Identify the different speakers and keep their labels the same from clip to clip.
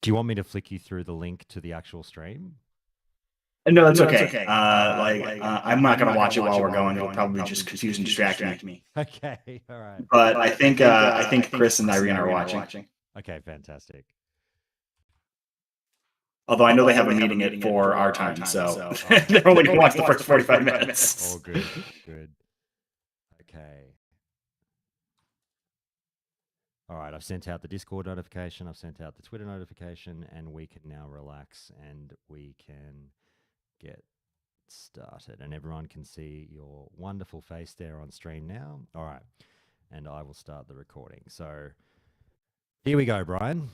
Speaker 1: Do you want me to flick you through the link to the actual stream?
Speaker 2: No, that's okay. I'm not gonna watch it while we're going. It'll probably just confuse and distract me.
Speaker 1: Okay, all right.
Speaker 2: But I think Chris and Irene are watching.
Speaker 1: Okay, fantastic.
Speaker 2: Although I know they have a meeting at 4 our time, so they're only gonna watch the first 45 minutes.
Speaker 1: All good, good. Okay. All right, I've sent out the Discord notification, I've sent out the Twitter notification, and we can now relax and we can get started. And everyone can see your wonderful face there on stream now. All right, and I will start the recording. So here we go, Brian.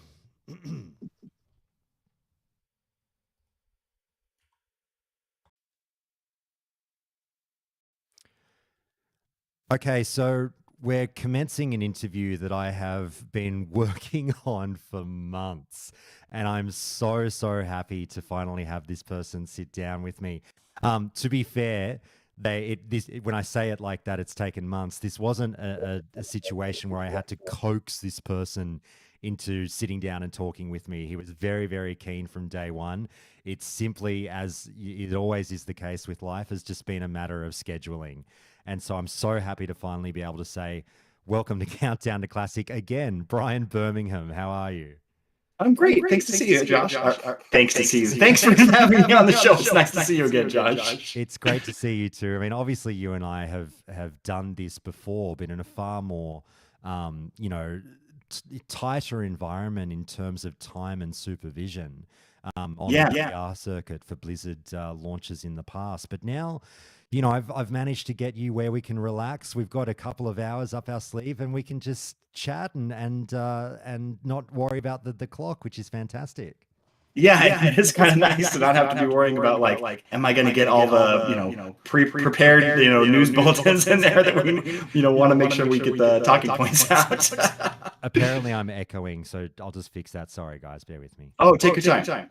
Speaker 1: Okay, so we're commencing an interview that I have been working on for months, and I'm so happy to finally have this person sit down with me. To be fair, when I say it like that, it's taken months. This wasn't a situation where I had to coax this person into sitting down and talking with me. He was very keen from day one. It's simply, as it always is the case with life, has just been a matter of scheduling. And so I'm so happy to finally be able to say, welcome to Countdown to Classic again, Brian Birmingham. How are you?
Speaker 2: I'm great. Thanks to see you, Josh. Thanks to see you. Thanks for having me on the show. It's nice to see you again, Josh.
Speaker 1: It's great to see you too. I mean, obviously you and I have done this before, but in a far more, tighter environment in terms of time and supervision on the PR circuit for Blizzard launches in the past. But now, you know, I've managed to get you where we can relax. We've got a couple of hours up our sleeve, and we can just chat and not worry about the clock, which is fantastic.
Speaker 2: Yeah, it is kind of nice to not have to be worrying about like, am I going to get all the prepared news bulletins in there that we want to make sure we get the talking points out.
Speaker 1: Apparently, I'm echoing, so I'll just fix that. Sorry, guys, bear with me.
Speaker 2: Oh, take your time.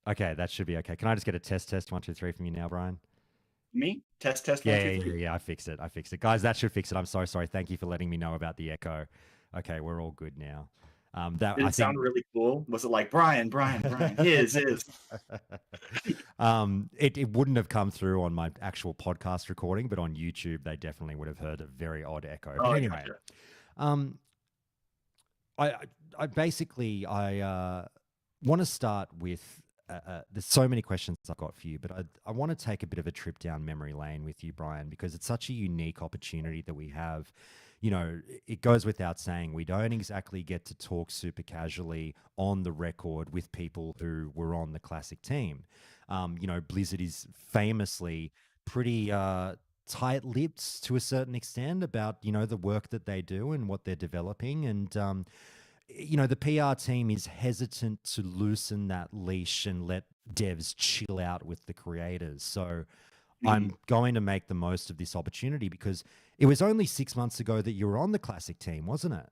Speaker 1: Okay, that should be okay. Can I just get a test 1, 2, 3 from you now, Brian?
Speaker 2: Me? Test.
Speaker 1: Yeah, I fixed it. Guys, that should fix it. I'm so sorry. Thank you for letting me know about the echo. Okay, we're all good now.
Speaker 2: Did it sound really cool? Was it like Brian? Is.
Speaker 1: It wouldn't have come through on my actual podcast recording, but on YouTube, they definitely would have heard a very odd echo. But anyway, I basically want to start with. There's so many questions I've got for you, but I want to take a bit of a trip down memory lane with you, Brian, because it's such a unique opportunity that we have. You know, it goes without saying, we don't exactly get to talk super casually on the record with people who were on the Classic team. Blizzard is famously pretty tight-lipped to a certain extent about, the work that they do and what they're developing. And, the PR team is hesitant to loosen that leash and let devs chill out with the creators. So I'm going to make the most of this opportunity because it was only 6 months ago that you were on the Classic team, wasn't it?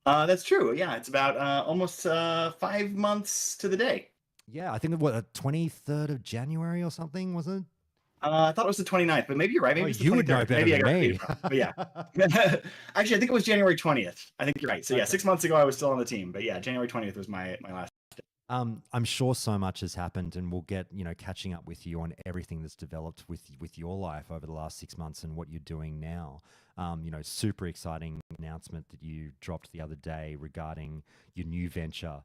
Speaker 2: That's true. Yeah, it's about almost 5 months to the day.
Speaker 1: Yeah, I think the 23rd of January or something, was it?
Speaker 2: I thought it was the 29th, but maybe you're right. Maybe it's the 23rd.
Speaker 1: You would know better than me.
Speaker 2: But yeah. Actually, I think it was January 20th. I think you're right. So yeah, 6 months ago I was still on the team. But yeah, January 20th was my last day.
Speaker 1: I'm sure so much has happened, and we'll get, catching up with you on everything that's developed with your life over the last 6 months and what you're doing now. Super exciting announcement that you dropped the other day regarding your new venture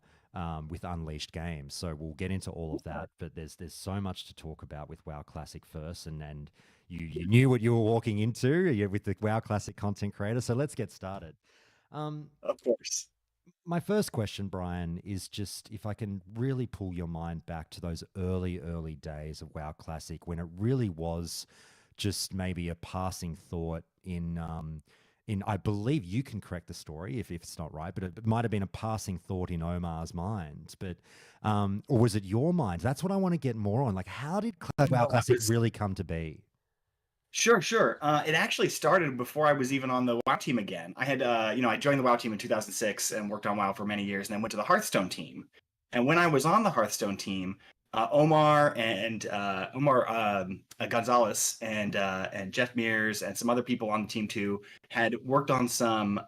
Speaker 1: with Unleashed Games. So we'll get into all of that, but there's so much to talk about with WoW Classic first, and you knew what you were walking into with the WoW Classic content creator. So let's get started.
Speaker 2: Of course.
Speaker 1: My first question, Brian, is just if I can really pull your mind back to those early days of WoW Classic when it really was just maybe a passing thought in I believe you can correct the story if it's not right, but it might have been a passing thought in Omar's mind, but or was it your mind? That's what I want to get more on. Like, how did WoW Classic really come to be?
Speaker 2: Sure. It actually started before I was even on the WoW team again. I had, I joined the WoW team in 2006 and worked on WoW for many years, and then went to the Hearthstone team. And when I was on the Hearthstone team, Omar Gonzalez and Jeff Mears and some other people on the team too had worked on some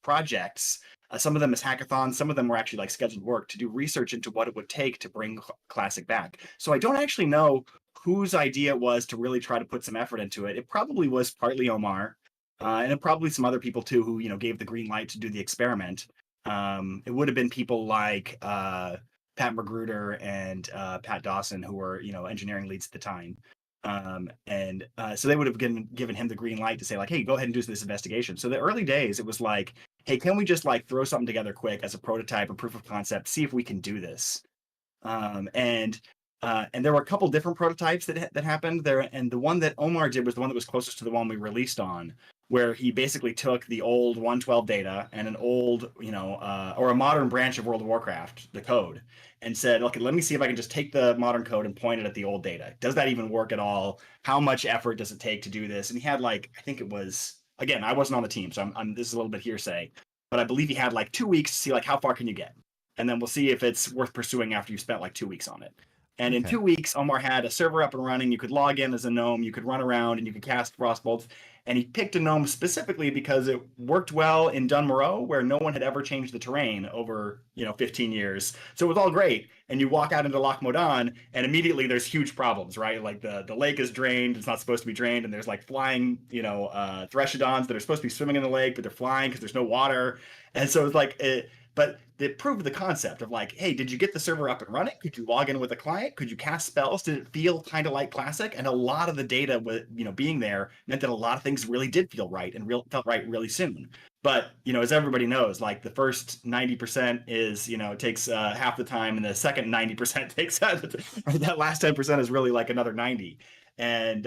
Speaker 2: projects Some of them as hackathons, some of them were actually like scheduled work to do research into what it would take to bring Classic back. So I don't actually know whose idea it was to really try to put some effort into it. It probably was partly Omar, and it probably some other people too who gave the green light to do the experiment. It would have been people like Pat Magruder and Pat Dawson, who were engineering leads at the time. So they would have given him the green light to say like, hey, go ahead and do this investigation. So the early days, it was like, hey, can we just like throw something together quick as a prototype, a proof of concept, see if we can do this. And there were a couple different prototypes that happened there, and the one that Omar did was the one that was closest to the one we released on, where he basically took the old 112 data and an old, or a modern branch of World of Warcraft, the code, and said, okay, let me see if I can just take the modern code and point it at the old data. Does that even work at all? How much effort does it take to do this? And he had like, I think it was, again, I wasn't on the team, so this is a little bit hearsay, but I believe he had like 2 weeks to see like how far can you get, and then we'll see if it's worth pursuing after you spent like 2 weeks on it. And in
Speaker 1: Okay.
Speaker 2: 2 weeks, Omar had a server up and running. You could log in as a gnome, you could run around, and you could cast frostbolts. And he picked a gnome specifically because it worked well in Dunmoreau, where no one had ever changed the terrain over 15 years. So it was all great. And you walk out into Loch Modan, and immediately there's huge problems, right? Like the lake is drained; it's not supposed to be drained, and there's like flying, Threshodons that are supposed to be swimming in the lake, but they're flying because there's no water. And so it's like but it proved the concept of like, hey, did you get the server up and running? Could you log in with a client? Could you cast spells? Did it feel kind of like Classic? And a lot of the data, being there, meant that a lot of things really did feel right and felt right really soon. But as everybody knows, like the first 90% is it takes half the time, and the second 90% takes that last 10% is really like another 90. And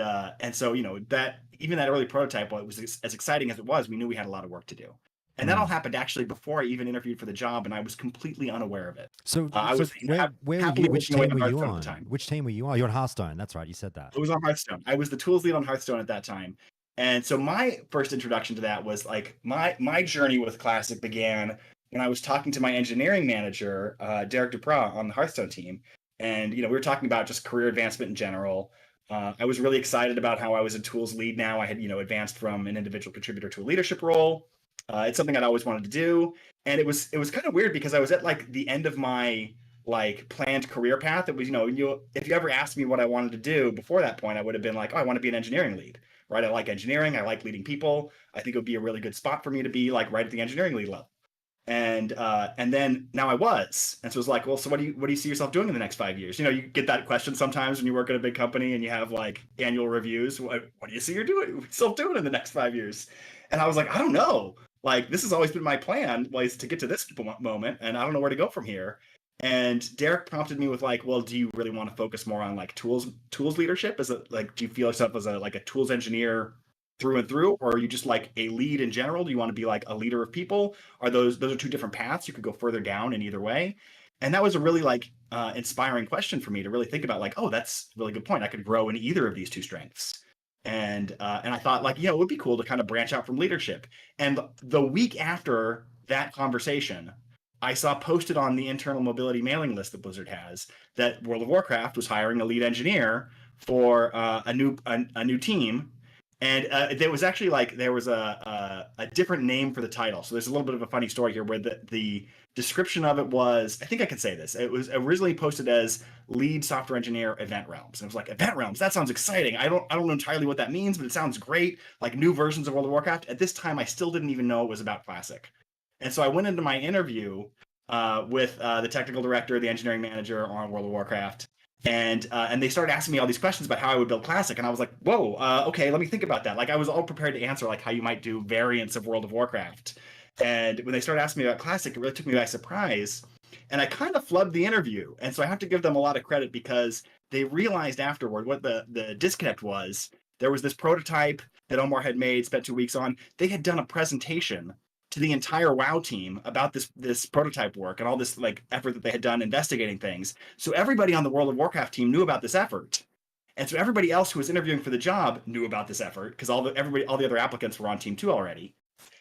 Speaker 2: so that even that early prototype, while it was as exciting as it was, we knew we had a lot of work to do. And that all happened actually before I even interviewed for the job, and I was completely unaware of it.
Speaker 1: So,
Speaker 2: I
Speaker 1: so
Speaker 2: was
Speaker 1: where were
Speaker 2: happily
Speaker 1: you? Which
Speaker 2: working away
Speaker 1: team
Speaker 2: on
Speaker 1: were you
Speaker 2: Hearthstone at
Speaker 1: on?
Speaker 2: the time.
Speaker 1: Which team were you on? You're on Hearthstone. That's right. You said that.
Speaker 2: I was on Hearthstone. I was the tools lead on Hearthstone at that time. And so my first introduction to that was like my journey with Classic began when I was talking to my engineering manager, Derek Duprat, on the Hearthstone team. And we were talking about just career advancement in general. I was really excited about how I was a tools lead now. I had advanced from an individual contributor to a leadership role. It's something I'd always wanted to do, and it was kind of weird because I was at like the end of my like planned career path. It was if you ever asked me what I wanted to do before that point, I would have been like, oh, I want to be an engineering lead, right? I like engineering, I like leading people. I think it would be a really good spot for me to be like right at the engineering lead level. And then now I was, and so it was like, well, so what do you see yourself doing in the next 5 years? You get that question sometimes when you work at a big company and you have like annual reviews. What do you see yourself doing in the next 5 years? And I was like, I don't know. Like this has always been my plan, was to get to this moment, and I don't know where to go from here. And Derek prompted me with like, well, do you really want to focus more on like tools leadership? Is it like, do you feel yourself as a tools engineer through and through, or are you just like a lead in general? Do you want to be like a leader of people? Those are two different paths? You could go further down in either way. And that was a really like inspiring question for me to really think about. Like, oh, that's a really good point. I could grow in either of these two strengths. And I thought like, it would be cool to kind of branch out from leadership. And the week after that conversation, I saw posted on the internal mobility mailing list that Blizzard has that World of Warcraft was hiring a lead engineer for a new team. And there was actually like there was a different name for the title. So there's a little bit of a funny story here where the description of it was, I think I could say this. It was originally posted as lead software engineer Event Realms. And it was like, Event Realms, that sounds exciting. I don't know entirely what that means, but it sounds great. Like new versions of World of Warcraft. At this time, I still didn't even know it was about Classic. And so I went into my interview with the technical director, the engineering manager on World of Warcraft. And they started asking me all these questions about how I would build Classic, and I was like, "Whoa, okay, let me think about that." Like I was all prepared to answer like how you might do variants of World of Warcraft. And when they started asking me about Classic, it really took me by surprise. And I kind of flubbed the interview, and so I have to give them a lot of credit because they realized afterward what the disconnect was. There was this prototype that Omar had made, spent 2 weeks on. They had done a presentation to the entire WoW team about this prototype work and all this like effort that they had done investigating things. So everybody on the World of Warcraft team knew about this effort. And so everybody else who was interviewing for the job knew about this effort because all the other applicants were on team 2 already.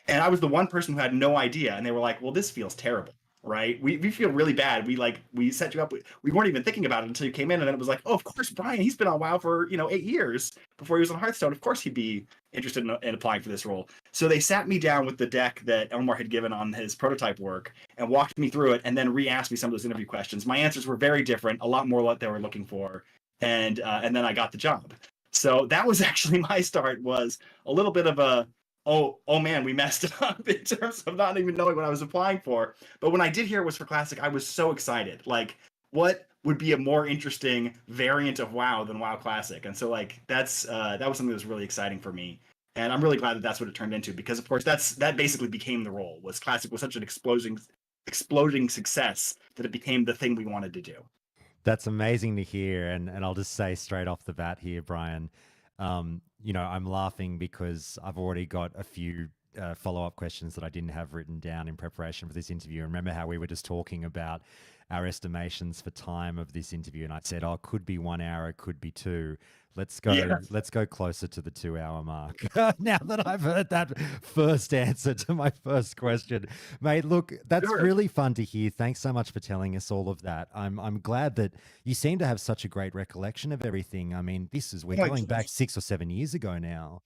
Speaker 2: And I was the one person who had no idea, and they were like, "Well, this feels terrible." right? We feel really bad. We set you up. We weren't even thinking about it until you came in, and then it was like, oh, of course, Brian. He's been on WoW for 8 years before he was on Hearthstone. Of course, he'd be interested in applying for this role. So they sat me down with the deck that Elmar had given on his prototype work and walked me through it, and then re-asked me some of those interview questions. My answers were very different, a lot more what they were looking for, and then I got the job. So that was actually my start. Was a little bit of a oh man, we messed up in terms of not even knowing what I was applying for. But when I did hear it was for Classic, I was so excited. Like, what would be a more interesting variant of WoW than WoW Classic? And so like that was something that was really exciting for me. And I'm really glad that that's what it turned into, because of course that basically became the role. Was Classic was such an exploding success that it became the thing we wanted to do.
Speaker 1: That's amazing to hear. And I'll just say straight off the bat here, Brian, I'm laughing because I've already got a few follow-up questions that I didn't have written down in preparation for this interview. And remember how we were just talking about our estimations for time of this interview, and I said, "Oh, it could be 1 hour, it could be two. Let's go.
Speaker 2: Yeah.
Speaker 1: Let's go closer to the 2 hour mark." Now that I've heard that first answer to my first question, mate. Look, that's
Speaker 2: Sure.
Speaker 1: really fun to hear. Thanks so much for telling us all of that. I'm glad that you seem to have such a great recollection of everything. I mean, we're going back 6 or 7 years ago now.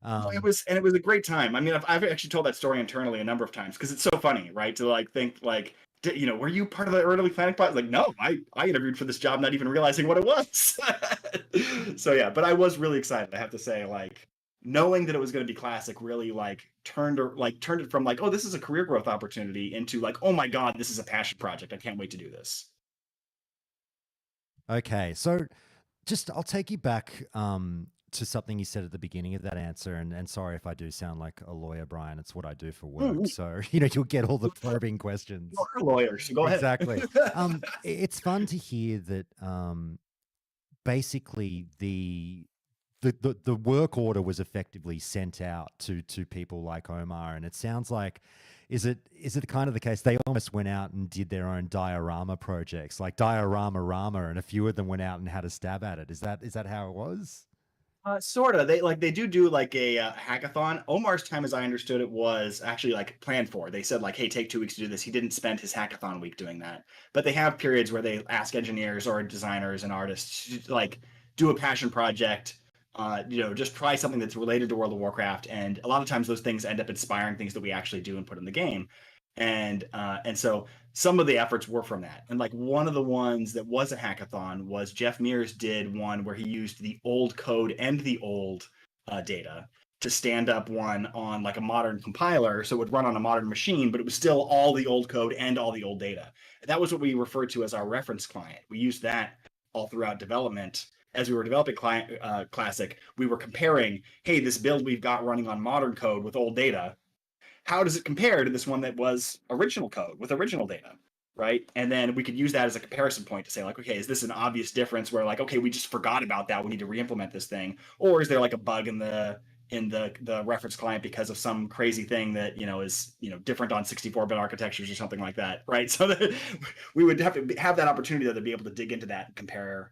Speaker 2: It
Speaker 1: Um,
Speaker 2: was a great time. I mean, I've actually told that story internally a number of times because it's so funny, right? To like think like, were you part of the early planning process? Like, no, I interviewed for this job, not even realizing what it was. So yeah, but I was really excited. I have to say, like, knowing that it was going to be Classic really turned it from like, oh, this is a career growth opportunity into like, oh my God, this is a passion project. I can't wait to do this.
Speaker 1: okay, so just I'll take you back to something you said at the beginning of that answer, and sorry if I do sound like a lawyer, Brian. It's what I do for work,
Speaker 2: Mm,
Speaker 1: so you'll get all the probing questions.
Speaker 2: You're a lawyer, so go ahead.
Speaker 1: Exactly. It's fun to hear that basically the work order was effectively sent out to people like Omar, and it sounds like is it kind of the case they almost went out and did their own diorama projects, like Diorama Rama, and a few of them went out and had a stab at it. Is that how it was?
Speaker 2: Sort of. They do like a hackathon. Omar's time, as I understood it, was actually like planned for. They said like, "Hey, take 2 weeks to do this." He didn't spend his hackathon week doing that. But they have periods where they ask engineers or designers and artists to like do a passion project. Just try something that's related to World of Warcraft. And a lot of times those things end up inspiring things that we actually do and put in the game. And so some of the efforts were from that. And like one of the ones that was a hackathon was Jeff Mears did one where he used the old code and the old data to stand up one on like a modern compiler, so it would run on a modern machine, but it was still all the old code and all the old data. And that was what we referred to as our reference client. We used that all throughout development. As we were developing Classic, we were comparing, hey, this build we've got running on modern code with old data, how does it compare to this one that was original code with original data, right? And then we could use that as a comparison point to say like, okay, is this an obvious difference where like, okay, we just forgot about that, we need to re-implement this thing, or is there like a bug in the reference client because of some crazy thing that is different on 64-bit architectures or something like that, right? So that we would have to have that opportunity to be able to dig into that and compare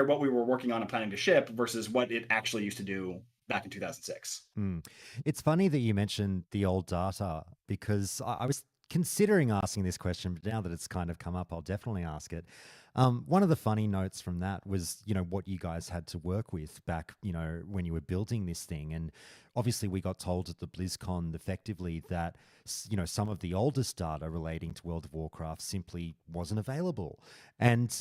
Speaker 2: what we were working on and planning to ship versus what it actually used to do back in 2006.
Speaker 1: Hmm. It's funny that you mentioned the old data because I was considering asking this question, but now that it's kind of come up, I'll definitely ask it. One of the funny notes from that was, what you guys had to work with back, when you were building this thing. And obviously we got told at the BlizzCon effectively that, some of the oldest data relating to World of Warcraft simply wasn't available. And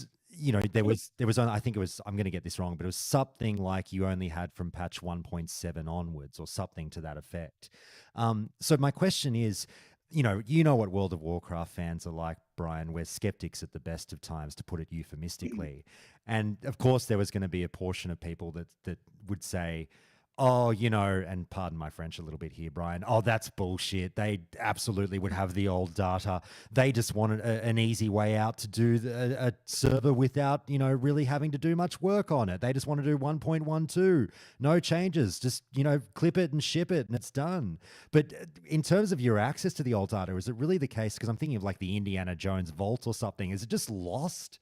Speaker 1: there was only, I think it was, I'm going to get this wrong, but it was something like you only had from patch 1.7 onwards or something to that effect. So my question is, what World of Warcraft fans are like, Brian. We're skeptics at the best of times, to put it euphemistically. And of course, there was going to be a portion of people that would say, "Oh, and pardon my French a little bit here, Brian. Oh, that's bullshit. They absolutely would have the old data. They just wanted an easy way out to do a server without, really having to do much work on it. They just want to do 1.12, no changes, just, clip it and ship it and it's done." But in terms of your access to the old data, is it really the case? Because I'm thinking of like the Indiana Jones vault or something. Is it just lost?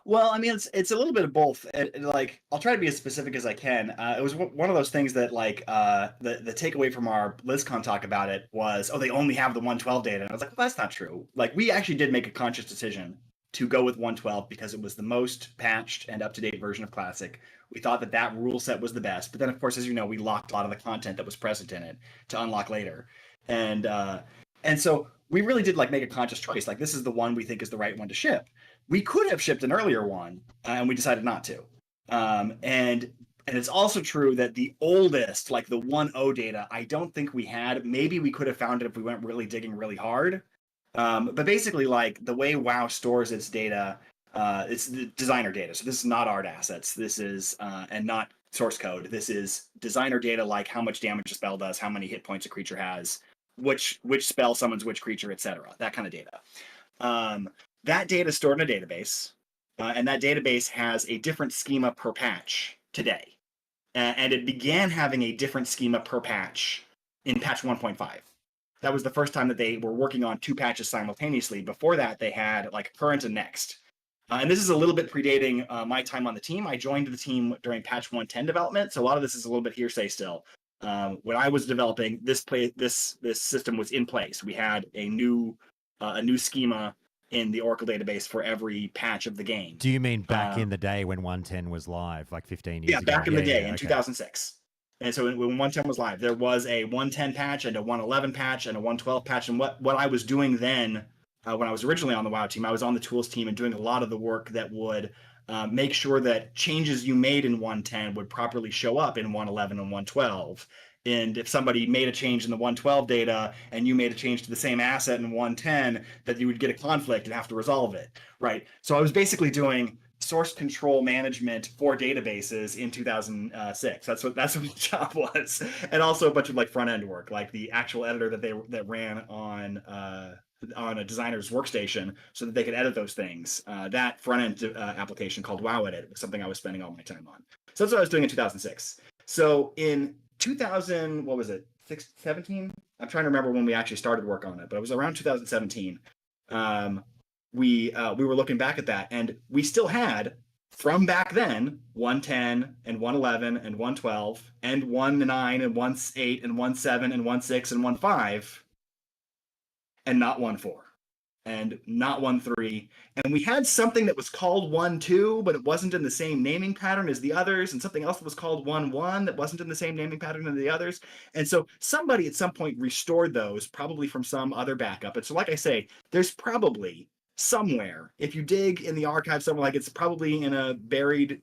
Speaker 2: Well, I mean, it's a little bit of both. Like, I'll try to be as specific as I can. It was one of those things that, like, the takeaway from our BlizzCon talk about it was, oh, they only have the 112 data. And I was like, well, that's not true. Like, we actually did make a conscious decision to go with 112 because it was the most patched and up to date version of Classic. We thought that that rule set was the best. But then, of course, as you know, we locked a lot of the content that was present in it to unlock later, and so we really did like make a conscious choice. Like, this is the one we think is the right one to ship. We could have shipped an earlier one, and we decided not to. And it's also true that the oldest, like the 1.0 data, I don't think we had. Maybe we could have found it if we went really digging really hard. But basically, like the way WoW stores its data, it's the designer data. So this is not art assets. This is and not source code. This is designer data, like how much damage a spell does, how many hit points a creature has, which spell summons which creature, etc. That kind of data. Um, that data is stored in a database, and that database has a different schema per patch today. And it began having a different schema per patch in patch 1.5. That was the first time that they were working on two patches simultaneously. Before that, they had like current and next. And this is a little bit predating my time on the team. I joined the team during patch 110 development, so a lot of this is a little bit hearsay still. When I was developing this system was in place. We had a new schema in the Oracle database for every patch of the game.
Speaker 1: Do you mean back in the day when 110 was live, like 15 years ago?
Speaker 2: Yeah, back in the day in 2006. And so when 110 was live, there was a 110 patch and a 111 patch and a 112 patch. And what I was doing then, when I was originally on the WoW team, I was on the tools team and doing a lot of the work that would make sure that changes you made in 110 would properly show up in 111 and 112. And if somebody made a change in the 112 data and you made a change to the same asset in 110, that you would get a conflict and have to resolve it, right? So I was basically doing source control management for databases in 2006. That's what the job was, and also a bunch of like front end work, like the actual editor that ran on a designer's workstation so that they could edit those things. That front end application called WoW Edit was something I was spending all my time on. So that's what I was doing in 2006. So in 2000, what was it, 17? I'm trying to remember when we actually started work on it, but it was around 2017. We were looking back at that, and we still had from back then 110 and 111 and 112 and 19 and 18 and 17 and 16 and 15, and not 14 and not 13. And we had something that was called 12, but it wasn't in the same naming pattern as the others, and something else that was called 11 that wasn't in the same naming pattern as the others. And so somebody at some point restored those, probably from some other backup. And so, like I say, there's probably somewhere, if you dig in the archive somewhere, like it's probably in a buried,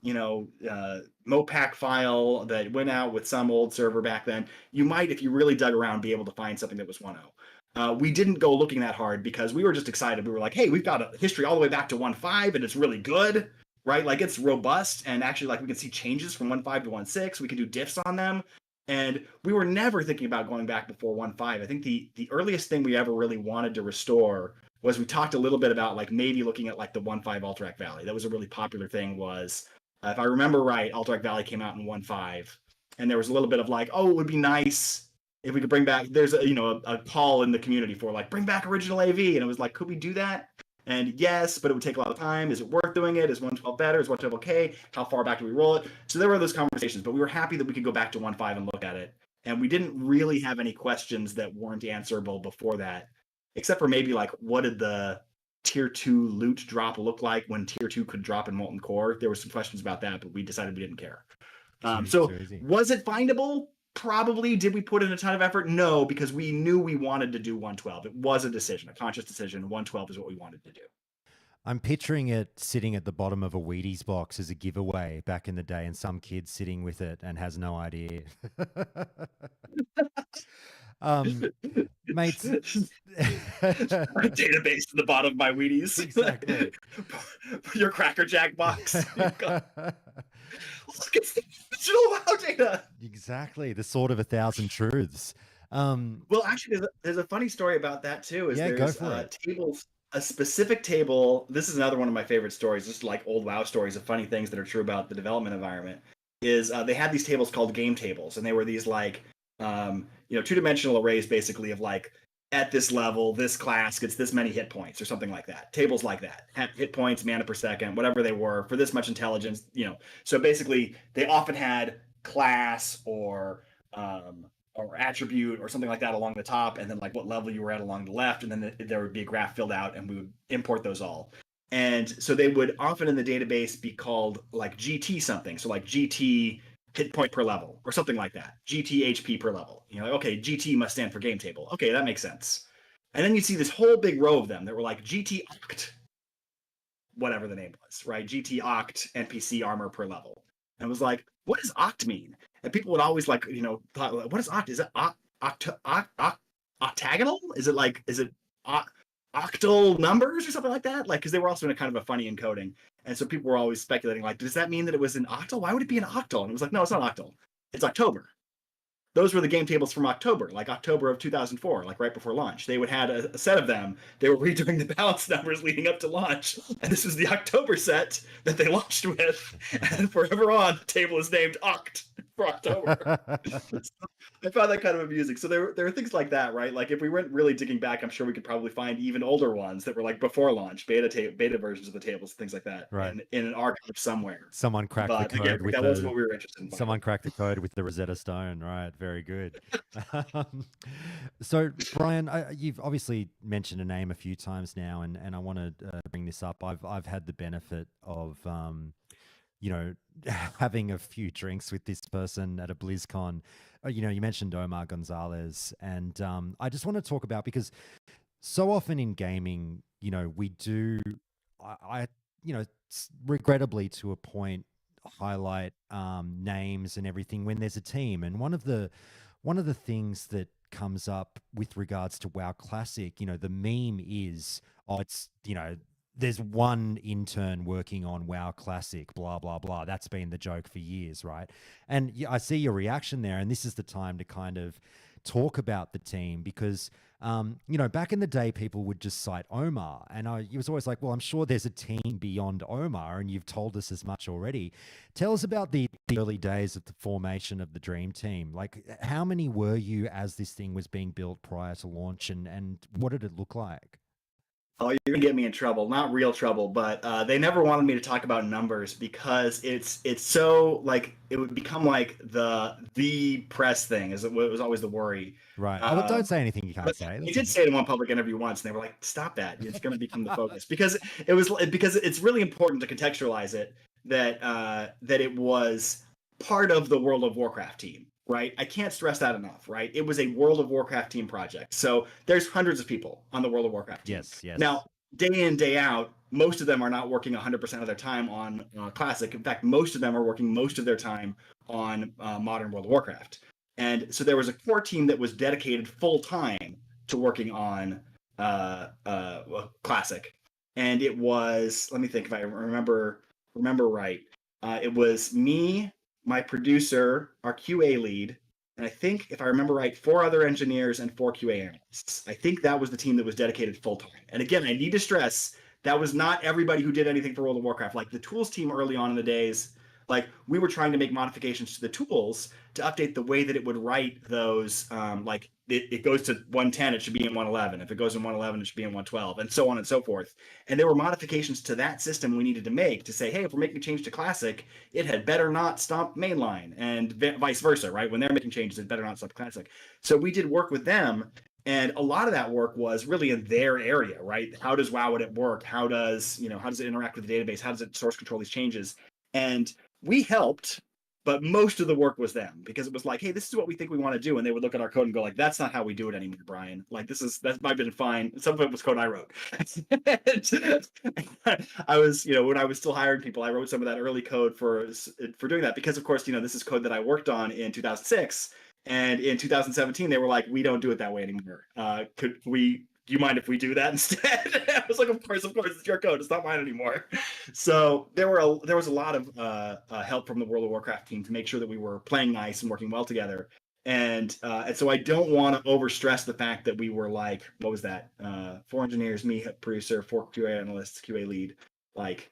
Speaker 2: Mopac file that went out with some old server back then, you might, if you really dug around, be able to find something that was 1.0. We didn't go looking that hard because we were just excited. We were like, hey, we've got a history all the way back to 1.5 and it's really good, right? Like, it's robust, and actually, like, we can see changes from 1.5 to 1.6. We can do diffs on them. And we were never thinking about going back before 1.5. I think the earliest thing we ever really wanted to restore was, we talked a little bit about like maybe looking at like the 1.5 Alterac Valley. That was a really popular thing. Was if I remember right, Alterac Valley came out in 1.5, and there was a little bit of like, oh, it would be nice if we could bring back. There's a call in the community for like, bring back original AV, and it was like, could we do that? And yes, but it would take a lot of time. Is it worth doing it? Is 112 better? Is 112 okay? How far back do we roll it? So there were those conversations, but we were happy that we could go back to 1.5 and look at it. And we didn't really have any questions that weren't answerable before that, except for maybe like, what did the tier 2 loot drop look like when tier 2 could drop in Molten Core? There were some questions about that, but we decided we didn't care. So was it findable? Probably. Did we put in a ton of effort? No, because we knew we wanted to do 112. It was a decision, a conscious decision. 112 is what we wanted to do.
Speaker 1: I'm picturing it sitting at the bottom of a Wheaties box as a giveaway back in the day, and some kid sitting with it and has no idea. Mates,
Speaker 2: a database at the bottom of my Wheaties.
Speaker 1: Exactly.
Speaker 2: Your Cracker Jack box. Look, it's the digital WoW data.
Speaker 1: Exactly, the sword of 1,000 truths.
Speaker 2: Well, actually, there's a funny story about that too. There's tables, a specific table. This is another one of my favorite stories, just like old WoW stories of funny things that are true about the development environment. Is they had these tables called game tables, and they were these like two-dimensional arrays, basically, of like at this level, this class gets this many hit points or something like that. Tables like that, hit points, mana per second, whatever they were for this much intelligence. So basically, they often had class or attribute or something like that along the top, and then like what level you were at along the left, and then there would be a graph filled out, and we would import those all. And so they would often in the database be called like GT something. So like GT hit point per level or something like that. GT HP per level. Like, okay, GT must stand for game table. Okay, that makes sense. And then you see this whole big row of them that were like GT Oct, whatever the name was, right? GT Oct NPC armor per level. And it was like, what does Oct mean? And people would always like, thought, what is Oct? Is it octagonal? Is it octal numbers or something like that? Like, because they were also in a kind of a funny encoding. And so people were always speculating, like, does that mean that it was an octal? Why would it be an octal? And it was like, no, it's not octal. It's October. Those were the game tables from October, like October of 2004, like right before launch. They would had a set of them. They were redoing the balance numbers leading up to launch, and this was the October set that they launched with. And forever on, the table is named Oct for October. I found that kind of amusing. So there are things like that, right? Like if we went really digging back, I'm sure we could probably find even older ones that were like before launch, beta versions of the tables, things like that,
Speaker 1: Right.
Speaker 2: in an archive somewhere.
Speaker 1: Someone cracked the
Speaker 2: But
Speaker 1: code
Speaker 2: again,
Speaker 1: with
Speaker 2: that wasn't what we were interested in.
Speaker 1: someone cracked the code with the Rosetta Stone. Right. Very good. So, Brian, you've obviously mentioned a name a few times now, and I want to bring this up. I've had the benefit of you know, having a few drinks with this person at a BlizzCon. You mentioned Omar Gonzalez, and I just want to talk about, because so often in gaming, we do, I regrettably to a point, highlight names and everything when there's a team. And one of the things that comes up with regards to WoW Classic, the meme is, oh, it's, there's one intern working on WoW Classic, blah, blah, blah. That's been the joke for years, right? And I see your reaction there. And this is the time to kind of talk about the team, because, back in the day, people would just cite Omar. And it was always like, well, I'm sure there's a team beyond Omar, and you've told us as much already. Tell us about the early days of the formation of the Dream Team. Like, how many were you as this thing was being built prior to launch, and what did it look like?
Speaker 2: Oh, you're gonna get me in trouble. Not real trouble, but they never wanted me to talk about numbers because it's so like it would become like the press thing. It was always the worry.
Speaker 1: Right. Oh, well, don't say anything you can't
Speaker 2: But
Speaker 1: say.
Speaker 2: I did say it in one public interview once, and they were like, "Stop that! It's going to become the focus." Because it's really important to contextualize it that it was part of the World of Warcraft team, right? I can't stress that enough, right? It was a World of Warcraft team project. So there's hundreds of people on the World of Warcraft team.
Speaker 1: Yes, yes.
Speaker 2: Now, day in, day out, most of them are not working 100% of their time on Classic. In fact, most of them are working most of their time on modern World of Warcraft. And so there was a core team that was dedicated full time to working on Classic. And it was, let me think if I remember right. It was me, my producer, our QA lead, and I think, if I remember right, 4 other engineers and 4 QA analysts. I think that was the team that was dedicated full time. And again, I need to stress that was not everybody who did anything for World of Warcraft. Like the tools team early on in the days, like we were trying to make modifications to the tools to update the way that it would write those. Like it goes to 110, it should be in 111. If it goes in 111, it should be in 112, and so on and so forth. And there were modifications to that system we needed to make to say, hey, if we're making a change to Classic, it had better not stomp mainline, and vice versa, right? When they're making changes, it better not stomp Classic. So we did work with them. And a lot of that work was really in their area, right? How does WoW at work? How does it interact with the database? How does it source control these changes? And we helped, but most of the work was them, because it was like, hey, this is what we think we want to do. And they would look at our code and go like, that's not how we do it anymore, Brian. Like that might have been fine. Some of it was code I wrote. I was, when I was still hiring people, I wrote some of that early code for doing that, because of course, this is code that I worked on in 2006. And in 2017, they were like, we don't do it that way anymore. Do you mind if we do that instead? I was like, of course, it's your code. It's not mine anymore. So there was a lot of help from the World of Warcraft team to make sure that we were playing nice and working well together. And so I don't want to overstress the fact that we were like, what was that? 4 engineers, me, producer, 4 QA analysts, QA lead, like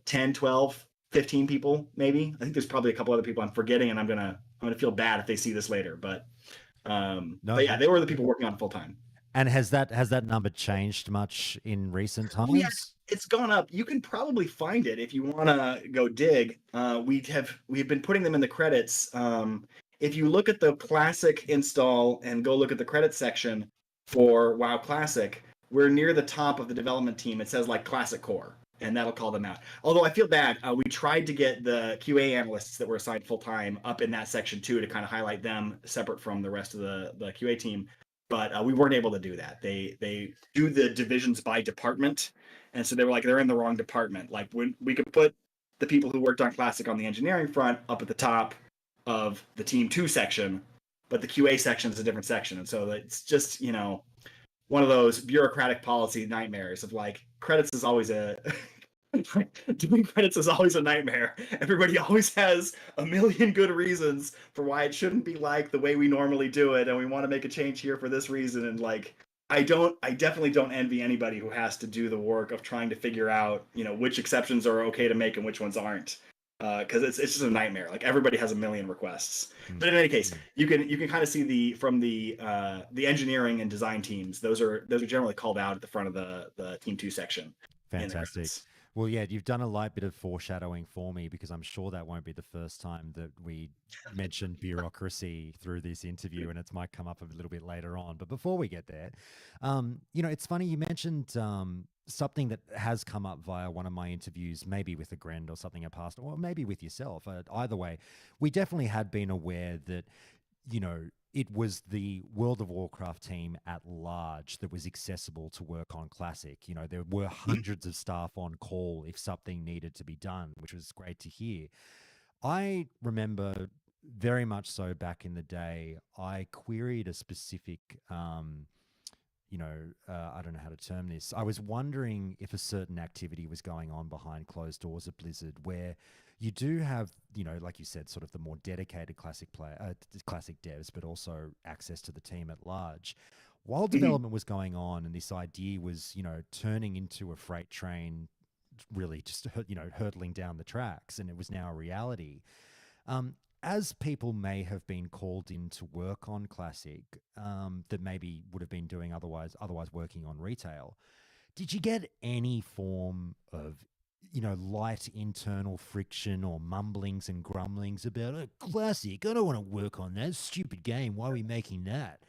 Speaker 2: 10, 12, 15 people, maybe. I think there's probably a couple other people I'm forgetting, and I'm gonna feel bad if they see this later. But
Speaker 1: No,
Speaker 2: But yeah, they were the people working on it full time.
Speaker 1: and has that number changed much in recent
Speaker 2: Oh yeah,
Speaker 1: times?
Speaker 2: it's gone up. You can probably find it if you want to go dig. We've been putting them in the credits. If you look at the classic install and go look at the credits section for WoW Classic, we're near the top of the development team. It says like Classic Core, and that'll call them out. Although I feel bad, we tried to get the QA analysts that were assigned full time up in that section too to kind of highlight them separate from the rest of the QA team, but we weren't able to do that. They do the divisions by department, and so they were like they're in the wrong department. Like when we could put the people who worked on Classic on the engineering front up at the top of the Team 2 section, but the QA section is a different section, and so it's just one of those bureaucratic policy nightmares of like credits is always a doing credits is always a nightmare. Everybody always has a million good reasons for why it shouldn't be like the way we normally do it, and we want to make a change here for this reason. And like, I definitely don't envy anybody who has to do the work of trying to figure out, which exceptions are okay to make and which ones aren't. Because it's just a nightmare. Like everybody has a million requests. But in any case, you can kind of see the engineering and design teams. Those are generally called out at the front of the Team 2 section.
Speaker 1: Fantastic. Well, yeah, you've done a light bit of foreshadowing for me because I'm sure that won't be the first time that we mention bureaucracy through this interview, and it might come up a little bit later on. But before we get there, it's funny you mentioned something that has come up via one of my interviews, maybe with a Grend or something in past, or maybe with yourself. Either way, we definitely had been aware that, it was the World of Warcraft team at large that was accessible to work on Classic. There were hundreds of staff on call if something needed to be done, which was great to hear. I remember very much so back in the day, I queried a specific, I don't know how to term this. I was wondering if a certain activity was going on behind closed doors at Blizzard where you do have, like you said, sort of the more dedicated classic devs, but also access to the team at large. While development was going on and this idea was, turning into a freight train, really just, hurtling down the tracks, and it was now a reality. As people may have been called in to work on Classic, that maybe would have been doing otherwise working on retail, did you get any form of light internal friction or mumblings and grumblings about Classic? I don't want to work on that stupid game. Why are we making that?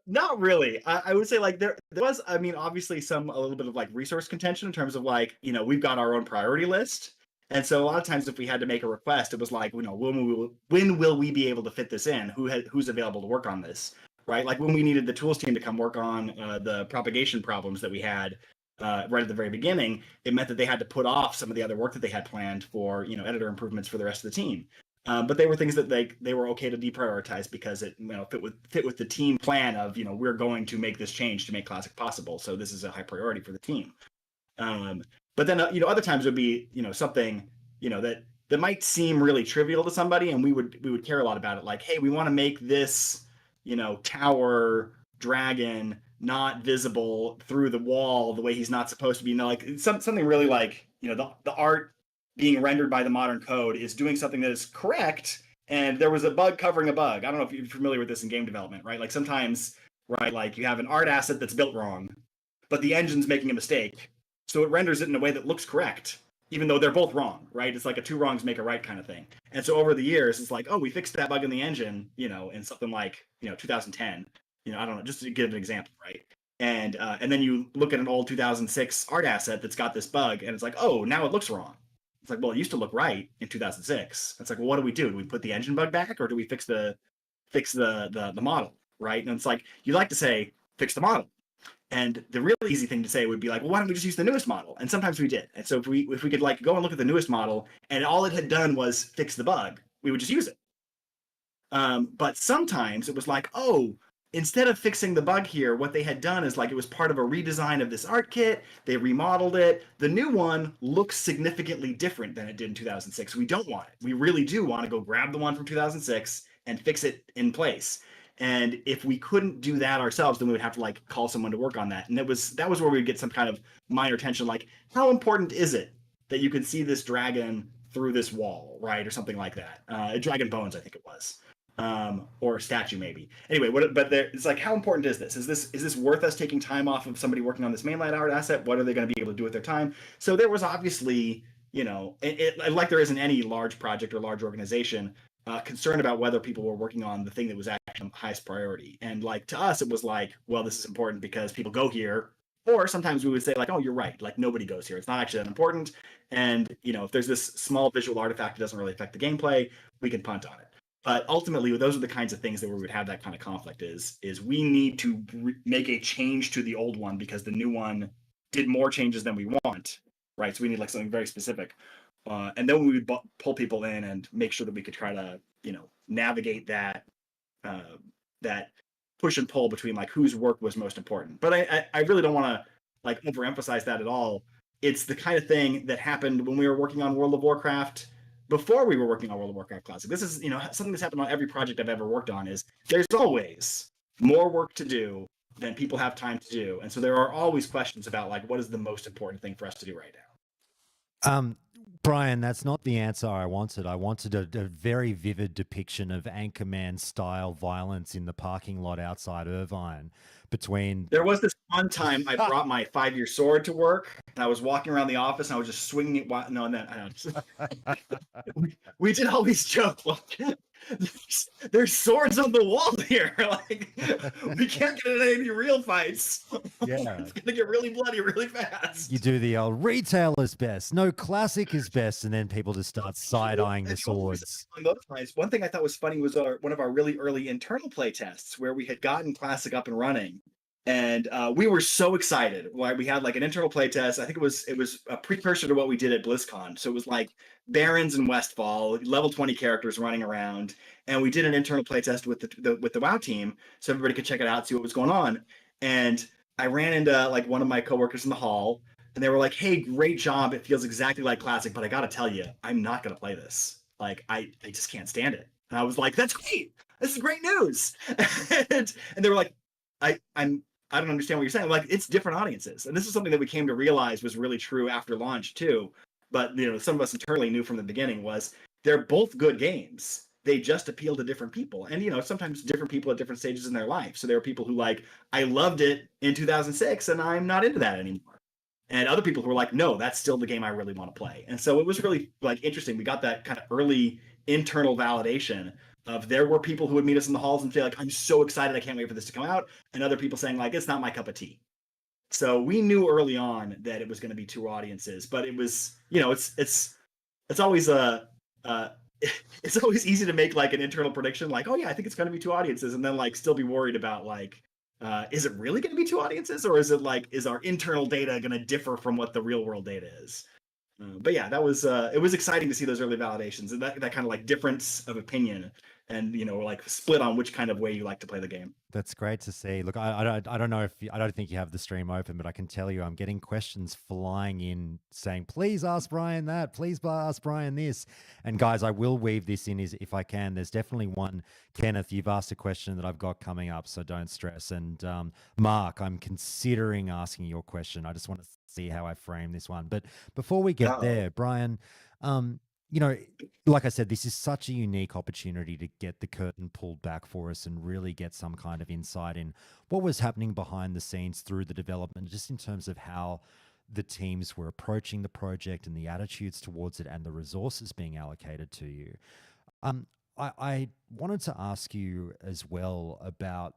Speaker 2: Not really. I would say like there was, I mean, obviously a little bit of like resource contention in terms of like, we've got our own priority list. And so a lot of times if we had to make a request, it was like, when will we be able to fit this in? Who's available to work on this? Right? Like when we needed the tools team to come work on the propagation problems that we had right at the very beginning, it meant that they had to put off some of the other work that they had planned for, editor improvements for the rest of the team. But they were things that they were okay to deprioritize because it fit with the team plan of we're going to make this change to make Classic possible. So this is a high priority for the team. But then other times it would be something that might seem really trivial to somebody, and we would care a lot about it. Like, hey, we want to make this tower dragon not visible through the wall the way he's not supposed to be. Like something really like the art being rendered by the modern code is doing something that is correct, and there was a bug covering a bug. I don't know if you're familiar with this in game development, right? Like sometimes, right, like you have an art asset that's built wrong, but the engine's making a mistake. So it renders it in a way that looks correct, even though they're both wrong, right? It's like a two wrongs make a right kind of thing. And so over the years, it's like, oh, we fixed that bug in the engine, in something like, 2010. I don't know, just to give an example, right? And then you look at an old 2006 art asset that's got this bug, and it's like, oh, now it looks wrong. It's like, well, it used to look right in 2006. It's like, well, what do we do? Do we put the engine bug back, or do we fix the model, right? And it's like, you like to say, fix the model. And the really easy thing to say would be like, well, why don't we just use the newest model? And sometimes we did. And so if we could like go and look at the newest model and all it had done was fix the bug, we would just use it. But sometimes it was like, oh, instead of fixing the bug here, what they had done is like it was part of a redesign of this art kit. They remodeled it. The new one looks significantly different than it did in 2006. We don't want it. We really do want to go grab the one from 2006 and fix it in place. And if we couldn't do that ourselves, then we would have to like call someone to work on that. And that was where we would get some kind of minor tension, like how important is it that you can see this dragon through this wall, right, or something like that? Dragon Bones, I think it was. or a statue maybe. Anyway, it's like, how important is this? Is this worth us taking time off of somebody working on this mainline art asset? What are they going to be able to do with their time? So there was obviously, like there is in any large project or large organization, concern about whether people were working on the thing that was actually highest priority. And like to us, it was like, well, this is important because people go here. Or sometimes we would say like, oh, you're right. Like nobody goes here. It's not actually that important. And if there's this small visual artifact that doesn't really affect the gameplay, we can punt on it. But ultimately, those are the kinds of things that we would have that kind of conflict. Is we need to make a change to the old one because the new one did more changes than we want, right? So we need like something very specific, and then we would pull people in and make sure that we could try to navigate that push and pull between like whose work was most important. But I really don't want to like overemphasize that at all. It's the kind of thing that happened when we were working on World of Warcraft before we were working on World of Warcraft Classic. This is something that's happened on every project I've ever worked on. Is there's always more work to do than people have time to do, and so there are always questions about like what is the most important thing for us to do right now.
Speaker 1: Brian, that's not the answer I wanted. I wanted a very vivid depiction of Anchorman style violence in the parking lot outside Irvine between.
Speaker 2: There was this one time I brought my 5-year sword to work, and I was walking around the office, and I was just swinging it. We did all these jokes. Like, there's swords on the wall here. Like, we can't get into any real fights.
Speaker 1: Yeah.
Speaker 2: It's gonna get really bloody really fast.
Speaker 1: You do the old retail is best, no classic is best, and then people just start side-eyeing the swords.
Speaker 2: One thing I thought was funny was one of our really early internal play tests where we had gotten Classic up and running. And we were so excited. We had like an internal play test. I think it was a precursor to what we did at BlizzCon. So it was like Barons and Westfall, level 20 characters running around, and we did an internal play test with the WoW team, so everybody could check it out, see what was going on. And I ran into like one of my coworkers in the hall, and they were like, "Hey, great job! It feels exactly like Classic, but I gotta tell you, I'm not gonna play this. Like, I just can't stand it." And I was like, "That's great! This is great news!" and they were like, I don't understand what you're saying. Like, it's different audiences. And this is something that we came to realize was really true after launch too. But, some of us internally knew from the beginning was they're both good games. They just appeal to different people. And, sometimes different people at different stages in their life. So there are people who like, I loved it in 2006 and I'm not into that anymore. And other people who were like, no, that's still the game I really want to play. And so it was really like interesting. We got that kind of early internal validation of there were people who would meet us in the halls and say like, I'm so excited, I can't wait for this to come out, and other people saying like, it's not my cup of tea. So we knew early on that it was going to be two audiences, but it was it's always it's always easy to make like an internal prediction like, oh yeah, I think it's going to be two audiences, and then like still be worried about like, is it really going to be two audiences, or is it like, is our internal data going to differ from what the real world data is? But yeah, that was it was exciting to see those early validations and that kind of like difference of opinion, and like split on which kind of way you like to play the game.
Speaker 1: That's great to see. Look, I don't know if I don't think you have the stream open, but I can tell you I'm getting questions flying in saying, please ask Brian that, please ask Brian this. And guys, I will weave this in if I can. There's definitely one. Kenneth, you've asked a question that I've got coming up, so don't stress. And Mark, I'm considering asking your question. I just want to see how I frame this one. But before we get there, Brian, like I said, this is such a unique opportunity to get the curtain pulled back for us and really get some kind of insight in what was happening behind the scenes through the development, just in terms of how the teams were approaching the project and the attitudes towards it and the resources being allocated to you. I wanted to ask you as well about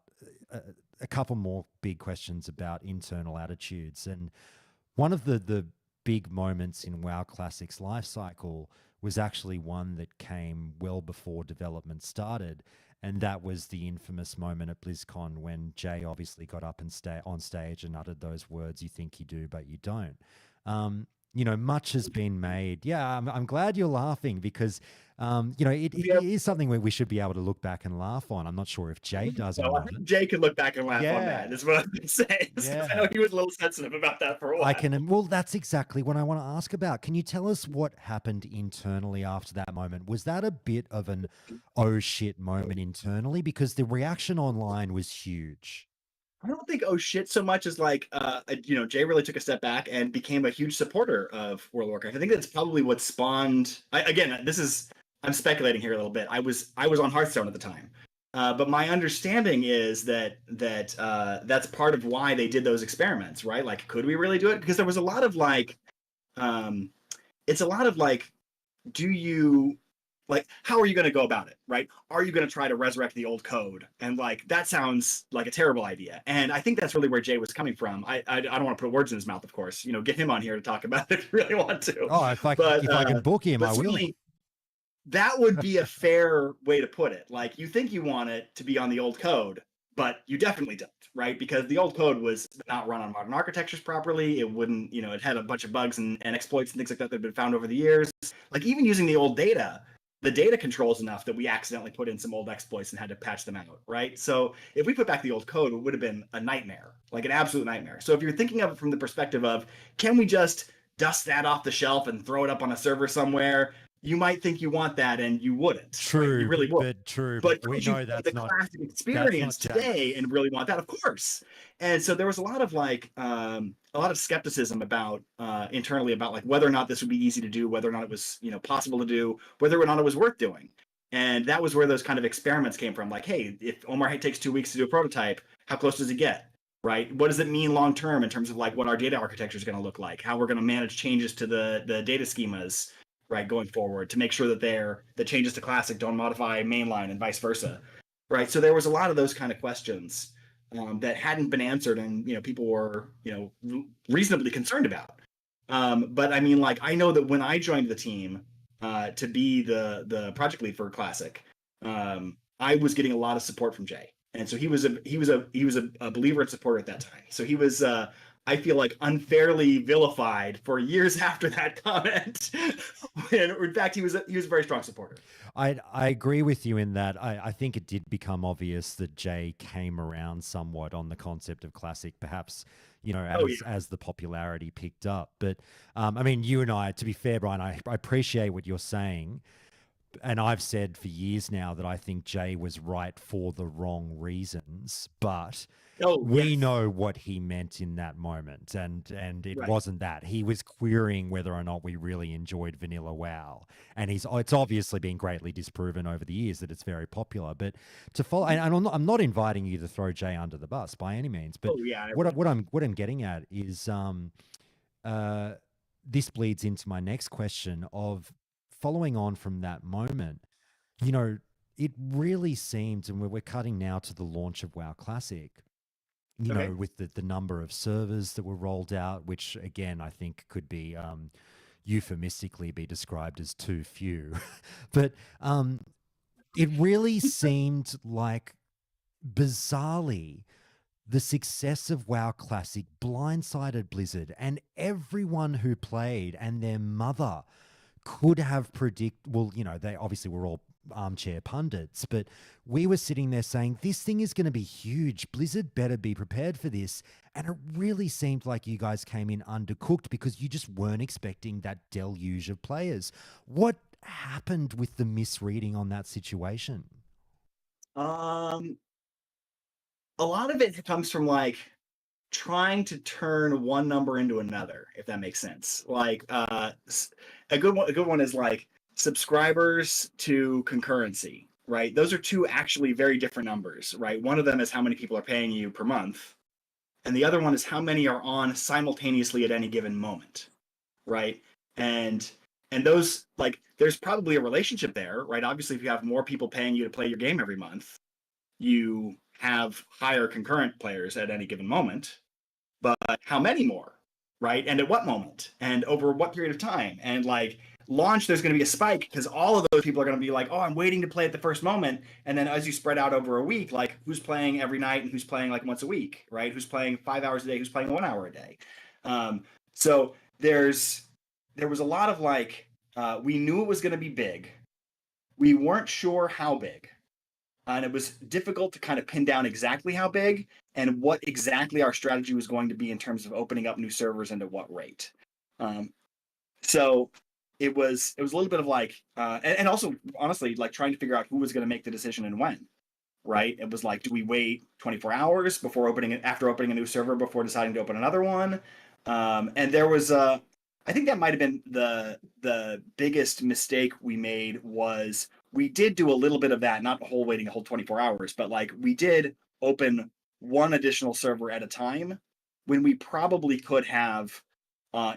Speaker 1: a couple more big questions about internal attitudes. And one of the big moments in WoW Classic's life cycle was actually one that came well before development started, and that was the infamous moment at BlizzCon when Jay obviously got up and on stage and uttered those words, "You think you do, but you don't." Much has been made. Yeah, I'm glad you're laughing because, it is something where we should be able to look back and laugh on. I'm not sure if Jay does.
Speaker 2: No, I think Jay can look back and laugh on that, is what I've been saying. Yeah. I know he was a little sensitive about that for a while.
Speaker 1: Well, that's exactly what I want to ask about. Can you tell us what happened internally after that moment? Was that a bit of an oh shit moment internally? Because the reaction online was huge.
Speaker 2: I don't think oh shit so much as like Jay really took a step back and became a huge supporter of World of Warcraft. I think that's probably what spawned. I'm speculating here a little bit. I was on Hearthstone at the time, but my understanding is that that's part of why they did those experiments, right? Like, could we really do it? Because there was a lot of like, um, it's a lot of like, do you like how are you going to go about it, right? Are you going to try to resurrect the old code? And like that sounds like a terrible idea. And I think that's really where Jay was coming from. I don't want to put words in his mouth, of course. You know, get him on here to talk about it if you really want to.
Speaker 1: Oh,
Speaker 2: But
Speaker 1: if I can book him, I will.
Speaker 2: certainly that would be a fair way to put it. Like you think you want it to be on the old code, but you definitely don't, right? Because the old code was not run on modern architectures properly. It wouldn't, you know, it had a bunch of bugs and exploits and things like that that had been found over the years. Like even using the old data, the data controls enough that we accidentally put in some old exploits and had to patch them out, right? So if we put back the old code, it would have been a nightmare, like an absolute nightmare. So if you're thinking of it from the perspective of, can we just dust that off the shelf and throw it up on a server somewhere? You might think you want that and you wouldn't.
Speaker 1: True,
Speaker 2: right? You really would.
Speaker 1: but
Speaker 2: But
Speaker 1: we
Speaker 2: could you
Speaker 1: know
Speaker 2: play the classic experience
Speaker 1: Jay.
Speaker 2: today and really want that? Of course. And so there was a lot of like a lot of skepticism about internally about like whether or not this would be easy to do, whether or not it was, you know, possible to do, whether or not it was worth doing. And that was where those kind of experiments came from. Like, hey, if Omar takes 2 weeks to do a prototype, how close does it get? Right? What does it mean long term in terms of like what our data architecture is going to look like, how we're going to manage changes to the data schemas, right, going forward to make sure that the changes to classic don't modify mainline and vice versa, right? So there was a lot of those kind of questions that hadn't been answered, and you know people were reasonably concerned about. But I mean, like I know that when I joined the team to be the project lead for Classic, I was getting a lot of support from Jay, and so he was a believer and supporter at that time. So he was I feel like unfairly vilified for years after that comment. When, in fact, he was a very strong supporter.
Speaker 1: I agree with you in that. I think it did become obvious that Jay came around somewhat on the concept of classic, perhaps, you know, as the popularity picked up. But I mean, you and I, to be fair, Brian, I appreciate what you're saying. And I've said for years now that I think Jay was right for the wrong reasons, but we know what he meant in that moment, and it wasn't that. He was querying whether or not we really enjoyed vanilla WoW, and it's obviously been greatly disproven over the years that it's very popular. But to follow, and I'm not inviting you to throw Jay under the bus by any means, but what I'm getting at is this bleeds into my next question of following on from that moment, you know, it really seemed, and we're cutting now to the launch of WoW Classic, you know, with the number of servers that were rolled out, which again, I think could be euphemistically be described as too few. But it really seemed like, bizarrely, the success of WoW Classic blindsided Blizzard, and everyone who played and their mother could have well, you know, they obviously were all armchair pundits, but we were sitting there saying, this thing is going to be huge. Blizzard better be prepared for this. And it really seemed like you guys came in undercooked because you just weren't expecting that deluge of players. What happened with the misreading on that situation?
Speaker 2: A lot of it comes from like trying to turn one number into another, if that makes sense. Like a good one is like subscribers to concurrency, right? Those are two actually very different numbers, right? One of them is how many people are paying you per month, and the other one is how many are on simultaneously at any given moment, right? And those, like, there's probably a relationship there, right? Obviously, if you have more people paying you to play your game every month, you have higher concurrent players at any given moment. But how many more, right? And at what moment? And over what period of time? And like launch, there's going to be a spike because all of those people are going to be like, oh, I'm waiting to play at the first moment. And then as you spread out over a week, like who's playing every night and who's playing like once a week, right? Who's playing 5 hours a day? Who's playing 1 hour a day? So there was a lot of like, we knew it was going to be big. We weren't sure how big. And it was difficult to kind of pin down exactly how big and what exactly our strategy was going to be in terms of opening up new servers and at what rate. So it was a little bit of like, and also honestly, like trying to figure out who was going to make the decision and when. Right? It was like, do we wait 24 hours before after opening a new server before deciding to open another one? And there was I think that might have been the biggest mistake we made. Was we did do a little bit of that, not the whole waiting a whole 24 hours, but like we did open one additional server at a time when we probably could have,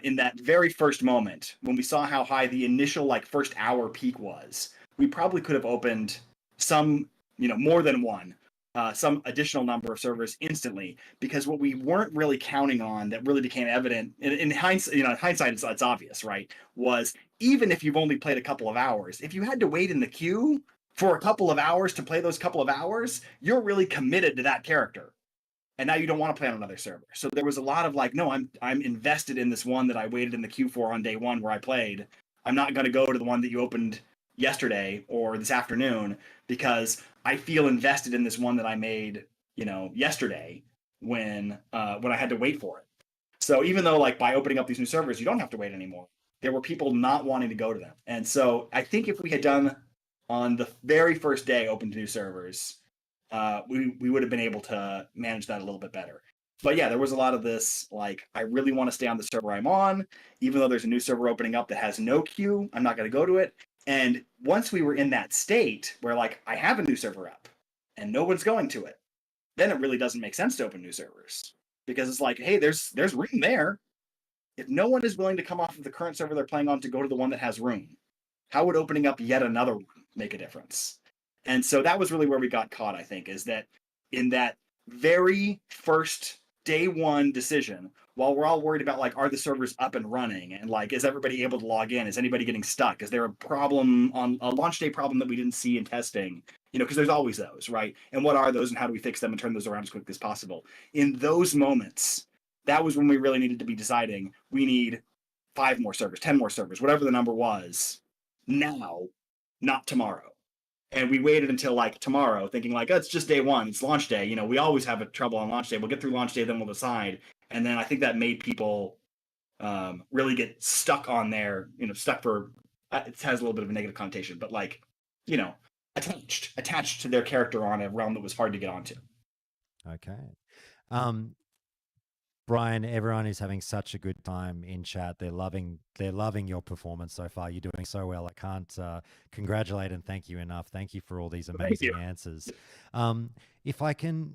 Speaker 2: in that very first moment when we saw how high the initial like first hour peak was, we probably could have opened some, more than one, some additional number of servers instantly, because what we weren't really counting on that really became evident in hindsight, it's obvious, right? Was even if you've only played a couple of hours, if you had to wait in the queue for a couple of hours to play those couple of hours, you're really committed to that character. And now you don't want to play on another server. So there was a lot of like, no, I'm invested in this one that I waited in the queue for on day one where I played. I'm not going to go to the one that you opened yesterday or this afternoon because I feel invested in this one that I made, yesterday when I had to wait for it. So even though like by opening up these new servers, you don't have to wait anymore, there were people not wanting to go to them. And so I think if we had done on the very first day open to new servers, we would have been able to manage that a little bit better. But yeah, there was a lot of this, like, I really want to stay on the server I'm on, even though there's a new server opening up that has no queue, I'm not going to go to it. And once we were in that state where, like, I have a new server up and no one's going to it, then it really doesn't make sense to open new servers. Because it's like, hey, there's room there. If no one is willing to come off of the current server they're playing on to go to the one that has room, how would opening up yet another one make a difference? And so that was really where we got caught, I think, is that in that very first day one decision, while we're all worried about like, are the servers up and running? And like, is everybody able to log in? Is anybody getting stuck? Is there a problem on a launch day problem that we didn't see in testing? Because there's always those, right? And what are those and how do we fix them and turn those around as quickly as possible? In those moments, that was when we really needed to be deciding we need 5 more servers, 10 more servers, whatever the number was, now, not tomorrow. And we waited until like tomorrow, thinking like, oh, it's just day one, it's launch day. We always have a trouble on launch day. We'll get through launch day, then we'll decide. And then I think that made people really get stuck on there. Stuck for it has a little bit of a negative connotation, but like, attached to their character on a realm that was hard to get onto.
Speaker 1: Okay. Brian, everyone is having such a good time in chat. They're loving your performance so far. You're doing so well. I can't congratulate and thank you enough. Thank you for all these amazing answers. If I can,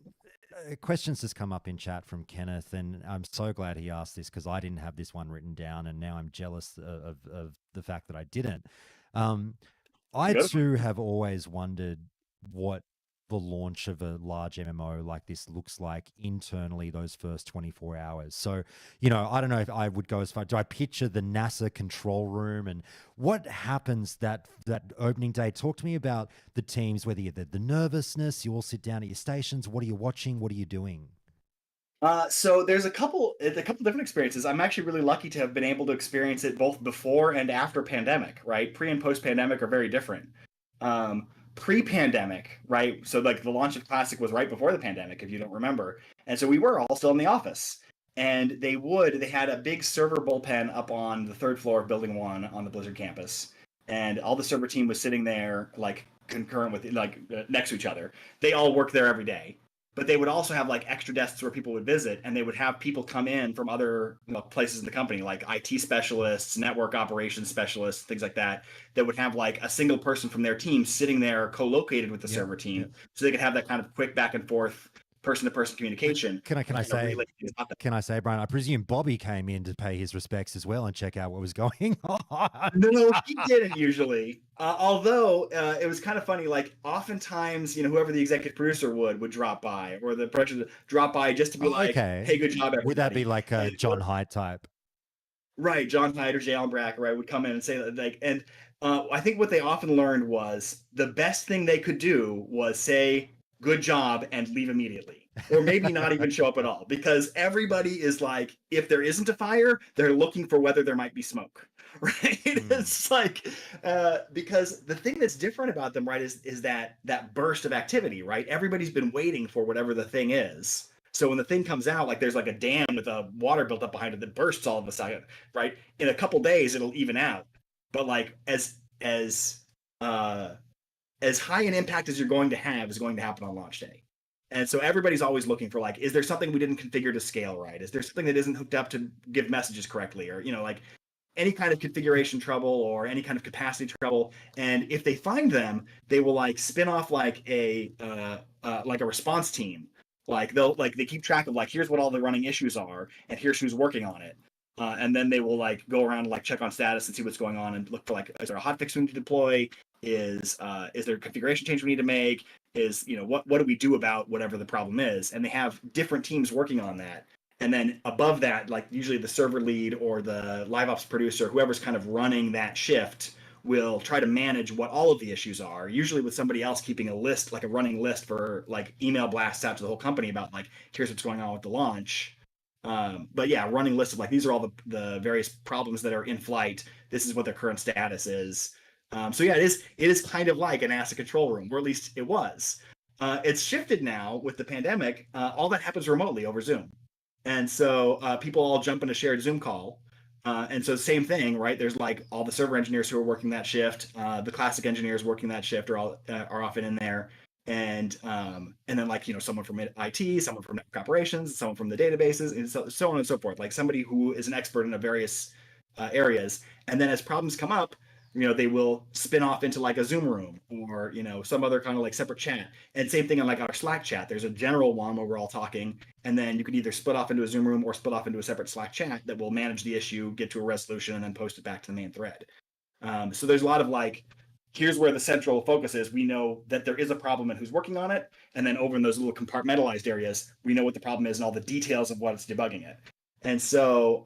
Speaker 1: questions just come up in chat from Kenneth, and I'm so glad he asked this because I didn't have this one written down, and now I'm jealous of the fact that I didn't. I too have always wondered what the launch of a large MMO like this looks like internally those first 24 hours. So, I don't know if I would go as far. Do I picture the NASA control room and what happens that opening day? Talk to me about the teams, whether you're the nervousness, you all sit down at your stations. What are you watching? What are you doing?
Speaker 2: So there's a couple different experiences. I'm actually really lucky to have been able to experience it both before and after pandemic, right? Pre and post pandemic are very different. Pre-pandemic, right? So like the launch of Classic was right before the pandemic, if you don't remember. And so we were all still in the office. And they had a big server bullpen up on the 3rd floor of Building 1 on the Blizzard campus. And all the server team was sitting there like concurrent with next to each other. They all worked there every day. But they would also have like extra desks where people would visit, and they would have people come in from other places in the company, like IT specialists, network operations specialists, things like that, that would have like a single person from their team sitting there co-located with the server team, so they could have that kind of quick back and forth person-to-person communication.
Speaker 1: Can I say, Brian, I presume Bobby came in to pay his respects as well and check out what was going on.
Speaker 2: No, he didn't usually. Although it was kind of funny, like oftentimes, whoever the executive producer would drop by, or the producer would drop by just to be like, hey, good job, everybody.
Speaker 1: Would that be like a John Hyde type?
Speaker 2: Right, John Hyde or Jay Allenbrack, right, would come in and say that, like, and I think what they often learned was the best thing they could do was say, good job, and leave immediately, or maybe not even show up at all, because everybody is like, if there isn't a fire, they're looking for whether there might be smoke, right? It's like because the thing that's different about them, right, is that burst of activity, right? Everybody's been waiting for whatever the thing is. So when the thing comes out, like there's like a dam with a water built up behind it that bursts all of a sudden, right? In a couple days, it'll even out. But like as high an impact as you're going to have is going to happen on launch day. And so everybody's always looking for like, is there something we didn't configure to scale right? Is there something that isn't hooked up to give messages correctly? Or, any kind of configuration trouble or any kind of capacity trouble. And if they find them, they will like spin off like a response team. Like they keep track of like, here's what all the running issues are, and here's who's working on it. And then they will like go around and like check on status and see what's going on and look for like, is there a hotfix we need to deploy? Is there a configuration change we need to make? Is, you know, what do we do about whatever the problem is? And they have different teams working on that. And then above that, like usually the server lead or the live ops producer, whoever's kind of running that shift, will try to manage what all of the issues are, usually with somebody else keeping a list, like a running list for like email blasts out to the whole company about like, here's what's going on with the launch. But yeah, running lists of like, these are all the various problems that are in flight. This is what their current status is. So yeah, it is kind of like an asset control room, or at least it was. It's shifted now with the pandemic. All that happens remotely over Zoom. And so people all jump in a shared Zoom call. And so same thing, right? There's like all the server engineers who are working that shift, the classic engineers working that shift are often in there, and then like, you know, someone from IT, someone from network operations, someone from the databases, and so on and so forth. Like somebody who is an expert in a various areas. And then as problems come up, you know, they will spin off into like a Zoom room or, you know, some other kind of like separate chat. And same thing in like our Slack chat. There's a general one where we're all talking, and then you can either split off into a Zoom room or split off into a separate Slack chat that will manage the issue, get to a resolution, and then post it back to the main thread. So there's a lot of like, here's where the central focus is. We know that there is a problem and who's working on it. And then over in those little compartmentalized areas, we know what the problem is and all the details of what's debugging it. And so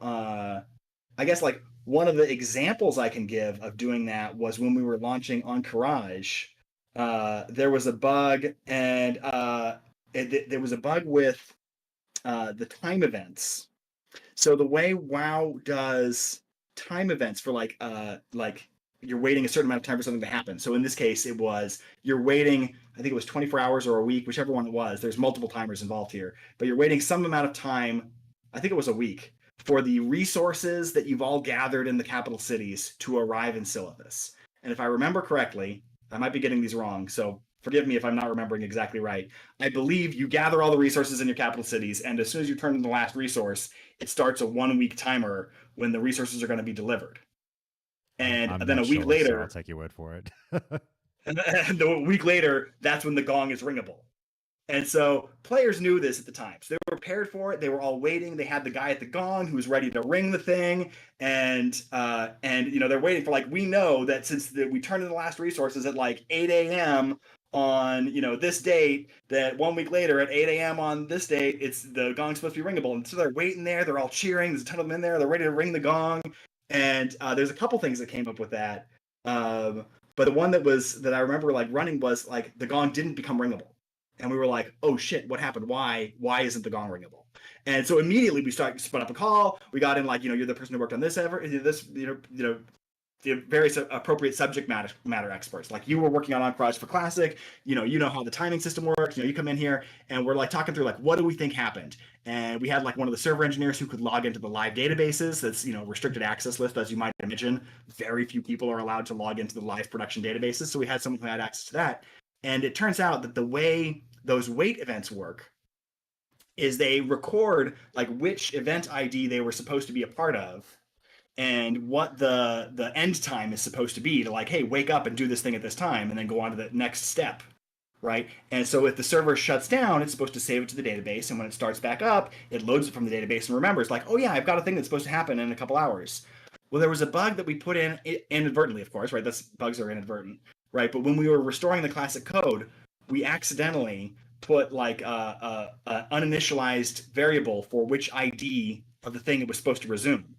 Speaker 2: I guess like one of the examples I can give of doing that was when we were launching on Courage. There was a bug, and there was a bug with the time events. So the way WoW does time events for like you're waiting a certain amount of time for something to happen. So in this case, it was you're waiting, I think it was 24 hours or a week, whichever one it was. There's multiple timers involved here, but you're waiting some amount of time. I think it was a week for the resources that you've all gathered in the capital cities to arrive in Silithus. And if I remember correctly, I might be getting these wrong, so forgive me if I'm not remembering exactly right. I believe you gather all the resources in your capital cities, and as soon as you turn in the last resource, it starts a 1 week timer when the resources are going to be delivered. And
Speaker 1: I'm
Speaker 2: then
Speaker 1: not
Speaker 2: a week
Speaker 1: sure,
Speaker 2: later,
Speaker 1: so I'll take your word for it.
Speaker 2: and a week later, that's when the gong is ringable. And so players knew this at the time. So they were prepared for it. They were all waiting. They had the guy at the gong who was ready to ring the thing. And you know, they're waiting for like, we know that since we turned in the last resources at like 8 a.m. on, you know, this date, that 1 week later at 8 a.m. on this date, it's the gong's supposed to be ringable. And so they're waiting there. They're all cheering. There's a ton of them in there. They're ready to ring the gong. And there's a couple things that came up with that. But the one that I remember like running was like the gong didn't become ringable. And we were like, oh shit, what happened? Why isn't the gong ringable? And so immediately we spun up a call. We got in like, you know, you're the person who worked on this the various appropriate subject matter experts. Like you were working on Entourage for Classic, you know how the timing system works. You know, you come in here and we're like talking through like, what do we think happened? And we had like one of the server engineers who could log into the live databases. That's, you know, restricted access list, as you might imagine. Very few people are allowed to log into the live production databases. So we had someone who had access to that. And it turns out that the way those wait events work is they record like which event ID they were supposed to be a part of and what the end time is supposed to be to like, hey, wake up and do this thing at this time and then go on to the next step, right? And so if the server shuts down, it's supposed to save it to the database, and when it starts back up, it loads it from the database and remembers like, oh yeah, I've got a thing that's supposed to happen in a couple hours. Well, there was a bug that we put in inadvertently, of course, right? Bugs are inadvertent, right? But when we were restoring the classic code, we accidentally put like a uninitialized variable for which ID of the thing it was supposed to resume.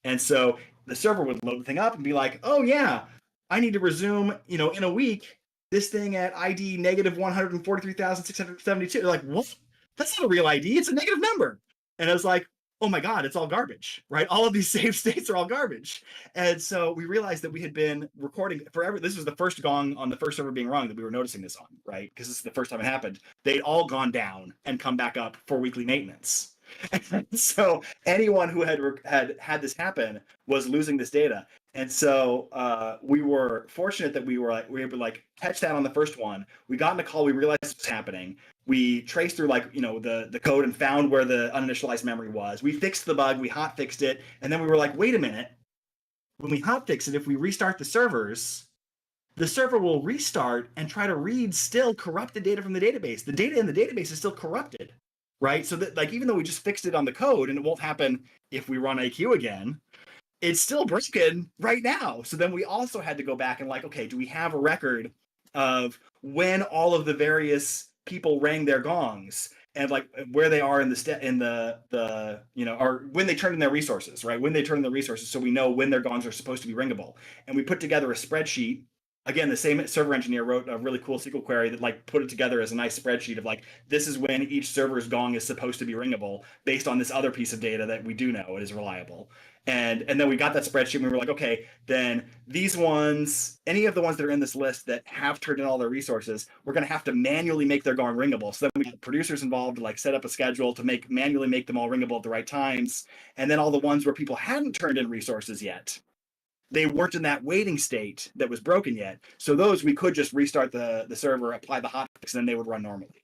Speaker 2: And so the server would load the thing up and be like, oh yeah, I need to resume, you know, in a week, this thing at ID negative 143,672. They're like, what? That's not a real ID. It's a negative number. And I was like, oh my God, it's all garbage, right? All of these saved states are all garbage. And so we realized that we had been recording forever. This was the first gong on the first server being rung that we were noticing this on, right? Because this is the first time it happened. They'd all gone down and come back up for weekly maintenance. And so anyone who had this happen was losing this data. And so we were fortunate that we were able to like catch that on the first one. We got in a call, we realized what was happening. We traced through like, you know, the code and found where the uninitialized memory was. We fixed the bug, we hot fixed it, and then we were like, wait a minute, when we hotfix it, if we restart the server will restart and try to read still corrupted data from the database. The data in the database is still corrupted, right? So that, like, even though we just fixed it on the code and it won't happen if we run AQ again, it's still broken right now. So then we also had to go back and, like, okay, do we have a record of when all of the various people rang their gongs and, like, where they are in the or when they turn in their resources, right? When they turn in the resources, so we know when their gongs are supposed to be ringable. And we put together a spreadsheet. Again, the same server engineer wrote a really cool SQL query that, like, put it together as a nice spreadsheet of, like, this is when each server's gong is supposed to be ringable based on this other piece of data that we do know is reliable. And then we got that spreadsheet and we were like, okay, then these ones, any of the ones that are in this list that have turned in all their resources, we're going to have to manually make their gong ringable. So then we got producers involved to, like, set up a schedule to manually make them all ringable at the right times. And then all the ones where people hadn't turned in resources yet, they weren't in that waiting state that was broken yet. So those we could just restart the server, apply the hotfix, and then they would run normally.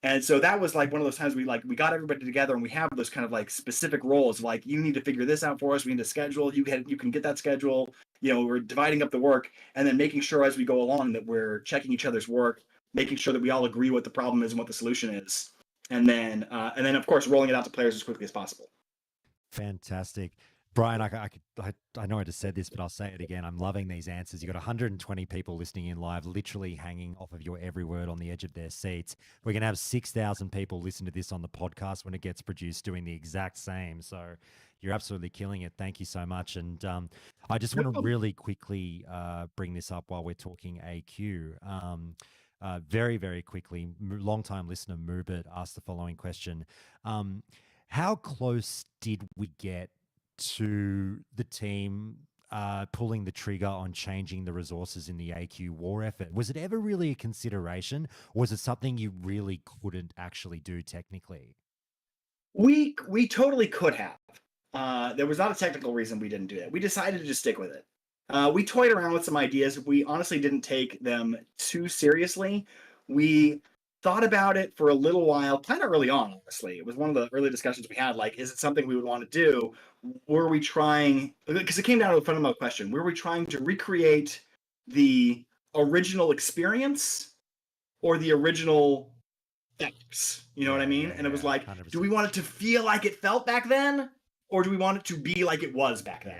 Speaker 2: And so that was, like, one of those times we got everybody together and we have those kind of, like, specific roles. Like, you need to figure this out for us. We need to schedule. You can get that schedule. We're dividing up the work and then making sure as we go along that we're checking each other's work, making sure that we all agree what the problem is and what the solution is, and then of course rolling it out to players as quickly as possible.
Speaker 1: Fantastic. Brian, I know I just said this, but I'll say it again. I'm loving these answers. You've got 120 people listening in live, literally hanging off of your every word on the edge of their seats. We're going to have 6,000 people listen to this on the podcast when it gets produced, doing the exact same. So you're absolutely killing it. Thank you so much. And I just want to really quickly bring this up while we're talking AQ. Very, very quickly, long-time listener Mubert asked the following question. How close did we get to the team pulling the trigger on changing the resources in the AQ war effort? Was it ever really a consideration, or was it something you really couldn't actually do technically?
Speaker 2: We totally could have. There was not a technical reason we didn't do that. We decided to just stick with it. We toyed around with some ideas. We honestly didn't take them too seriously. We thought about it for a little while, kind of early on, honestly. It was one of the early discussions we had, like, is it something we would want to do? Were we trying, because it came down to a fundamental question, were we trying to recreate the original experience or the original facts? You know what I mean? And it was like,
Speaker 1: 100%.
Speaker 2: do we want it to feel like it felt back then, or do we want it to be like it was back then?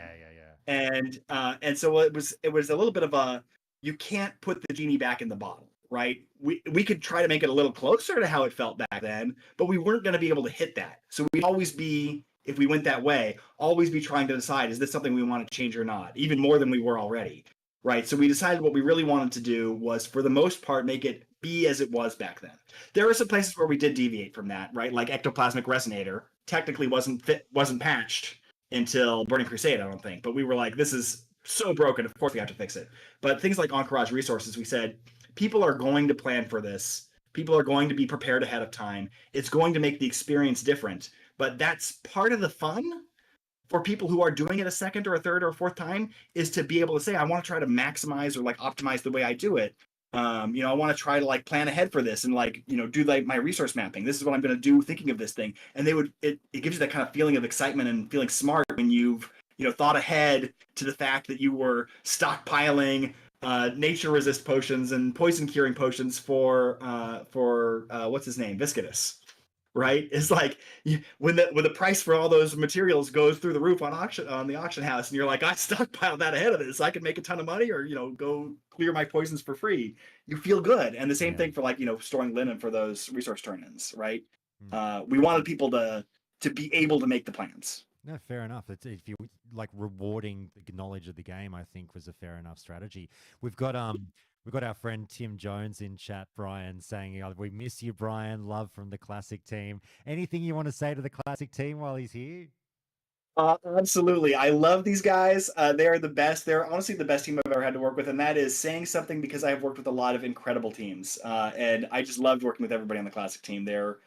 Speaker 2: And so it was a little bit of a, you can't put the genie back in the bottle, right? We could try to make it a little closer to how it felt back then, but we weren't going to be able to hit that. So we'd always be, if we went that way, always be trying to decide, is this something we want to change or not, even more than we were already, right? So we decided what we really wanted to do was, for the most part, make it be as it was back then. There were some places where we did deviate from that, right? Like Ectoplasmic Resonator technically wasn't patched until Burning Crusade, I don't think. But we were like, this is so broken, of course we have to fix it. But things like Encourage Resources, we said, people are going to plan for this. People are going to be prepared ahead of time. It's going to make the experience different. But that's part of the fun for people who are doing it a second or a third or a fourth time, is to be able to say, I want to try to maximize or, like, optimize the way I do it. I want to try to, like, plan ahead for this and, like, do, like, my resource mapping. This is what I'm going to do thinking of this thing. And it gives you that kind of feeling of excitement and feeling smart when you've, thought ahead to the fact that you were stockpiling nature resist potions and poison curing potions for what's his name, Viscidus, right? It's like when the price for all those materials goes through the roof on the auction house, and you're like, I stockpiled that ahead of this, I can make a ton of money, or go clear my poisons for free. You feel good. And the same thing for, like, storing linen for those resource turn-ins, right? We wanted people to be able to make the plans.
Speaker 1: No, fair enough. If you like, rewarding the knowledge of the game, I think was a fair enough strategy. We've got our friend Tim Jones in chat, Brian, saying, we miss you, Brian. Love from the Classic team. Anything you want to say to the Classic team while he's here?
Speaker 2: Absolutely. I love these guys. They are the best. They're honestly the best team I've ever had to work with. And that is saying something, because I have worked with a lot of incredible teams. And I just loved working with everybody on the Classic team. They're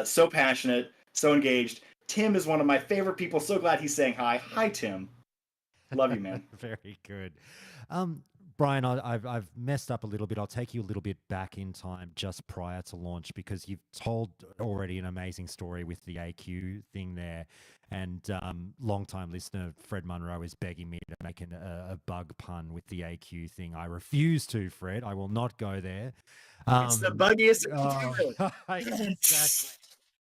Speaker 2: so passionate, so engaged. Tim is one of my favorite people. So glad he's saying hi. Hi, Tim. Love you, man.
Speaker 1: Very good. Brian, I've messed up a little bit. I'll take you a little bit back in time just prior to launch because you've told already an amazing story with the AQ thing there. And long-time listener Fred Munro is begging me to make a bug pun with the AQ thing. I refuse to, Fred. I will not go there.
Speaker 2: It's the buggiest thing
Speaker 1: Oh,
Speaker 2: to
Speaker 1: exactly.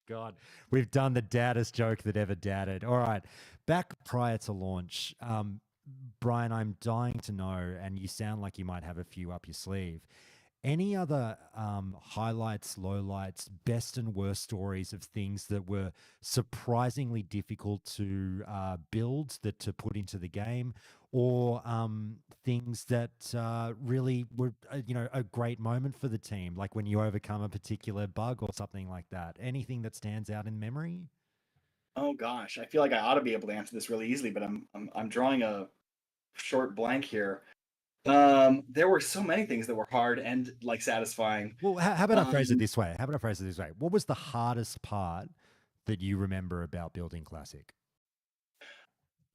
Speaker 1: God, we've done the daddest joke that ever dadded. All right, back prior to launch, Brian, I'm dying to know, and you sound like you might have a few up your sleeve. Any other highlights, lowlights, best and worst stories of things that were surprisingly difficult to build, that to put into the game, or things that really were, a great moment for the team, like when you overcome a particular bug or something like that? Anything that stands out in memory?
Speaker 2: Oh gosh, I feel like I ought to be able to answer this really easily, but I'm drawing a short blank here. There were so many things that were hard and like satisfying.
Speaker 1: Well, how about I phrase it
Speaker 2: Um,
Speaker 1: this way? How about I phrase it this way? What was the hardest part that you remember about building Classic?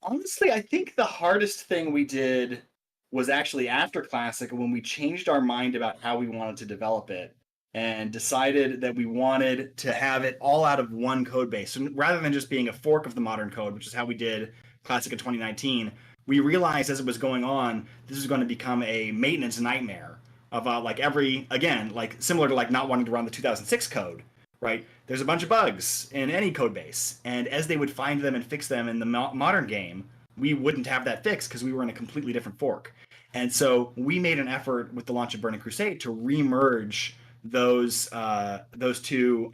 Speaker 2: Honestly, I think the hardest thing we did was actually after Classic when we changed our mind about how we wanted to develop it and decided that we wanted to have it all out of one code base. So rather than just being a fork of the modern code, which is how we did Classic in 2019, we realized as it was going on, this was going to become a maintenance nightmare of like every, again, like similar to like not wanting to run the 2006 code, right? There's a bunch of bugs in any code base, and as they would find them and fix them in the modern game, we wouldn't have that fixed because we were in a completely different fork. And so we made an effort with the launch of Burning Crusade to remerge those two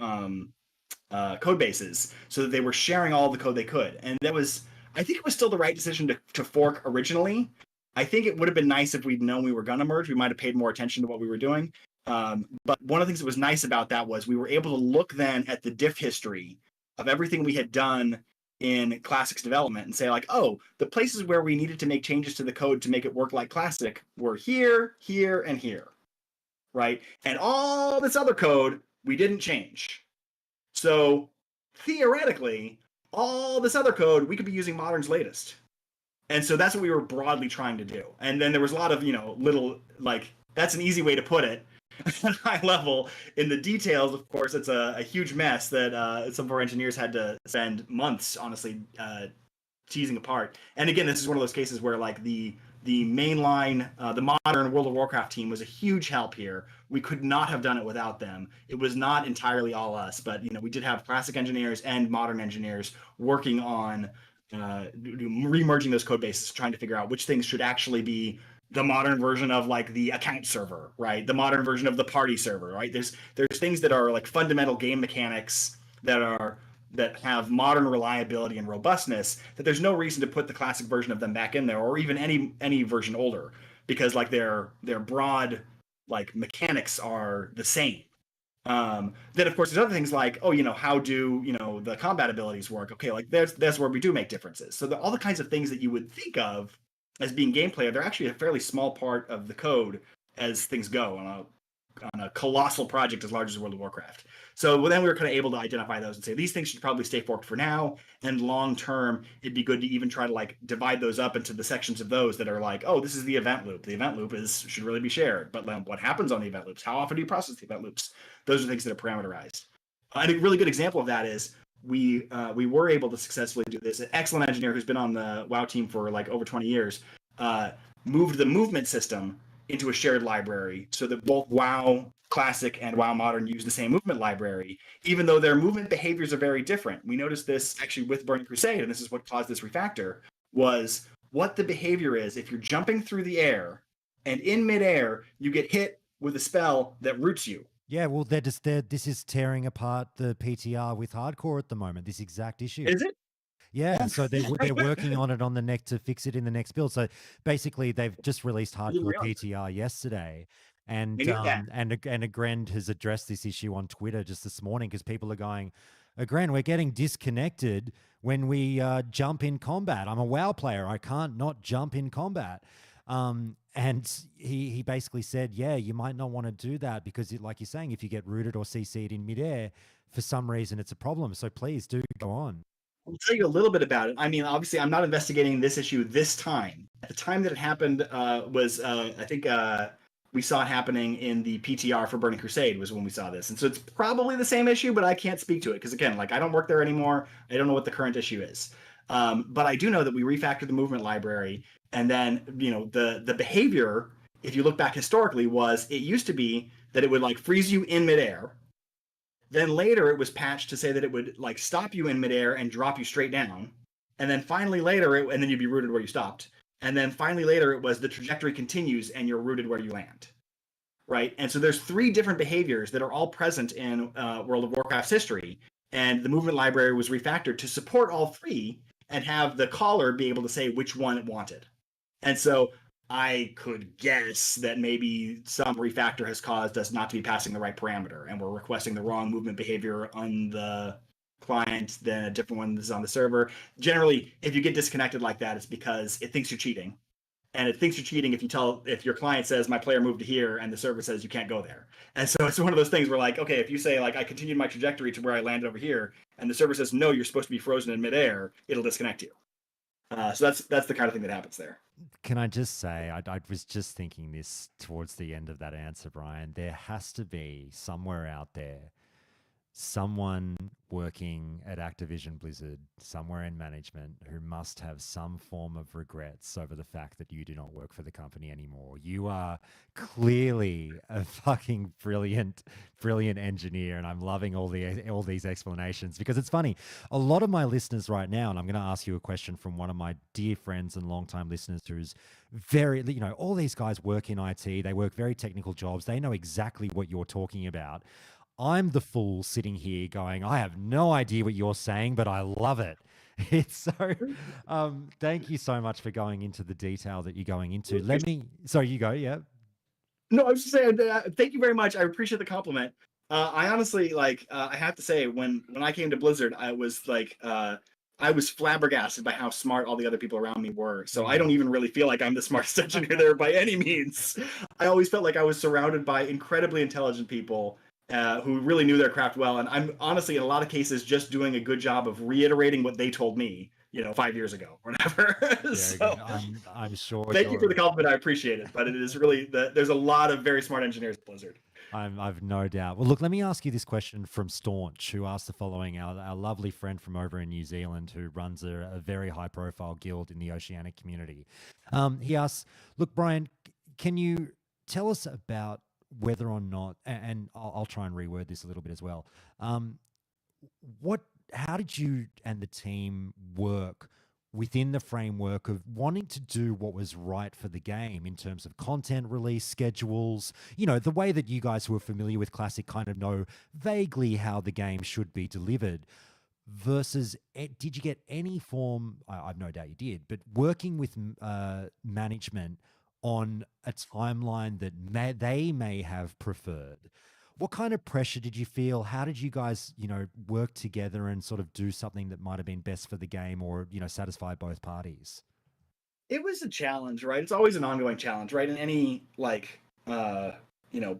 Speaker 2: code bases so that they were sharing all the code they could. And that was, I think it was still the right decision to fork originally. I think it would have been nice if we'd known we were going to merge. We might have paid more attention to what we were doing. But one of the things that was nice about that was we were able to look then at the diff history of everything we had done in Classic's development and say like, oh, the places where we needed to make changes to the code to make it work like Classic were here, here, and here, right? And all this other code we didn't change. So theoretically, all this other code we could be using Modern's latest. And so that's what we were broadly trying to do. And then there was a lot of, little like that's an easy way to put it at high level. In the details, of course, it's a huge mess that some of our engineers had to spend months, honestly, teasing apart. And again, this is one of those cases where like the mainline, the modern World of Warcraft team was a huge help here. We could not have done it without them. It was not entirely all us, but we did have classic engineers and modern engineers working on remerging those code bases, trying to figure out which things should actually be the modern version of like the account server, right? The modern version of the party server, right? There's things that are like fundamental game mechanics that have modern reliability and robustness that there's no reason to put the classic version of them back in there or even any version older because like their broad like mechanics are the same. Then of course there's other things like, oh, how do the combat abilities work? Okay, like that's where we do make differences. So all the kinds of things that you would think of as being gameplay, they're actually a fairly small part of the code as things go on a colossal project as large as World of Warcraft. So then we were kind of able to identify those and say these things should probably stay forked for now, and long term it'd be good to even try to like divide those up into the sections of those that are like, oh, this is the event loop. The event loop should really be shared, but what happens on the event loops? How often do you process the event loops? Those are things that are parameterized. And a really good example of that is we were able to successfully do this. An excellent engineer who's been on the WoW team for like over 20 years moved the movement system into a shared library so that both WoW Classic and WoW Modern use the same movement library, even though their movement behaviors are very different. We noticed this actually with Burning Crusade, and this is what caused this refactor, was what the behavior is if you're jumping through the air and in midair you get hit with a spell that roots you.
Speaker 1: Yeah, well, this is tearing apart the PTR with hardcore at the moment. This exact issue.
Speaker 2: Is it?
Speaker 1: Yeah, so they're working on it on the next to fix it in the next build. So basically, they've just released hardcore PTR yesterday, and Agrend has addressed this issue on Twitter just this morning because people are going, Agrend, we're getting disconnected when we jump in combat. I'm a WoW player. I can't not jump in combat. And he basically said, yeah, you might not want to do that because, like you're saying, if you get rooted or CC'd in midair, for some reason it's a problem. So please do go on.
Speaker 2: I'll tell you a little bit about it. I mean, obviously, I'm not investigating this issue this time. At the time that it happened was, I think, we saw it happening in the PTR for Burning Crusade was when we saw this, and so it's probably the same issue, but I can't speak to it because again, like I don't work there anymore. I don't know what the current issue is, but I do know that we refactored the movement library, and then the behavior, if you look back historically, was it used to be that it would like freeze you in midair. Then later it was patched to say that it would like stop you in midair and drop you straight down. And then finally later, and then you'd be rooted where you stopped. And then finally later it was the trajectory continues and you're rooted where you land. Right. And so there's three different behaviors that are all present in World of Warcraft's history. And the movement library was refactored to support all three and have the caller be able to say which one it wanted. And so I could guess that maybe some refactor has caused us not to be passing the right parameter, and we're requesting the wrong movement behavior on the client than a different one that's on the server. Generally, if you get disconnected like that, it's because it thinks you're cheating. And it thinks you're cheating if your client says my player moved to here and the server says you can't go there. And so it's one of those things where like, okay, if you say like I continued my trajectory to where I landed over here, and the server says no, you're supposed to be frozen in midair, it'll disconnect you. So that's the kind of thing that happens there.
Speaker 1: Can I just say, I was just thinking this towards the end of that answer, Brian. There has to be somewhere out there someone working at Activision Blizzard, somewhere in management, who must have some form of regrets over the fact that you do not work for the company anymore. You are clearly a fucking brilliant, brilliant engineer, and I'm loving all these explanations because it's funny. A lot of my listeners right now, and I'm going to ask you a question from one of my dear friends and longtime listeners who's very, all these guys work in IT, they work very technical jobs, they know exactly what you're talking about. I'm the fool sitting here going, I have no idea what you're saying, but I love it. It's so, thank you so much for going into the detail that you're going into. So you go, yeah.
Speaker 2: No, I was just saying, thank you very much. I appreciate the compliment. I honestly, like, I have to say, when I came to Blizzard, I was like, I was flabbergasted by how smart all the other people around me were. So I don't even really feel like I'm the smartest engineer there by any means. I always felt like I was surrounded by incredibly intelligent people who really knew their craft well. And I'm honestly, in a lot of cases, just doing a good job of reiterating what they told me, 5 years ago or whatever. So
Speaker 1: I'm sure.
Speaker 2: thank you for the compliment. I appreciate it. But it is really, there's a lot of very smart engineers at Blizzard.
Speaker 1: I've no doubt. Well, look, let me ask you this question from Staunch, who asked the following. Our lovely friend from over in New Zealand who runs a very high profile guild in the Oceanic community. He asks, look, Brian, can you tell us about whether or not, and I'll try and reword this a little bit as well. How did you and the team work within the framework of wanting to do what was right for the game in terms of content release schedules? The way that you guys who are familiar with Classic kind of know vaguely how the game should be delivered. Versus, did you get any form? I've no doubt you did, but working with management on a timeline that they may have preferred. What kind of pressure did you feel? How did you guys, work together and sort of do something that might have been best for the game or, satisfy both parties?
Speaker 2: It was a challenge, right? It's always an ongoing challenge, right? In any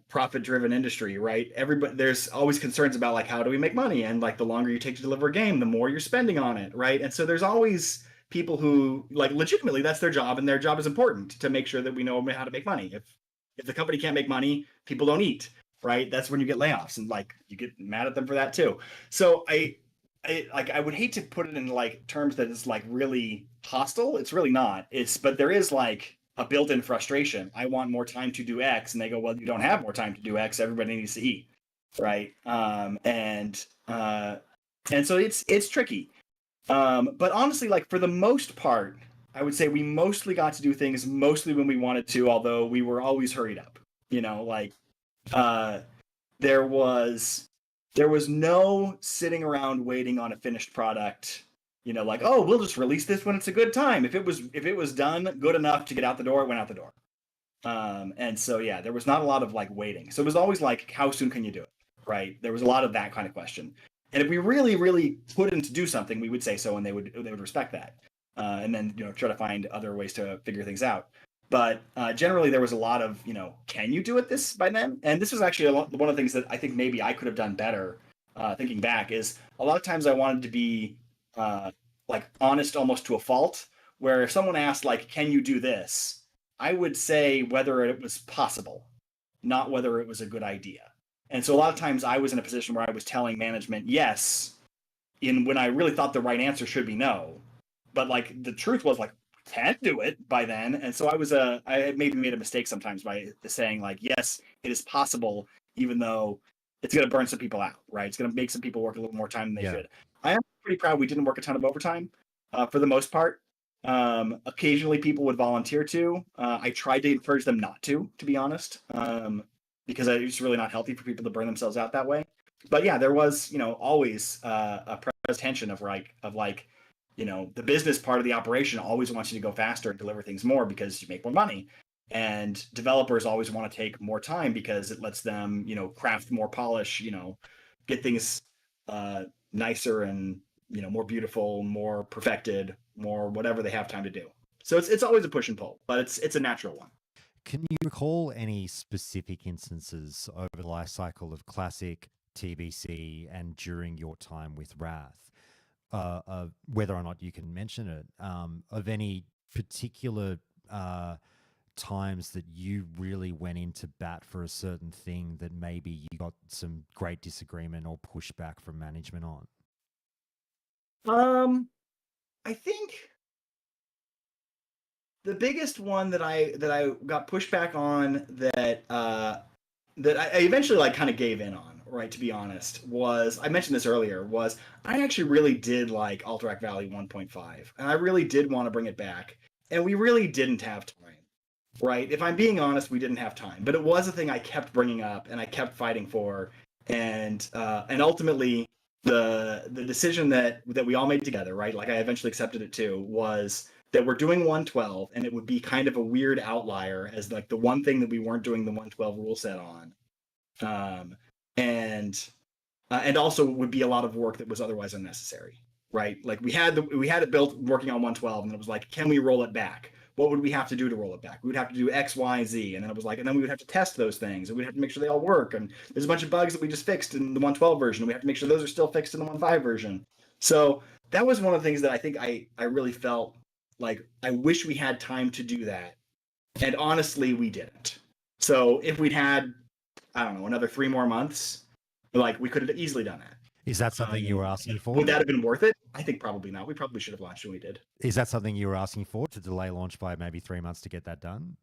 Speaker 2: profit-driven industry, right? There's always concerns about like how do we make money, and like the longer you take to deliver a game, the more you're spending on it, right? And so there's always people who like legitimately that's their job, and their job is important to make sure that we know how to make money. If the company can't make money, people don't eat, right? That's when you get layoffs, and like you get mad at them for that too. So I would hate to put it in like terms that is like really hostile. It's really not. But there is like a built-in frustration. I want more time to do X, and they go, well, you don't have more time to do X. Everybody needs to eat, right? And so it's tricky. But honestly, like for the most part, I would say we mostly got to do things mostly when we wanted to, although we were always hurried up. There was no sitting around waiting on a finished product. Like, oh, we'll just release this when it's a good time. If it was done good enough to get out the door, it went out the door. And so yeah, there was not a lot of like waiting. So it was always like, how soon can you do it? Right? There was a lot of that kind of question. And if we really, really put in to do something, we would say so, and they would respect that. And then try to find other ways to figure things out. But generally, there was a lot of can you do it this by then? And this was actually one of the things that I think maybe I could have done better. Thinking back, is a lot of times I wanted to be like honest almost to a fault. Where if someone asked like, "Can you do this?" I would say whether it was possible, not whether it was a good idea. And so a lot of times I was in a position where I was telling management yes, in when I really thought the right answer should be no. But like the truth was like can't do it by then. And so I had maybe made a mistake sometimes by saying like yes, it is possible, even though it's going to burn some people out, right? It's going to make some people work a little more time than they
Speaker 1: Yeah.
Speaker 2: should. I am pretty proud we didn't work a ton of overtime for the most part. Occasionally people would volunteer to. I tried to encourage them not to be honest, because it's really not healthy for people to burn themselves out that way. But yeah, there was, always a tension of like, the business part of the operation always wants you to go faster and deliver things more because you make more money. And developers always want to take more time because it lets them, craft more polish, get things nicer and, more beautiful, more perfected, more whatever they have time to do. So it's always a push and pull, but it's a natural one.
Speaker 1: Can you recall any specific instances over the life cycle of Classic, TBC, and during your time with Wrath, whether or not you can mention it, of any particular times that you really went into bat for a certain thing that maybe you got some great disagreement or pushback from management on?
Speaker 2: I think the biggest one that I got pushback on that I eventually like kind of gave in on, right? To be honest, was I mentioned this earlier, was I actually really did like Alterac Valley 1.5, and I really did want to bring it back, and we really didn't have time, right? If I'm being honest, we didn't have time, but it was a thing I kept bringing up and I kept fighting for, and ultimately the decision that we all made together, right? Like I eventually accepted it too, was that we're doing 112 and it would be kind of a weird outlier as like the one thing that we weren't doing the 112 rule set on, um, and also would be a lot of work that was otherwise unnecessary, right? Like we had it built working on 112, and it was like, can we roll it back? What would we have to do to roll it back? We would have to do X, Y, Z, and then it was like, and then we would have to test those things, and we'd have to make sure they all work. And there's a bunch of bugs that we just fixed in the 112 version, and we have to make sure those are still fixed in the 1.5 version. So that was one of the things that I think I really felt like I wish we had time to do that, and honestly, we didn't. So if we'd had, I don't know, another 3 more months, like we could have easily done that.
Speaker 1: Is that something you were asking for?
Speaker 2: Would that have been worth it? I think probably not. We probably should have launched when we did.
Speaker 1: Is that something you were asking for, to delay launch by maybe 3 months to get that done?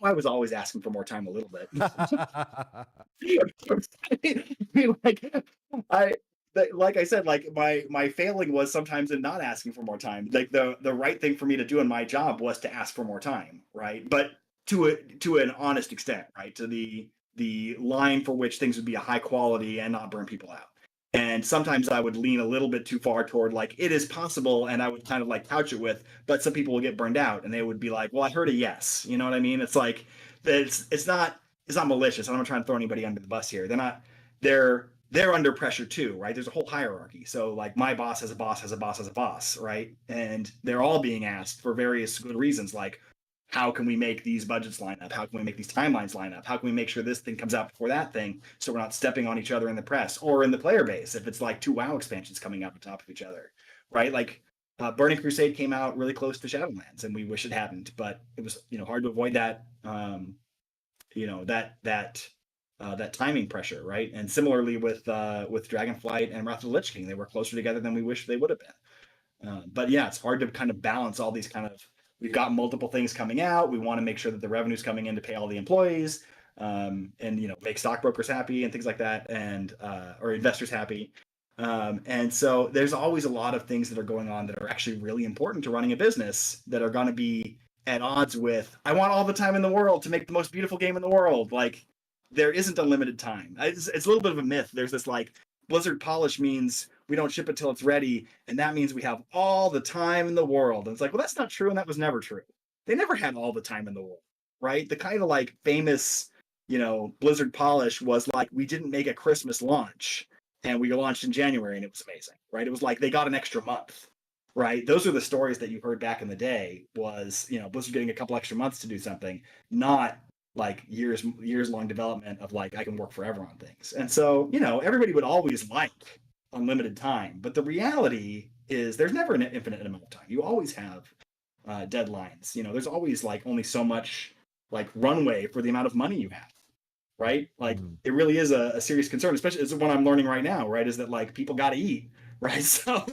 Speaker 2: I was always asking for more time a little bit. I mean, like I said, like my failing was sometimes in not asking for more time. Like the right thing for me to do in my job was to ask for more time, right? But to an honest extent, right? To the line for which things would be a high quality and not burn people out. And sometimes I would lean a little bit too far toward like it is possible, and I would kind of like couch it with, but some people will get burned out, and they would be like, "Well, I heard a yes." You know what I mean? It's like it's not malicious. I'm not trying to throw anybody under the bus here. They're not. They're under pressure too, right? There's a whole hierarchy. So like my boss has a boss has a boss has a boss, right? And they're all being asked for various good reasons, like how can we make these budgets line up? How can we make these timelines line up? How can we make sure this thing comes out before that thing so we're not stepping on each other in the press or in the player base if it's like two WoW expansions coming up on top of each other, right? Like Burning Crusade came out really close to Shadowlands, and we wish it hadn't, but it was hard to avoid that that timing pressure, right? And similarly with Dragonflight and Wrath of the Lich King, they were closer together than we wish they would have been. But yeah, it's hard to kind of balance all these kind of. We've got multiple things coming out. We want to make sure that the revenue's coming in to pay all the employees, and make stockbrokers happy and things like that, and or investors happy. And so there's always a lot of things that are going on that are actually really important to running a business that are going to be at odds with, I want all the time in the world to make the most beautiful game in the world. Like there isn't unlimited time. It's a little bit of a myth. There's this like Blizzard polish means we don't ship it till it's ready, and that means we have all the time in the world. And it's like, well, that's not true, and that was never true. They never had all the time in the world, right? The kind of like famous, Blizzard polish was like, we didn't make a Christmas launch, and we launched in January, and it was amazing, right? It was like they got an extra month, right? Those are the stories that you heard back in the day. Was Blizzard getting a couple extra months to do something, not like years long development of like I can work forever on things. And so everybody would always like unlimited time. But the reality is there's never an infinite amount of time. You always have deadlines. There's always like only so much like runway for the amount of money you have, right? Like
Speaker 1: Mm.
Speaker 2: it really is a serious concern, especially is what I'm learning right now, right? Is that like people got to eat, right? So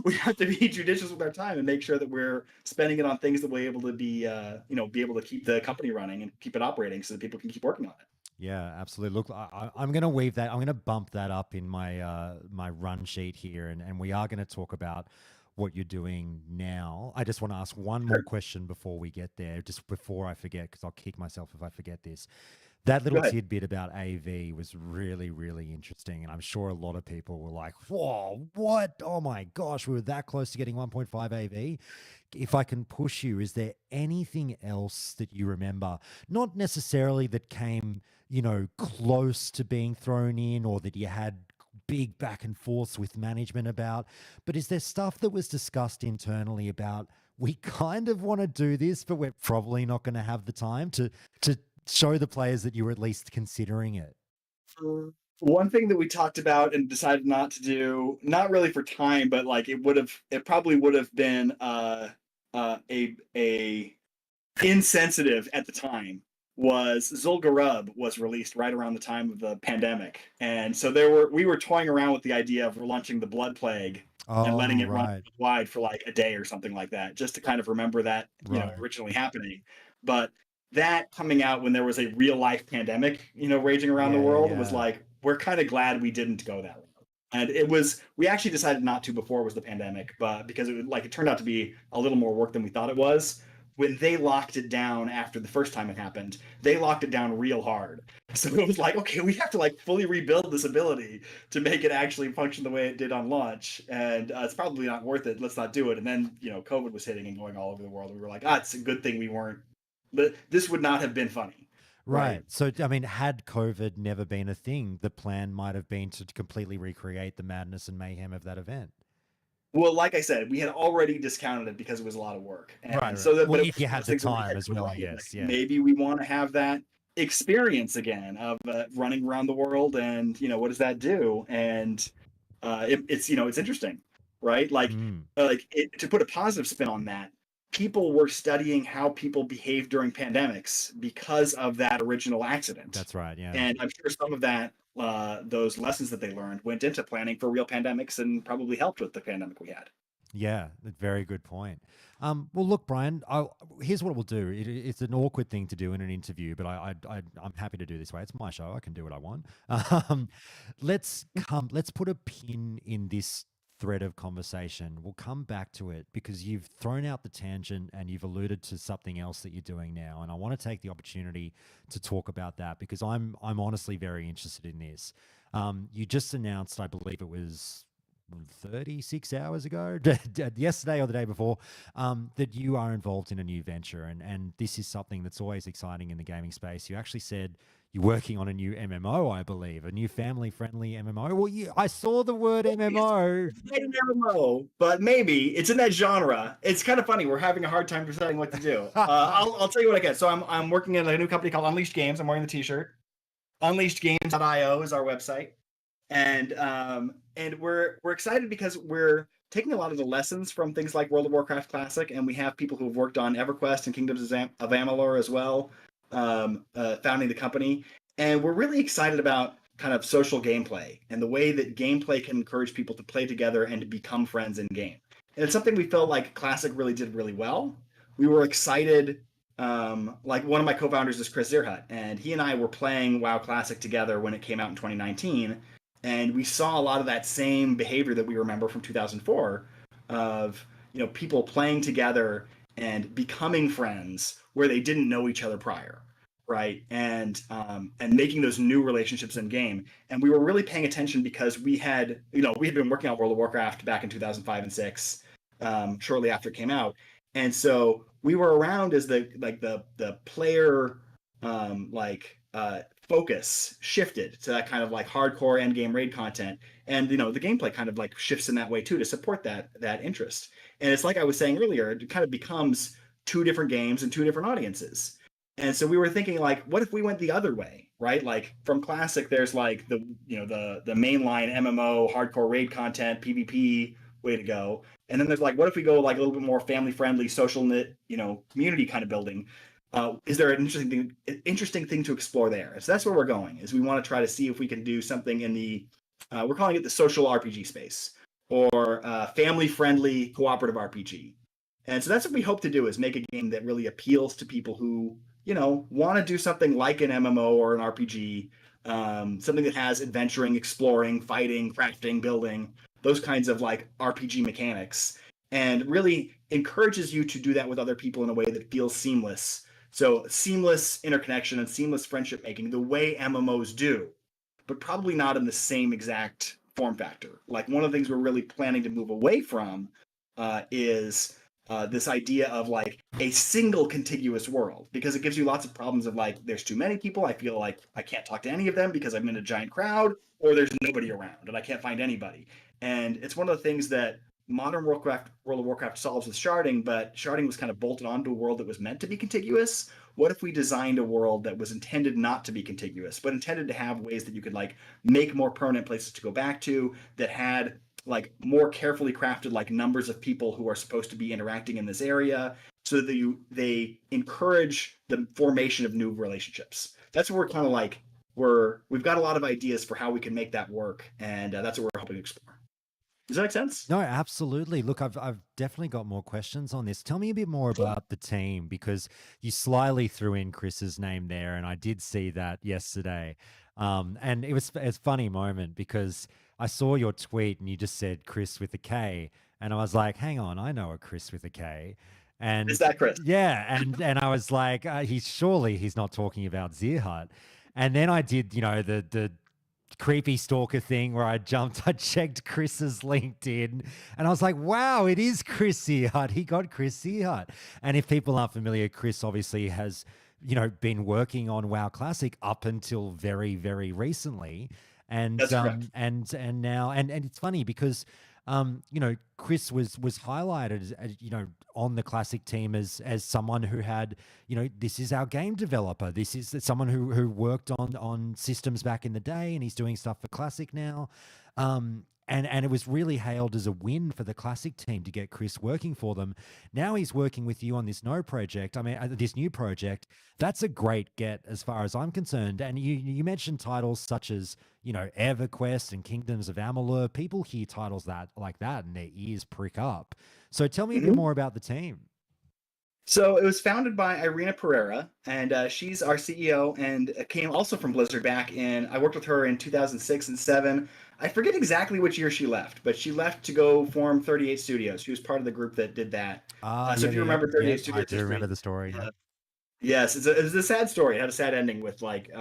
Speaker 2: we have to be judicious with our time and make sure that we're spending it on things that we're able to be able to keep the company running and keep it operating so that people can keep working on it.
Speaker 1: Yeah, absolutely. Look, I'm going to weave that. I'm going to bump that up in my my run sheet here, and we are going to talk about what you're doing now. I just want to ask one more
Speaker 2: Sure.
Speaker 1: question before we get there, just before I forget, because I'll kick myself if I forget this. That
Speaker 2: Go
Speaker 1: little
Speaker 2: ahead.
Speaker 1: tidbit about AV was really, really interesting, and I'm sure a lot of people were like, "Whoa, what? Oh my gosh, we were that close to getting 1.5 AV." If I can push you, is there anything else that you remember? Not necessarily that came, close to being thrown in or that you had big back and forths with management about, but is there stuff that was discussed internally about we kind of want to do this, but we're probably not going to have the time to show the players that you were at least considering it?
Speaker 2: One thing that we talked about and decided not to do, not really for time, but like it probably would have been a insensitive at the time, was Zul'Gurub was released right around the time of the pandemic, and so we were toying around with the idea of launching the Blood Plague and letting
Speaker 1: Oh,
Speaker 2: it run
Speaker 1: right,
Speaker 2: wide for like a day or something like that, just to kind of remember that
Speaker 1: right.
Speaker 2: originally happening. But that coming out when there was a real life pandemic, raging around the
Speaker 1: Yeah, yeah,
Speaker 2: world was
Speaker 1: yeah.
Speaker 2: like, we're kind of glad we didn't go that route. And we actually decided not to before it was the pandemic, but because it turned out to be a little more work than we thought it was. When they locked it down after the first time it happened, they locked it down real hard. So it was like, okay, we have to like fully rebuild this ability to make it actually function the way it did on launch, and it's probably not worth it. Let's not do it. And then COVID was hitting and going all over the world. We were like, it's a good thing we weren't. This would not have been funny,
Speaker 1: Right.
Speaker 2: right?
Speaker 1: So, I mean, had COVID never been a thing, the plan might have been to completely recreate the madness and mayhem of that event.
Speaker 2: Well, like I said, we had already discounted it because it was a lot of work,
Speaker 1: Right,
Speaker 2: and
Speaker 1: right.
Speaker 2: so that,
Speaker 1: Well,
Speaker 2: but it
Speaker 1: if
Speaker 2: was
Speaker 1: you
Speaker 2: one of
Speaker 1: had
Speaker 2: those
Speaker 1: the
Speaker 2: things where we
Speaker 1: time
Speaker 2: had
Speaker 1: as
Speaker 2: to
Speaker 1: well, I
Speaker 2: evaluate, like
Speaker 1: guess. Yeah.
Speaker 2: maybe we want to have that experience again of running around the world, and what does that do? And it's interesting, right?
Speaker 1: Mm,
Speaker 2: To put a positive spin on that, people were studying how people behave during pandemics because of that original accident,
Speaker 1: that's right. Yeah.
Speaker 2: and I'm sure some of that those lessons that they learned went into planning for real pandemics and probably helped with the pandemic we had.
Speaker 1: Yeah, a very good point. Well, look, Brian, here's what we'll do. It's an awkward thing to do in an interview, but I'm happy to do this way. It's my show. I can do what I want. Um, let's put a pin in this thread of conversation. We'll come back to it because you've thrown out the tangent and you've alluded to something else that you're doing now. And I want to take the opportunity to talk about that because I'm honestly very interested in this. You just announced, I believe it was 36 hours ago, yesterday or the day before, that you are involved in a new venture. And this is something that's always exciting in the gaming space. You actually said you're working on a new MMO, I believe, a new family friendly MMO. Well, I saw the word MMO.
Speaker 2: It's not an MMO, but maybe it's in that genre. It's kind of funny. We're having a hard time deciding what to do. I'll tell you what I get. So I'm working at a new company called Unleashed Games. I'm wearing the T-shirt. UnleashedGames.io is our website, and we're excited because we're taking a lot of the lessons from things like World of Warcraft Classic, and we have people who have worked on EverQuest and Kingdoms of Amalur as well, founding the company, and we're really excited about kind of social gameplay and the way that gameplay can encourage people to play together and to become friends in game. And it's something we felt like Classic really did really well. We were excited. Like one of my co-founders is Chris Zierhut, and he and I were playing WoW Classic together when it came out in 2019, and we saw a lot of that same behavior that we remember from 2004 of people playing together and becoming friends where they didn't know each other prior, right? And making those new relationships in game. And we were really paying attention because we had been working on World of Warcraft back in 2005 and six, shortly after it came out, and so we were around as the player focus shifted to that kind of like hardcore end game raid content, and the gameplay kind of like shifts in that way too to support that interest. And it's like I was saying earlier, it kind of becomes two different games and two different audiences. And so we were thinking like, what if we went the other way, right? Like from Classic, there's like the mainline MMO hardcore raid content, PvP way to go, and then there's like, what if we go like a little bit more family friendly, social knit, community kind of building? Is there an interesting thing to explore there? So that's where we're going. Is we want to try to see if we can do something in the we're calling it the social RPG space or family friendly cooperative RPG. And so that's what we hope to do is make a game that really appeals to people who want to do something like an MMO or an RPG, something that has adventuring, exploring, fighting, crafting, building, those kinds of like RPG mechanics, and really encourages you to do that with other people in a way that feels seamless. So seamless interconnection and seamless friendship making, the way MMOs do, but probably not in the same exact form factor. Like one of the things we're really planning to move away from is this idea of like a single contiguous world, because it gives you lots of problems of like there's too many people, I feel like I can't talk to any of them because I'm in a giant crowd, or there's nobody around and I can't find anybody. And it's one of the things that modern World of Warcraft solves with sharding, but sharding was kind of bolted onto a world that was meant to be contiguous. What if we designed a world that was intended not to be contiguous, but intended to have ways that you could like make more permanent places to go back to, that had like more carefully crafted like numbers of people who are supposed to be interacting in this area, so that they encourage the formation of new relationships. That's what we're kind of like we've got a lot of ideas for how we can make that work, and that's what we're hoping to explore. Does that make sense?
Speaker 1: No, absolutely. Look, I've definitely got more questions on this. Tell me a bit more about the team, because you slyly threw in Chris's name there, and I did see that yesterday. And it's a funny moment because I saw your tweet and you just said Chris with a K, and I was like, hang on, I know a Chris with a K.
Speaker 2: Is
Speaker 1: And
Speaker 2: that Chris?
Speaker 1: yeah, and I was like, he's not talking about Zierhut. And then I did, the creepy stalker thing where I checked Chris's LinkedIn, and I was like, wow, it is Chris Seahut. He got Chris Seahut. And if people aren't familiar, Chris obviously has, been working on WoW Classic up until very, very recently. And
Speaker 2: That's correct.
Speaker 1: and now and it's funny because Chris was highlighted as on the classic team as someone who had, this is our game developer. This is someone who worked on systems back in the day, and he's doing stuff for classic now. And it was really hailed as a win for the classic team to get Chris working for them. Now he's working with you on this this new project. That's a great get as far as I'm concerned. And you mentioned titles such as, EverQuest and Kingdoms of Amalur. People hear titles like that and their ears prick up. So tell me a bit more about the team.
Speaker 2: So it was founded by Irina Pereira, and she's our CEO, and came also from Blizzard back in. I worked with her in 2006 and seven. I forget exactly which year she left, but she left to go form 38 Studios. She was part of the group that did that. So
Speaker 1: Yeah,
Speaker 2: if you
Speaker 1: yeah, yeah,
Speaker 2: remember
Speaker 1: yeah.
Speaker 2: 38
Speaker 1: I
Speaker 2: Studios
Speaker 1: do remember
Speaker 2: history,
Speaker 1: the story. Yeah.
Speaker 2: yes, it was a sad story. It had a sad ending with like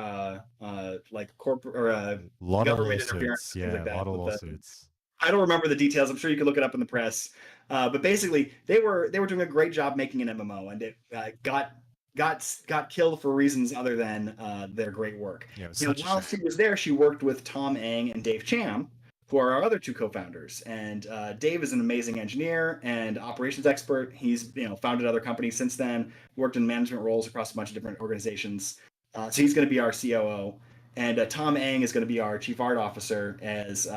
Speaker 2: corporate or
Speaker 1: Lot of
Speaker 2: government interference,
Speaker 1: lawsuits.
Speaker 2: things like
Speaker 1: Yeah, a
Speaker 2: that.
Speaker 1: lot of
Speaker 2: With the
Speaker 1: lawsuits.
Speaker 2: I don't remember the details. I'm sure you can look it up in the press. But basically, they were doing a great job making an MMO, and it got killed for reasons other than their great work.
Speaker 1: Yeah, it was
Speaker 2: And
Speaker 1: such a
Speaker 2: while
Speaker 1: shame.
Speaker 2: she was there, she worked with Tom Ang and Dave Cham, who are our other two co-founders. And Dave is an amazing engineer and operations expert. He's founded other companies since then, worked in management roles across a bunch of different organizations. So he's going to be our COO. And Tom Ang is going to be our chief art officer, as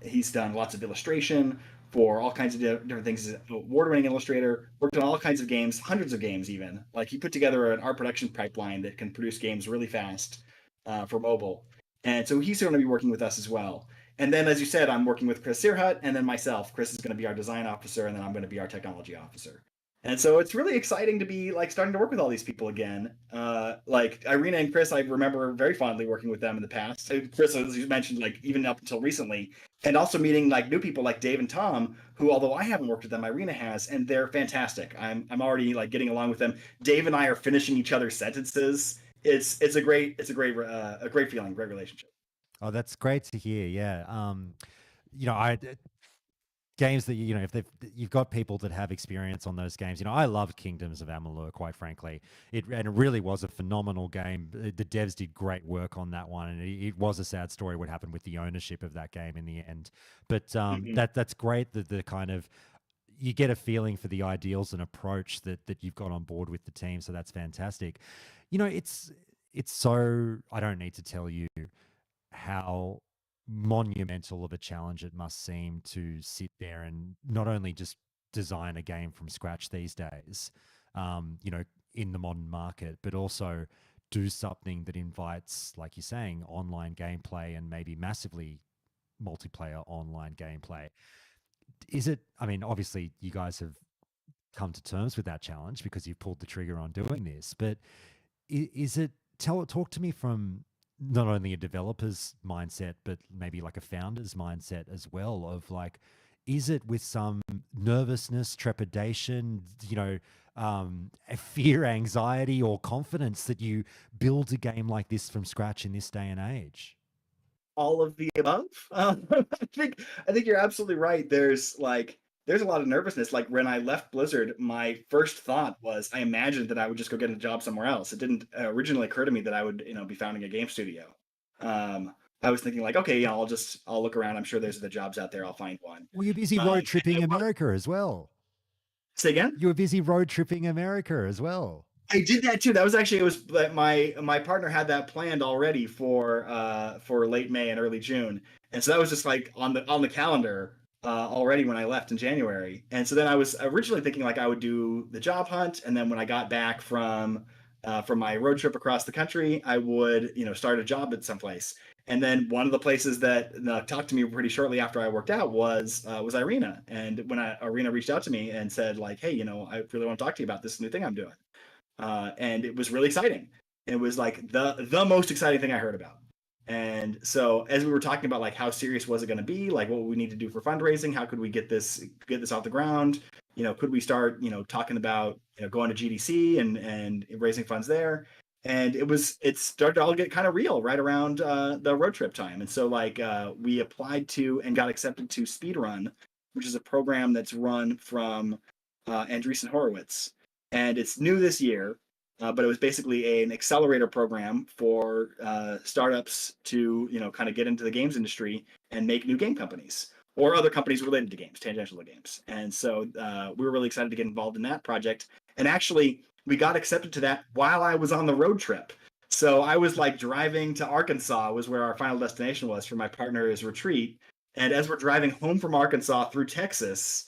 Speaker 2: he's done lots of illustration for all kinds of different things. He's an award-winning illustrator, worked on all kinds of games, hundreds of games even. Like he put together an art production pipeline that can produce games really fast for mobile. And so he's going to be working with us as well. And then, as you said, I'm working with Chris Searhut, and then myself. Chris is going to be our design officer, and then I'm going to be our technology officer. And so it's really exciting to be like starting to work with all these people again. Like Irina and Chris, I remember very fondly working with them in the past. Chris, as you mentioned, like even up until recently, and also meeting like new people like Dave and Tom, who although I haven't worked with them, Irina has, and they're fantastic. I'm already like getting along with them. Dave and I are finishing each other's sentences. It's a great feeling, great relationship.
Speaker 1: Oh, that's great to hear. Yeah. I games that if you've got people that have experience on those games. I love Kingdoms of Amalur, quite frankly. It really was a phenomenal game. The devs did great work on that one, and it was a sad story what happened with the ownership of that game in the end. But
Speaker 2: Mm-hmm.
Speaker 1: that's great that the kind of you get a feeling for the ideals and approach that you've got on board with the team. So that's fantastic. It's so, I don't need to tell you how monumental of a challenge it must seem to sit there and not only just design a game from scratch these days, you know, in the modern market, but also do something that invites, like you're saying, online gameplay and maybe massively multiplayer online gameplay. Is it, I mean, obviously you guys have come to terms with that challenge because you've pulled the trigger on doing this, but is it, talk to me from not only a developer's mindset but maybe like a founder's mindset as well, of like, is it with some nervousness, trepidation, fear, anxiety, or confidence that you build a game like this from scratch in this day and age?
Speaker 2: All of the above. I think you're absolutely right. There's a lot of nervousness. Like when I left Blizzard, my first thought was I imagined that I would just go get a job somewhere else. It didn't originally occur to me that I would, be founding a game studio. I was thinking like, okay, yeah, I'll look around. I'm sure there's the jobs out there. I'll find one.
Speaker 1: Well, you're busy road
Speaker 2: And
Speaker 1: tripping
Speaker 2: it was,
Speaker 1: America as well.
Speaker 2: say again.
Speaker 1: You were busy road tripping America as well.
Speaker 2: I did that too. That was actually, it was my partner had that planned already for late May and early June, and so that was just like on the calendar already when I left in January. And so then I was originally thinking like I would do the job hunt, and then when I got back from my road trip across the country, I would start a job at some place. And then one of the places that talked to me pretty shortly after I worked out was Irina. And when Irina reached out to me and said like, hey, I really want to talk to you about this new thing I'm doing. And it was really exciting. It was like the most exciting thing I heard about. And so as we were talking about like how serious was it going to be, like what would we need to do for fundraising, how could we get this off the ground, could we start talking about going to GDC and raising funds there. And it started to all get kind of real right around the road trip time. And so like we applied to and got accepted to Speedrun, which is a program that's run from Andreessen Horowitz, and it's new this year, but it was basically an accelerator program for startups to kind of get into the games industry and make new game companies or other companies related to games, tangential to games. And so we were really excited to get involved in that project. And actually, we got accepted to that while I was on the road trip. So I was like driving to Arkansas, was where our final destination was for my partner's retreat. And as we're driving home from Arkansas through Texas,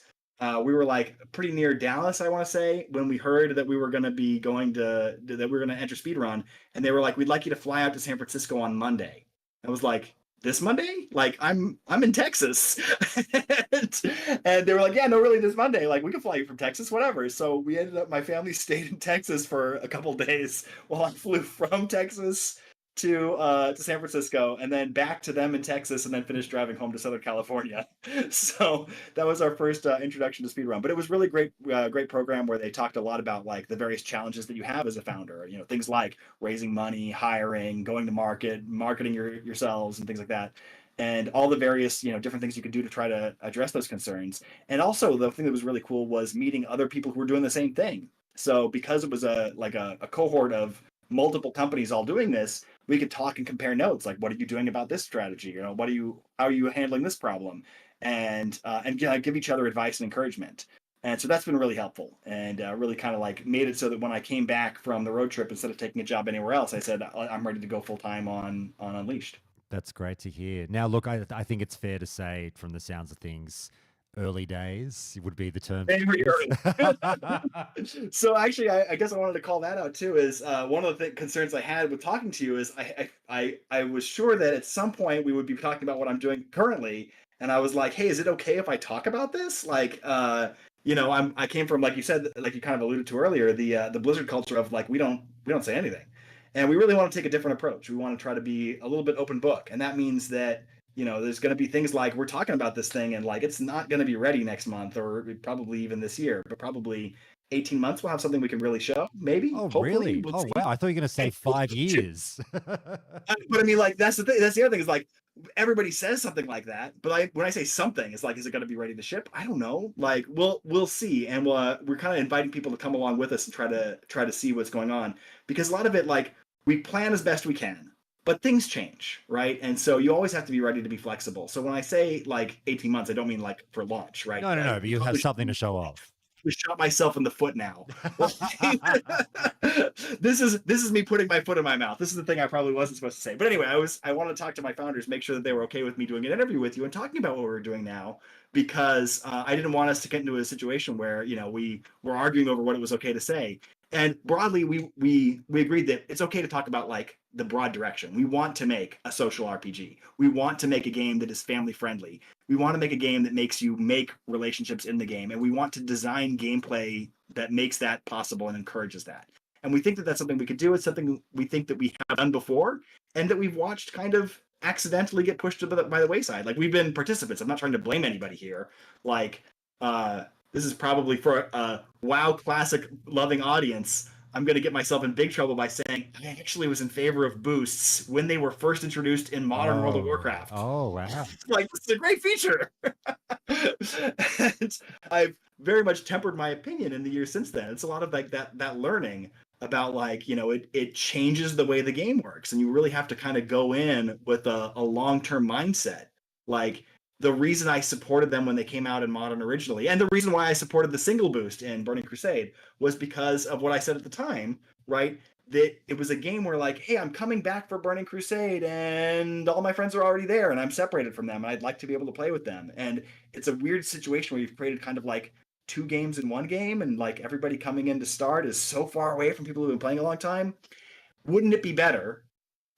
Speaker 2: we were like pretty near Dallas, I want to say, when we heard that we were going to be that we were going to enter Speedrun, and they were like, "We'd like you to fly out to San Francisco on Monday." I was like, "This Monday? Like I'm in Texas," and they were like, "Yeah, no, really, this Monday. Like we can fly you from Texas, whatever." So we ended up, my family stayed in Texas for a couple days while I flew from Texas to San Francisco and then back to them in Texas, and then finished driving home to Southern California. So that was our first introduction to speedrun. But it was really great program where they talked a lot about like the various challenges that you have as a founder. Things like raising money, hiring, going to market, marketing yourselves, and things like that. And all the various different things you could do to try to address those concerns. And also the thing that was really cool was meeting other people who were doing the same thing. So because it was a cohort of multiple companies all doing this, we could talk and compare notes. Like, what are you doing about this strategy? How are you handling this problem? And give each other advice and encouragement. And so that's been really helpful, and really kind of like made it so that when I came back from the road trip, instead of taking a job anywhere else, I said I'm ready to go full time on Unleashed.
Speaker 1: That's great to hear. Now, look, I think it's fair to say, from the sounds of things, early days would be the term.
Speaker 2: Very early. So actually, I guess I wanted to call that out too. Is one of the concerns I had with talking to you is I was sure that at some point we would be talking about what I'm doing currently, and I was like, hey, is it okay if I talk about this? Like, I came from, like you said, like you kind of alluded to earlier, the Blizzard culture of like we don't say anything, and we really want to take a different approach. We want to try to be a little bit open book, and that means that there's going to be things like we're talking about this thing and like it's not going to be ready next month or probably even this year, but probably 18 months we'll have something we can really show. Maybe,
Speaker 1: Oh,
Speaker 2: hopefully,
Speaker 1: really?
Speaker 2: we'll
Speaker 1: Oh,
Speaker 2: see.
Speaker 1: wow. I thought you were going to say 5 years.
Speaker 2: But I mean, like that's the thing. That's the other thing is like everybody says something like that, but when I say something, it's like, is it going to be ready to ship? I don't know. Like we'll see, and we're kind of inviting people to come along with us and try to see what's going on, because a lot of it, like, we plan as best we can, but things change, right? And so you always have to be ready to be flexible. So when I say like 18 months, I don't mean like for launch, right?
Speaker 1: No,
Speaker 2: Like,
Speaker 1: but
Speaker 2: we
Speaker 1: you have
Speaker 2: publish
Speaker 1: something to show off.
Speaker 2: actually shot myself in the foot now. This is me putting my foot in my mouth. This is the thing I probably wasn't supposed to say. But anyway, I want to talk to my founders, make sure that they were okay with me doing an interview with you and talking about what we're doing now, because I didn't want us to get into a situation where we were arguing over what it was okay to say. And broadly, we agreed that it's okay to talk about like the broad direction. We want to make a social RPG. We want to make a game that is family friendly. We want to make a game that makes you make relationships in the game, and we want to design gameplay that makes that possible and encourages that. And we think that that's something we could do. It's something we think that we have done before, and that we've watched kind of accidentally get pushed by the wayside. Like, we've been participants. I'm not trying to blame anybody here. Like, this is probably for a WoW Classic loving audience. I'm going to get myself in big trouble by saying I actually was in favor of boosts when they were first introduced in modern World of Warcraft.
Speaker 1: Oh, wow.
Speaker 2: Like, this is a great feature. And I've very much tempered my opinion in the years since then. It's a lot of like that learning about like, it changes the way the game works. And you really have to kind of go in with a long-term mindset. Like, the reason I supported them when they came out in Modern originally, and the reason why I supported the single boost in Burning Crusade, was because of what I said at the time, right? That it was a game where like, hey, I'm coming back for Burning Crusade and all my friends are already there and I'm separated from them and I'd like to be able to play with them. And it's a weird situation where you've created kind of like two games in one game, and like everybody coming in to start is so far away from people who've been playing a long time. Wouldn't it be better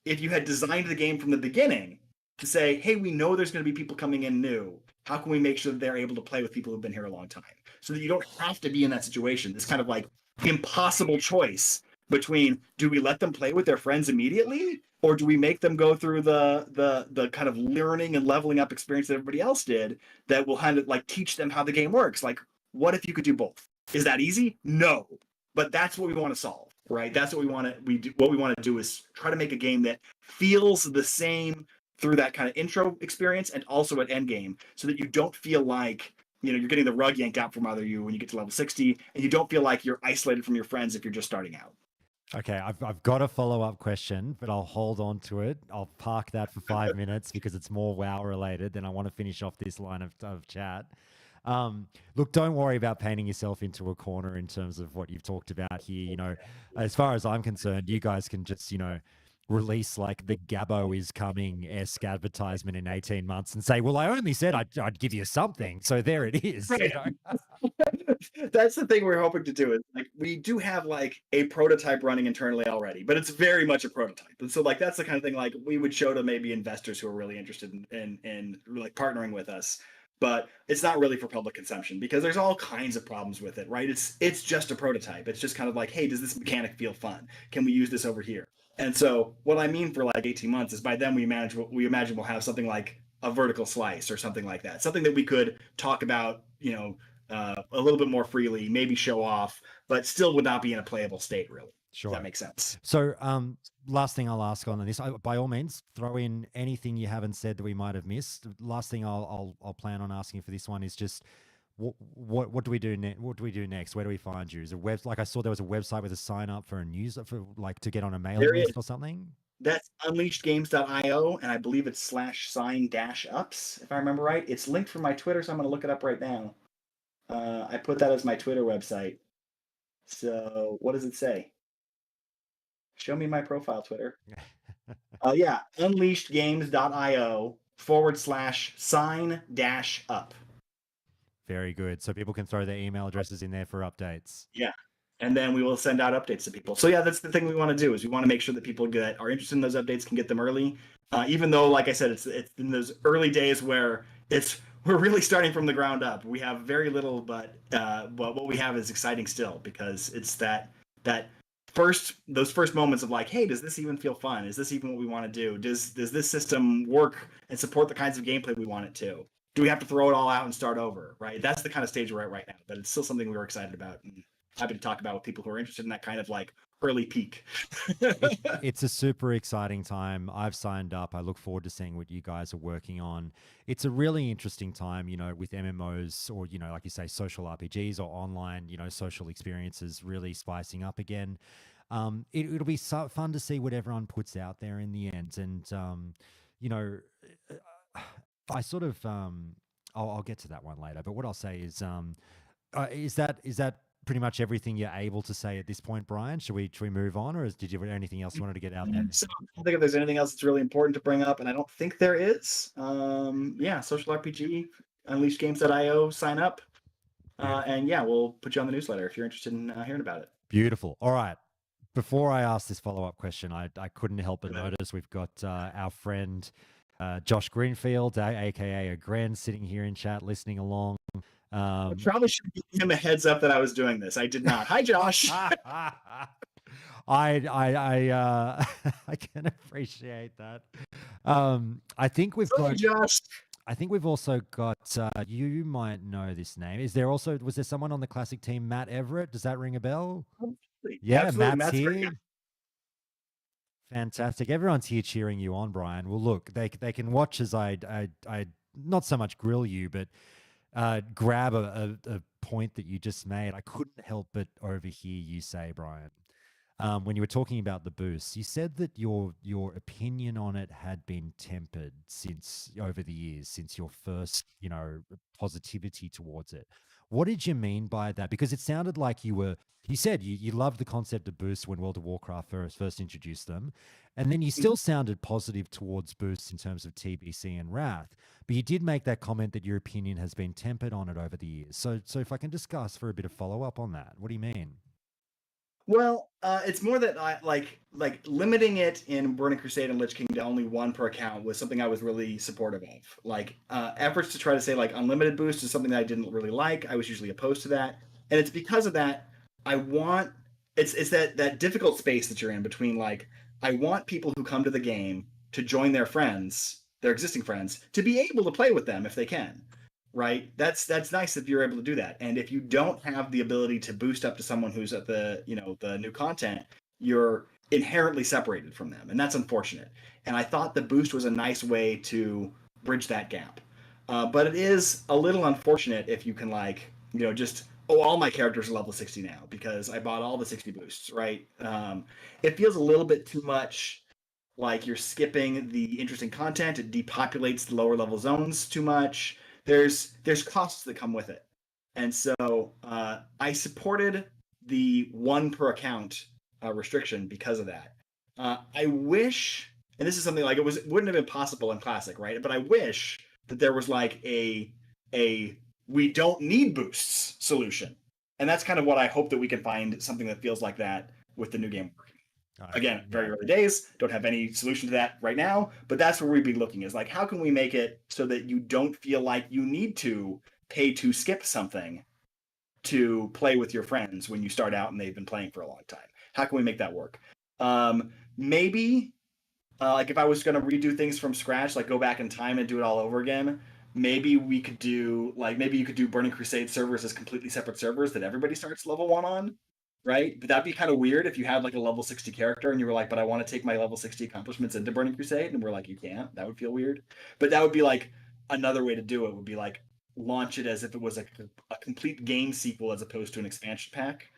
Speaker 2: if you had designed the game from the beginning to say, hey, we know there's going to be people coming in new. How can we make sure that they're able to play with people who've been here a long time, so that you don't have to be in that situation? This kind of like impossible choice between, do we let them play with their friends immediately, or do we make them go through the kind of learning and leveling up experience that everybody else did, that will kind of like teach them how the game works? Like, what if you could do both? Is that easy? No, but that's what we want to solve, right? That's what we want to what we want to do is try to make a game that feels the same through that kind of intro experience and also at end game, so that you don't feel like you're getting the rug yanked out from under you when you get to level 60, and you don't feel like you're isolated from your friends if you're just starting out.
Speaker 1: Okay, I've got a follow-up question, but I'll hold on to it. I'll park that for 5 minutes because it's more WoW related. Then I want to finish off this line of chat. Look, don't worry about painting yourself into a corner in terms of what you've talked about here. As far as I'm concerned, you guys can just, release like the Gabbo is coming-esque advertisement in 18 months and say, well, I only said I'd give you something. So there it is.
Speaker 2: Right. That's the thing we're hoping to do. Is like, we do have like a prototype running internally already, but it's very much a prototype. And so like, that's the kind of thing like we would show to maybe investors who are really interested in like partnering with us. But it's not really for public consumption because there's all kinds of problems with it, right? It's just a prototype. It's just kind of like, hey, does this mechanic feel fun? Can we use this over here? And so what I mean for like 18 months is by then we imagine we'll have something like a vertical slice or something like that, something that we could talk about, a little bit more freely, maybe show off, but still would not be in a playable state, really.
Speaker 1: Sure.
Speaker 2: Does that make sense?
Speaker 1: So, last thing I'll ask on this, by all means, throw in anything you haven't said that we might have missed. Last thing I'll plan on asking for this one is just what do we do next? What do we do next? Where do we find you? Is a web, like I saw there was a website with a sign up for a news for like to get on a mailing list or something?
Speaker 2: That's unleashedgames.io, and I believe it's /sign-ups, if I remember right. It's linked from my Twitter, so I'm going to look it up right now. I put that as my Twitter website. So what does it say? Show me my profile, Twitter. Yeah, unleashedgames.io /sign-up.
Speaker 1: Very good. So people can throw their email addresses in there for updates.
Speaker 2: Yeah. And then we will send out updates to people. So yeah, that's the thing we want to do, is we want to make sure that people that are interested in those updates can get them early. Even though, like I said, it's in those early days where we're really starting from the ground up. We have very little, but what we have is exciting still, because it's those first moments of like, hey, does this even feel fun? Is this even what we want to do? Does this system work and support the kinds of gameplay we want it to? Do we have to throw it all out and start over? Right? That's the kind of stage we're at right now, but it's still something we're excited about and happy to talk about with people who are interested in that kind of like early peak.
Speaker 1: It's a super exciting time. I've signed up. I look forward to seeing what you guys are working on. It's a really interesting time, with MMOs or, like you say, social RPGs or online, social experiences really spicing up again. It'll be so fun to see what everyone puts out there in the end. And, I sort of, I'll get to that one later. But what I'll say is, Is that pretty much everything you're able to say at this point, Brian? Should we move on, or did you have anything else you wanted to get out there?
Speaker 2: So I don't think if there's anything else that's really important to bring up, and I don't think there is. Yeah, social RPG, unleashedgames.io, sign up. And yeah, we'll put you on the newsletter if you're interested in hearing about it.
Speaker 1: Beautiful. All right. Before I ask this follow-up question, I couldn't help but
Speaker 2: Go ahead.
Speaker 1: notice we've got our friend Josh Greenfield, aka Agren, sitting here in chat listening along.
Speaker 2: I probably should give him a heads up that I was doing this. I did not. Hi, Josh.
Speaker 1: I can appreciate that. I think we've
Speaker 2: Sorry,
Speaker 1: got.
Speaker 2: Josh.
Speaker 1: I think we've also got. You might know this name. Was there someone on the classic team, Matt Everett? Does that ring a bell? Yeah,
Speaker 2: Absolutely.
Speaker 1: Matt's
Speaker 2: very
Speaker 1: here.
Speaker 2: good.
Speaker 1: Fantastic. Everyone's here cheering you on, Brian. Well, look, they can watch as I not so much grill you, but grab a point that you just made. I couldn't help but overhear you say, Brian, when you were talking about the boost, you said that your opinion on it had been tempered since over the years, since your first, positivity towards it. What did you mean by that? Because it sounded like you said you loved the concept of boosts when World of Warcraft first introduced them. And then you still sounded positive towards boosts in terms of TBC and Wrath. But you did make that comment that your opinion has been tempered on it over the years. So if I can discuss for a bit of follow-up on that, what do you mean?
Speaker 2: Well, it's more that I like limiting it in Burning Crusade and Lich King to only one per account was something I was really supportive of. Like efforts to try to say like unlimited boost is something that I didn't really like. I was usually opposed to that, and it's because of that I want it's that difficult space that you're in between like I want people who come to the game to join their friends, their existing friends, to be able to play with them if they can. Right? That's nice if you're able to do that. And if you don't have the ability to boost up to someone who's at the the new content, you're inherently separated from them, and that's unfortunate. And I thought the boost was a nice way to bridge that gap. But it is a little unfortunate if you can just all my characters are level 60 now because I bought all the 60 boosts, right? It feels a little bit too much like you're skipping the interesting content. It depopulates the lower level zones too much. There's costs that come with it, and so I supported the one per account restriction because of that. I wish, and this is something like wouldn't have been possible in Classic, right? But I wish that there was like a we don't need boosts solution, and that's kind of what I hope that we can find something that feels like that with the new game. Again, very early days, don't have any solution to that right now, but that's where we'd be looking is like, how can we make it so that you don't feel like you need to pay to skip something to play with your friends when you start out and they've been playing for a long time? How can we make that work? Maybe like if I was going to redo things from scratch, like go back in time and do it all over again, maybe we could do maybe you could do Burning Crusade servers as completely separate servers that everybody starts level 1 on. Right? But that'd be kind of weird if you had like a level 60 character and you were like, but I want to take my level 60 accomplishments into Burning Crusade. And we're like, you can't. That would feel weird. But that would be like another way to do it would be like launch it as if it was a complete game sequel as opposed to an expansion pack.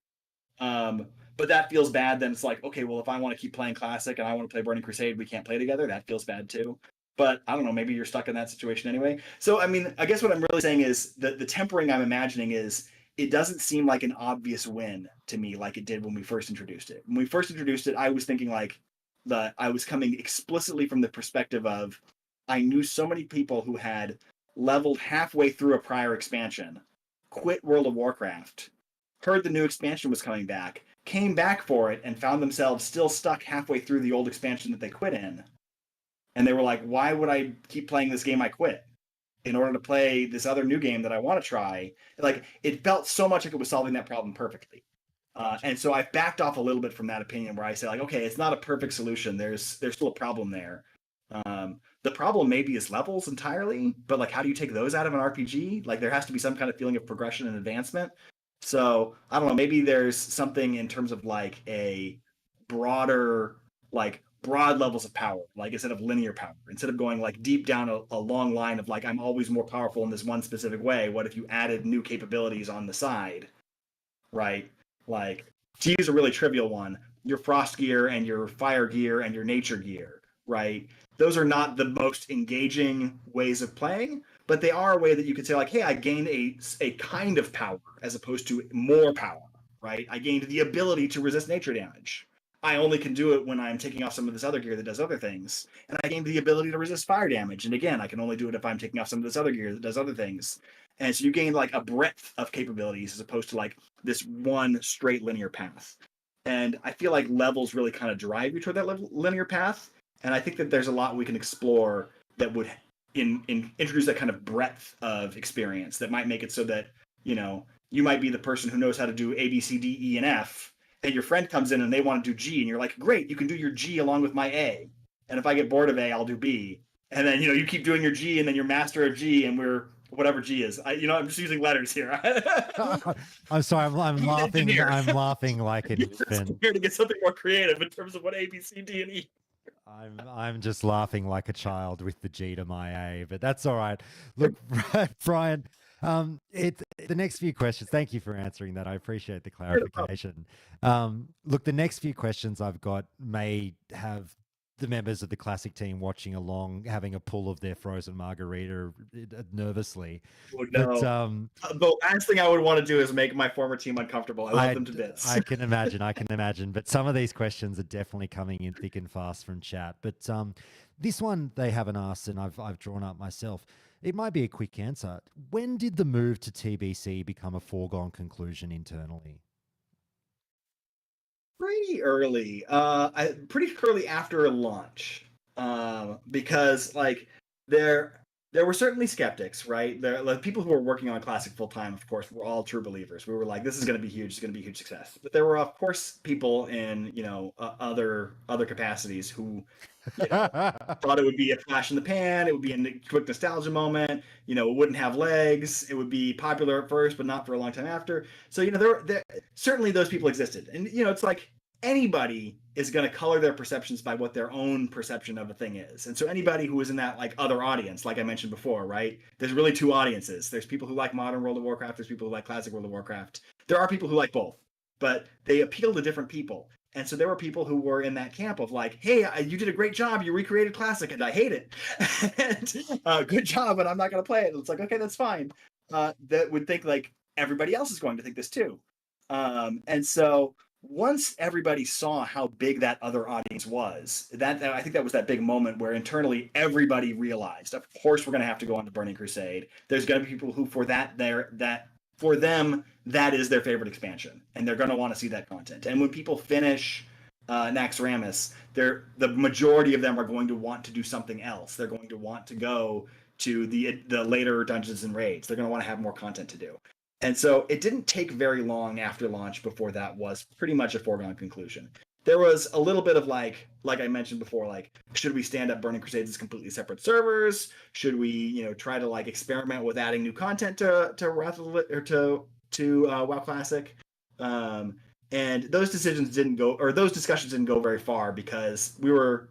Speaker 2: But that feels bad. Then it's like, okay, well, if I want to keep playing Classic and I want to play Burning Crusade, we can't play together. That feels bad too. But I don't know, maybe you're stuck in that situation anyway. So, I mean, I guess what I'm really saying is that the tempering I'm imagining is it doesn't seem like an obvious win to me like it did when we first introduced it. When we first introduced it, I was thinking like I was coming explicitly from the perspective of I knew so many people who had leveled halfway through a prior expansion, quit World of Warcraft, heard the new expansion was coming back, came back for it, and found themselves still stuck halfway through the old expansion that they quit in. And they were like, why would I keep playing this game I quit in order to play this other new game that I want to try? Like, it felt so much like it was solving that problem perfectly. And so I've backed off a little bit from that opinion where I say, like, okay, it's not a perfect solution. There's still a problem there. The problem maybe is levels entirely, but like, how do you take those out of an RPG? Like, there has to be some kind of feeling of progression and advancement. So I don't know, maybe there's something in terms of like a broader, like broad levels of power, like instead of linear power, instead of going like deep down a long line of like, I'm always more powerful in this one specific way. What if you added new capabilities on the side, right? Like, to use a really trivial one, your frost gear and your fire gear and your nature gear, right? Those are not the most engaging ways of playing, but they are a way that you could say like, hey, I gained a kind of power as opposed to more power, right? I gained the ability to resist nature damage. I only can do it when I'm taking off some of this other gear that does other things. And I gained the ability to resist fire damage. And again, I can only do it if I'm taking off some of this other gear that does other things. And so you gain like a breadth of capabilities as opposed to like this one straight linear path. And I feel like levels really kind of drive you toward that linear path. And I think that there's a lot we can explore that would introduce that kind of breadth of experience that might make it so that, you might be the person who knows how to do A, B, C, D, E, and F, and your friend comes in and they want to do G, and you're like, great, you can do your G along with my A. And if I get bored of A, I'll do B. And then, you keep doing your G, and then you're master of G, and we're whatever G is. I'm just using letters here.
Speaker 1: I'm sorry, I'm laughing.
Speaker 2: Engineer.
Speaker 1: I'm laughing like an infant.
Speaker 2: Here to get something more creative in terms of what A, B, C, D, and E.
Speaker 1: I'm just laughing like a child with the G to my A, but that's all right. Look, Brian, the next few questions. Thank you for answering that. I appreciate the clarification. Look, the next few questions I've got may have the members of the Classic team watching along, having a pull of their frozen margarita nervously.
Speaker 2: Oh, no. But the last thing I would want to do is make my former team uncomfortable. I love them to bits.
Speaker 1: I can imagine. But some of these questions are definitely coming in thick and fast from chat. But this one they haven't asked, and I've drawn up myself. It might be a quick answer. When did the move to TBC become a foregone conclusion internally?
Speaker 2: Pretty early. Pretty early after launch. Because like there were certainly skeptics, right? There, like, people who were working on Classic full time, of course, were all true believers. We were like, this is going to be huge. It's going to be a huge success. But there were, of course, people in other capacities who thought it would be a flash in the pan. It would be a quick nostalgia moment. It wouldn't have legs. It would be popular at first, but not for a long time after. So there certainly those people existed, and it's like anybody is going to color their perceptions by what their own perception of a thing is. And so anybody who is in that like other audience, like I mentioned before, right? There's really two audiences. There's people who like modern World of Warcraft. There's people who like classic World of Warcraft. There are people who like both, but they appeal to different people. And so there were people who were in that camp of like, hey, you did a great job. You recreated Classic and I hate it. And good job, but I'm not going to play it. It's like, okay, that's fine. That would think like everybody else is going to think this too. And so once everybody saw how big that other audience was, that I think that was that big moment where internally everybody realized, of course, we're going to have to go on to Burning Crusade. There's going to be people who, for them, that is their favorite expansion, and they're going to want to see that content. And when people finish Naxxramas, the majority of them are going to want to do something else. They're going to want to go to the later dungeons and raids. They're going to want to have more content to do. And so it didn't take very long after launch before that was pretty much a foregone conclusion. There was a little bit of like I mentioned before, like, should we stand up Burning Crusades as completely separate servers? Should we, try to like experiment with adding new content to Wrath of the, or to WoW Classic? And those discussions didn't go very far because we were,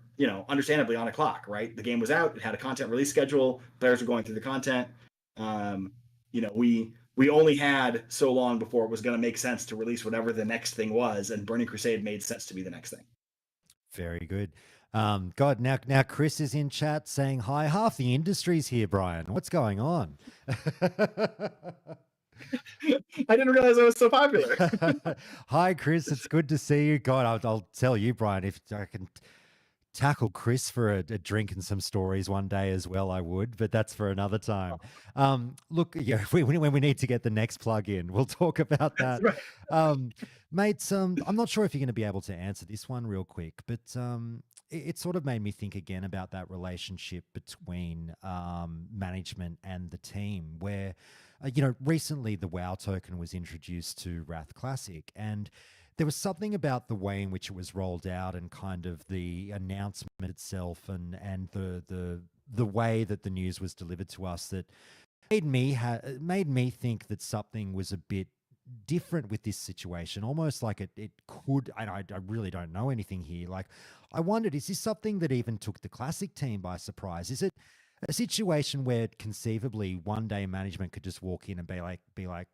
Speaker 2: understandably on a clock, right? The game was out, it had a content release schedule, players were going through the content. We only had so long before it was going to make sense to release whatever the next thing was, and Burning Crusade made sense to be the next thing.
Speaker 1: Very good. God, now Chris is in chat saying hi. Half the industry's here, Brian. What's going on?
Speaker 2: I didn't realize I was so popular.
Speaker 1: Hi, Chris. It's good to see you. God, I'll tell you, Brian, if I can tackle Chris for a drink and some stories one day as well, I would, but that's for another time. Look, yeah, when we need to get the next plug in, we'll talk about that. Right. Mate, I'm not sure if you're going to be able to answer this one real quick, but it sort of made me think again about that relationship between management and the team where, recently the WoW token was introduced to Wrath Classic, and there was something about the way in which it was rolled out and kind of the announcement itself and the way that the news was delivered to us that made me think that something was a bit different with this situation, almost like it could, and I really don't know anything here. Like, I wondered, is this something that even took the Classic team by surprise? Is it a situation where conceivably one day management could just walk in and be like,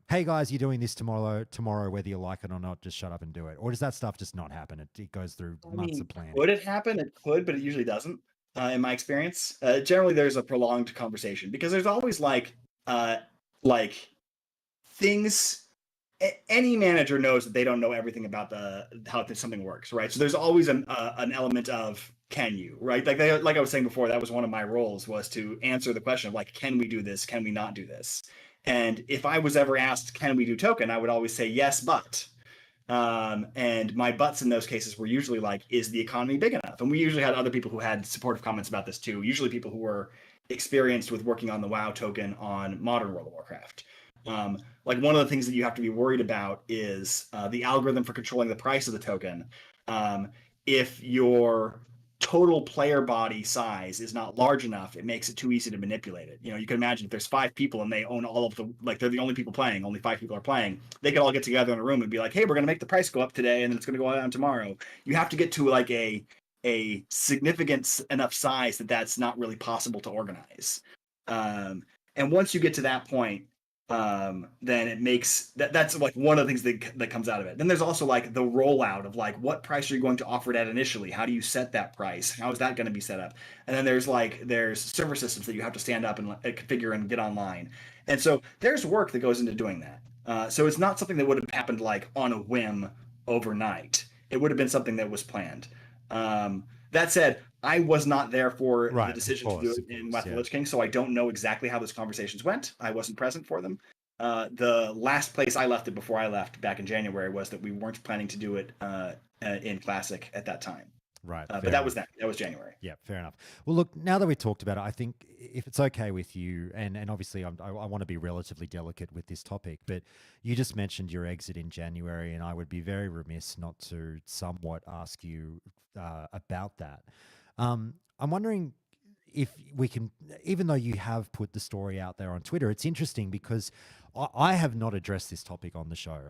Speaker 1: hey guys, you're doing this tomorrow, whether you like it or not, just shut up and do it? Or does that stuff just not happen? It goes through months of planning.
Speaker 2: Would it happen? It could, but it usually doesn't. in my experience. Generally, there's a prolonged conversation because there's always like things. Any manager knows that they don't know everything about the how something works, right? So there's always an element of can you, right? Like I was saying before, that was one of my roles, was to answer the question of like, can we do this? Can we not do this? And if I was ever asked, can we do token, I would always say yes, but. And my buts in those cases were usually like, is the economy big enough? And we usually had other people who had supportive comments about this too. Usually people who were experienced with working on the WoW token on modern World of Warcraft. Like one of the things that you have to be worried about is the algorithm for controlling the price of the token. If your total player body size is not large enough, it makes it too easy to manipulate it. You know, you can imagine if there's 5 people and they own all of the, like they're the only people playing, only 5 people are playing, they could all get together in a room and be like, hey, we're going to make the price go up today and then it's going to go down tomorrow. You have to get to like a significant enough size that that's not really possible to organize. And once you get to that point, then it makes that's like one of the things that comes out of it. Then there's also like the rollout of like what price are you going to offer it at initially? How do you set that price? How is that going to be set up? And then there's server systems that you have to stand up and configure and get online. And so there's work that goes into doing that. So it's not something that would have happened like on a whim overnight. It would have been something that was planned. That said, I was not there for the decision to do it in Wrath of the Lich King, so I don't know exactly how those conversations went. I wasn't present for them. The last place I left it before I left back in January was that we weren't planning to do it in Classic at that time.
Speaker 1: Right.
Speaker 2: But that was January.
Speaker 1: Yeah, fair enough. Well, look, now that we've talked about it, I think if it's okay with you, and obviously I want to be relatively delicate with this topic, but you just mentioned your exit in January, and I would be very remiss not to somewhat ask you about that. I'm wondering if we can, even though you have put the story out there on Twitter, it's interesting because I have not addressed this topic on the show.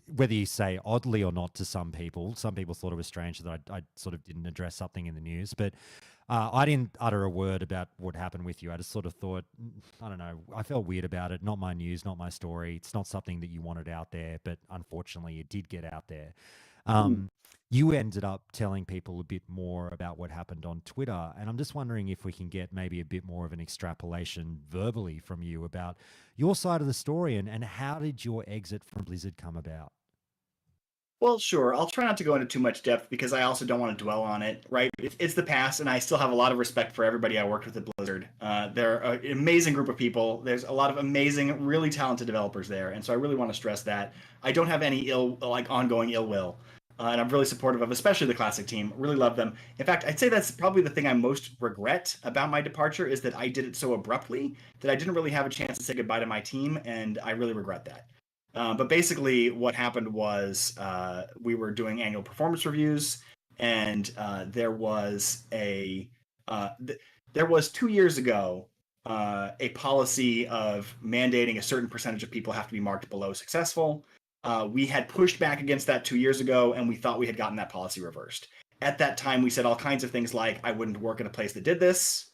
Speaker 1: Whether you say oddly or not to some people thought it was strange that I sort of didn't address something in the news, but I didn't utter a word about what happened with you. I just sort of thought, I don't know, I felt weird about it. Not my news, not my story. It's not something that you wanted out there, but unfortunately it did get out there. You ended up telling people a bit more about what happened on Twitter, and I'm just wondering if we can get maybe a bit more of an extrapolation verbally from you about your side of the story and how did your exit from Blizzard come about?
Speaker 2: Well, sure. I'll try not to go into too much depth because I also don't want to dwell on it, right? It's the past, and I still have a lot of respect for everybody I worked with at Blizzard. They're an amazing group of people. There's a lot of amazing, really talented developers there, and so I really want to stress that. I don't have any ongoing ill will, and I'm really supportive of, especially the Classic team. Really love them. In fact, I'd say that's probably the thing I most regret about my departure is that I did it so abruptly that I didn't really have a chance to say goodbye to my team, and I really regret that. But basically, what happened was we were doing annual performance reviews, and there was 2 years ago a policy of mandating a certain percentage of people have to be marked below successful. We had pushed back against that 2 years ago, and we thought we had gotten that policy reversed. At that time, we said all kinds of things like, I wouldn't work at a place that did this.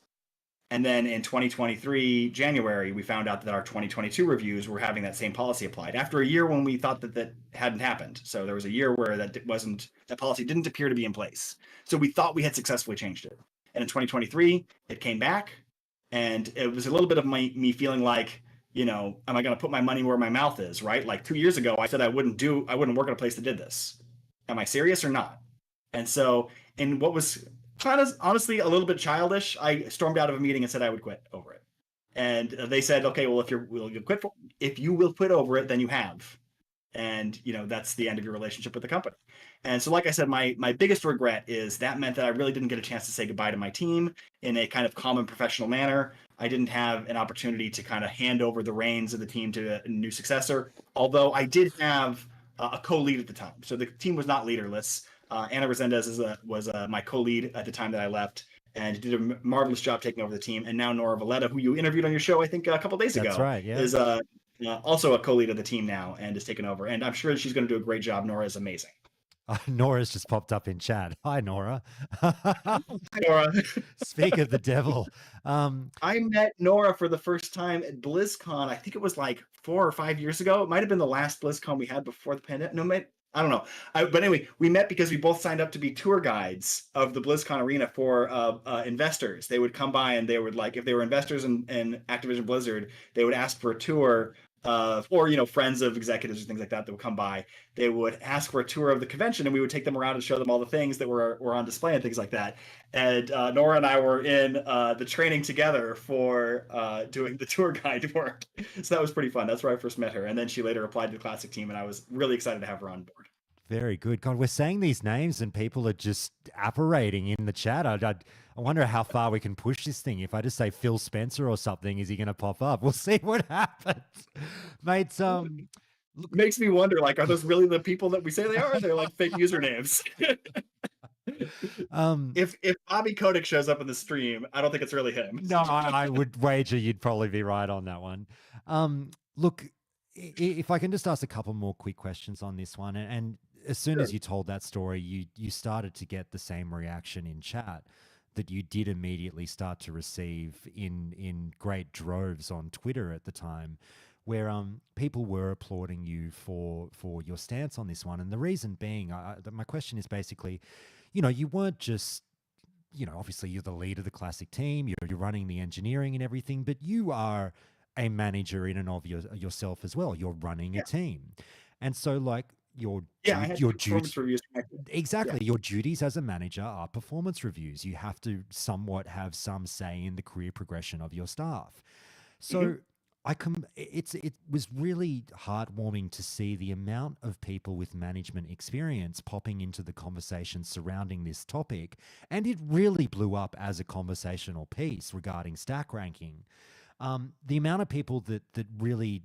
Speaker 2: And then in 2023, January, we found out that our 2022 reviews were having that same policy applied after a year when we thought that hadn't happened. So there was a year where that policy didn't appear to be in place. So we thought we had successfully changed it. And in 2023, it came back. And it was a little bit of me feeling like, you know, am I going to put my money where my mouth is, right? Like 2 years ago, I said I wouldn't work at a place that did this. Am I serious or not? And so in what was kind of honestly a little bit childish, I stormed out of a meeting and said I would quit over it. And they said, okay, well, if you will quit over it, then you have. And, you know, that's the end of your relationship with the company. And so, like I said, my biggest regret is that meant that I really didn't get a chance to say goodbye to my team in a kind of common professional manner. I didn't have an opportunity to kind of hand over the reins of the team to a new successor, although I did have a co-lead at the time. So the team was not leaderless. Anna Resendez was my co-lead at the time that I left, and did a marvelous job taking over the team. And now Nora Valletta, who you interviewed on your show, I think a couple days ago,
Speaker 1: That's right, yeah.
Speaker 2: is also a co-lead of the team now and has taken over. And I'm sure she's going to do a great job. Nora is amazing.
Speaker 1: Nora's just popped up in chat. Hi, Nora.
Speaker 2: Hi, Nora.
Speaker 1: Speak of the devil.
Speaker 2: I met Nora for the first time at BlizzCon. I think it was like 4 or 5 years ago. It might have been the last BlizzCon we had before the pandemic. No, I don't know. But anyway, we met because we both signed up to be tour guides of the BlizzCon arena for investors. They would come by and they would like, if they were investors in Activision Blizzard, they would ask for a tour of, or friends of executives or things like that that would come by. They would ask for a tour of the convention, and we would take them around and show them all the things that were on display and things like that. And Nora and I were in the training together for doing the tour guide work. So that was pretty fun. That's where I first met her. And then she later applied to the Classic team, and I was really excited to have her on board.
Speaker 1: Very good. God, we're saying these names and people are just apparating in the chat. I wonder how far we can push this thing. If I just say Phil Spencer or something, is he going to pop up? We'll see what happens. Mate,
Speaker 2: Makes me wonder, like, are those really the people that we say they are? They're like fake usernames. If Bobby Kotick shows up in the stream, I don't think it's really him.
Speaker 1: No, I would wager you'd probably be right on that one. Look, if I can just ask a couple more quick questions on this one, and as soon as you told that story, you started to get the same reaction in chat that you did immediately start to receive in great droves on Twitter at the time, where people were applauding you for your stance on this one. And the reason being, my question is basically, you weren't just, obviously you're the lead of the Classic team, you're running the engineering and everything, but you are a manager in and of yourself as well. You're running a team. And so like your
Speaker 2: performance reviews.
Speaker 1: Exactly. Your duties as a manager are performance reviews. You have to somewhat have some say in the career progression of your staff. So it was really heartwarming to see the amount of people with management experience popping into the conversation surrounding this topic, and it really blew up as a conversational piece regarding stack ranking. The amount of people that really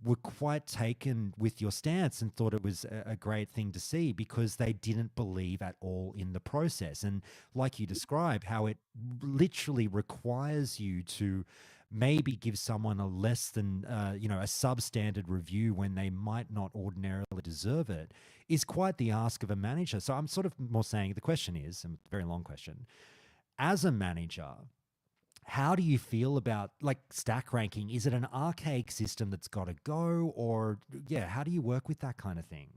Speaker 1: were quite taken with your stance and thought it was a great thing to see because they didn't believe at all in the process. And like you described, how it literally requires you to maybe give someone a less than, a substandard review when they might not ordinarily deserve it, is quite the ask of a manager. So I'm sort of more saying the question is, a very long question, as a manager, how do you feel about like stack ranking? Is it an archaic system that's got to go, or how do you work with that kind of thing?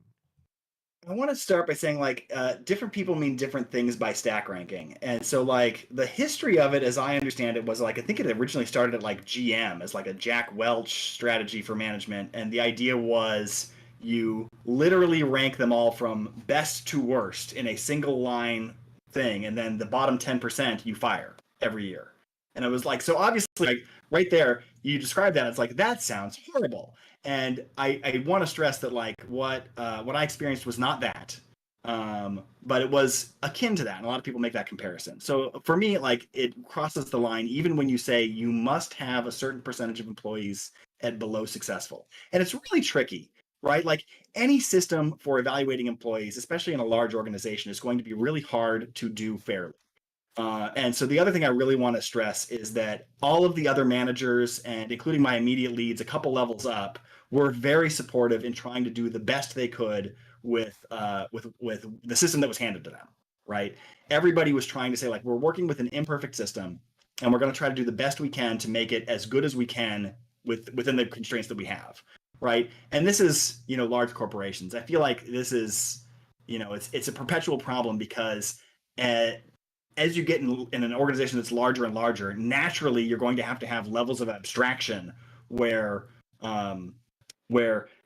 Speaker 2: I want to start by saying like different people mean different things by stack ranking. And so like the history of it, as I understand it, was like, I think it originally started at like GM as like a Jack Welch strategy for management. And the idea was you literally rank them all from best to worst in a single line thing. And then the bottom 10% you fire every year. And it was like, so obviously like right there, you describe that. It's like, that sounds horrible. And I want to stress that like what I experienced was not that, but it was akin to that. And a lot of people make that comparison. So for me, like it crosses the line, even when you say you must have a certain percentage of employees at below successful. And it's really tricky, right? Like any system for evaluating employees, especially in a large organization, is going to be really hard to do fairly. And so the other thing I really want to stress is that all of the other managers, and including my immediate leads, a couple levels up, were very supportive in trying to do the best they could with the system that was handed to them. Right? Everybody was trying to say like, we're working with an imperfect system, and we're going to try to do the best we can to make it as good as we can within the constraints that we have. Right? And this is large corporations. I feel like this is it's a perpetual problem because as you get in an organization that's larger and larger, naturally you're going to have levels of abstraction where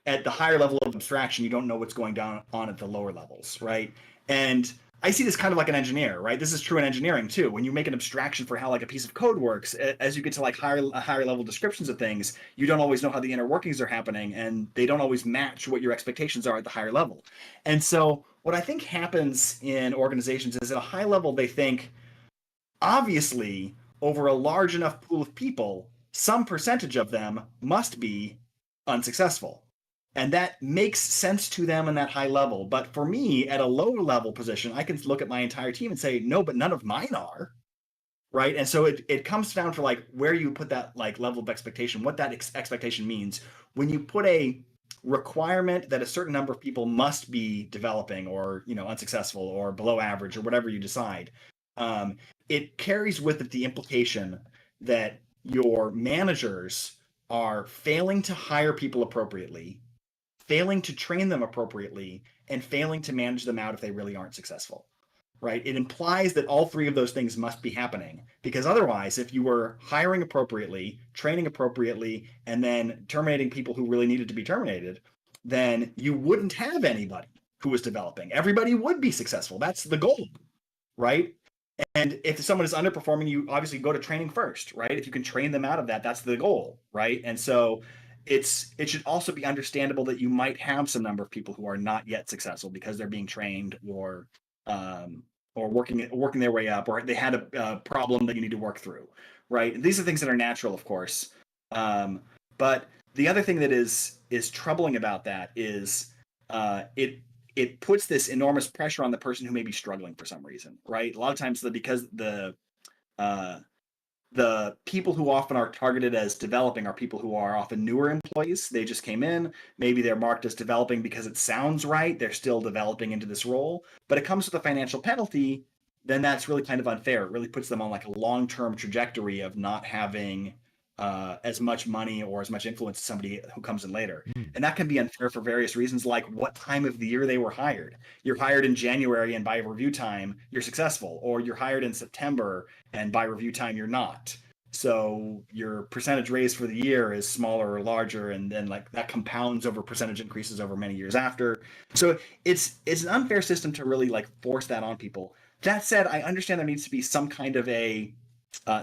Speaker 2: at the higher level of abstraction you don't know what's going on at the lower levels, right? And I see this kind of like an engineer, right? This is true in engineering too. When you make an abstraction for how like a piece of code works, as you get to like higher level descriptions of things, you don't always know how the inner workings are happening, and they don't always match what your expectations are at the higher level. And so what I think happens in organizations is at a high level, they think, obviously, over a large enough pool of people, some percentage of them must be unsuccessful. And that makes sense to them in that high level. But for me, at a lower level position, I can look at my entire team and say, no, but none of mine are. Right. And so it comes down to like where you put that like level of expectation, what that expectation means. When you put a requirement that a certain number of people must be developing or unsuccessful or below average or whatever you decide, it carries with it the implication that your managers are failing to hire people appropriately, failing to train them appropriately, and failing to manage them out if they really aren't successful. Right? It implies that all three of those things must be happening, because otherwise, if you were hiring appropriately, training appropriately, and then terminating people who really needed to be terminated, then you wouldn't have anybody who was developing. Everybody would be successful. That's the goal, right? And if someone is underperforming, you obviously go to training first, right? If you can train them out of that, that's the goal, right? And so it should also be understandable that you might have some number of people who are not yet successful because they're being trained um, or working their way up, or they had a problem that you need to work through, right? And these are things that are natural, of course. But the other thing that is troubling about that is it puts this enormous pressure on the person who may be struggling for some reason, right? A lot of times, because uh, the people who often are targeted as developing are people who are often newer employees. They just came in. Maybe they're marked as developing because it sounds right. They're still developing into this role, but it comes with a financial penalty. Then that's really kind of unfair. It really puts them on like a long-term trajectory of not having as much money or as much influence as somebody who comes in later.
Speaker 1: Mm.
Speaker 2: And that can be unfair for various reasons, like what time of the year they were hired. You're hired in January, and by review time, you're successful, or you're hired in September, and by review time, you're not. So your percentage raise for the year is smaller or larger, and then like that compounds over percentage increases over many years after. So it's an unfair system to really like force that on people. That said, I understand there needs to be some kind of a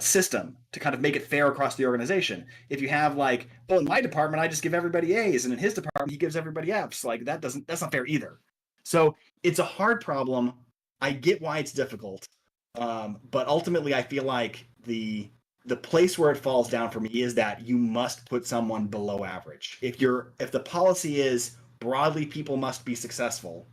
Speaker 2: system to kind of make it fair across the organization. If you have like, well, in my department, I just give everybody A's, and in his department, he gives everybody F's. Like that's not fair either. So it's a hard problem. I get why it's difficult, but ultimately, I feel like the place where it falls down for me is that you must put someone below average. If the policy is broadly people must be successful,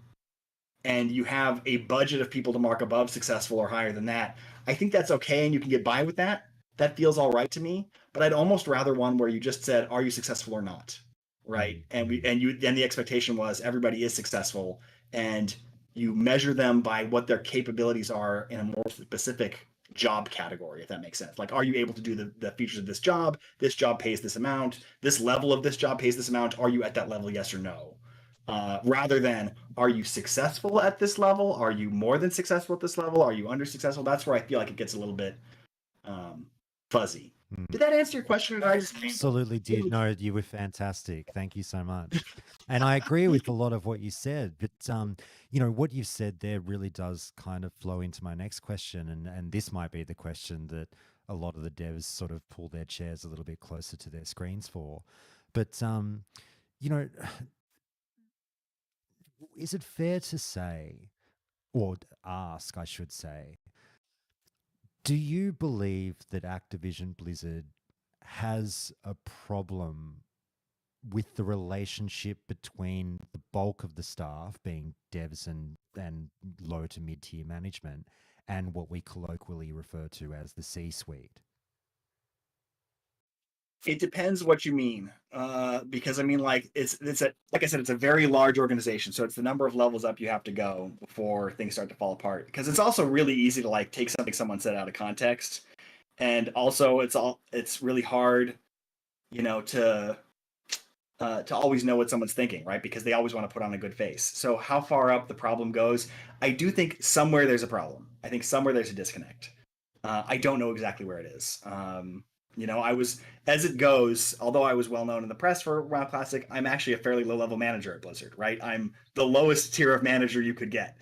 Speaker 2: and you have a budget of people to mark above successful or higher than that, I think that's okay and you can get by with that. That feels all right to me. But I'd almost rather one where you just said, "Are you successful or not?" Right? And the expectation was everybody is successful, and you measure them by what their capabilities are in a more specific job category, if that makes sense. Like, are you able to do the features of this job? This job pays this amount. This level of this job pays this amount. Are you at that level? Yes or no? Rather than, are you successful at this level? Are you more than successful at this level? Are you under successful? That's where I feel like it gets a little bit fuzzy.
Speaker 1: Mm.
Speaker 2: Did that answer your question? Or I just
Speaker 1: Absolutely did. No, you were fantastic. Thank you so much. And I agree with a lot of what you said, but what you've said there really does kind of flow into my next question, and this might be the question that a lot of the devs sort of pull their chairs a little bit closer to their screens for. But you know, is it fair to say, or ask, I should say, do you believe that Activision Blizzard has a problem with the relationship between the bulk of the staff, being devs and low to mid tier management, and what we colloquially refer to as the C suite?
Speaker 2: It depends what you mean, because I mean, like like I said, it's a very large organization, so it's the number of levels up you have to go before things start to fall apart. Because it's also really easy to like take something someone said out of context, and also it's really hard, to always know what someone's thinking, right? Because they always want to put on a good face. So how far up the problem goes, I do think somewhere there's a problem. I think somewhere there's a disconnect. I don't know exactly where it is. I was, as it goes, although I was well known in the press for WoW Classic, I'm actually a fairly low level manager at Blizzard, right? I'm the lowest tier of manager you could get,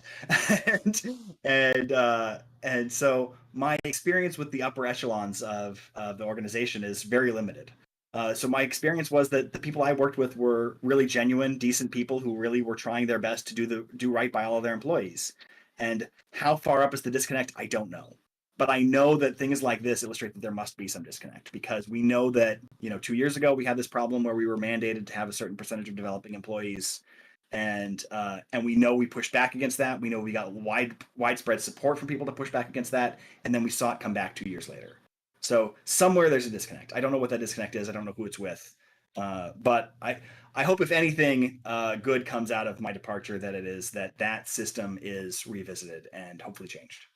Speaker 2: and so my experience with the upper echelons of the organization is very limited. So my experience was that the people I worked with were really genuine, decent people who really were trying their best to do right by all of their employees. And how far up is the disconnect? I don't know. But I know that things like this illustrate that there must be some disconnect, because we know that 2 years ago we had this problem where we were mandated to have a certain percentage of developing employees, and we know we pushed back against that. We know we got widespread support from people to push back against that, and then we saw it come back 2 years later. So somewhere there's a disconnect. I don't know what that disconnect is. I don't know who it's with. But I hope, if anything good comes out of my departure, that it is that system is revisited and hopefully changed.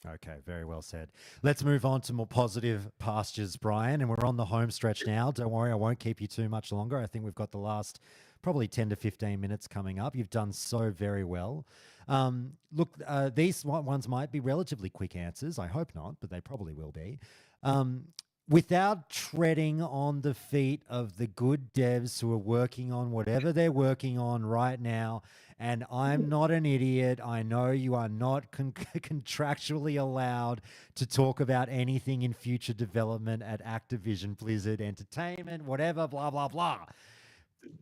Speaker 1: Okay, very well said. Let's move on to more positive pastures, Brian. And we're on the home stretch now. Don't worry, I won't keep you too much longer. I think we've got the last probably 10 to 15 minutes coming up. You've done so very well. Look, these ones might be relatively quick answers. I hope not, but they probably will be. Without treading on the feet of the good devs who are working on whatever they're working on right now. And I'm not an idiot. I know you are not contractually allowed to talk about anything in future development at Activision, Blizzard Entertainment, whatever, blah, blah, blah.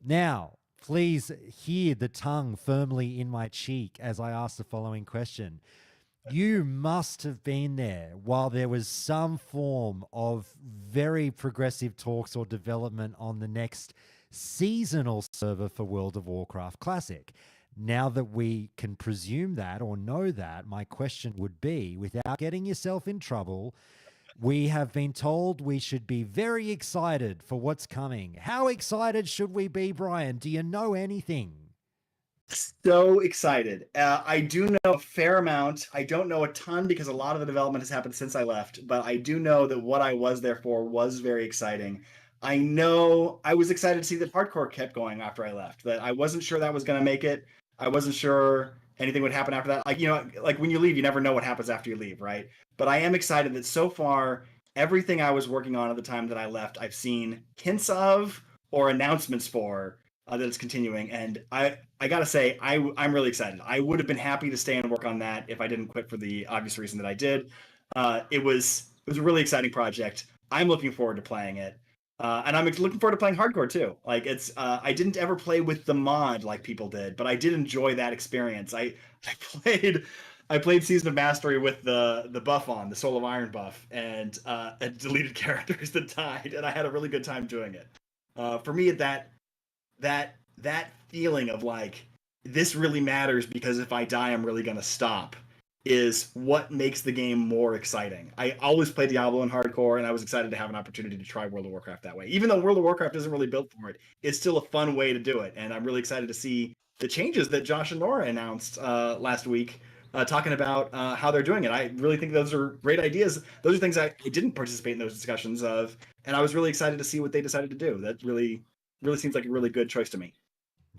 Speaker 1: Now, please hear the tongue firmly in my cheek as I ask the following question. You must have been there while there was some form of very progressive talks or development on the next seasonal server for World of Warcraft Classic. Now that we can presume that or know that, my question would be, without getting yourself in trouble, we have been told we should be very excited for what's coming. How excited should we be, Brian? Do you know anything?
Speaker 2: So excited. I do know a fair amount. I don't know a ton because a lot of the development has happened since I left, but I do know that what I was there for was very exciting. I know I was excited to see that hardcore kept going after I left, that I wasn't sure that was going to make it. I wasn't sure anything would happen after that. Like, like when you leave, you never know what happens after you leave, right? But I am excited that so far, everything I was working on at the time that I left, I've seen hints of or announcements for that it's continuing. And I gotta say, I'm really excited. I would have been happy to stay and work on that if I didn't quit for the obvious reason that I did. It was a really exciting project. I'm looking forward to playing it. And I'm looking forward to playing hardcore too. Like I didn't ever play with the mod like people did, but I did enjoy that experience. I played Season of Mastery with the buff on, the Soul of Iron buff, and deleted characters that died, and I had a really good time doing it. For me, that feeling of like, this really matters because if I die, I'm really gonna stop, is what makes the game more exciting. I always played Diablo in hardcore, and I was excited to have an opportunity to try World of Warcraft that way. Even though World of Warcraft isn't really built for it, it's still a fun way to do it, and I'm really excited to see the changes that Josh and Nora announced last week, talking about how they're doing it. I really think those are great ideas. Those are things I didn't participate in those discussions of, and I was really excited to see what they decided to do. That really seems like a really good choice to me.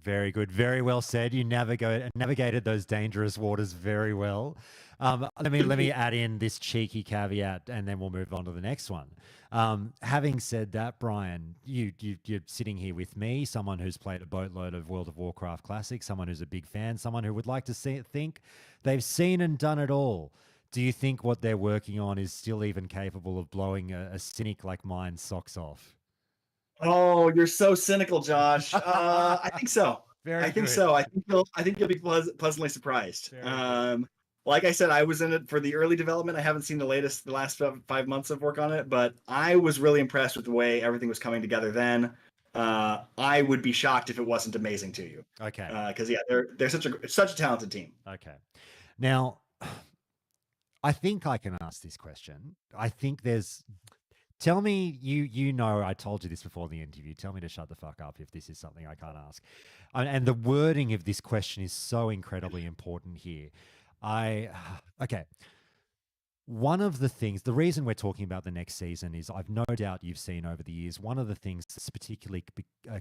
Speaker 1: Very good. Very well said. You navigated those dangerous waters very well. Let me add in this cheeky caveat, and then we'll move on to the next one. Having said that, Brian, you're sitting here with me, someone who's played a boatload of World of Warcraft Classic, someone who's a big fan, someone who would like to think they've seen and done it all. Do you think what they're working on is still even capable of blowing a cynic like mine's socks off?
Speaker 2: Oh, you're so cynical, Josh. I think so.
Speaker 1: Very
Speaker 2: I think
Speaker 1: good.
Speaker 2: so. I think you'll be pleasantly surprised. Like I said, I was in it for the early development. I haven't seen the last 5 months of work on it, but I was really impressed with the way everything was coming together then. I would be shocked if it wasn't amazing to you.
Speaker 1: Okay.
Speaker 2: Because they're such a talented team.
Speaker 1: Okay. Now, I think I can ask this question. I think there's. Tell me, you know, I told you this before the interview. Tell me to shut the fuck up if this is something I can't ask. And the wording of this question is so incredibly important here. Okay. One of the things, the reason we're talking about the next season is I've no doubt you've seen over the years, one of the things that's particularly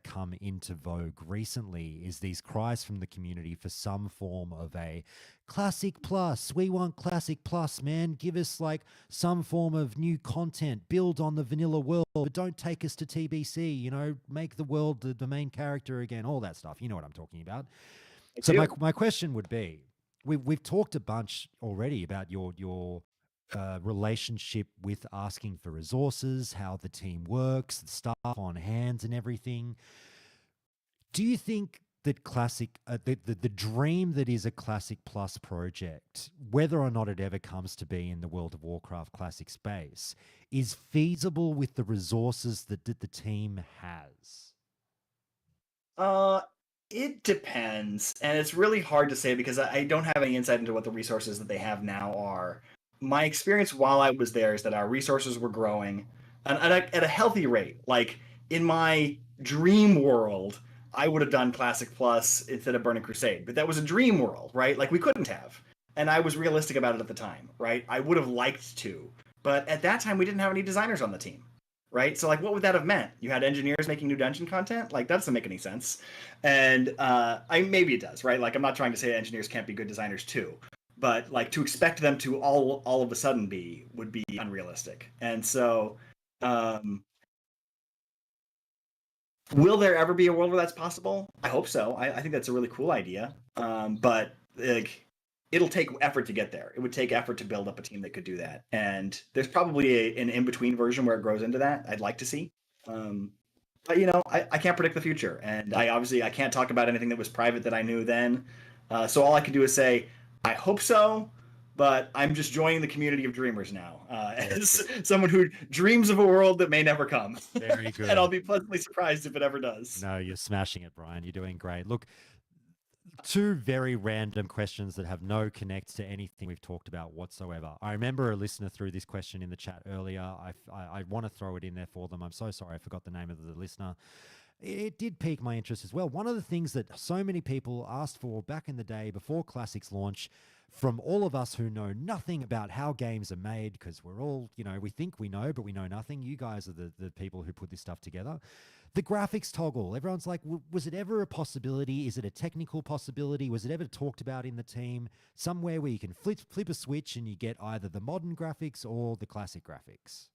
Speaker 1: come into vogue recently is these cries from the community for some form of a Classic Plus. We want Classic Plus, man. Give us like some form of new content, build on the vanilla world, but don't take us to TBC, you know, make the world the main character again, all that stuff. You know what I'm talking about. So my question would be, we've talked a bunch already about your relationship with asking for resources, how the team works, the stuff on hands and everything. Do you think that the dream that is a Classic Plus project, whether or not it ever comes to be in the World of Warcraft Classic space, is feasible with the resources that the team has?
Speaker 2: It depends, and it's really hard to say because I don't have any insight into what the resources that they have now are. My experience while I was there is that our resources were growing at a healthy rate. Like in my dream world, I would have done Classic Plus instead of Burning Crusade, but that was a dream world, right? Like we couldn't have. And I was realistic about it at the time, right? I would have liked to, but at that time we didn't have any designers on the team. right? So like, what would that have meant? You had engineers making new dungeon content? Like that doesn't make any sense. And I maybe it does, right? Like I'm not trying to say engineers can't be good designers too, but like to expect them to all of a sudden be would be unrealistic. And so, um, will there ever be a world where that's possible? I hope so. I think that's a really cool idea. But like, it'll take effort to get there. It would take effort to build up a team that could do that. And there's probably an in between version where it grows into that. I'd like to see. Um, but you know, I can't predict the future, and I can't talk about anything that was private that I knew then. So all I can do is say I hope so. But I'm just joining the community of dreamers now, as someone who dreams of a world that may never come.
Speaker 1: Very good.
Speaker 2: And I'll be pleasantly surprised if it ever does.
Speaker 1: No, you're smashing it, Brian. You're doing great. Look, two very random questions that have no connect to anything we've talked about whatsoever. I remember a listener threw this question in the chat earlier. I want to throw it in there for them. I'm so sorry I forgot the name of the listener. It did pique my interest as well. One of the things that so many people asked for back in the day before Classic's launch, from all of us who know nothing about how games are made, because we're all, you know, we think we know, but we know nothing. You guys are the people who put this stuff together. The graphics toggle. Everyone's like, was it ever a possibility? Is it a technical possibility? Was it ever talked about in the team? Somewhere where you can flip a switch and you get either the modern graphics or the classic graphics?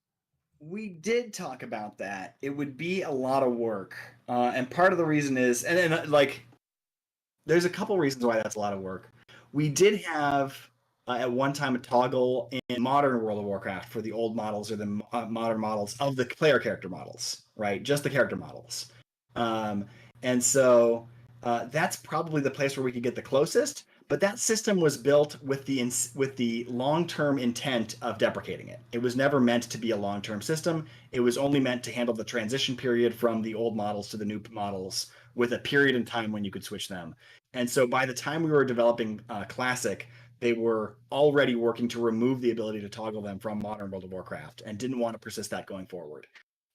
Speaker 2: We did talk about that. It would be a lot of work, and part of the reason is, like, there's a couple reasons why that's a lot of work. We did have at one time a toggle in modern World of Warcraft for the old models or the modern models of the player character models, right? Just the character models, um, and so that's probably the place where we could get the closest. But that system was built with the long-term intent of deprecating it. It was never meant to be a long-term system. It was only meant to handle the transition period from the old models to the new models with a period in time when you could switch them. And so by the time we were developing Classic, they were already working to remove the ability to toggle them from modern World of Warcraft and didn't want to persist that going forward.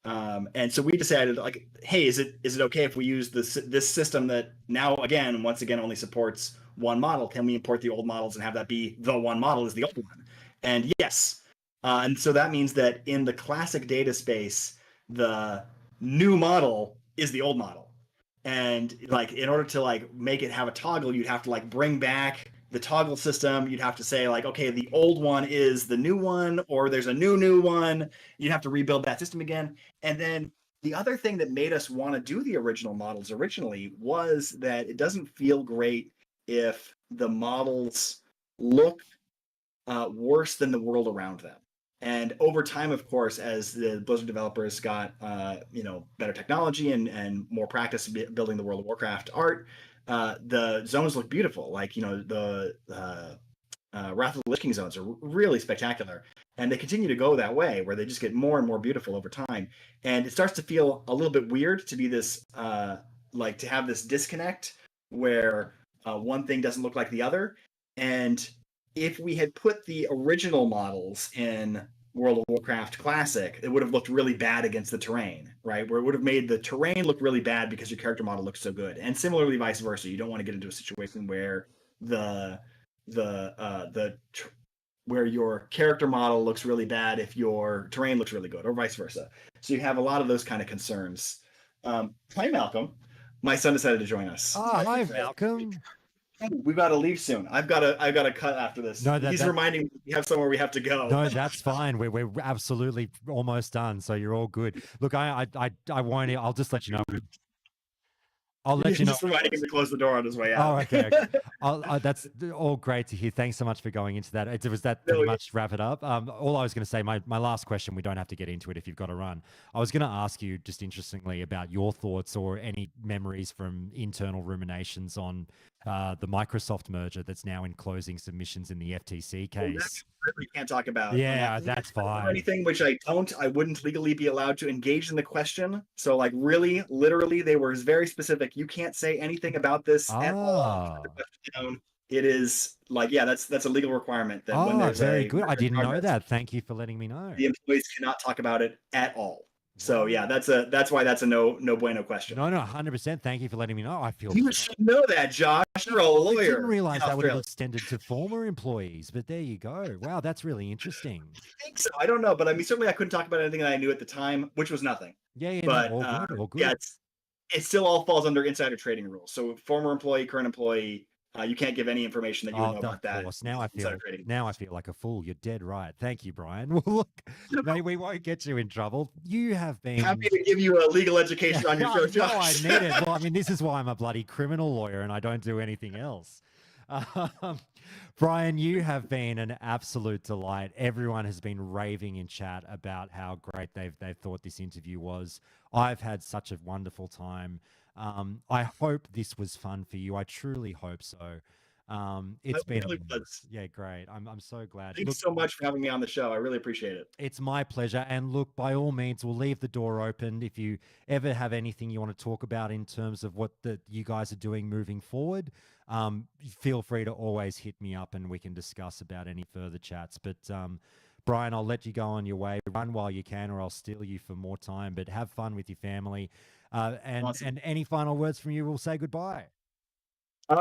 Speaker 2: And so we decided, like, hey, is it okay if we use this system that now once again only supports one model? Can we import the old models and have that be the one model is the old one? And yes, and so that means that in the classic data space, the new model is the old model. And like in order to like make it have a toggle, you'd have to like bring back the toggle system. You'd have to say like, okay, the old one is the new one, or there's a new one. You'd have to rebuild that system again. And then the other thing that made us want to do the original models originally was that it doesn't feel great if the models look worse than the world around them. And over time, of course, as the Blizzard developers got better technology and more practice building the World of Warcraft art, the zones look beautiful. Like the Wrath of the Lich King zones are really spectacular, and they continue to go that way, where they just get more and more beautiful over time. And it starts to feel a little bit weird to be this like to have this disconnect where one thing doesn't look like the other. And if we had put the original models in World of Warcraft Classic, it would have looked really bad against the terrain, right? Where it would have made the terrain look really bad because your character model looks so good. And similarly, vice versa. You don't want to get into a situation where where your character model looks really bad if your terrain looks really good, or vice versa. So you have a lot of those kind of concerns. Hi, Malcolm. My son decided to join us.
Speaker 1: Oh, hi, Malcolm.
Speaker 2: We've got to leave soon. I've got to cut after this.
Speaker 1: No,
Speaker 2: he's reminding me we have somewhere we have to go.
Speaker 1: No, that's fine. We're absolutely almost done, so you're all good. Look, I won't. I'll just let you know. I'll let you know.
Speaker 2: Just reminding him to close the door on his way out.
Speaker 1: Oh, okay. That's all great to hear. Thanks so much for going into that. Was that pretty much wrap it up? All I was going to say, my last question, we don't have to get into it if you've got to run. I was going to ask you, just interestingly, about your thoughts or any memories from internal ruminations on the Microsoft merger that's now in closing submissions in the FTC case.
Speaker 2: We can't talk about.
Speaker 1: Yeah, that's fine.
Speaker 2: Anything which I wouldn't legally be allowed to engage in the question. So like really, literally, they were very specific. You can't say anything about this at all. It is like, yeah, that's a legal requirement. That when there's
Speaker 1: very good. I didn't know that. Thank you for letting me know.
Speaker 2: The employees cannot talk about it at all. So
Speaker 1: Wow.
Speaker 2: yeah, that's why that's a no bueno question.
Speaker 1: No, no, 100%. Thank you for letting me know. I feel
Speaker 2: You should know that, Josh. You're a
Speaker 1: I didn't
Speaker 2: lawyer in
Speaker 1: realize that would have
Speaker 2: Australia.
Speaker 1: extended to former employees, but there you go. Wow, that's really interesting.
Speaker 2: I think so. I don't know, but I mean, certainly I couldn't talk about anything that I knew at the time, which was nothing.
Speaker 1: Yeah, yeah, no,
Speaker 2: But
Speaker 1: all good, all
Speaker 2: yeah,
Speaker 1: good.
Speaker 2: it still all falls under insider trading rules. So former employee, current employee, you can't give any information that you would
Speaker 1: Oh,
Speaker 2: know
Speaker 1: of
Speaker 2: about that.
Speaker 1: course.
Speaker 2: Insider trading
Speaker 1: Now I
Speaker 2: rules.
Speaker 1: feel like a fool. You're dead right. Thank you, Brian. Well, look, mate, we won't get you in trouble. You have been
Speaker 2: Happy to give you a legal education on your show,
Speaker 1: no, I
Speaker 2: Josh.
Speaker 1: need it. Well, I mean, this is why I'm a bloody criminal lawyer and I don't do anything else. Um, Brian, you have been an absolute delight. Everyone has been raving in chat about how great they've thought this interview was. I've had such a wonderful time. I hope this was fun for you. I truly hope so. It's
Speaker 2: It
Speaker 1: been a
Speaker 2: really
Speaker 1: blast.
Speaker 2: was.
Speaker 1: Yeah, great. I'm so glad.
Speaker 2: Thanks
Speaker 1: Look,
Speaker 2: so much for having me on the show. I really appreciate it.
Speaker 1: it's my pleasure. And look, by all means, we'll leave the door open. If you ever have anything you want to talk about in terms of what you guys are doing moving forward, feel free to always hit me up and we can discuss about any further chats. But Brian, I'll let you go on your way. Run while you can, or I'll steal you for more time. But have fun with your family.
Speaker 2: Awesome.
Speaker 1: And any final words from you, we'll say goodbye.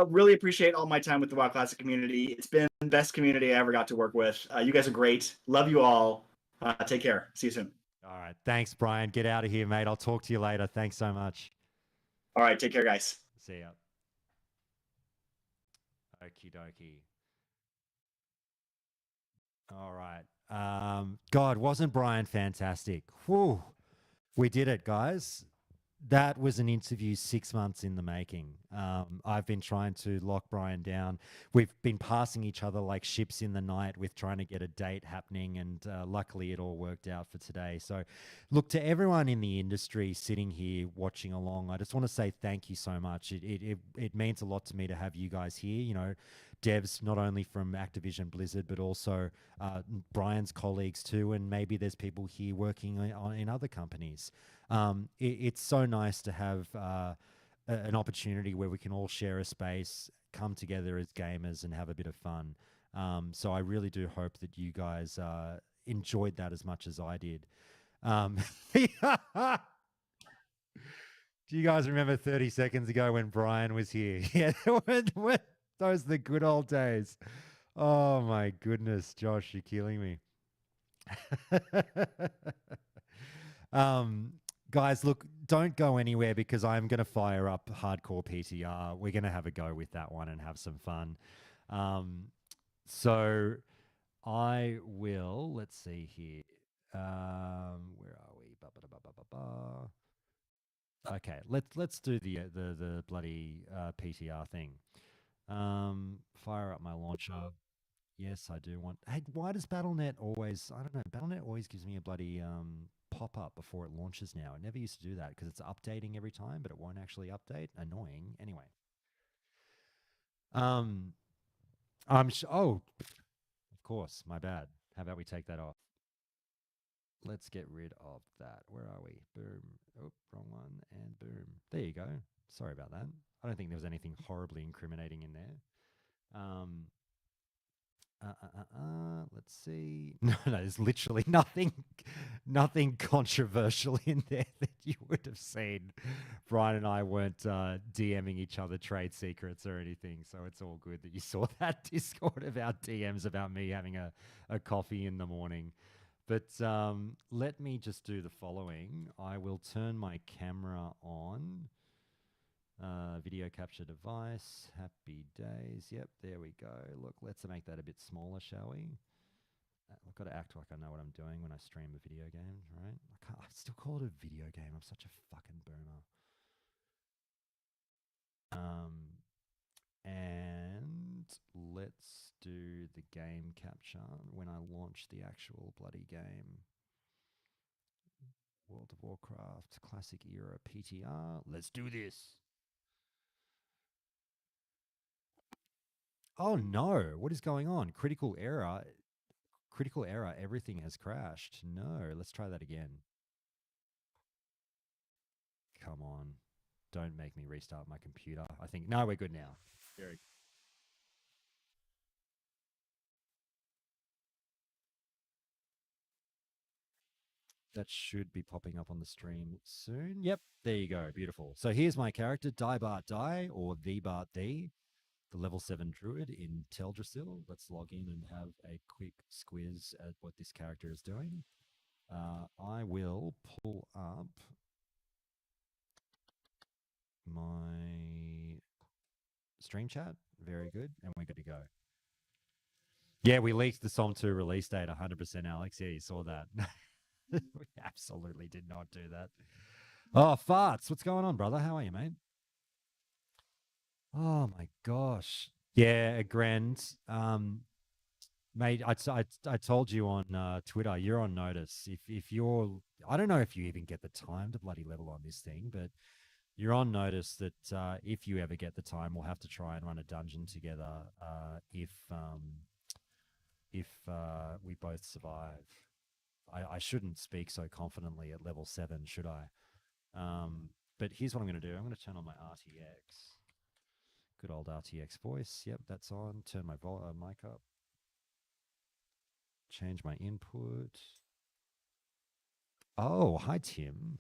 Speaker 2: Really appreciate all my time with the WoW Classic community. It's been the best community I ever got to work with. You guys are great. Love you all. Take care. See you soon.
Speaker 1: All right. Thanks, Brian. Get out of here, mate. I'll talk to you later. Thanks so much.
Speaker 2: All right. Take care, guys.
Speaker 1: See ya. Okie dokie. All right. God, wasn't Brian fantastic? Whew. We did it, guys. That was an interview 6 months in the making. I've been trying to lock Brian down. We've been passing each other like ships in the night with trying to get a date happening, and luckily it all worked out for today. So, look, to everyone in the industry sitting here watching along, I just want to say thank you so much. It means a lot to me to have you guys here. You know, devs not only from Activision Blizzard, but also Brian's colleagues too, and maybe there's people here working in other companies. It's so nice to have an opportunity where we can all share a space, come together as gamers, and have a bit of fun. So I really do hope that you guys enjoyed that as much as I did. Do you guys remember 30 seconds ago when Brian was here? Yeah, those are the good old days. Oh my goodness, Josh, you're killing me. um, Guys, look, don't go anywhere because I'm going to fire up hardcore PTR. We're going to have a go with that one and have some fun. So I will, let's see here. Where are we? Okay, let's do the bloody PTR thing. Fire up my launcher. Yes, I do want. Hey, why does BattleNet always? I don't know. BattleNet always gives me a bloody pop up before it launches now. It never used to do that because it's updating every time, but it won't actually update. Annoying. Anyway, um, oh, of course, my bad. How about we take that off? Let's get rid of that. Where are we? Boom. Oh, wrong one. And boom. There you go. Sorry about that. I don't think there was anything horribly incriminating in there. Um, let's see. No, there's literally nothing controversial in there that you would have seen. Brian and I weren't DMing each other trade secrets or anything, so it's all good that you saw that Discord about DMs about me having a coffee in the morning. But let me just do the following. I will turn my camera on. Video capture device. Happy days. Yep, there we go. Look, let's make that a bit smaller, shall we? I've got to act like I know what I'm doing when I stream a video game, right? I still call it a video game. I'm such a fucking boomer. And let's do the game capture when I launch the actual bloody game. World of Warcraft, Classic Era, PTR. Let's do this. Oh no, what is going on? Critical error. Critical error. Everything has crashed. No, let's try that again. Come on. Don't make me restart my computer. I think, no, we're good now. Very that should be popping up on the stream soon. Yep, there you go. Beautiful. So here's my character, Die Bart Die, or The Bart D, the level 7 druid in Teldrassil. Let's log in and have a quick squiz at what this character is doing. I will pull up my stream chat. Very good. And we're good to go. Yeah, we leaked the SOM 2 release date 100%, Alex. Yeah, you saw that. We absolutely did not do that. Oh, farts. What's going on, brother? How are you, mate? Oh, my gosh. Yeah, grand. Mate, I told you on Twitter, you're on notice. If you're, I don't know if you even get the time to bloody level on this thing, but you're on notice that if you ever get the time, we'll have to try and run a dungeon together if we both survive. I shouldn't speak so confidently at level 7, should I? But here's what I'm going to do. I'm going to turn on my RTX. Good old RTX voice. Yep, that's on. Turn my mic up. Change my input. Oh, hi, Tim.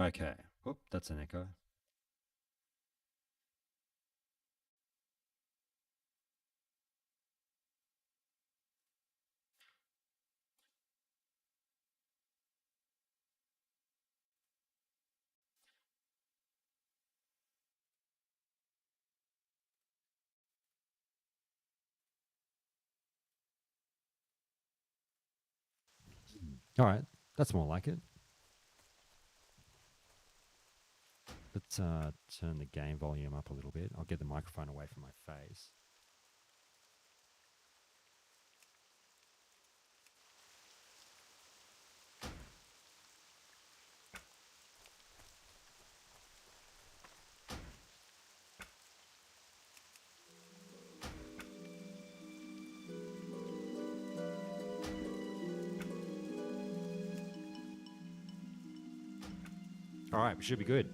Speaker 1: Okay. Oop, that's an echo. All right. That's more like it. Let's turn the game volume up a little bit. I'll get the microphone away from my face. All right, we should be good.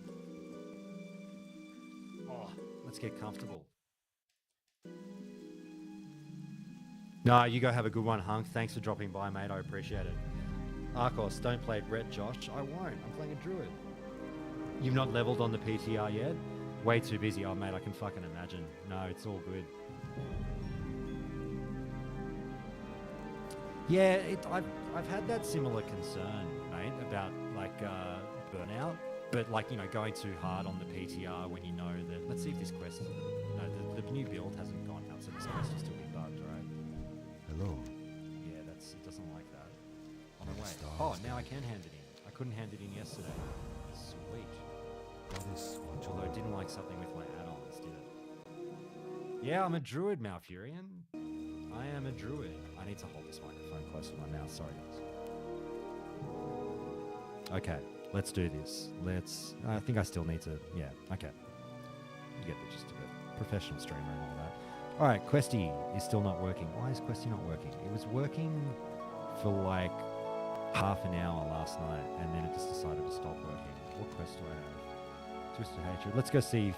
Speaker 1: Oh, let's get comfortable. No, you go have a good one, Hunk. Thanks for dropping by, mate. I appreciate it. Arcos, don't play Brett, Josh. I won't. I'm playing a druid. You've not leveled on the PTR yet? Way too busy. Oh, mate, I can fucking imagine. No, it's all good. Yeah, I've had that similar concern, mate, about like burnout. But like, you know, going too hard on the PTR when you know that. Let's see if this quest. No, the new build hasn't gone out, so this quest will still be bugged, right?
Speaker 3: Hello.
Speaker 1: Yeah, it doesn't like that. On the way. Oh, now I can hand it in. I couldn't hand it in yesterday. Sweet. Although it didn't like something with my add-ons, did it? Yeah, I'm a druid, Malfurion. I am a druid. I need to hold this microphone close to my mouth. Sorry, guys. Okay. Let's do this. I think I still need to, yeah, okay. You get the gist of it. Professional streamer and all that. All right, Questy is still not working. Why is Questy not working? It was working for like half an hour last night, and then it just decided to stop working. What quest do I have? Twisted Hatred. Let's go see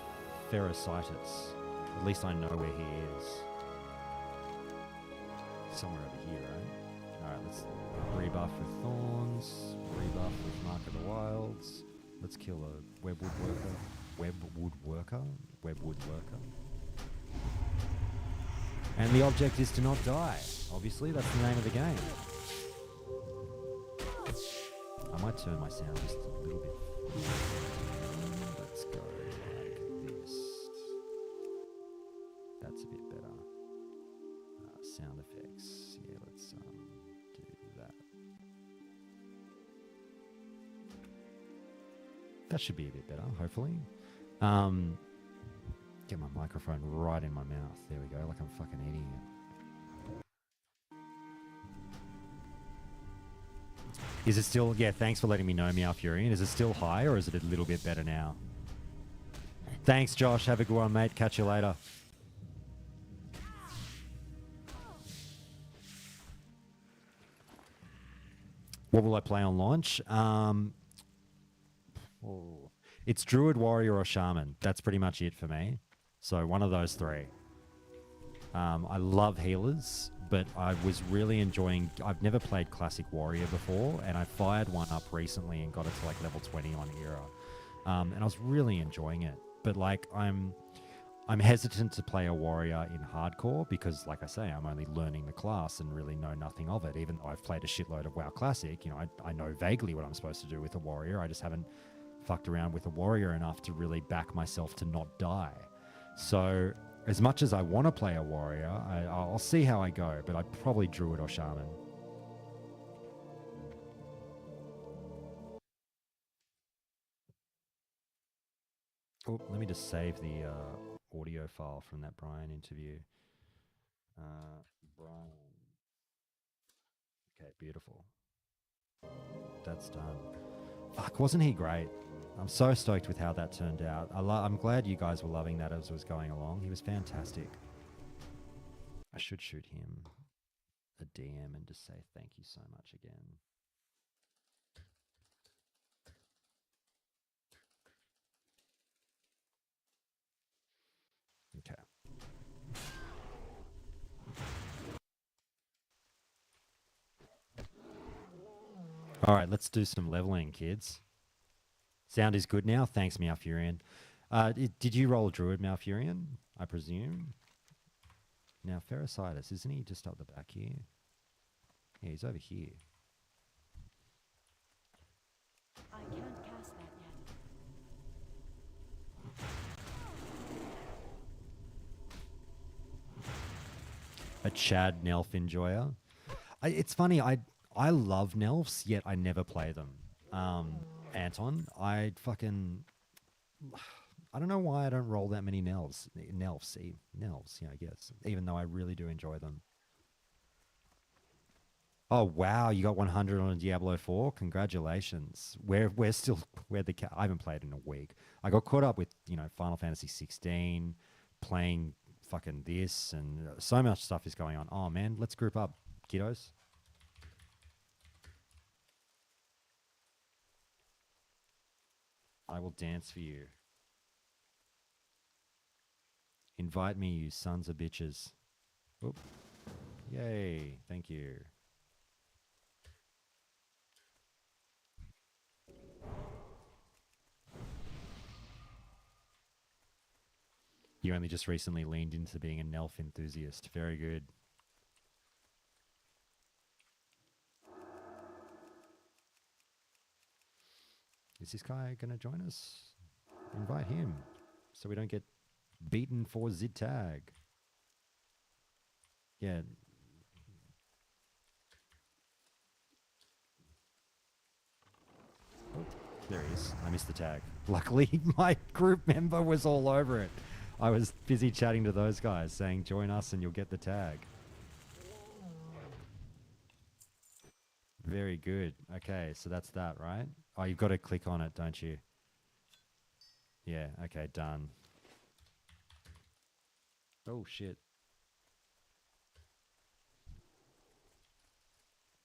Speaker 1: Ferocitus. At least I know where he is. Somewhere over here, right? All right, let's rebuff with Thorns. Rebuff with Mark of the Wilds. Let's kill a Webwood Worker. Webwood Worker. And the object is to not die. Obviously, that's the name of the game. I might turn my sound just a little bit. Let's go like this. That's a bit better. Sound effects. Yeah, let's do that. That should be a bit better, hopefully. Get my microphone right in my mouth. There we go, like I'm fucking eating it. Is it still, yeah, thanks for letting me know, Meowfurion. Is it still high or is it a little bit better now? Thanks, Josh. Have a good one, mate. Catch you later. What will I play on launch? Oh, it's Druid, Warrior, or Shaman. That's pretty much it for me. So one of those three. I love healers, but I was really enjoying. I've never played Classic Warrior before, and I fired one up recently and got it to like level 20 on Era, and I was really enjoying it. But like, I'm hesitant to play a warrior in hardcore because, like I say, I'm only learning the class and really know nothing of it. Even though I've played a shitload of WoW Classic, you know, I know vaguely what I'm supposed to do with a warrior. I just haven't fucked around with a warrior enough to really back myself to not die. So, as much as I want to play a warrior, I'll see how I go, but I'd probably druid or shaman. Oh, let me just save the audio file from that Brian interview. Brian. Okay, beautiful. That's done. Fuck, wasn't he great? I'm so stoked with how that turned out. I'm glad you guys were loving that as it was going along. He was fantastic. I should shoot him a DM and just say thank you so much again. Okay. All right, let's do some leveling, kids. Sound is good now. Thanks, Malfurion. Did you roll Druid, Malfurion? I presume. Now, Ferocitus, isn't he just up the back here? Yeah, he's over here.
Speaker 3: I can't cast that yet.
Speaker 1: A Chad Nelf enjoyer. It's funny. I love Nelfs, yet I never play them. Anton, I don't know why I don't roll that many Nelfs. Nelfs, yeah, I guess. Even though I really do enjoy them. Oh wow, you got 100 on a Diablo 4. Congratulations. We're still I haven't played in a week. I got caught up with, you know, Final Fantasy 16, playing fucking this, and so much stuff is going on. Oh man, let's group up, kiddos. I will dance for you. Invite me, you sons of bitches. Oop. Yay, thank you. You only just recently leaned into being a Nelf enthusiast. Very good. Is this guy going to join us? Invite him so we don't get beaten for Zid tag. Yeah. Oh, there he is. I missed the tag. Luckily, my group member was all over it. I was busy chatting to those guys saying, join us and you'll get the tag. Very good. Okay, so that's that, right? Oh, you've got to click on it, don't you? Yeah, okay, done. Oh, shit.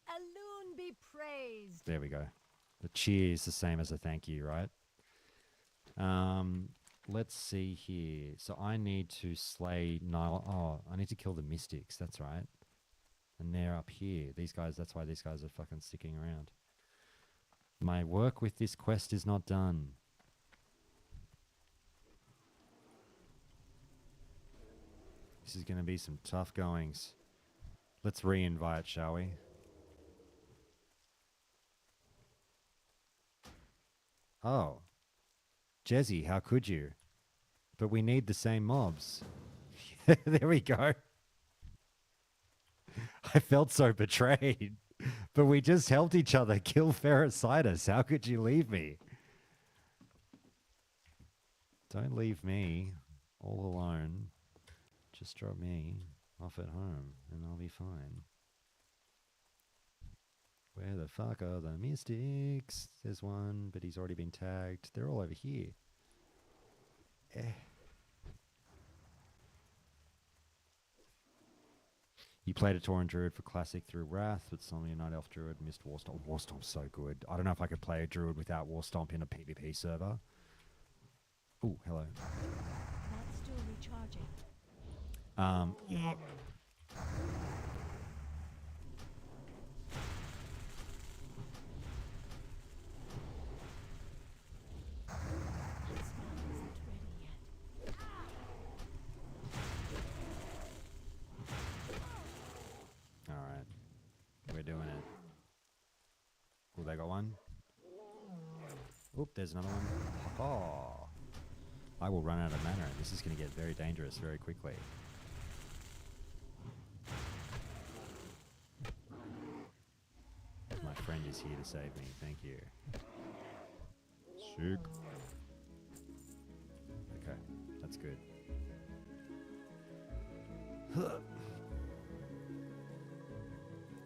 Speaker 3: Alone be praised.
Speaker 1: There we go. The cheer is the same as a thank you, right? Let's see here. So I need to slay Nile. Oh, I need to kill the Mystics. That's right. And they're up here. These guys, that's why these guys are fucking sticking around. My work with this quest is not done. This is going to be some tough goings. Let's re-invite, shall we? Oh. Jezzy, how could you? But we need the same mobs. There we go. I felt so betrayed. But we just helped each other kill Ferocitus. How could you leave me? Don't leave me all alone. Just drop me off at home and I'll be fine. Where the fuck are the Mystics? There's one, but he's already been tagged. They're all over here. Eh. You played a Tauren Druid for Classic through Wrath, but suddenly a Night Elf Druid missed Warstomp. Warstomp's so good. I don't know if I could play a Druid without Warstomp in a PvP server. Oh, hello.
Speaker 3: That's still recharging.
Speaker 1: Yeah.
Speaker 3: That spell isn't ready yet.
Speaker 1: All right. We're doing it. Oh, they got one. Oop, there's another one. Oh. I will run out of mana. This is going to get very dangerous very quickly. My friend is here to save me. Thank you. Sick. Okay, that's good. I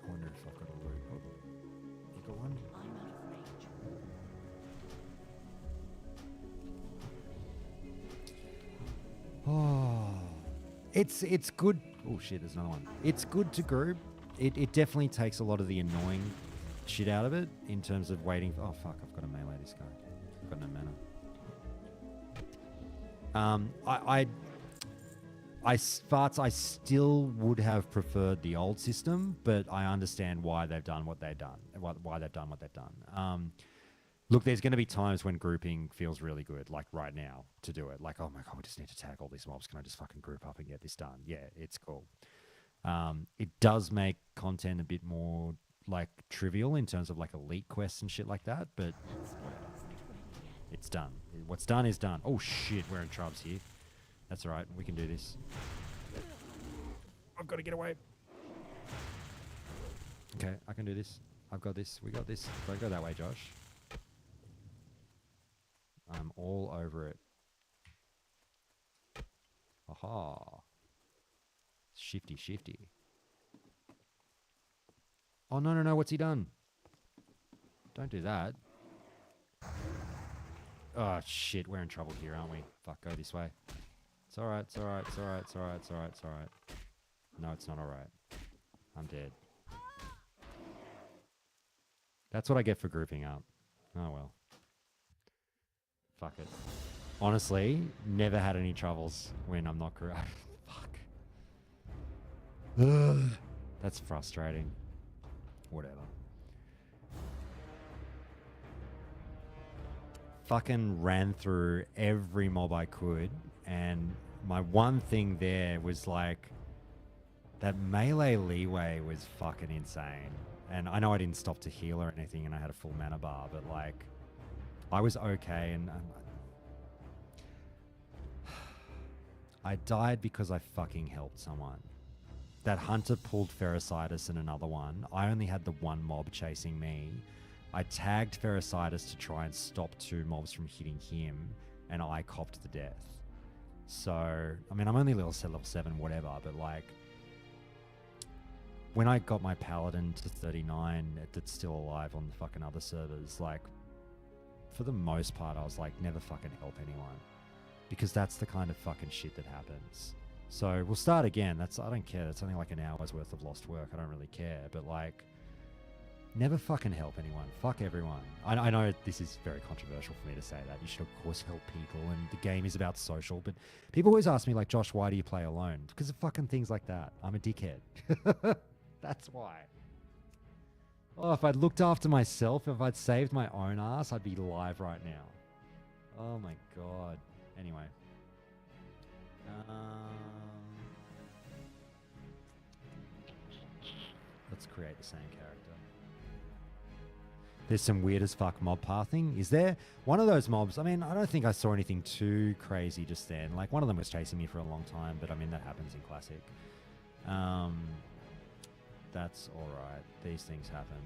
Speaker 1: wonder if I've got a loot. Oh, you got one?
Speaker 3: I'm out of range.
Speaker 1: Oh, it's good. Oh shit, there's another one. It's good to group. It definitely takes a lot of the annoying shit out of it in terms of waiting. Oh fuck, I've got to melee this guy. I've got no mana. I still would have preferred the old system, but I understand why they've done what they've done. Why they've done what they've done. Look, there's going to be times when grouping feels really good, like right now, to do it. Like, oh my god, we just need to tag all these mobs. Can I just fucking group up and get this done? Yeah, it's cool. It does make content a bit more like trivial in terms of like elite quests and shit like that, but
Speaker 3: That spell isn't ready yet.
Speaker 1: it's done. What's done is done. Oh shit, we're in trubs here. That's all right. We can do this. I've got to get away. Okay, I can do this. I've got this. We got this. Don't go that way, Josh. I'm all over it. Aha. Shifty, shifty. Oh, no, no, no. What's he done? Don't do that. Oh, shit. We're in trouble here, aren't we? Fuck, go this way. It's all right. It's all right. It's all right. It's all right. It's all right. It's all right. No, it's not all right. I'm dead. That's what I get for grouping up. Oh, well. Fuck it. Honestly, never had any troubles when I'm not correct. Fuck. Ugh. That's frustrating. Whatever. Fucking ran through every mob I could, and my one thing there was like that melee leeway was fucking insane. And I know I didn't stop to heal or anything, and I had a full mana bar, but like I was okay, and I died because I fucking helped someone. That hunter pulled Ferocitus and another one. I only had the one mob chasing me. I tagged Ferocitus to try and stop two mobs from hitting him, and I copped the death. So, I mean, I'm only level 7, whatever, but like, when I got my paladin to 39 that's still alive on the fucking other servers, like, for the most part, I was like, never fucking help anyone. Because that's the kind of fucking shit that happens. So we'll start again. I don't care. That's only like an hour's worth of lost work. I don't really care. But like, never fucking help anyone. Fuck everyone. I know this is very controversial for me to say that. You should, of course, help people. And the game is about social. But people always ask me, like, Josh, why do you play alone? Because of fucking things like that. I'm a dickhead. That's why. Oh, if I'd looked after myself, if I'd saved my own ass, I'd be live right now. Oh my god. Anyway. Let's create the same character. There's some weird as fuck mob pathing. Is there? One of those mobs, I mean, I don't think I saw anything too crazy just then. Like, one of them was chasing me for a long time, but I mean, that happens in Classic. That's alright. These things happen.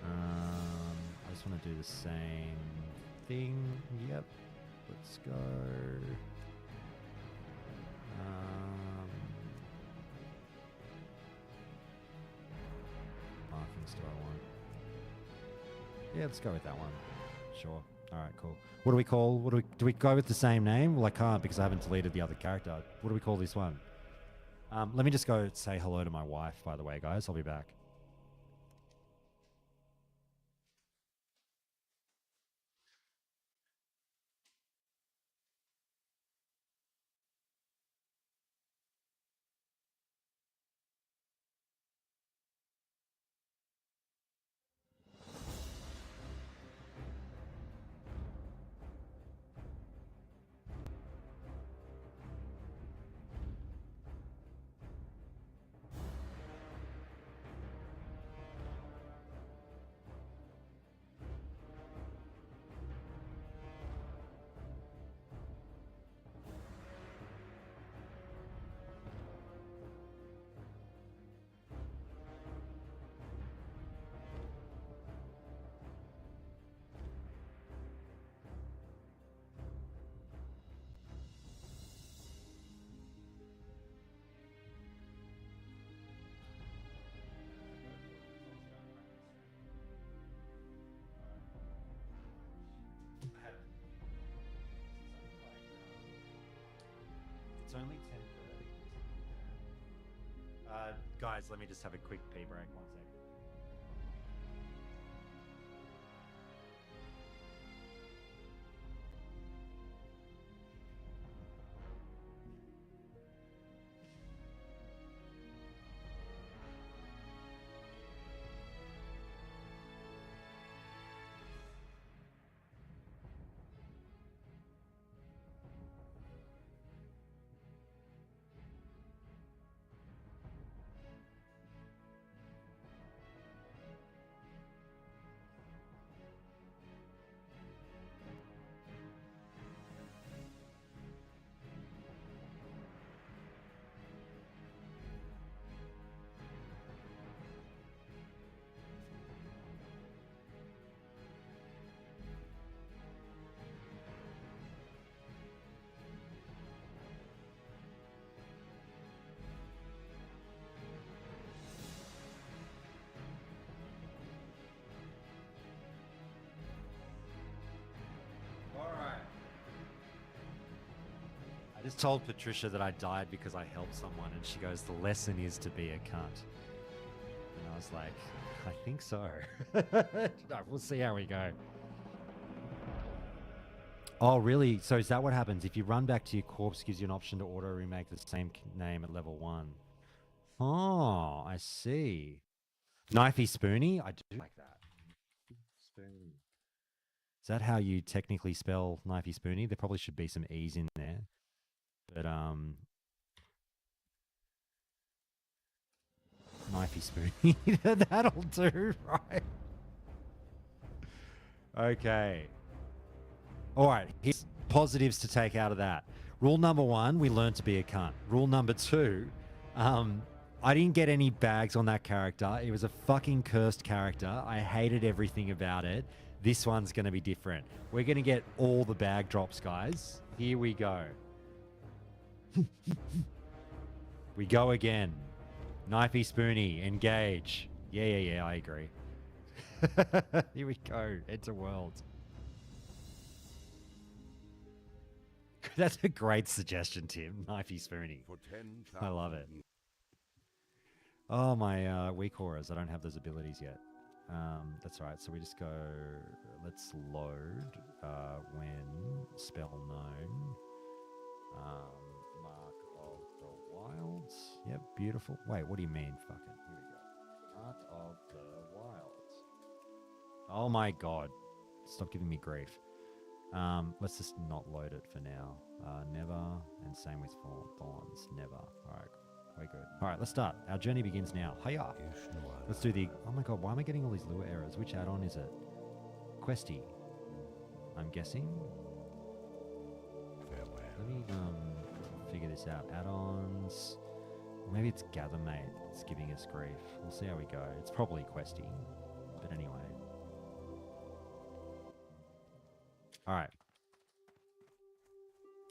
Speaker 1: I just want to do the same thing. Yep. Let's go. Markings do I want? Yeah, let's go with that one. Sure. Alright, cool. What do we call? Do we go with the same name? Well, I can't because I haven't deleted the other character. What do we call this one? Let me just go say hello to my wife, by the way, guys. I'll be back. It's only 10:30. Guys, let me just have a quick pee break. 1 second. I just told Patricia that I died because I helped someone, and she goes, "The lesson is to be a cunt." And I was like, "I think so." No, we'll see how we go. Oh, really? So is that what happens? If you run back to your corpse, it gives you an option to auto remake the same name at level 1. Oh, I see. Knifey Spoony? I do like that. Spoony. Is that how you technically spell Knifey Spoony? There probably should be some E's in there. But Knifey Spoony. That'll do, right? Okay. All right, here's positives to take out of that. Rule number 1, we learned to be a cunt. Rule number 2, I didn't get any bags on that character. It was a fucking cursed character. I hated everything about it. This one's going to be different. We're going to get all the bag drops, guys. Here we go. We go again. Knifey Spoony, engage. Yeah, I agree. Here we go. Enter world. That's a great suggestion, Tim. Knifey Spoony. I love it. Oh, my weak auras. I don't have those abilities yet. That's right. So we just go, let's load when spell known. Mark of the Wilds. Yep, beautiful. Wait, what do you mean? Fucking, here we go. Mark of the Wilds. Oh my god. Stop giving me grief. Let's just not load it for now. Never, and same with Thorns. Never. Alright, we're good. Alright, let's start. Our journey begins now. Hiya! Let's do the... Oh my god, why am I getting all these lure errors? Which add-on is it? Questy. I'm guessing. Let me figure this out. Add-ons... Maybe it's Gathermate that's giving us grief. We'll see how we go. It's probably Questy. But anyway. Alright.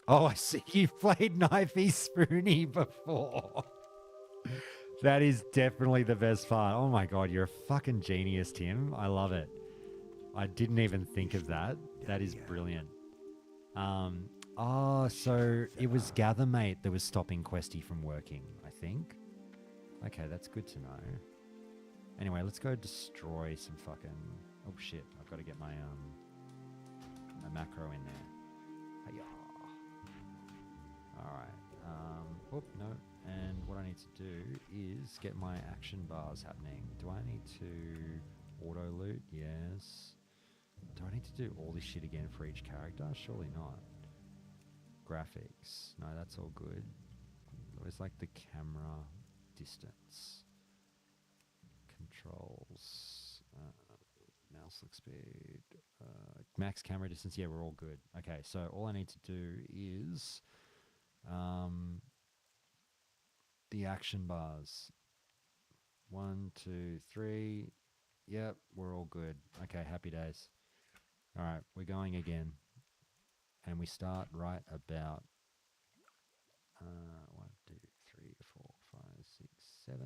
Speaker 1: Oh, I see you've played Knifey Spoony before. That is definitely the best part. Oh my god, you're a fucking genius, Tim. I love it. I didn't even think of that. That is brilliant. Oh, so it was Gathermate that was stopping Questy from working, I think. Okay, that's good to know. Anyway, let's go destroy some fucking... Oh shit, I've got to get my macro in there. Hi-yah. Alright. Whoop, no. And what I need to do is get my action bars happening. Do I need to auto loot? Yes. Do I need to do all this shit again for each character? Surely not. Graphics. No, that's all good. Where's like the camera distance? Controls. Mouse look speed. Max camera distance. Yeah, we're all good. Okay, so all I need to do is the action bars. 1, 2, 3. Yep, we're all good. Okay, happy days. All right, we're going again. And we start right about 1, 2, 3, 4, 5, 6, 7.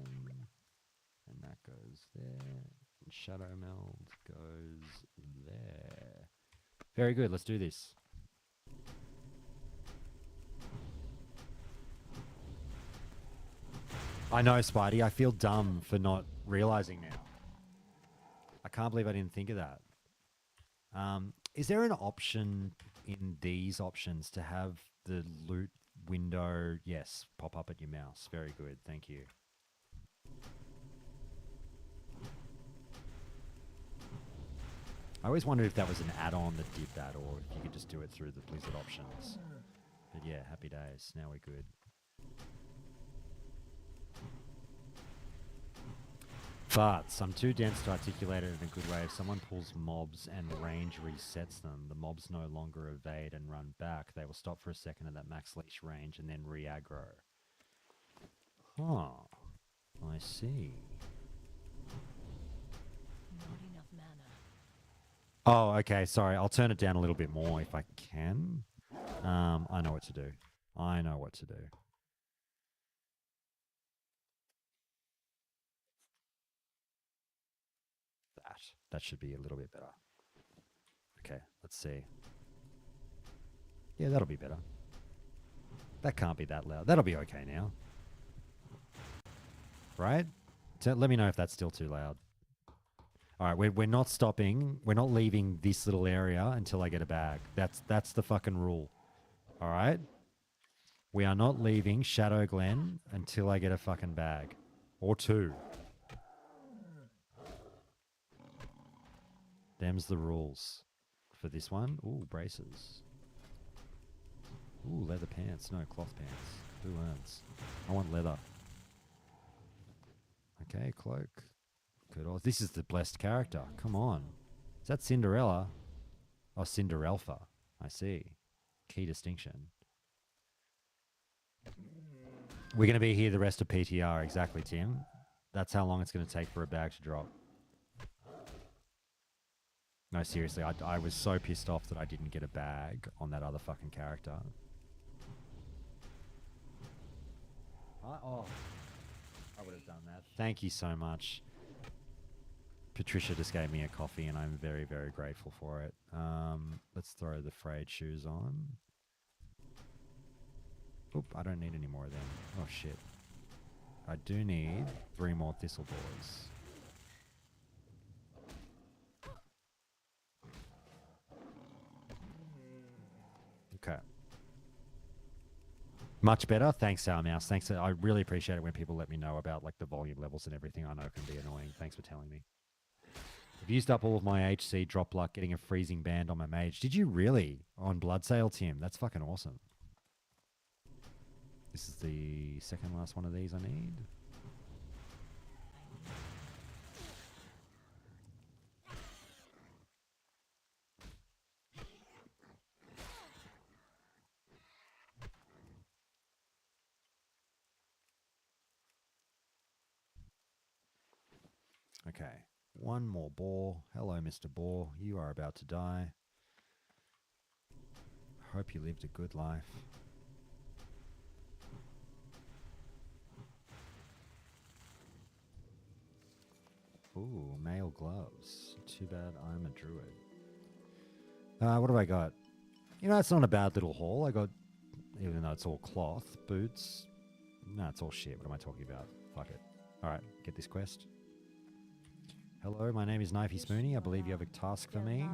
Speaker 1: And that goes there. And shadow meld goes there. Very good, let's do this. I know, Spidey, I feel dumb for not realizing now. I can't believe I didn't think of that. Is there an option in these options to have the loot window, yes, pop up at your mouse? Very good, thank you. I always wondered if that was an add-on that did that, or if you could just do it through the Blizzard options. But yeah, happy days. Now we're good. Farts. I'm too dense to articulate it in a good way. If someone pulls mobs and range resets them, the mobs no longer evade and run back. They will stop for a second at that max leash range and then re-aggro. Huh. I see.
Speaker 3: Not enough mana.
Speaker 1: Oh, okay. Sorry. I'll turn it down a little bit more if I can. I know what to do. I know what to do. That should be a little bit better. Okay, let's see. Yeah, that'll be better. That can't be that loud. That'll be okay now. Right? So let me know if that's still too loud. All right, we're not stopping. We're not leaving this little area until I get a bag. That's the fucking rule. All right? We are not leaving Shadow Glen until I get a fucking bag. Or 2. Them's the rules for this one. Ooh, braces. Ooh, leather pants. No, cloth pants. Who earns? I want leather. Okay, cloak. Good. Oh, this is the blessed character. Come on. Is that Cinderella? Oh, Cinderelfa. I see. Key distinction. We're going to be here the rest of PTR. Exactly, Tim. That's how long it's going to take for a bag to drop. No, seriously, I was so pissed off that I didn't get a bag on that other fucking character. I would have done that. Thank you so much. Patricia just gave me a coffee and I'm very, very grateful for it. Let's throw the frayed shoes on. Oop, I don't need any more of them. Oh, shit. I do need 3 more thistle boys. Okay. Much better. Thanks, Sour Mouse. Thanks. I really appreciate it when people let me know about like the volume levels and everything. I know it can be annoying. Thanks for telling me. I've used up all of my HC drop luck getting a freezing band on my mage. Did you really? On Blood Sale, Tim? That's fucking awesome. This is the second last one of these I need. Okay. One more boar. Hello, Mr. Boar. You are about to die. Hope you lived a good life. Ooh, male gloves. Too bad I'm a druid. What have I got? You know, it's not a bad little haul. I got, even though it's all cloth, boots. No, it's all shit. What am I talking about? Fuck it. All right, get this quest. Hello, my name is Knifey Spoony. I believe you have a task for me.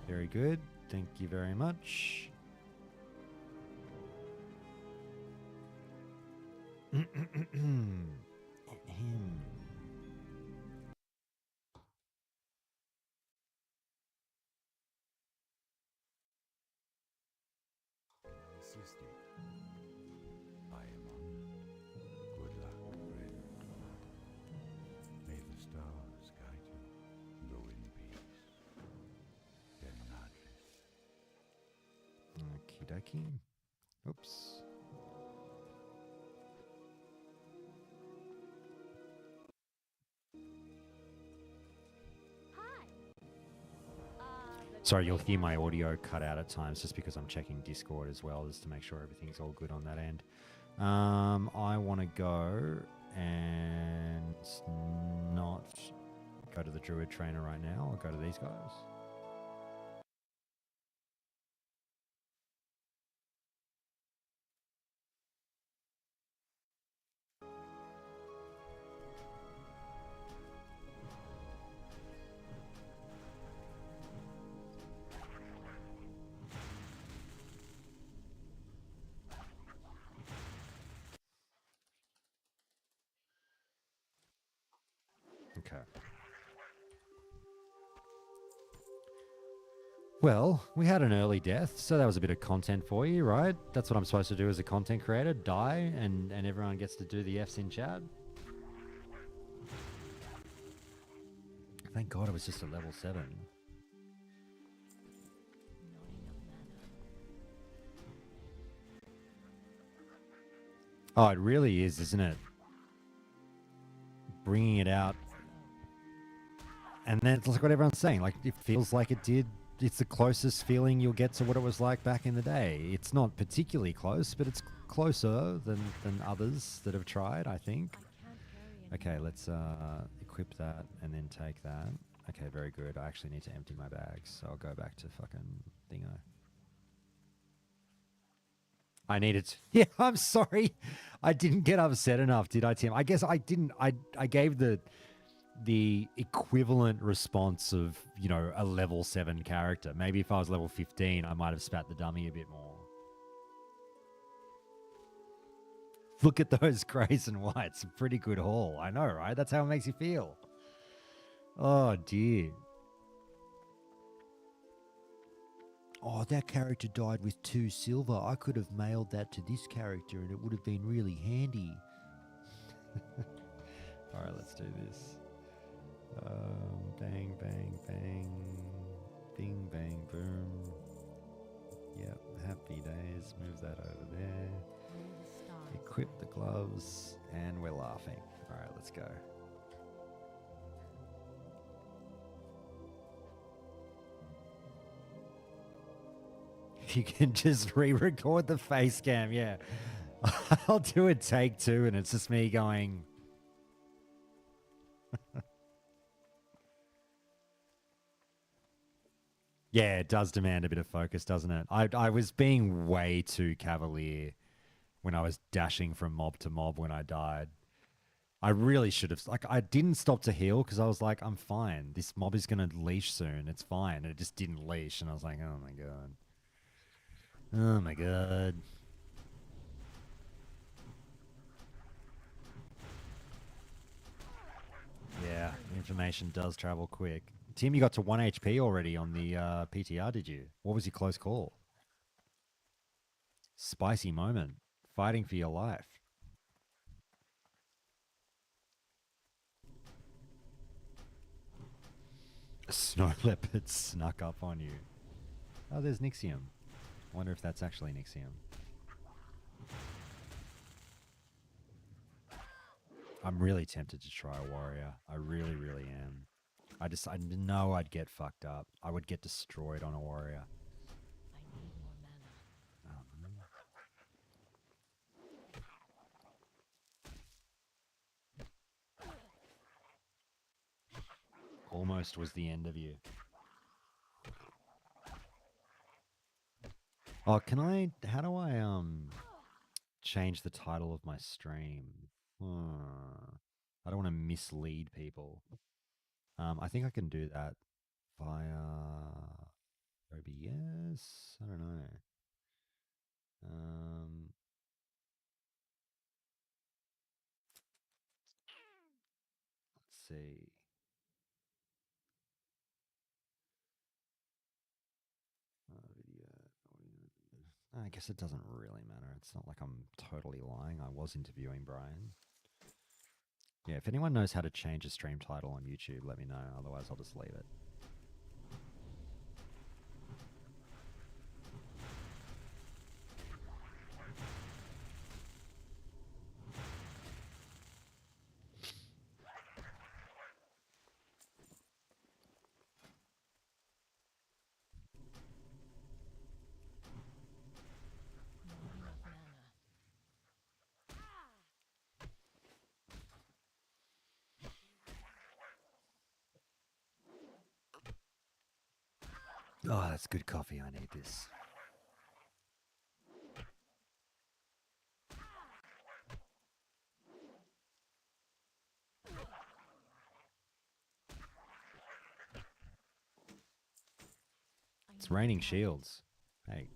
Speaker 1: Very good. Thank you very much.
Speaker 4: Assist you. I am on. Good luck, friend. May the stars guide you. Go in peace. Denadris.
Speaker 1: Okie dokie. Oops. Sorry, you'll hear my audio cut out at times just because I'm checking Discord as well, just to make sure everything's all good on that end. I want to go and not go to the Druid Trainer right now. I'll go to these guys. Okay. Well, we had an early death, so that was a bit of content for you, right? That's what I'm supposed to do as a content creator, die, and everyone gets to do the Fs in chat. Thank God it was just a level 7. Oh, it really is, isn't it? Bringing it out. And then it's like what everyone's saying. Like, it feels like it did. It's the closest feeling you'll get to what it was like back in the day. It's not particularly close, but it's closer than others that have tried, I think. Okay, let's equip that and then take that. Okay, very good. I actually need to empty my bags, so I'll go back to fucking thingo. I needed to. Yeah, I'm sorry. I didn't get upset enough, did I, Tim? I guess I didn't. I gave the equivalent response of, you know, a level 7 character. Maybe if I was level 15, I might have spat the dummy a bit more. Look at those greys and whites. A pretty good haul. I know, right? That's how it makes you feel. Oh, dear. Oh, that character died with 2 silver. I could have mailed that to this character and it would have been really handy. All right, let's do this. Bang, bang, bang. Bing, bang, boom. Yep, happy days. Move that over there. Equip the gloves, and we're laughing. All right, let's go. You can just re-record the face cam, yeah. I'll do a take 2, and it's just me going... Yeah, it does demand a bit of focus, doesn't it? I was being way too cavalier when I was dashing from mob to mob when I died. I really should have... Like, I didn't stop to heal because I was like, I'm fine. This mob is going to leash soon. It's fine. And it just didn't leash. And I was like, oh, my God. Oh, my God. Yeah, information does travel quick. Tim, you got to 1 HP already on the PTR, did you? What was your close call? Spicy moment. Fighting for your life. A snow leopard snuck up on you. Oh, there's Nixium. I wonder if that's actually Nixium. I'm really tempted to try a warrior. I really, really am. I know I'd get fucked up. I would get destroyed on a warrior.
Speaker 3: I need more mana.
Speaker 1: Almost was the end of you. Oh, can I? How do I change the title of my stream? I don't want to mislead people. I think I can do that via OBS. I don't know. Um, let's see. Video. I guess it doesn't really matter. It's not like I'm totally lying. I was interviewing Brian. Yeah, if anyone knows how to change a stream title on YouTube, let me know. Otherwise, I'll just leave it.
Speaker 3: Not enough mana.
Speaker 1: Oh, that's good coffee. I need this. It's raining shields. Hey.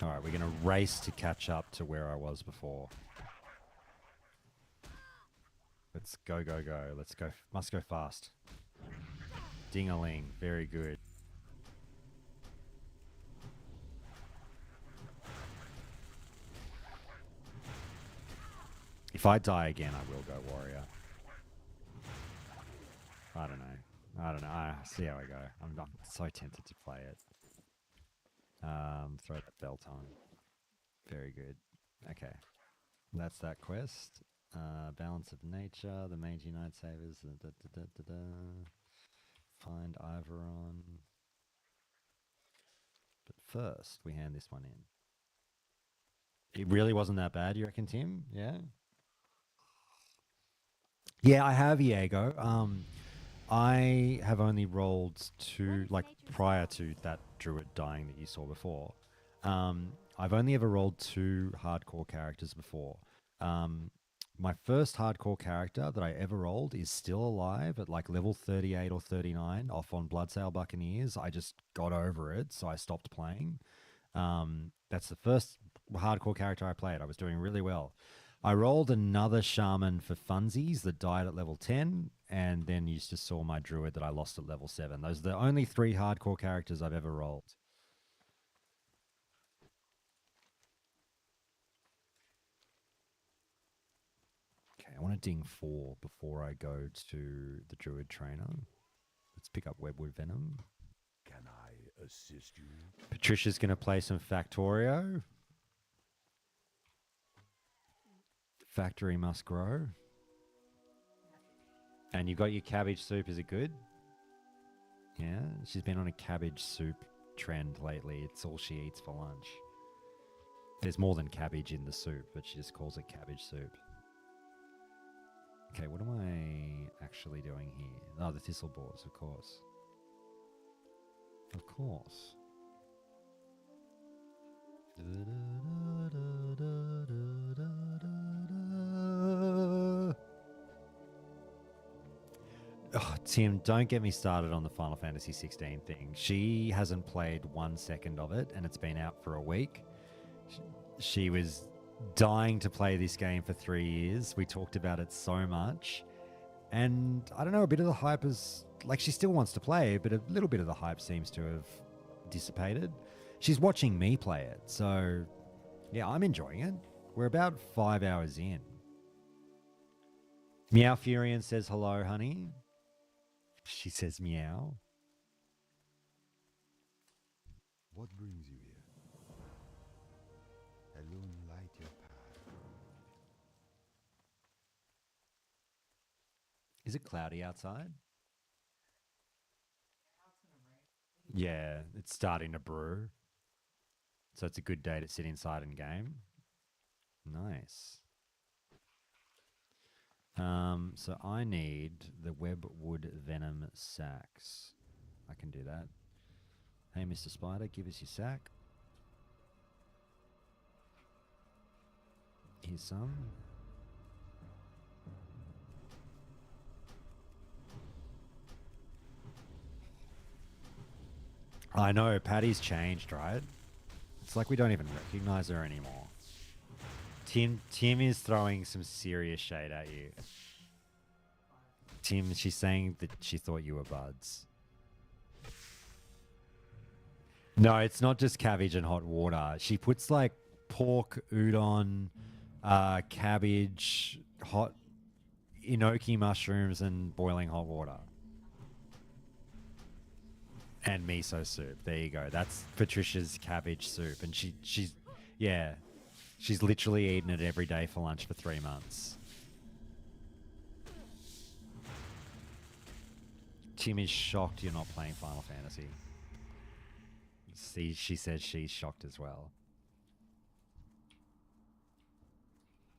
Speaker 1: All right, we're going to race to catch up to where I was before. Let's go, go, go. Let's go. Must go fast. Ding-a-ling. Very good. If I die again, I will go warrior. I don't know. I don't know. I see how I go. I'm so tempted to play it. Throw that belt on. Very good. Okay. That's that quest. Balance of nature. The mage unite savers. Find Iveron. But first, we hand this one in. It really wasn't that bad, you reckon, Tim? Yeah? Yeah, I have, Diego. I have only rolled two, like prior to that druid dying that you saw before. I've only ever rolled two hardcore characters before. My first hardcore character that I ever rolled is still alive at like level 38 or 39 off on Bloodsail Buccaneers. I just got over it, so I stopped playing. That's the first hardcore character I played. I was doing really well. I rolled another shaman for funsies that died at level 10, and then you just saw my druid that I lost at level 7. Those are the only three hardcore characters I've ever rolled. Okay, I want to ding 4 before I go to the druid trainer. Let's pick up Webwood Venom.
Speaker 4: Can I assist you?
Speaker 1: Patricia's going to play some Factorio. Factory must grow. And you got your cabbage soup. Is it good? Yeah, she's been on a cabbage soup trend lately. It's all she eats for lunch. There's more than cabbage in the soup, but she just calls it cabbage soup. Okay, what am I actually doing here? Oh, the thistle boars, of course. Of course. Oh, Tim, don't get me started on the Final Fantasy 16 thing. She hasn't played 1 second of it, and it's been out for a week. She was dying to play this game for 3 years. We talked about it so much. And I don't know, a bit of the hype is like she still wants to play, but a little bit of the hype seems to have dissipated. She's watching me play it. So, yeah, I'm enjoying it. We're about 5 hours in. Meow Furion says hello, honey. She says meow.
Speaker 4: What brings you here? Alone light your path.
Speaker 1: Is it cloudy outside? Yeah, it's starting to brew. So it's a good day to sit inside and game. Nice. So I need the webwood venom sacks. I can do that. Hey, Mr. Spider, give us your sack. Here's some. I know, Patty's changed, right? It's like we don't even recognize her anymore. Tim is throwing some serious shade at you. Tim, she's saying that she thought you were buds. No, it's not just cabbage and hot water. She puts like pork, udon, cabbage, hot enoki mushrooms, and boiling hot water. And miso soup. There you go. That's Patricia's cabbage soup. And she's literally eaten it every day for lunch for 3 months. Tim is shocked you're not playing Final Fantasy. See, she says she's shocked as well.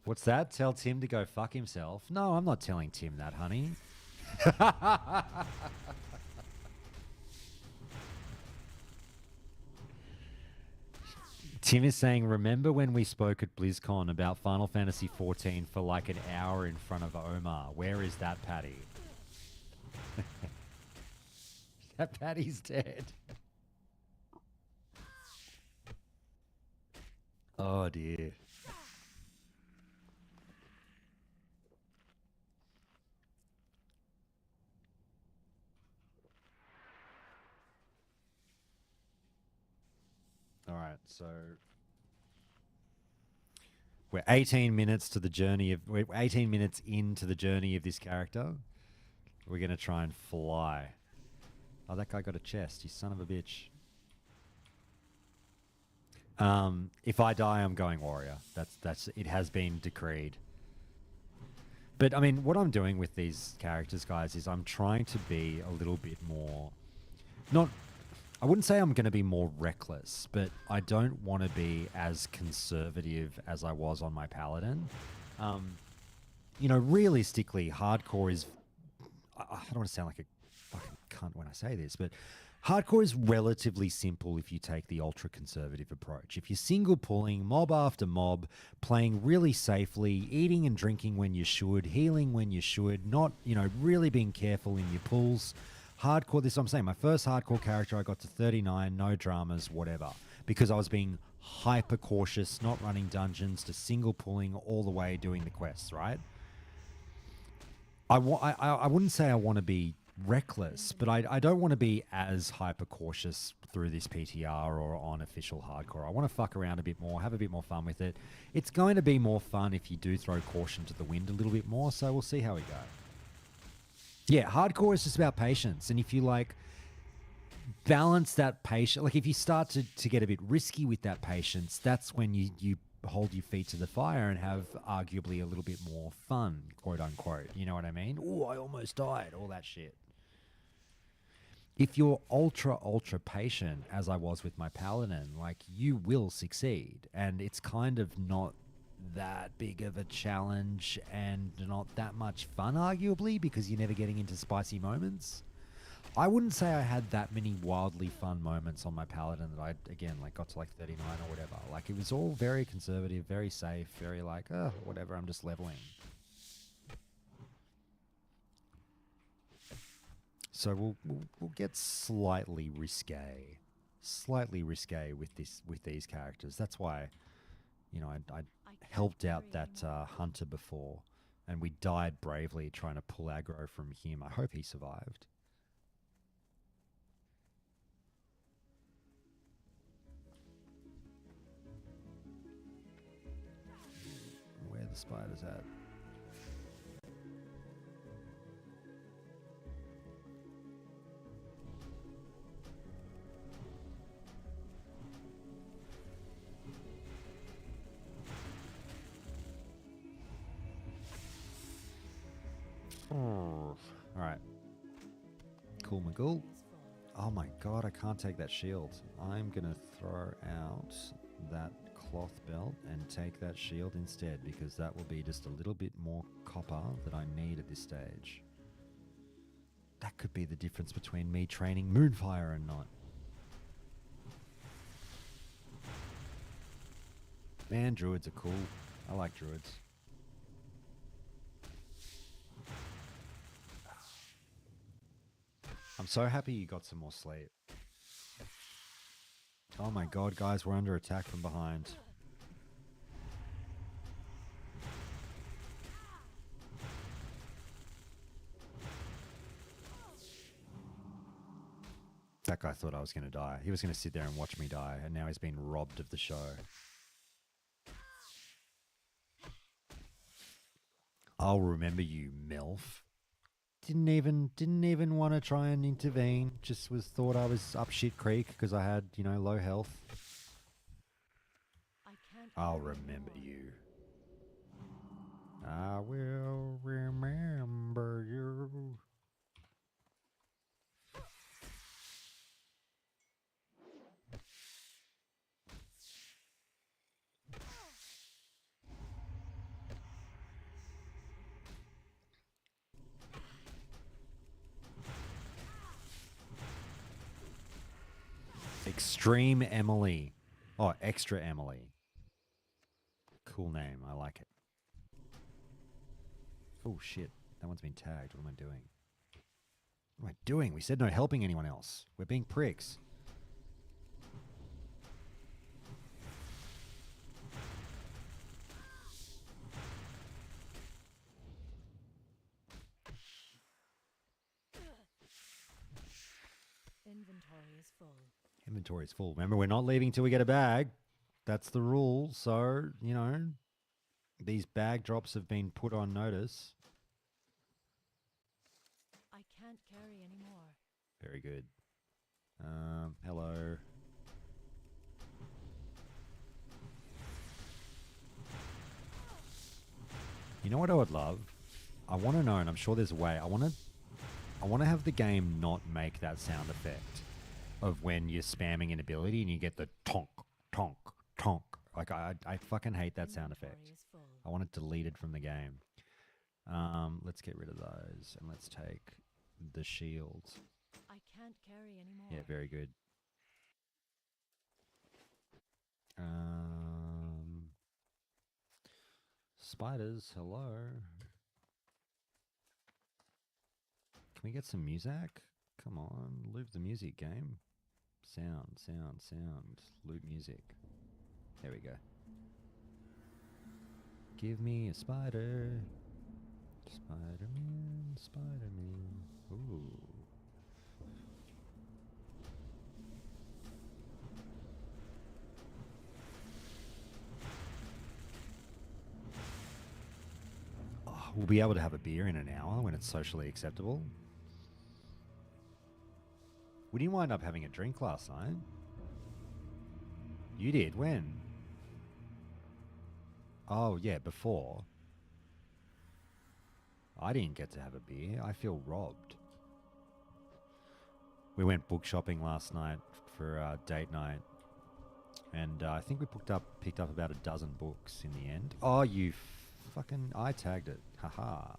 Speaker 1: What's that? Tell Tim to go fuck himself? No, I'm not telling Tim that, honey. Tim is saying, remember when we spoke at BlizzCon about Final Fantasy XIV for like an hour in front of Omar? Where is that Patty? That Patty's dead. Oh dear. All right, so we're 18 minutes to the journey of we're 18 minutes into the journey of this character. We're gonna try and fly. Oh, that guy got a chest, you son of a bitch. If I die, I'm going warrior. That's it has been decreed. But I mean, what I'm doing with these characters, guys, is I'm trying to be a little bit more I wouldn't say I'm going to be more reckless, but I don't want to be as conservative as I was on my paladin. Realistically, hardcore is... I don't want to sound like a fucking cunt when I say this, but hardcore is relatively simple if you take the ultra-conservative approach. If you're single pulling, mob after mob, playing really safely, eating and drinking when you should, healing when you should, not, really being careful in your pulls... Hardcore, this is what I'm saying. My first hardcore character, I got to 39, no dramas, whatever. Because I was being hyper cautious, not running dungeons, to single pulling all the way doing the quests, right? I wouldn't say I want to be reckless, but I don't want to be as hyper cautious through this PTR or on official hardcore. I want to fuck around a bit more, have a bit more fun with it. It's going to be more fun if you do throw caution to the wind a little bit more, so we'll see how we go. Yeah, hardcore is just about patience. And if you balance that patience, like if you start to get a bit risky with that patience, that's when you hold your feet to the fire and have arguably a little bit more fun, quote unquote. You know what I mean? Oh, I almost died, all that shit. If you're ultra patient, as I was with my paladin, you will succeed. And it's kind of not that big of a challenge and not that much fun, arguably, because you're never getting into spicy moments. I wouldn't say I had that many wildly fun moments on my paladin that I, again, got to 39 or whatever. It was all very conservative, very safe, very whatever, I'm just leveling. So we'll get slightly risque with these characters. That's why, I helped out that hunter before, and we died bravely trying to pull aggro from him. I hope he survived. Where the spiders at? All right. Cool Magul. Oh my god, I can't take that shield. I'm going to throw out that cloth belt and take that shield instead, because that will be just a little bit more copper that I need at this stage. That could be the difference between me training Moonfire and not. Man, druids are cool. I like druids. I'm so happy you got some more sleep. Oh my god, guys, we're under attack from behind. That guy thought I was going to die. He was going to sit there and watch me die, and now he's been robbed of the show. I'll remember you, MILF. Didn't even want to try and intervene. Just thought I was up shit creek because I had, low health.
Speaker 3: I can't
Speaker 1: I'll
Speaker 3: carry
Speaker 1: remember
Speaker 3: anymore.
Speaker 1: you. I will remember you. Extreme Emily. Oh, Extra Emily. Cool name. I like it. Oh, shit. That one's been tagged. What am I doing? What am I doing? We said no helping anyone else. We're being pricks.
Speaker 3: Inventory is full.
Speaker 1: Inventory is full. Remember, we're not leaving till we get a bag. That's the rule. So, these bag drops have been put on notice.
Speaker 3: I can't carry anymore.
Speaker 1: Very good. Hello. You know what I would love? I want to know, and I'm sure there's a way. I want to have the game not make that sound effect of when you're spamming an ability and you get the tonk, tonk, tonk. Like, I fucking hate that sound
Speaker 3: Inventory
Speaker 1: effect.
Speaker 3: is full.
Speaker 1: I want it deleted from the game. Let's get rid of those, and let's take the shields.
Speaker 3: I can't carry anymore.
Speaker 1: Yeah, very good. Spiders, hello. Can we get some music? Come on, loop the music game. Sound, sound, sound. Loop music. There we go. Give me a spider. Spider-Man, Spider-Man. Ooh. Oh, we'll be able to have a beer in an hour when it's socially acceptable. We didn't wind up having a drink last night. You did? When? Oh, yeah, before. I didn't get to have a beer. I feel robbed. We went book shopping last night for date night. And I think we picked up about a dozen books in the end. Oh, you fucking... I tagged it. Haha.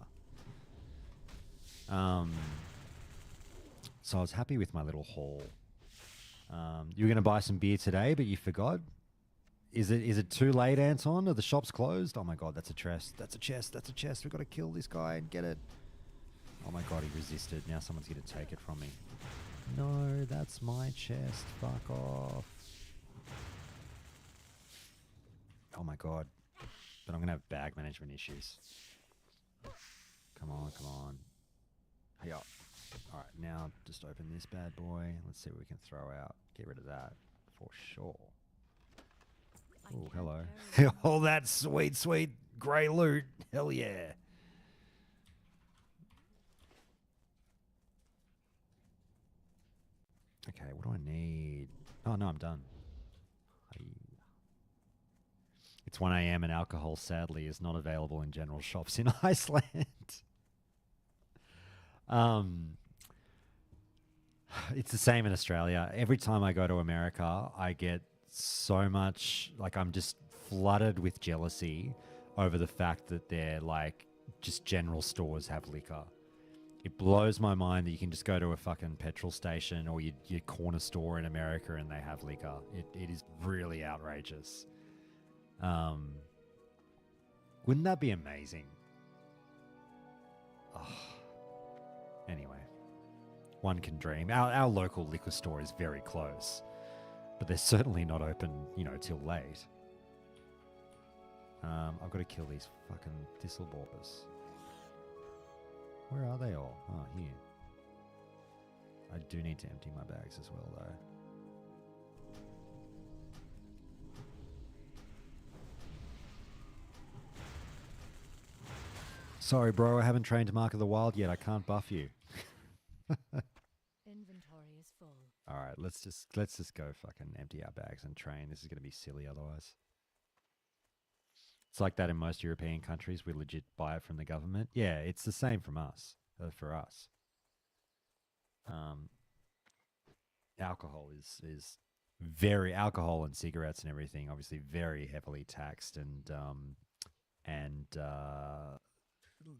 Speaker 1: So I was happy with my little haul. You were going to buy some beer today, but you forgot? Is it too late, Anton? Are the shops closed? Oh my god, that's a chest. That's a chest. That's a chest. We've got to kill this guy and get it. Oh my god, he resisted. Now someone's going to take it from me. No, that's my chest. Fuck off. Oh my god. But I'm going to have bag management issues. Come on, come on. Hey up. Alright, now just open this bad boy. Let's see what we can throw out. Get rid of that for sure.
Speaker 3: I
Speaker 1: Oh,
Speaker 3: can't
Speaker 1: hello.
Speaker 3: carry
Speaker 1: All that sweet, sweet grey loot. Hell yeah. Okay, what do I need? Oh, no, I'm done. It's 1 a.m. and alcohol, sadly, is not available in general shops in Iceland. It's the same in Australia. Every time I go to America, I get so much, like I'm just flooded with jealousy over the fact that they're like just general stores have liquor. It blows my mind that you can just go to a fucking petrol station or your corner store in America and they have liquor. It is really outrageous. Wouldn't that be amazing? Oh. Anyway, one can dream. Our local liquor store is very close, but they're certainly not open, you know, till late. I've got to kill these fucking thistleborers. Where are they all? Oh, here. I do need to empty my bags as well, though. Sorry, bro, I haven't trained to Mark of the Wild yet. I can't buff you.
Speaker 3: Inventory is full.
Speaker 1: All right, let's just go fucking empty our bags and train. This is going to be silly otherwise. It's like that in most European countries. We legit buy it from the government. Yeah, it's the same from us. For us. Alcohol is very alcohol and cigarettes and everything. Obviously, very heavily taxed and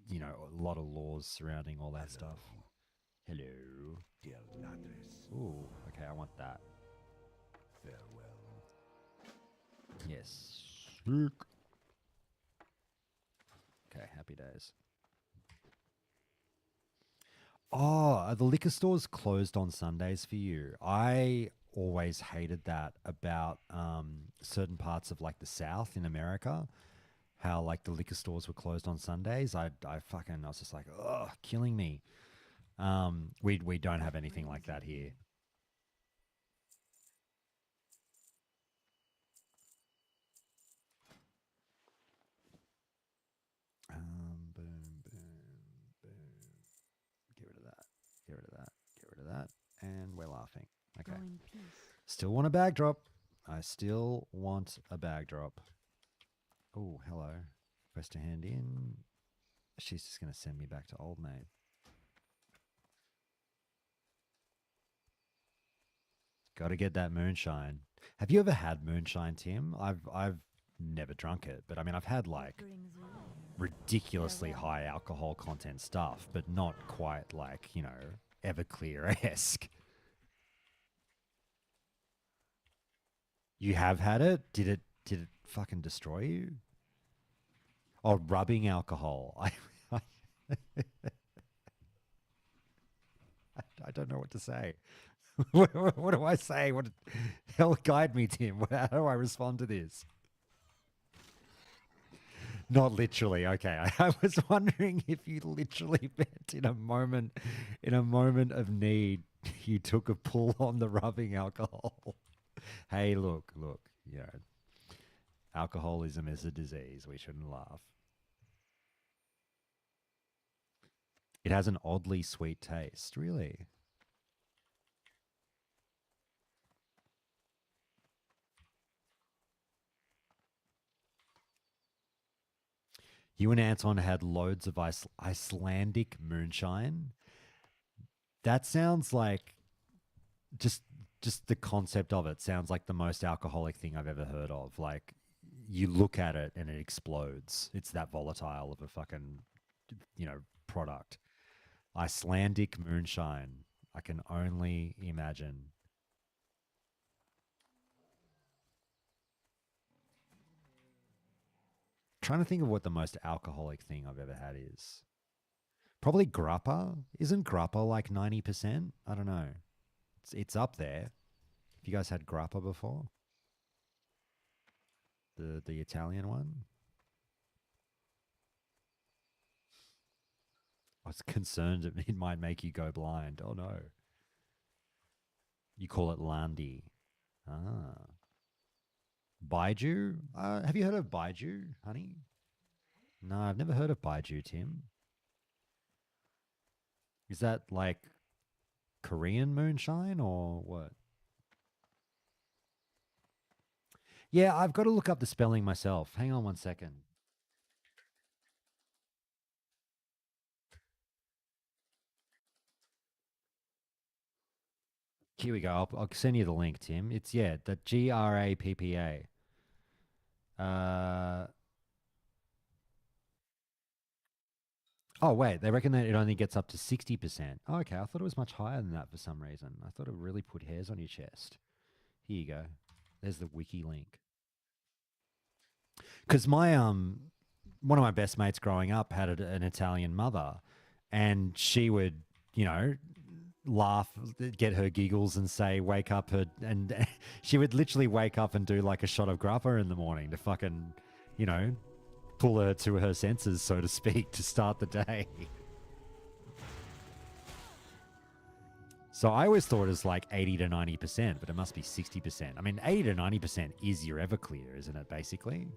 Speaker 1: you know, a lot of laws surrounding all that stuff. Hello.
Speaker 4: Dear Ladris,
Speaker 1: Ooh, okay, I want that.
Speaker 4: farewell.
Speaker 1: Yes. Sick. Okay, happy days. Oh, are the liquor stores closed on Sundays for you? I always hated that about certain parts of like the South in America. How like the liquor stores were closed on Sundays. I was just like, oh, killing me. We don't have anything like that here. Boom, boom, boom. Get rid of that. Get rid of that. Get rid of that. And we're laughing. Okay.
Speaker 3: Go in peace.
Speaker 1: Still want a bag drop. I still want a bag drop. Oh, hello. Quest to hand in. She's just going to send me back to old mate. Got to get that moonshine. Have you ever had moonshine, Tim? I've never drunk it, but I mean, I've had like
Speaker 3: Brings you in.
Speaker 1: ridiculously high alcohol content stuff, but not quite like, you know, Everclear-esque. You have had it? Did it fucking destroy you? Oh, rubbing alcohol. I don't know what to say. What do I say? What hell guide me, Tim? How do I respond to this? Not literally. Okay, I was wondering if you literally meant in a moment of need, you took a pull on the rubbing alcohol. Hey, look, you know, alcoholism is a disease. We shouldn't laugh. It has an oddly sweet taste, really. You and Anton had loads of Icelandic moonshine. That sounds like just the concept of it sounds like the most alcoholic thing I've ever heard of. Like you look at it and it explodes. It's that volatile of a fucking, you know, product. Icelandic moonshine. I can only imagine. Trying to think of what the most alcoholic thing I've ever had is. Probably grappa. Isn't grappa like 90%? I don't know. It's up there. Have you guys had grappa before? The Italian one? I was concerned it might make you go blind. Oh no. You call it Landi. Ah. Baiju? Have you heard of Baiju, honey? No, I've never heard of Baiju, Tim. Is that like Korean moonshine or what? Yeah, I've got to look up the spelling myself. Hang on one second. Here we go. I'll send you the link, Tim. It's the GRAPPA. Oh wait, they reckon that it only gets up to 60%. Oh, okay, I thought it was much higher than that for some reason. I thought it really put hairs on your chest. Here you go. There's the wiki link. Because my one of my best mates growing up had an Italian mother, and she would, you know, laugh, get her giggles, and say, "Wake up," and she would literally wake up and do like a shot of grappa in the morning to fucking, you know, pull her to her senses, so to speak, to start the day. So I always thought it was like 80 to 90%, but it must be 60%. I mean, 80 to 90% is your Everclear, isn't it, basically?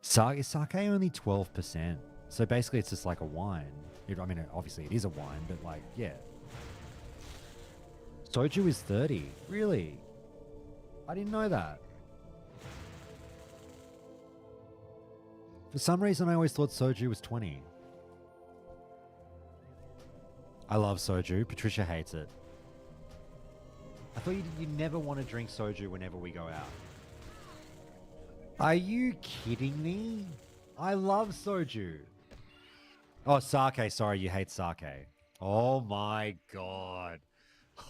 Speaker 1: Is sake only 12%? So basically it's just like a wine. I mean, obviously it is a wine, but like, yeah. Soju is 30. Really? I didn't know that. For some reason, I always thought soju was 20. I love soju. Patricia hates it. I thought you never want to drink soju whenever we go out. Are you kidding me? I love soju. Oh, sake. Sorry, you hate sake. Oh my god.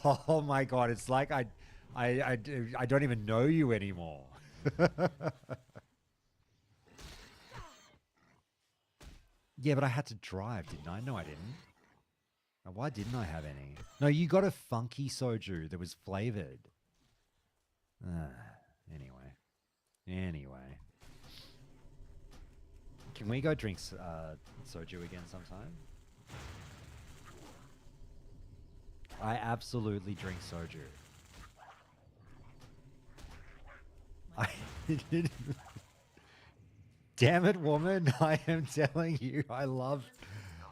Speaker 1: Oh my god. It's like I don't even know you anymore. Yeah, but I had to drive, didn't I? No, I didn't. Why didn't I have any? No, you got a funky soju that was flavored. Anyway. Can we go drink soju again sometime? I absolutely drink soju. Damn it, woman! I am telling you, I love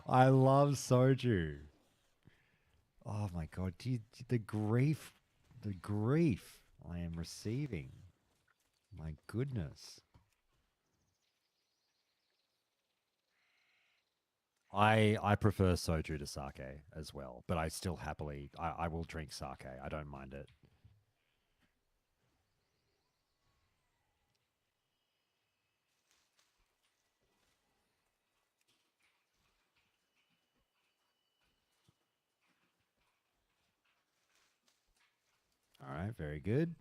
Speaker 1: soju. Oh my god, the grief I am receiving. My goodness. I prefer soju to sake as well, but I still happily I will drink sake. I don't mind it. All right, very good.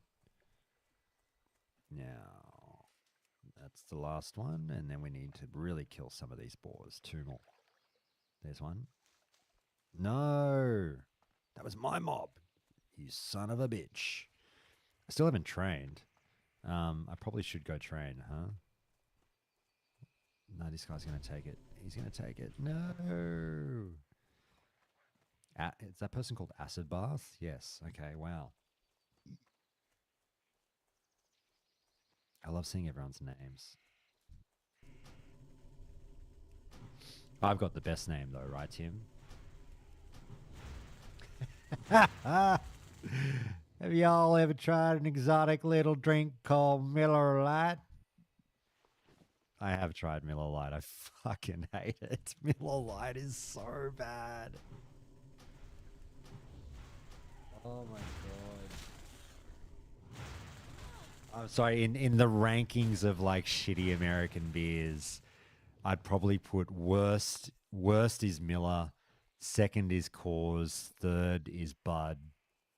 Speaker 1: Now, that's the last one, and then we need to really kill some of these boars. 2 more. There's one. No! That was my mob! You son of a bitch. I still haven't trained. I probably should go train, huh? No, this guy's going to take it. He's going to take it. No! Is that person called Acid Bath? Yes. Okay, wow. I love seeing everyone's names. I've got the best name though, right, Tim? Have y'all ever tried an exotic little drink called Miller Lite? I have tried Miller Lite. I fucking hate it. Miller Lite is so bad. Oh my god. I'm sorry, in the rankings of like shitty American beers, I'd probably put worst is Miller, second is Coors, third is Bud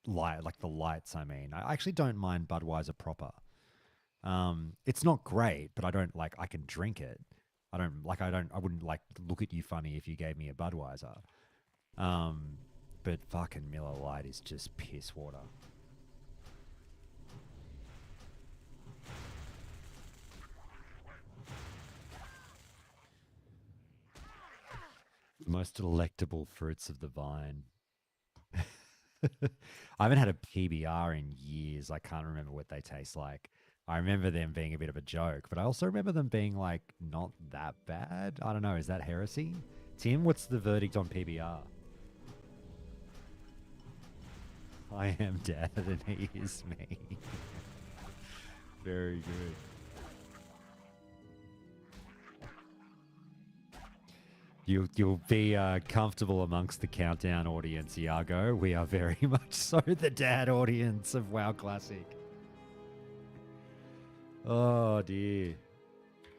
Speaker 1: Light, like the lights. I mean, I actually don't mind Budweiser proper. It's not great, but I don't like. I can drink it. I wouldn't like look at you funny if you gave me a Budweiser. But fucking Miller Lite is just piss water. Most delectable fruits of the vine. I haven't had a PBR in years. I can't remember what they taste like. I remember them being a bit of a joke, but I also remember them being like not that bad. I don't know. Is that heresy? Tim, what's the verdict on PBR? I am dead and he is me. Very good. You'll be comfortable amongst the countdown audience, Iago. We are very much so the dad audience of WoW Classic. Oh dear.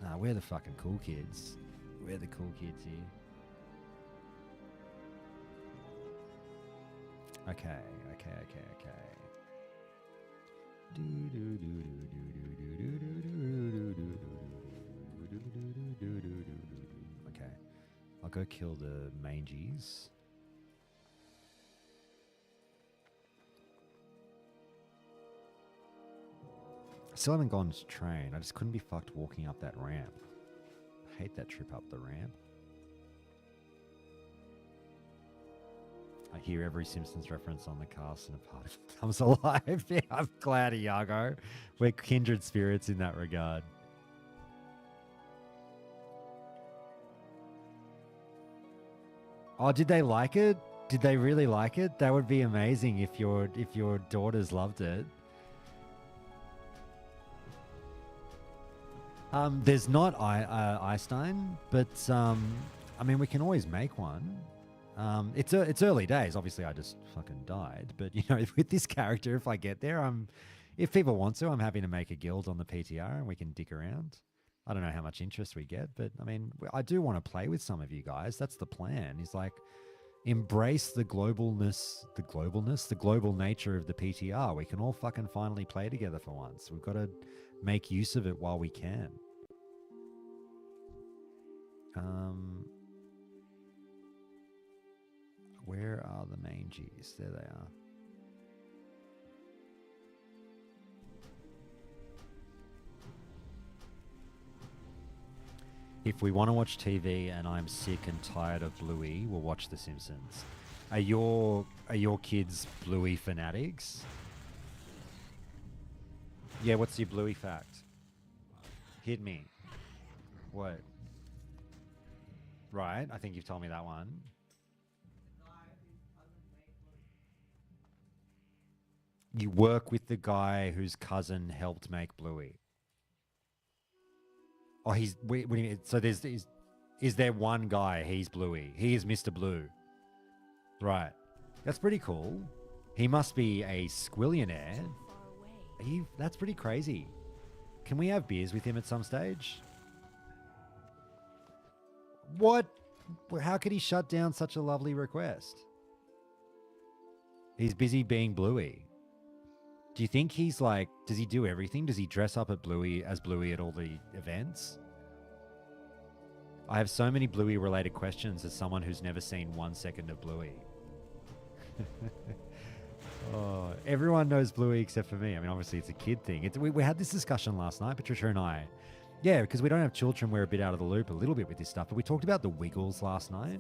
Speaker 1: Nah, we're the fucking cool kids. We're the cool kids here. Okay. Okay. I'll go kill the mangies. I still haven't gone to train. I just couldn't be fucked walking up that ramp. I hate that trip up the ramp. I hear every Simpsons reference on the cast and a part of it comes alive. Yeah, I'm glad, Iago. We're kindred spirits in that regard. Oh, did they like it? Did they really like it? That would be amazing if your daughters loved it. There's not Einstein, but I mean, we can always make one. It's early days. Obviously, I just fucking died. But you know, with this character, if I get there, if people want to, I'm happy to make a guild on the PTR and we can dick around. I don't know how much interest we get, but I mean, I do want to play with some of you guys. That's the plan. Is like embrace the global nature of the PTR. We can all fucking finally play together for once. We've got to make use of it while we can. Where are the mangies? There they are. If we want to watch TV and I'm sick and tired of Bluey, we'll watch The Simpsons. Are your kids Bluey fanatics? Yeah, what's your Bluey fact? Hit me. What? Right, I think you've told me that one. You work with the guy whose cousin helped make Bluey. Oh, what do you mean? So is there one guy, he's Bluey. He is Mr. Blue. Right. That's pretty cool. He must be a squillionaire. That's pretty crazy. Can we have beers with him at some stage? What? How could he shut down such a lovely request? He's busy being Bluey. Do you think he's like, does he do everything? Does he dress up at Bluey as Bluey at all the events? I have so many Bluey related questions as someone who's never seen 1 second of Bluey. Oh, everyone knows Bluey except for me. I mean, obviously it's a kid thing. We had this discussion last night, Patricia and I. Yeah, because we don't have children, we're a bit out of the loop a little bit with this stuff. But we talked about the Wiggles last night.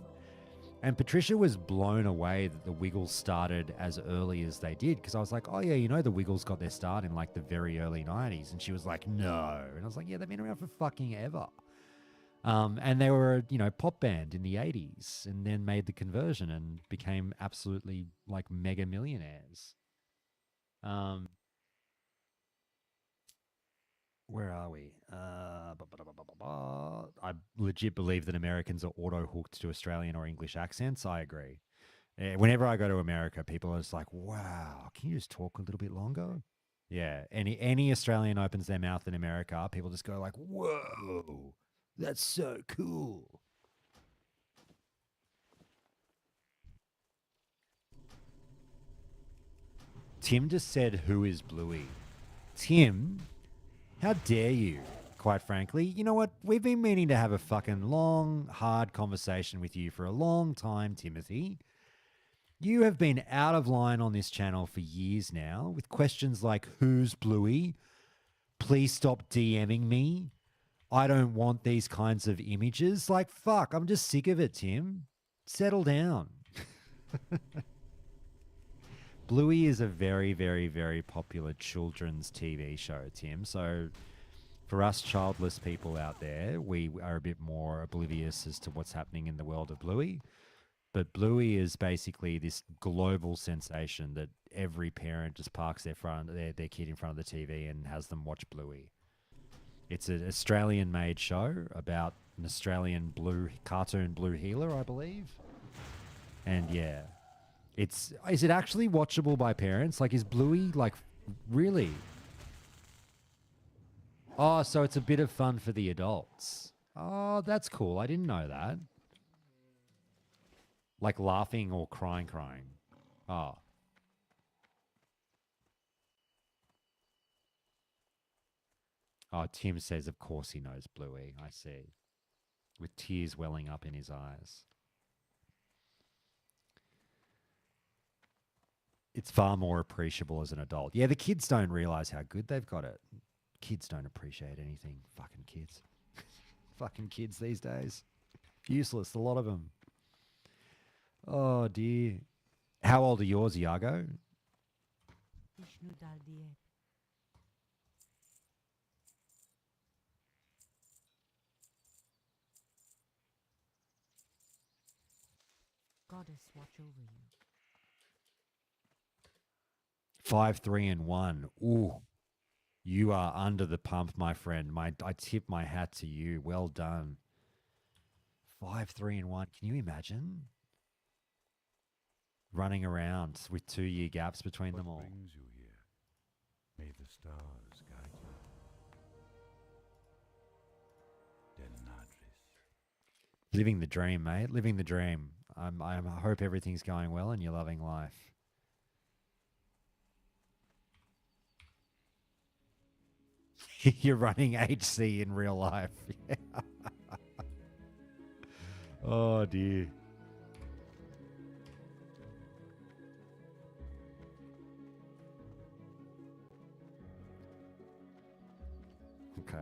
Speaker 1: And Patricia was blown away that the Wiggles started as early as they did. Because I was like, oh yeah, you know the Wiggles got their start in like the very early 90s. And she was like, no. And I was like, yeah, they've been around for fucking ever. And they were, a pop band in the 80s and then made the conversion and became absolutely like mega millionaires. Where are we? I legit believe that Americans are auto-hooked to Australian or English accents. I agree. Whenever I go to America, people are just like, wow, can you just talk a little bit longer? Yeah, any Australian opens their mouth in America, people just go like, whoa, that's so cool. Tim just said, who is Bluey? Tim, how dare you? Quite frankly, you know what? We've been meaning to have a fucking long, hard conversation with you for a long time, Timothy. You have been out of line on this channel for years now with questions like, who's Bluey? Please stop DMing me. I don't want these kinds of images. Like, fuck, I'm just sick of it, Tim. Settle down. Bluey is a very, very, very popular children's TV show, Tim. So for us childless people out there, we are a bit more oblivious as to what's happening in the world of Bluey. But Bluey is basically this global sensation that every parent just parks their kid in front of the TV and has them watch Bluey. It's an Australian-made show about an Australian cartoon blue healer, I believe. And yeah, is it actually watchable by parents? Like, is Bluey like really? Oh, so it's a bit of fun for the adults. Oh, that's cool. I didn't know that. Like laughing or crying. Oh. Oh, Tim says, of course he knows Bluey. I see. With tears welling up in his eyes. It's far more appreciable as an adult. Yeah, the kids don't realize how good they've got it. Kids don't appreciate anything. Fucking kids. Fucking kids these days. Useless, a lot of them. Oh, dear. How old are yours, Iago?
Speaker 3: Vishnu Daldiye. Goddess watch over you.
Speaker 1: 5, 3, and 1. Ooh. You are under the pump, my friend. I tip my hat to you. Well done. 5, 3, and 1. Can you imagine? Running around with 2-year gaps between them all.
Speaker 4: What brings you here? May the stars guide you. Denadris.
Speaker 1: Living the dream, mate. Living the dream. I hope everything's going well and you're loving life. You're running HC in real life. Oh, dear. Okay.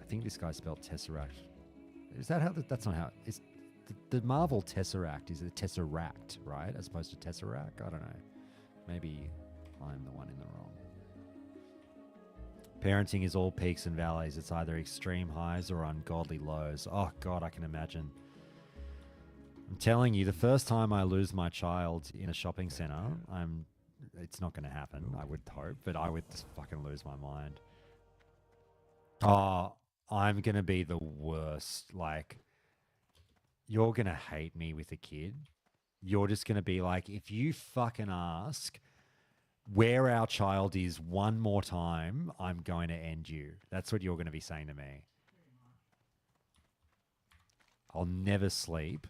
Speaker 1: I think this guy spelled Tesseract. Is that how? That's not how. It's the Marvel Tesseract is a Tesseract, right? As opposed to Tesseract. I don't know. Maybe I'm the one in the wrong. Parenting is all peaks and valleys. It's either extreme highs or ungodly lows. Oh God, I can imagine. I'm telling you, the first time I lose my child in a shopping center, it's not going to happen. I would hope, but I would just fucking lose my mind. Oh, I'm going to be the worst. Like, you're going to hate me with a kid. You're just going to be like, if you fucking ask where our child is one more time, I'm going to end you. That's what you're going to be saying to me. I'll never sleep,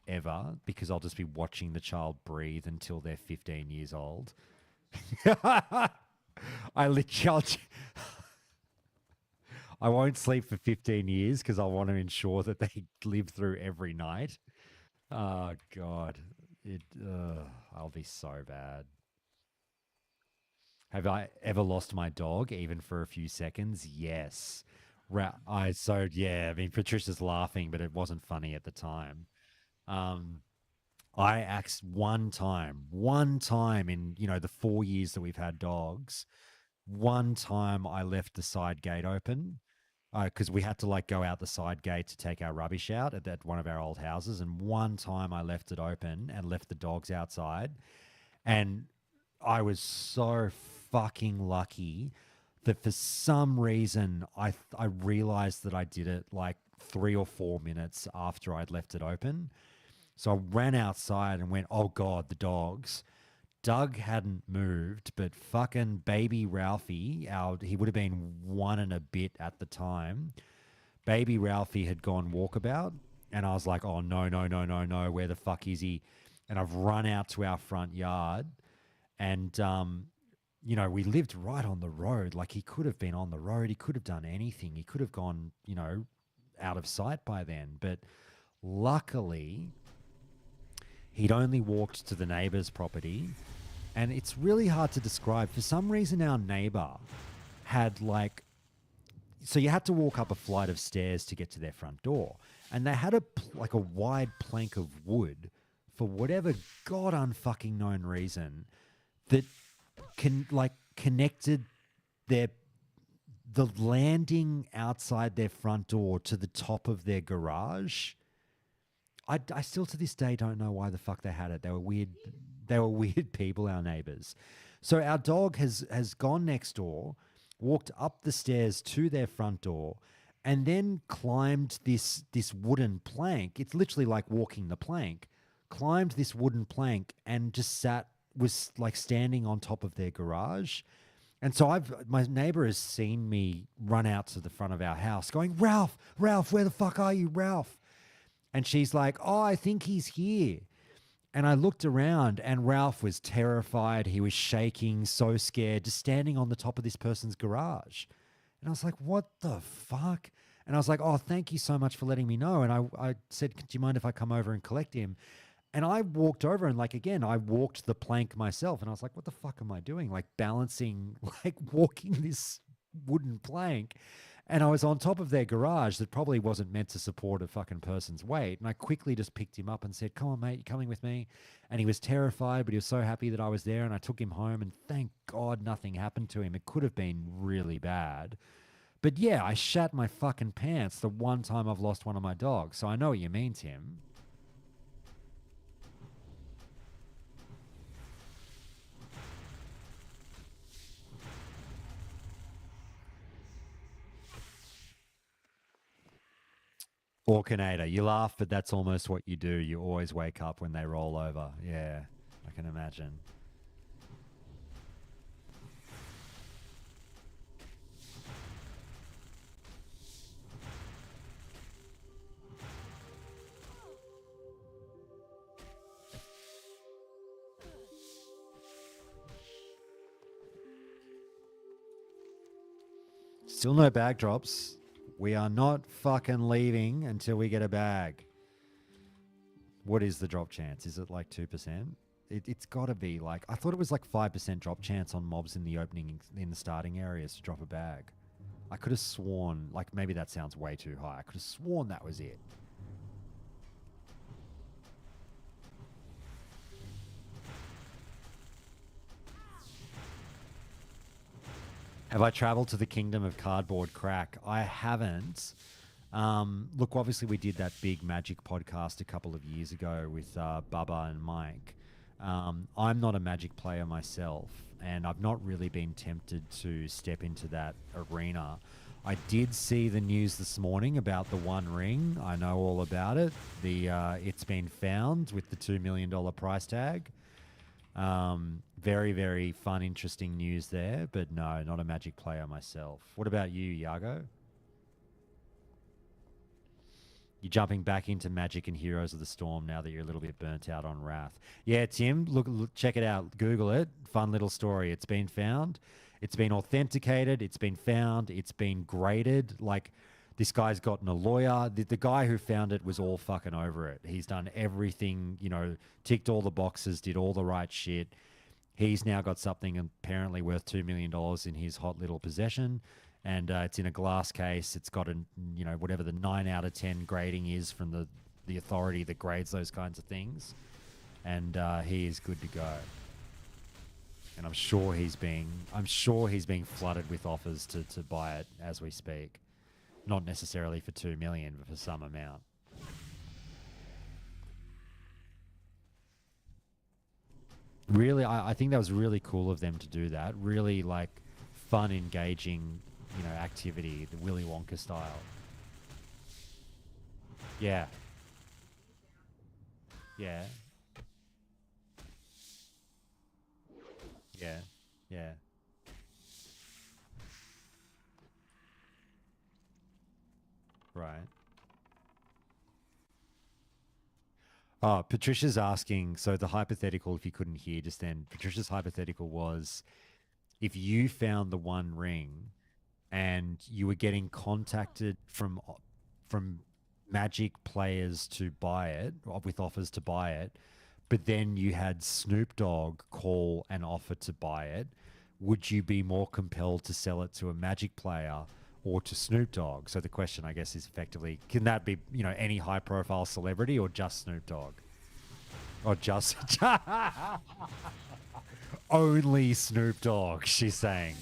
Speaker 1: ever, because I'll just be watching the child breathe until they're 15 years old. I won't sleep for 15 years because I want to ensure that they live through every night. Oh, God. I'll be so bad. Have I ever lost my dog, even for a few seconds? Yes. I mean, Patricia's laughing, but it wasn't funny at the time. I axed one time in, the 4 years that we've had dogs. One time I left the side gate open because we had to like go out the side gate to take our rubbish out at one of our old houses. And one time I left it open and left the dogs outside. And I was so fucking lucky that for some reason I realized that I did it like 3 or 4 minutes after I'd left it open. So I ran outside and went, oh God, the dogs. Doug hadn't moved, but fucking baby Ralphie, he would have been 1 and a bit at the time. Baby Ralphie had gone walkabout, and I was like, oh, no, where the fuck is he? And I've run out to our front yard, and, we lived right on the road. Like, he could have been on the road. He could have done anything. He could have gone, out of sight by then. But luckily, he'd only walked to the neighbour's property, and it's really hard to describe. For some reason, our neighbour had so you had to walk up a flight of stairs to get to their front door, and they had a wide plank of wood for whatever god unfucking known reason that connected the landing outside their front door to the top of their garage. I still to this day don't know why the fuck they had it. They were weird. They were weird people, our neighbors. So our dog has gone next door, walked up the stairs to their front door, and then climbed this wooden plank. It's literally like walking the plank. Climbed this wooden plank and just was like standing on top of their garage. And so my neighbor has seen me run out to the front of our house going, Ralph, where the fuck are you, Ralph? And she's like, oh, I think he's here. And I looked around and Ralph was terrified. He was shaking, so scared, just standing on the top of this person's garage. And I was like, what the fuck? And I was like, oh, thank you so much for letting me know. And I said, do you mind if I come over and collect him? And I walked over and like, again, I walked the plank myself. And I was like, what the fuck am I doing? Like balancing, like walking this wooden plank. And I was on top of their garage that probably wasn't meant to support a fucking person's weight. And I quickly just picked him up and said, come on, mate, you coming with me? And he was terrified, but he was so happy that I was there. And I took him home and thank God nothing happened to him. It could have been really bad. But yeah, I shat my fucking pants the one time I've lost one of my dogs. So I know what you mean, Tim. Orkinator, you laugh, but that's almost what you do. You always wake up when they roll over. Yeah, I can imagine. Still no bag drops. We are not fucking leaving until we get a bag. What is the drop chance? Is it like 2%? It's got to be like... I thought it was like 5% drop chance on mobs in the opening, in the starting areas to drop a bag. I could have sworn... Like, maybe that sounds way too high. I could have sworn that was it. Have I traveled to the kingdom of cardboard crack? I haven't. Look, obviously we did that big Magic podcast a couple of years ago with Bubba and Mike. I'm not a Magic player myself, and I've not really been tempted to step into that arena. I did see the news this morning about the One Ring. I know all about it. It's been found with the $2 million price tag. Very, very fun, interesting news there, but no, not a Magic player myself. What about you, Iago? You're jumping back into Magic and Heroes of the Storm now that you're a little bit burnt out on Wrath. Yeah, Tim, look, check it out. Google it. Fun little story. It's been found. It's been authenticated. It's been found. It's been graded. Like, this guy's gotten a lawyer. The guy who found it was all fucking over it. He's done everything, you know, ticked all the boxes, did all the right shit. He's now got something apparently worth $2 million in his hot little possession. And it's in a glass case. It's got whatever the 9 out of 10 grading is from the authority that grades those kinds of things. And he is good to go. And I'm sure he's being flooded with offers to buy it as we speak. Not necessarily for 2 million, but for some amount. Really, I think that was really cool of them to do that. Really, like, fun, engaging, activity, the Willy Wonka style. Yeah. Yeah. Yeah. Yeah. Right. Oh, Patricia's asking, so the hypothetical, if you couldn't hear just then, Patricia's hypothetical was if you found the One Ring and you were getting contacted from Magic players to buy it, with offers to buy it, but then you had Snoop Dogg call and offer to buy it, would you be more compelled to sell it to a Magic player or to Snoop Dogg? So the question, I guess, is effectively, can that be, any high-profile celebrity or just Snoop Dogg? Or just... Only Snoop Dogg, she's saying.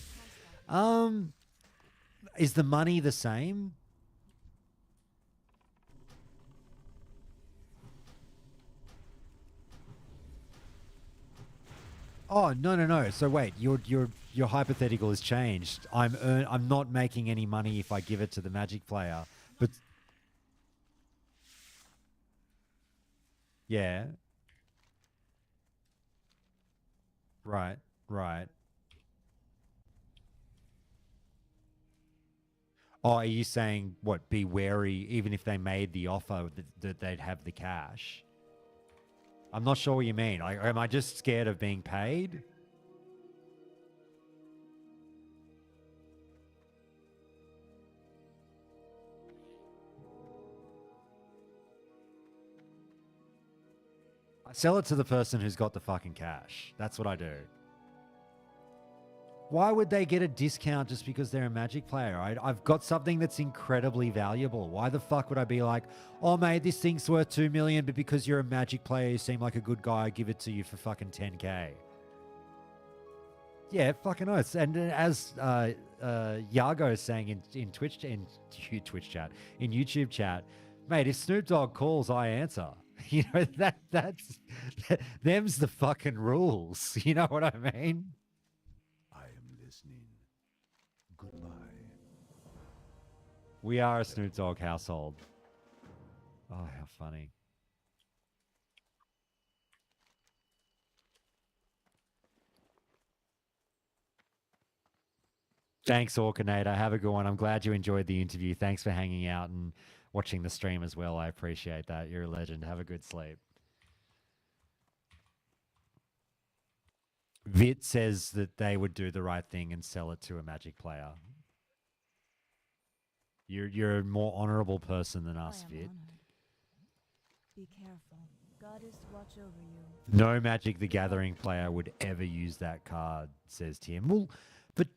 Speaker 1: Is the money the same? Oh, no. So wait, you're your hypothetical has changed. I'm not making any money if I give it to the Magic player, but yeah, right, right. Oh, are you saying what? Be wary, even if they made the offer that they'd have the cash. I'm not sure what you mean. Am I just scared of being paid? I sell it to the person who's got the fucking cash. That's what I do. Why would they get a discount just because they're a Magic player? I've got something that's incredibly valuable. Why the fuck would I be like, oh, mate, this thing's worth 2 million, but because you're a Magic player, you seem like a good guy, I give it to you for fucking 10K. Yeah, fucking oaths. And as Yago is saying in Twitch chat, in YouTube chat, mate, if Snoop Dogg calls, I answer. You know, that's them's the fucking rules. You know what I mean?
Speaker 4: I am listening. Goodbye.
Speaker 1: We are a Snoop Dogg household. Oh, how funny. Thanks, Orkinator. Have a good one. I'm glad you enjoyed the interview. Thanks for hanging out and watching the stream as well. I appreciate that. You're a legend. Have a good sleep. Vit says that they would do the right thing and sell it to a Magic player. You're a more honorable person than us,
Speaker 3: I am
Speaker 1: Vit.
Speaker 3: honored. Be careful. Goddess watch over you.
Speaker 1: No Magic the Gathering player would ever use that card, says Tim. Well, but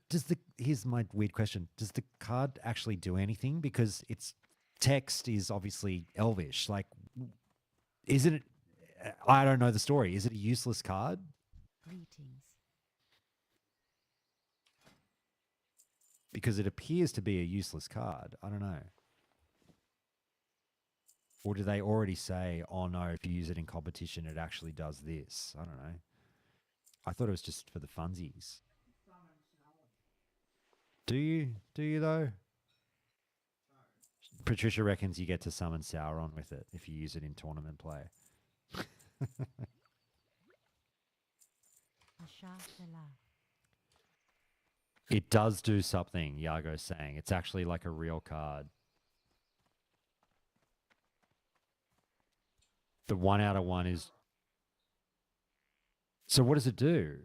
Speaker 1: here's my weird question. Does the card actually do anything? Because its text is obviously Elvish. Like, isn't it? I don't know the story. Is it a useless card?
Speaker 3: Greetings.
Speaker 1: Because it appears to be a useless card. I don't know. Or do they already say, oh no, if you use it in competition, it actually does this? I don't know. I thought it was just for the funsies. Do you? Do you though? Patricia reckons you get to summon Sauron with it if you use it in tournament play.
Speaker 3: Asha Selah.
Speaker 1: It does do something, Yago's saying. It's actually like a real card. The 1 out of 1 is... So what does it do?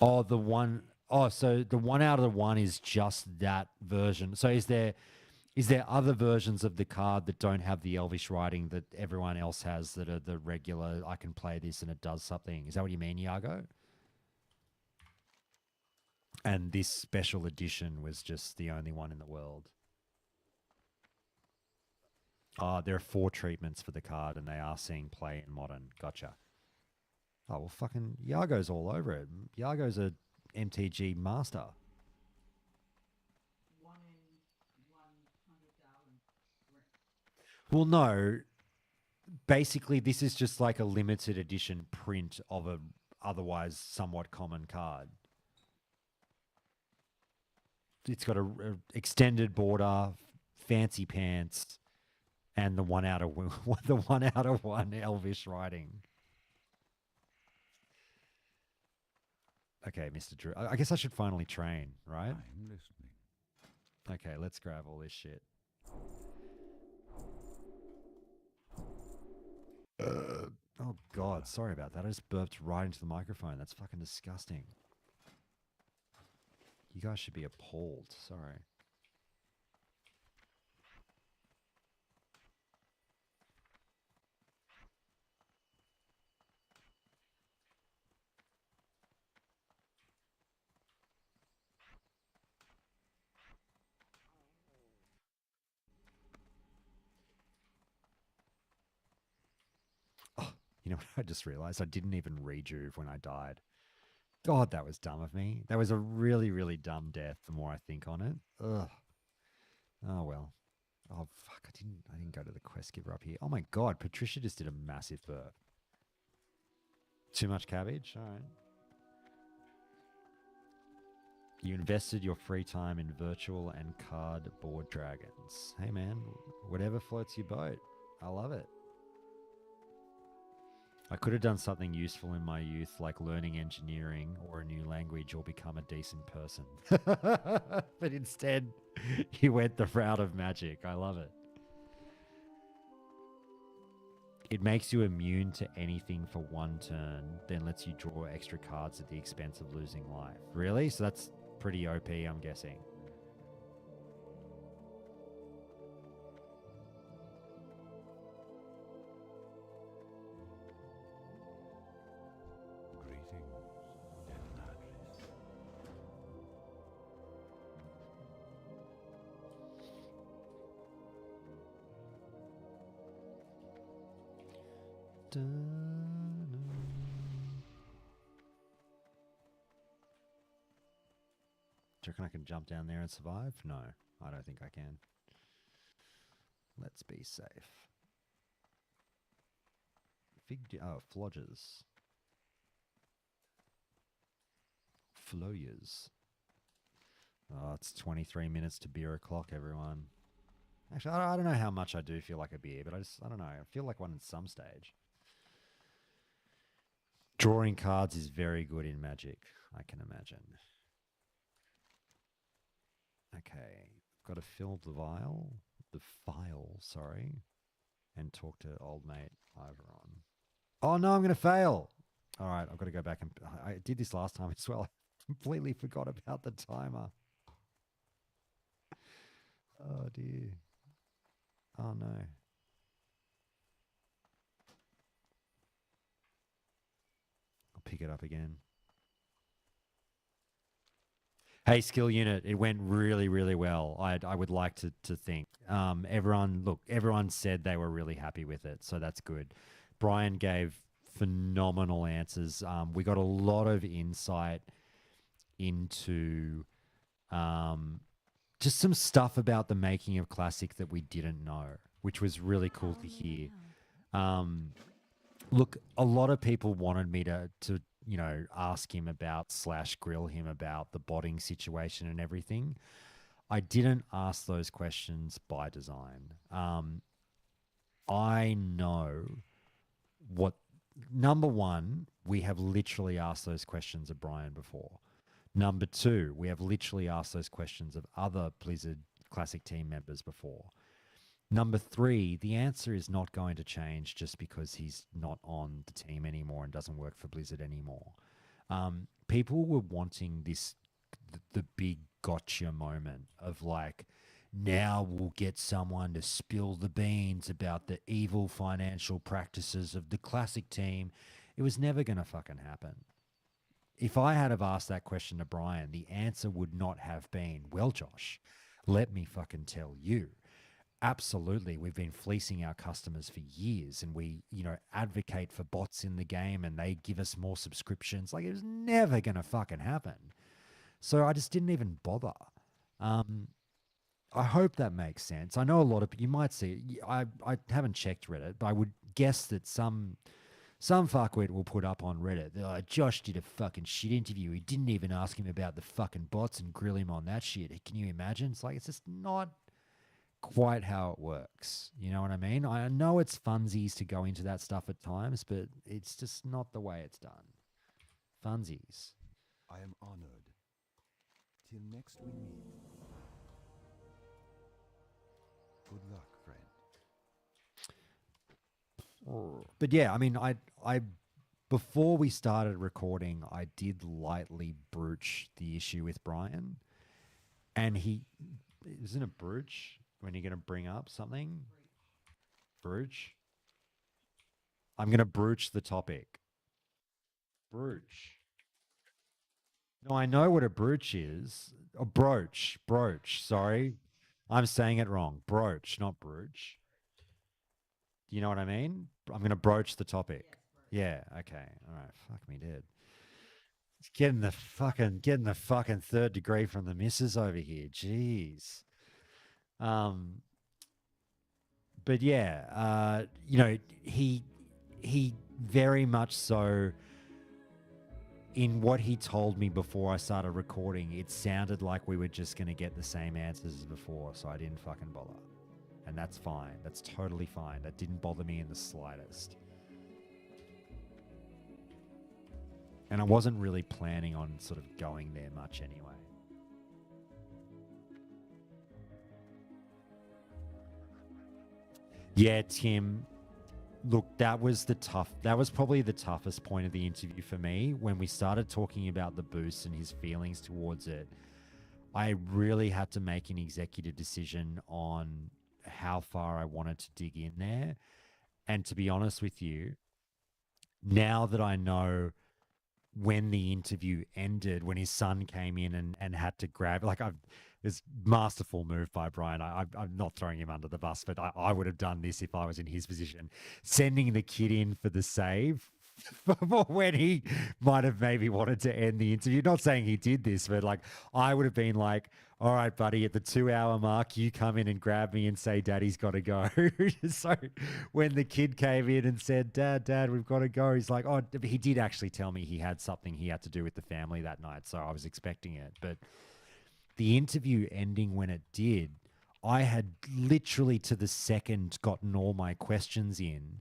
Speaker 1: Oh, the one... Oh, so the 1 out of the 1 is just that version. So is there other versions of the card that don't have the Elvish writing that everyone else has that are the regular, I can play this and it does something? Is that what you mean, Yago? And this special edition was just the only one in the world. There are 4 treatments for the card and they are seeing play in Modern. Gotcha. Oh, well, fucking Yago's all over it. Yago's a MTG master. Well, no. Basically, this is just like a limited edition print of a otherwise somewhat common card. It's got a extended border, fancy pants, and the 1 out of the 1 out of 1 Elvish writing. Okay, Mr. Drew. I guess I should finally train, right?
Speaker 4: I'm listening.
Speaker 1: Okay, let's grab all this shit. Oh, God. Sorry about that. I just burped right into the microphone. That's fucking disgusting. You guys should be appalled. Sorry. You know what? I just realized I didn't even rejuve when I died. God, that was dumb of me. That was a really, really dumb death the more I think on it. Ugh. Oh, well. Oh, fuck. I didn't go to the quest giver up here. Oh, my God. Patricia just did a massive burp. Too much cabbage? All right. You invested your free time in virtual and cardboard dragons. Hey man, whatever floats your boat. I love it. I could have done something useful in my youth, like learning engineering or a new language or become a decent person. But instead, you went the route of magic. I love it. It makes you immune to anything for one turn, then lets you draw extra cards at the expense of losing life. Really? So that's pretty OP, I'm guessing.
Speaker 4: Greetings, Deadladris.
Speaker 1: Do you reckon I can jump down there and survive? No, I don't think I can. Let's be safe. Flodgers. Floyers. Oh, it's 23 minutes to beer o'clock, everyone. Actually, I don't know how much I do feel like a beer, but I don't know. I feel like one at some stage. Drawing cards is very good in Magic, I can imagine. Okay, got to fill the file, sorry, and talk to old mate Iveron. Oh no, I'm going to fail. All right, I've got to go back and I did this last time as well. I completely forgot about the timer. Oh dear. Oh no. I'll pick it up again. Hey, skill unit, it went really, really well. I would like to think. Everyone said they were really happy with it, so that's good. Brian gave phenomenal answers. We got a lot of insight into just some stuff about the making of Classic that we didn't know, which was really cool to hear. Look, a lot of people wanted me to ask him about / grill him about the botting situation and everything. I didn't ask those questions by design. I know what, number one, we have literally asked those questions of Brian before. Number two, we have literally asked those questions of other Blizzard Classic team members before. Number three, the answer is not going to change just because he's not on the team anymore and doesn't work for Blizzard anymore. People were wanting the big gotcha moment of like, now we'll get someone to spill the beans about the evil financial practices of the Classic team. It was never going to fucking happen. If I had have asked that question to Brian, the answer would not have been, well, Josh, let me fucking tell you. Absolutely, we've been fleecing our customers for years, and we, advocate for bots in the game, and they give us more subscriptions. Like, it was never going to fucking happen. So I just didn't even bother. I hope that makes sense. I know a lot of you might see. I haven't checked Reddit, but I would guess that some fuckwit will put up on Reddit. They're like, Josh did a fucking shit interview. He didn't even ask him about the fucking bots and grill him on that shit. Can you imagine? It's like, it's just not quite how it works. You know what I mean? I know it's funsies to go into that stuff at times, but it's just not the way it's done. Funsies.
Speaker 4: I am honored. Till next we meet. Good luck, friend.
Speaker 1: But yeah, I mean, I before we started recording, I did lightly broach the issue with Brian, and he isn't a broach when you're going to bring up something. Broach. I'm going to broach the topic. Broach. No, I know what a broach is. A broach. Sorry, I'm saying it wrong. Broach, not broach. You know what I mean? I'm going to broach the topic. Yeah. Okay. All right. Fuck me dead. It's getting the fucking third degree from the missus over here. Jeez. But yeah, he very much so in what he told me before I started recording, it sounded like we were just going to get the same answers as before, so I didn't fucking bother. And that's fine. That's totally fine. That didn't bother me in the slightest. And I wasn't really planning on sort of going there much anyway. Yeah, Tim. Look, that was probably the toughest point of the interview for me. When we started talking about the boost and his feelings towards it, I really had to make an executive decision on how far I wanted to dig in there. And to be honest with you, now that I know when the interview ended, when his son came in and had to grab, this masterful move by Brian. I'm not throwing him under the bus, but I would have done this if I was in his position. Sending the kid in for the save for when he might have maybe wanted to end the interview. Not saying he did this, but like I would have been like, all right, buddy, at the 2-hour mark, you come in and grab me and say, Daddy's got to go. So when the kid came in and said, Dad, we've got to go, he's like, oh, he did actually tell me he had something he had to do with the family that night. So I was expecting it. But the interview ending when it did, I had literally to the second gotten all my questions in.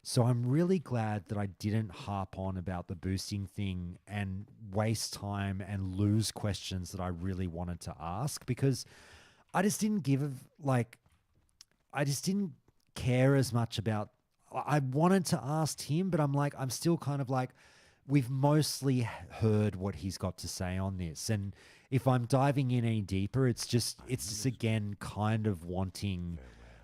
Speaker 1: So I'm really glad that I didn't harp on about the boosting thing and waste time and lose questions that I really wanted to ask, because I just didn't I just didn't care as much about, I wanted to ask him, but I'm still kind of like, we've mostly heard what he's got to say on this. And if I'm diving in any deeper, it's just again kind of wanting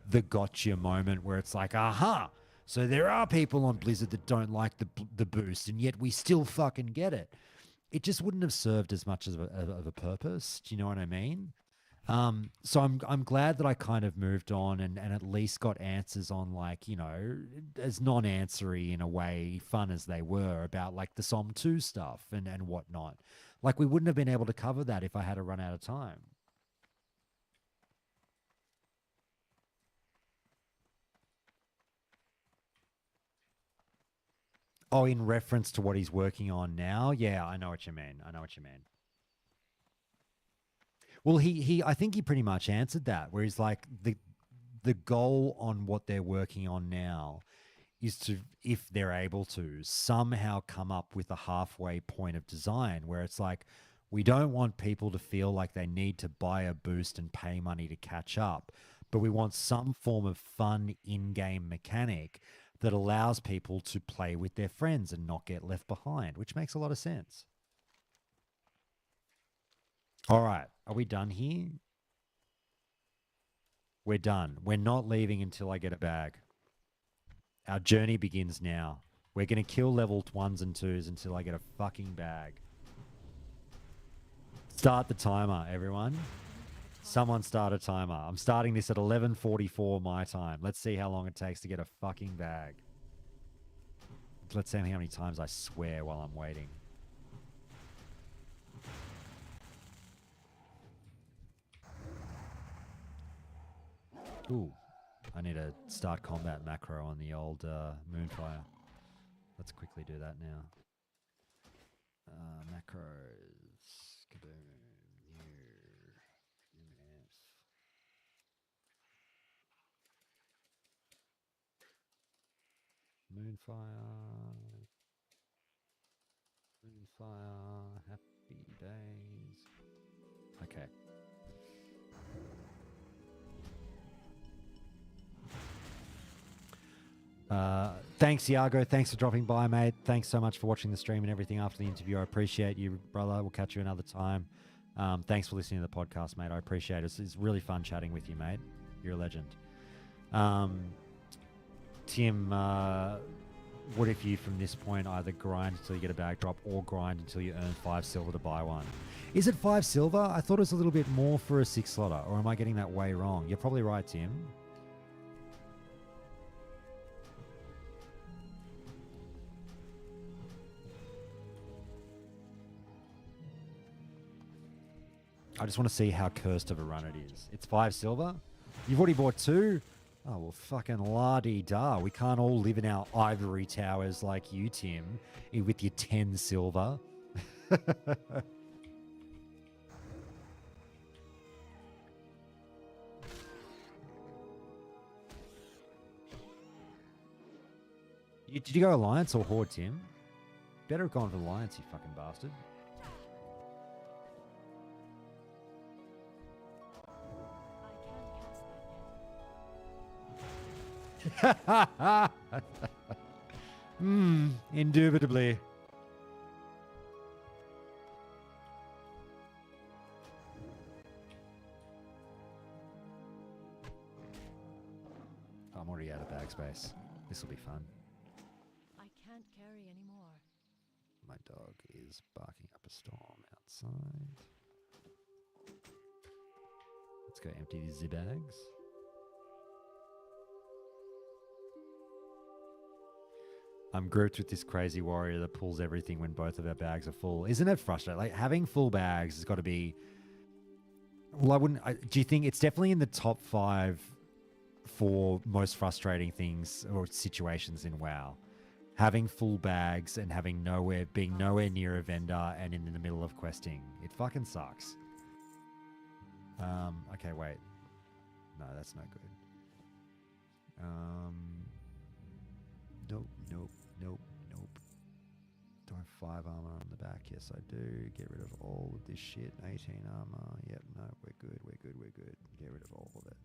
Speaker 1: the gotcha moment where it's like, aha, so there are people on Blizzard that don't like the boost, and yet we still fucking get it. It just wouldn't have served as much of a purpose. Do you know what I mean? So I'm glad that I kind of moved on and at least got answers on, like, you know, as non-answery in a way, fun as they were, about like the SOM 2 stuff and whatnot. Like we wouldn't have been able to cover that if I had to run out of time. Oh, in reference to what he's working on now? Yeah, I know what you mean. Well, I think he pretty much answered that, where he's like, the goal on what they're working on now is to, if they're able to, somehow come up with a halfway point of design where it's like, we don't want people to feel like they need to buy a boost and pay money to catch up, but we want some form of fun in-game mechanic that allows people to play with their friends and not get left behind, which makes a lot of sense. All right, are we done here? We're done. We're not leaving until I get a bag. Our journey begins now. We're going to kill level 1s and 2s until I get a fucking bag. Start the timer, everyone. Someone start a timer. I'm starting this at 11:44 my time. Let's see how long it takes to get a fucking bag. Let's see how many times I swear while I'm waiting. Ooh, I need to start combat macro on the old Moonfire. Let's quickly do that now. Macros. Kaboom. Moonfire. Happy days. Okay. Thanks, Iago. Thanks for dropping by, mate. Thanks so much for watching the stream and everything after the interview. I appreciate you, brother. We'll catch you another time. Thanks for listening to the podcast, mate. I appreciate it. It's really fun chatting with you, mate. You're a legend. Tim, what if you, from this point, either grind until you get a bag drop or grind until you earn 5 silver to buy one? Is it 5 silver? I thought it was a little bit more for a 6-slotter, or am I getting that way wrong? You're probably right, Tim. I just want to see how cursed of a run it is. It's 5 silver? You've already bought 2? Oh, well, fucking la-dee-da. We can't all live in our ivory towers like you, Tim, with your 10 silver. Did you go Alliance or Horde, Tim? Better have gone for Alliance, you fucking bastard.
Speaker 3: I can't cast that yet.
Speaker 1: Indubitably. I'm already out of bag space. This will be fun.
Speaker 3: I can't carry anymore.
Speaker 1: My dog is barking up a storm outside. Let's go empty these bags. I'm grouped with this crazy warrior that pulls everything when both of our bags are full. Isn't it frustrating? Like, having full bags has got to be... Well, do you think it's definitely in the top 5 for most frustrating things or situations in WoW? Having full bags and being nowhere near a vendor and in the middle of questing. It fucking sucks. Okay, wait. No, that's no good. Nope. Do I have 5 armor on the back? Yes, I do. Get rid of all of this shit. 18 armor. Yep, no, we're good. Get rid of all of it.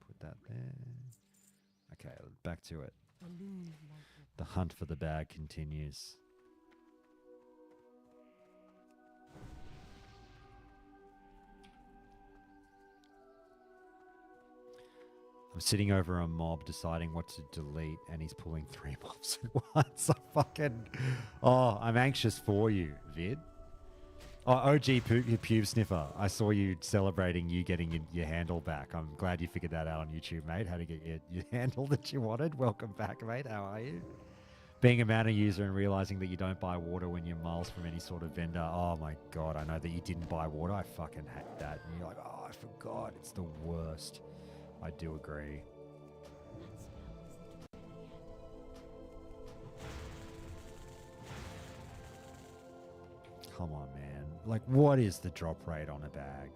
Speaker 1: Put that there. Okay, back to it. The hunt for the bag continues. I'm sitting over a mob deciding what to delete, and he's pulling 3 mobs at once. I'm anxious for you, Vid. Oh, OG Pube Sniffer. I saw you celebrating you getting your handle back. I'm glad you figured that out on YouTube, mate. How to get your handle that you wanted. Welcome back, mate. How are you? Being a Mana user and realizing that you don't buy water when you're miles from any sort of vendor. Oh my God, I know that you didn't buy water. I fucking hate that. And you're like, oh, I forgot. It's the worst. I do agree. Come on, man. Like, what is the drop rate on a bag?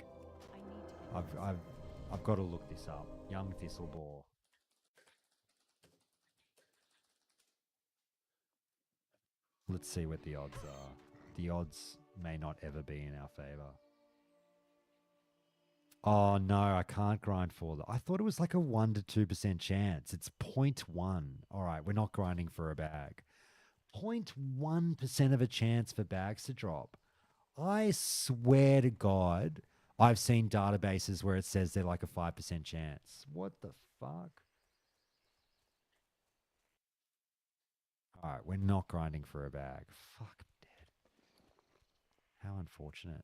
Speaker 1: I've got to look this up. Young Thistlebore. Let's see what the odds are. The odds may not ever be in our favor. Oh no, I can't grind for that. I thought it was like a 1 to 2% chance. It's 0.1. All right, we're not grinding for a bag. 0.1% of a chance for bags to drop. I swear to God, I've seen databases where it says they're like a 5% chance. What the fuck? All right, we're not grinding for a bag. Fuck, I'm dead. How unfortunate.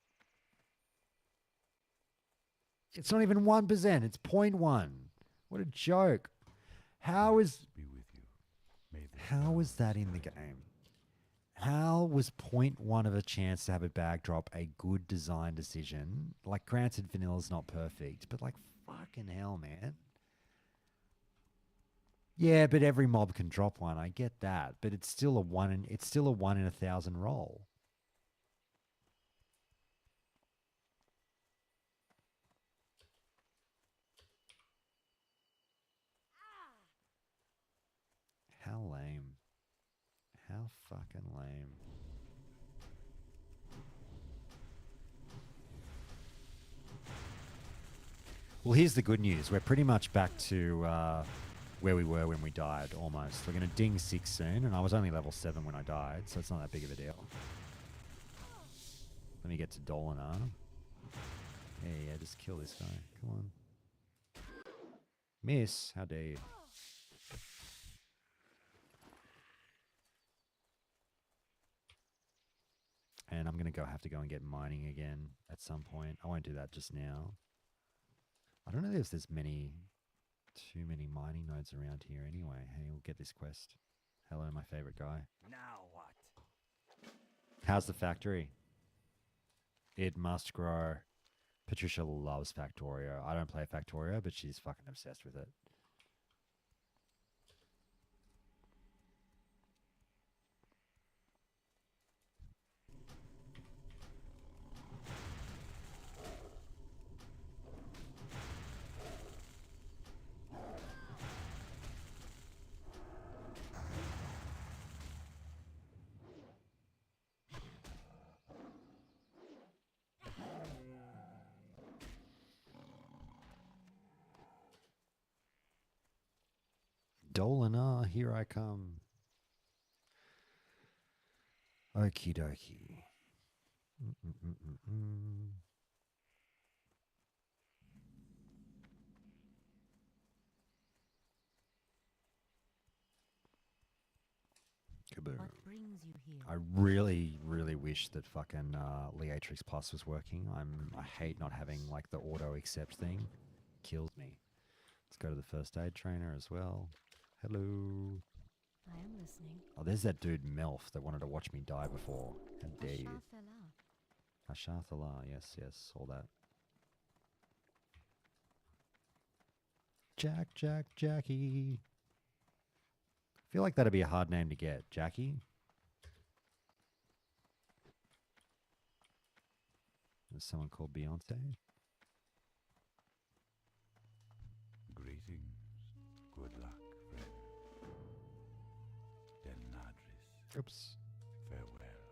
Speaker 1: It's not even 1%. It's 0.1. What a joke. How is that in the game? How was 0.1 of a chance to have a bag drop a good design decision? Like, granted, vanilla's not perfect, but like, fucking hell, man. Yeah, but every mob can drop one. I get that, but it's still a 1 in 1,000 roll. How lame. How fucking lame. Well, here's the good news. We're pretty much back to where we were when we died, almost. We're going to ding 6 soon, and I was only level 7 when I died, so it's not that big of a deal. Let me get to Dolinar. Yeah, just kill this guy. Come on. Miss, how dare you. And I'm going to have to go and get mining again at some point. I won't do that just now. I don't know if there's too many mining nodes around here anyway. Hey, we'll get this quest. Hello, my favorite guy.
Speaker 5: Now what?
Speaker 1: How's the factory? It must grow. Patricia loves Factorio. I don't play Factorio, but she's fucking obsessed with it. Dolinar, here I come. Okie dokie. Mm-mm-mm-mm-mm. Kaboom.
Speaker 3: What brings you here?
Speaker 1: I really, really wish that fucking Leatrix Plus was working. I hate not having like the auto accept thing. Kills me. Let's go to the first aid trainer as well. Hello.
Speaker 3: I am listening.
Speaker 1: Oh, there's that dude Melf that wanted to watch me die before. How dare you?
Speaker 3: Ashar Fela.
Speaker 1: Ashathala, yes, yes, all that. Jackie. I feel like that'd be a hard name to get. Jackie? There's someone called Beyonce.
Speaker 4: Greetings. Good luck, friend. Denadris.
Speaker 1: Oops.
Speaker 4: Farewell.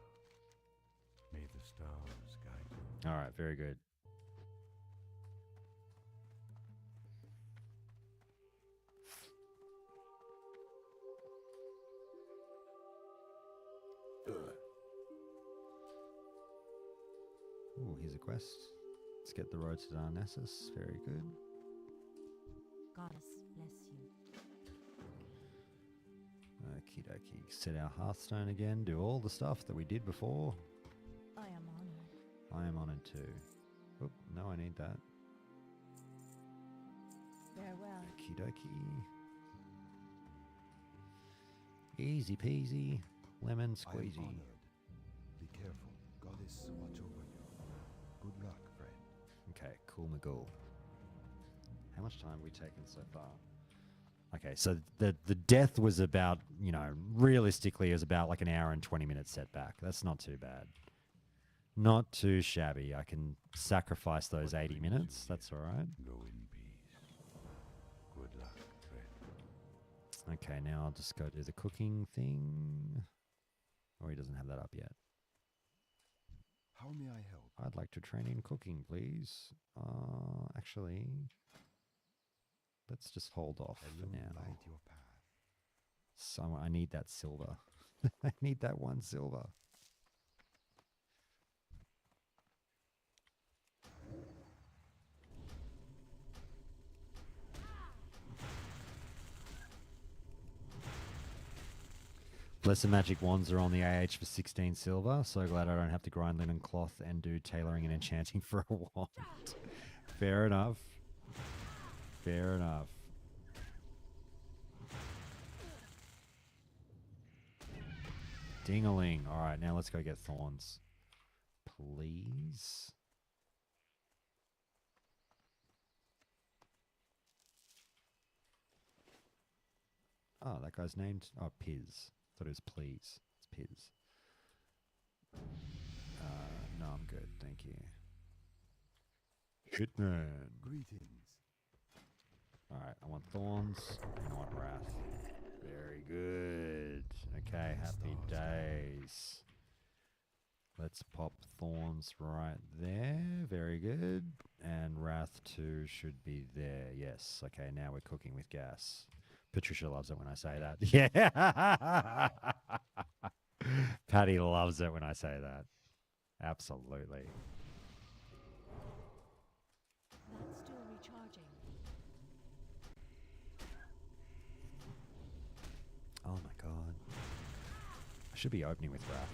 Speaker 4: May the stars guide you.
Speaker 1: All right, very good. Ooh, here's a quest. Let's get the road to Darnassus. Very good.
Speaker 3: Goddess bless you.
Speaker 1: Okie dokie. Set our Hearthstone again. Do all the stuff that we did before.
Speaker 3: I am honored.
Speaker 1: I am honored too. Oop, no, I need that.
Speaker 3: Farewell.
Speaker 1: Okie dokie. Easy peasy. Lemon
Speaker 5: I am
Speaker 1: squeezy.
Speaker 5: honored. Be careful. Goddess watch over you. Good luck, friend.
Speaker 1: Okay, cool Magoo. How much time have we taken so far? Okay, so the death was about, you know, realistically it was about like an hour and 20 minutes setback. That's not too bad. Not too shabby. I can sacrifice those 80 minutes. That's all right.
Speaker 4: Go in peace. Good luck, friend.
Speaker 1: Okay, now I'll just go do the cooking thing. Or he doesn't have that up yet.
Speaker 5: How may I help?
Speaker 1: I'd like to train in cooking, please. Actually, let's just hold off for
Speaker 5: Alone
Speaker 1: now.
Speaker 5: light your path.
Speaker 1: So I need that silver. I need that one silver. Lesser magic wands are on the AH for 16 silver. So glad I don't have to grind linen cloth and do tailoring and enchanting for a wand. Fair enough. Fair enough. Ding-a-ling. All right, now let's go get thorns. Please. Oh, that guy's named... Oh, Piz. Thought it was please. It's Piz. No, I'm good. Thank you. Hitman.
Speaker 5: Greetings.
Speaker 1: All right, I want thorns and I want wrath. Very good. Okay, happy days. Let's pop thorns right there. Very good. And wrath 2 should be there. Yes. Okay, now we're cooking with gas. Patricia loves it when I say that. Yeah. Patty loves it when I say that. Absolutely.
Speaker 3: That's still recharging.
Speaker 1: Oh my god. I should be opening with wrath.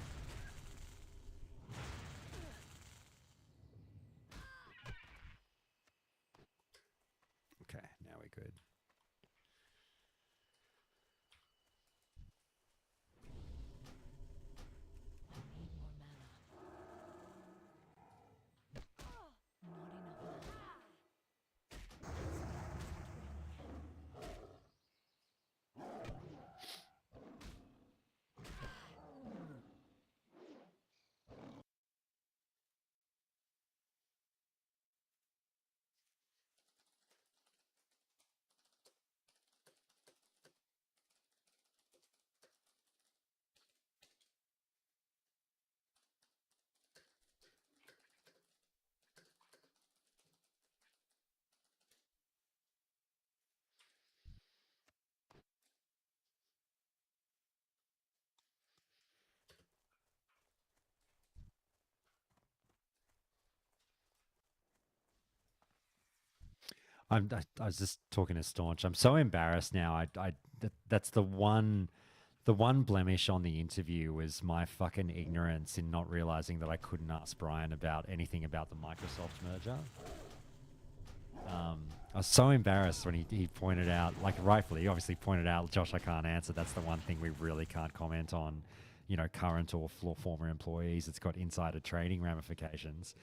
Speaker 1: Okay, now we're good.
Speaker 3: I need more mana. Not enough mana.
Speaker 1: I was just talking to Staunch. I'm so embarrassed now. That's the one blemish on the interview was my fucking ignorance in not realizing that I couldn't ask Brian about anything about the Microsoft merger. I was so embarrassed when he pointed out, like rightfully, he obviously pointed out, Josh, I can't answer. That's the one thing we really can't comment on, you know, current or former employees. It's got insider trading ramifications.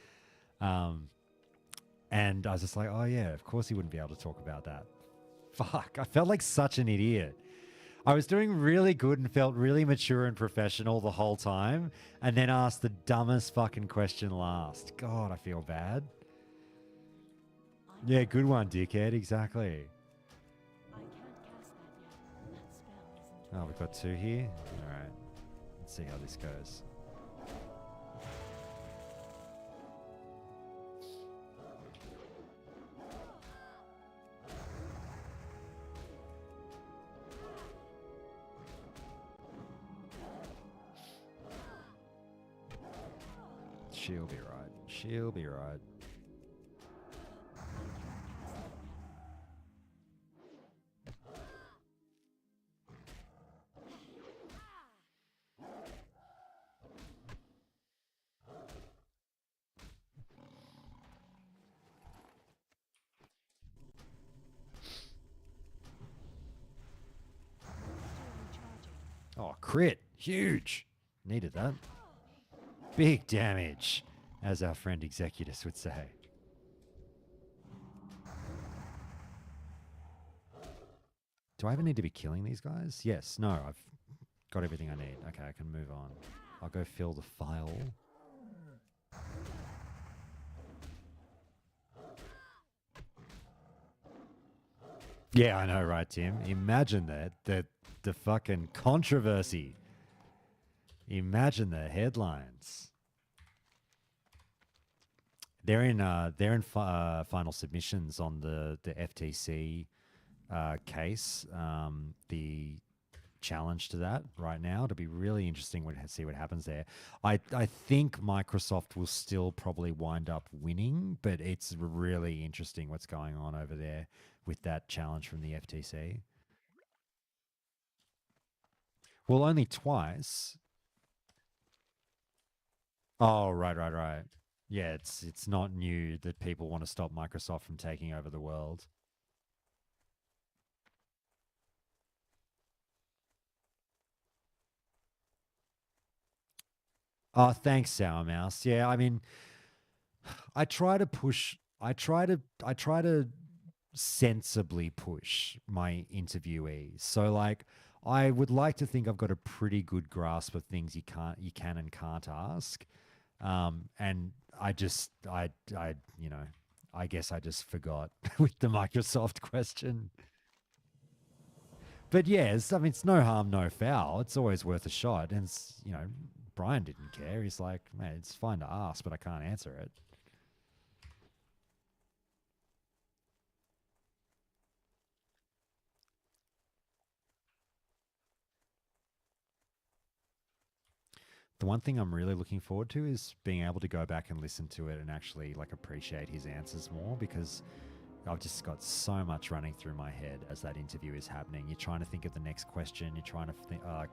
Speaker 1: And I was just like, oh yeah, of course he wouldn't be able to talk about that. Fuck, I felt like such an idiot. I was doing really good and felt really mature and professional the whole time, and then asked the dumbest fucking question last. God, I feel bad. Yeah, good one, dickhead. Exactly.
Speaker 3: I can't cast that yet. That spell isn't.
Speaker 1: Oh, we've got two here. All right, let's see how this goes. She'll be right. She'll be right. Oh, crit. Huge. Needed that. Big damage, as our friend Executus would say. Do I ever need to be killing these guys? Yes. No, I've got everything I need. Okay, I can move on. I'll go fill the file. Yeah, I know, right, Tim? Imagine that. The fucking controversy. Imagine the headlines. They're in final submissions on the FTC case. The challenge to that right now. It'll be really interesting to see what happens there. I think Microsoft will still probably wind up winning, but it's really interesting what's going on over there with that challenge from the FTC. Well, only twice. Oh, right. Yeah, it's not new that people want to stop Microsoft from taking over the world. Oh, thanks, Sour Mouse. Yeah, I mean, I try to sensibly push my interviewees. So like I would like to think I've got a pretty good grasp of things you can and can't ask. And I you know, I guess I just forgot with the Microsoft question. But yes, I mean, it's no harm, no foul. It's always worth a shot. And, you know, Brian didn't care. He's like, man, it's fine to ask, but I can't answer it. The one thing I'm really looking forward to is being able to go back and listen to it and actually like appreciate his answers more, because I've just got so much running through my head as that interview is happening. You're trying to think of the next question. You're trying to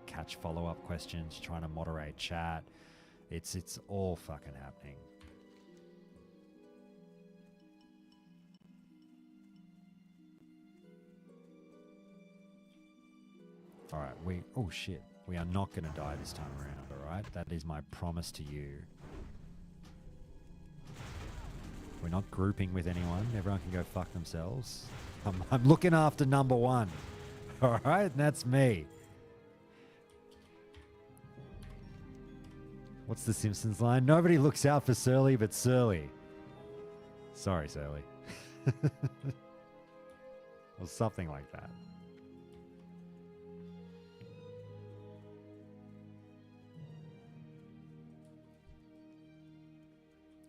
Speaker 1: catch follow-up questions. You're trying to moderate chat. It's all fucking happening. All right, oh shit. We are not going to die this time around, all right? That is my promise to you. We're not grouping with anyone. Everyone can go fuck themselves. I'm looking after number one, all right? And that's me. What's the Simpsons line? Nobody looks out for Surly but Surly. Sorry, Surly. Or something like that.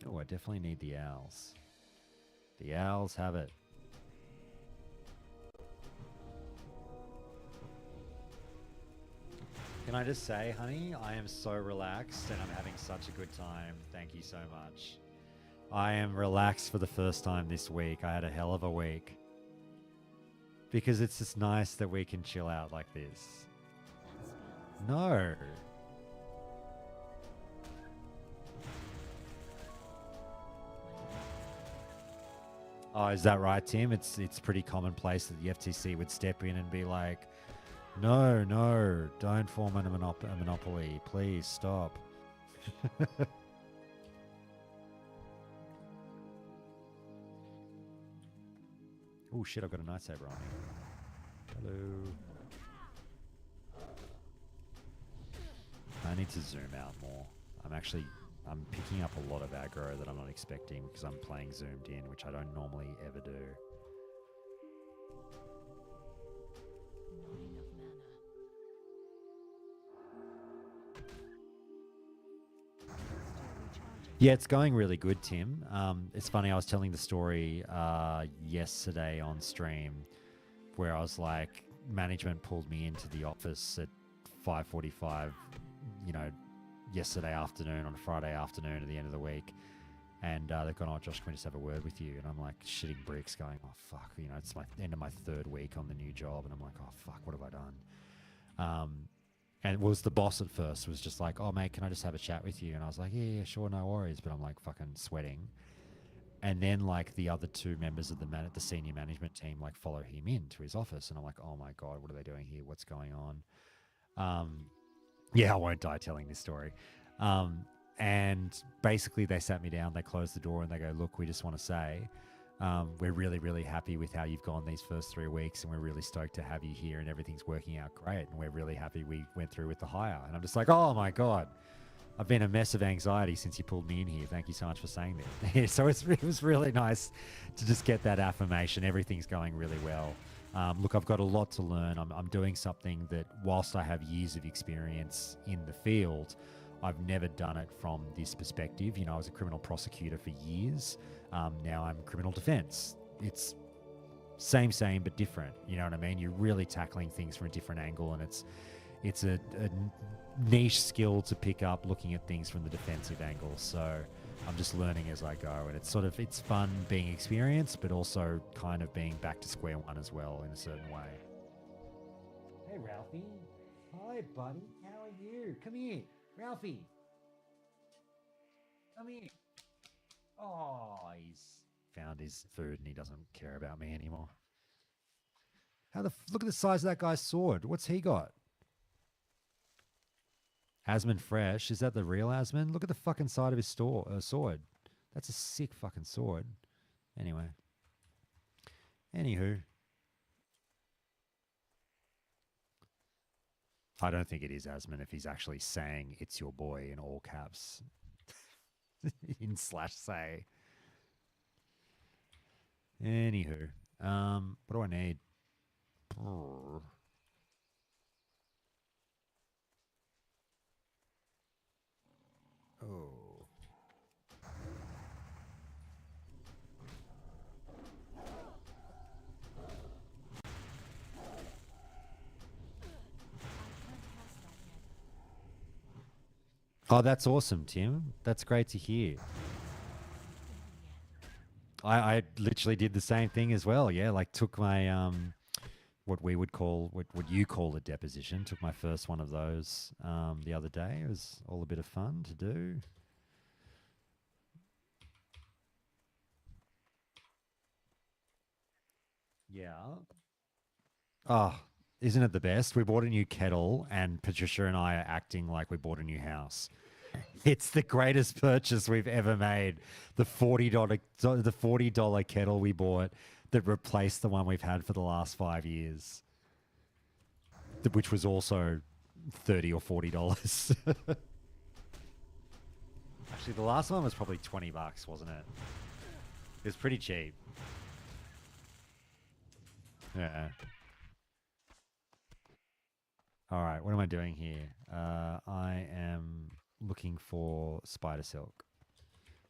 Speaker 1: Oh, I definitely need the owls. The owls have it. Can I just say, honey, I am so relaxed and I'm having such a good time. Thank you so much. I am relaxed for the first time this week. I had a hell of a week. Because it's just nice that we can chill out like this. No. Oh, is that right, Tim? It's pretty commonplace that the FTC would step in and be like, no, no, don't form a monopoly. Please stop. Oh shit, I've got a lightsaber on me. Hello. I need to zoom out more. I'm picking up a lot of aggro that I'm not expecting because I'm playing zoomed in, which I don't normally ever do.
Speaker 3: Not enough mana. Still recharging.
Speaker 1: Yeah, it's going really good, Tim. It's funny, I was telling the story yesterday on stream where I was like, management pulled me into the office at 5:45, you know, yesterday afternoon on a Friday afternoon at the end of the week. And they've gone, oh, Josh, can we just have a word with you? And I'm like shitting bricks going, oh, fuck, you know, it's my end of my third week on the new job. And I'm like, oh, fuck, what have I done? And it was the boss at first was just like, oh, mate, can I just have a chat with you? And I was like, yeah, sure, no worries. But I'm like fucking sweating. And then like the other two members of the senior management team like follow him into his office. And I'm like, oh my God, what are they doing here? What's going on? Yeah, I won't die telling this story. And basically they sat me down, they closed the door and they go, look, we just want to say, we're really, really happy with how you've gone these first 3 weeks and we're really stoked to have you here and everything's working out great. And we're really happy we went through with the hire. And I'm just like, oh my God, I've been a mess of anxiety since you pulled me in here. Thank you so much for saying that. So it was really nice to just get that affirmation. Everything's going really well. Look, I've got a lot to learn. I'm doing something that whilst I have years of experience in the field, I've never done it from this perspective. You know, I was a criminal prosecutor for years. Now I'm criminal defense. It's same, but different. You know what I mean? You're really tackling things from a different angle, and it's a niche skill to pick up looking at things from the defensive angle. So I'm just learning as I go, and it's fun being experienced, but also kind of being back to square one as well in a certain way. Hey, Ralphie. Hi, buddy. How are you? Come here. Ralphie. Come here. Oh, he's found his food and he doesn't care about me anymore. Look at the size of that guy's sword. What's he got? Asmund Fresh. Is that the real Asmund? Look at the fucking side of his sword. That's a sick fucking sword. Anyway. Anywho. I don't think it is Asmund if he's actually saying it's your boy in all caps. in /say. Anywho. What do I need? Oh. Oh, that's awesome, Tim. That's great to hear. I literally did the same thing as well. Yeah, like took my what we would call what you call a deposition. Took my first one of those the other day. It was all a bit of fun to do. Yeah. Oh, isn't it the best? We bought a new kettle, and Patricia and I are acting like we bought a new house. It's the greatest purchase we've ever made. The $40 kettle we bought that replaced the one we've had for the last 5 years, which was also $30 or $40. Actually, the last one was probably $20, wasn't it? It was pretty cheap. Yeah. All right, what am I doing here? I am looking for spider silk.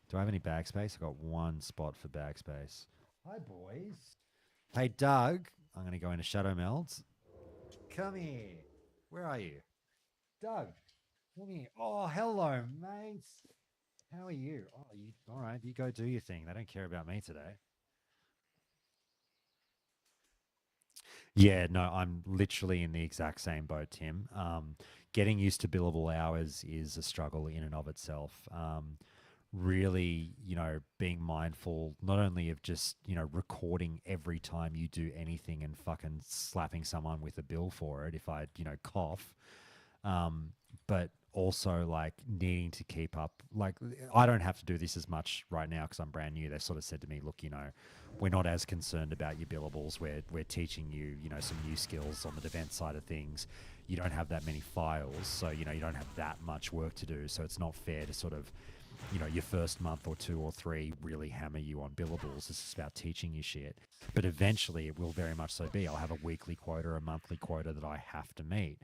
Speaker 1: Do I have any bag space? I got one spot for bag space. Hi, boys. Hey, Doug. I'm going to go into Shadow Melds. Come here. Where are you? Doug, come here. Oh, hello, mates. How are you? Oh, you all right? You go do your thing. They don't care about me today. Yeah, no, I'm literally in the exact same boat, Tim. Getting used to billable hours is a struggle in and of itself. Really, being mindful not only of just, recording every time you do anything and fucking slapping someone with a bill for it if I, cough, um, but also like needing to keep up. Like, I don't have to do this as much right now because I'm brand new. They sort of said to me, look, we're not as concerned about your billables. We're teaching you, some new skills on the defense side of things. You don't have that many files, so you don't have that much work to do. So it's not fair to sort of, your first month or two or three really hammer you on billables. This is about teaching you shit. But eventually it will very much so be. I'll have a weekly quota, a monthly quota that I have to meet,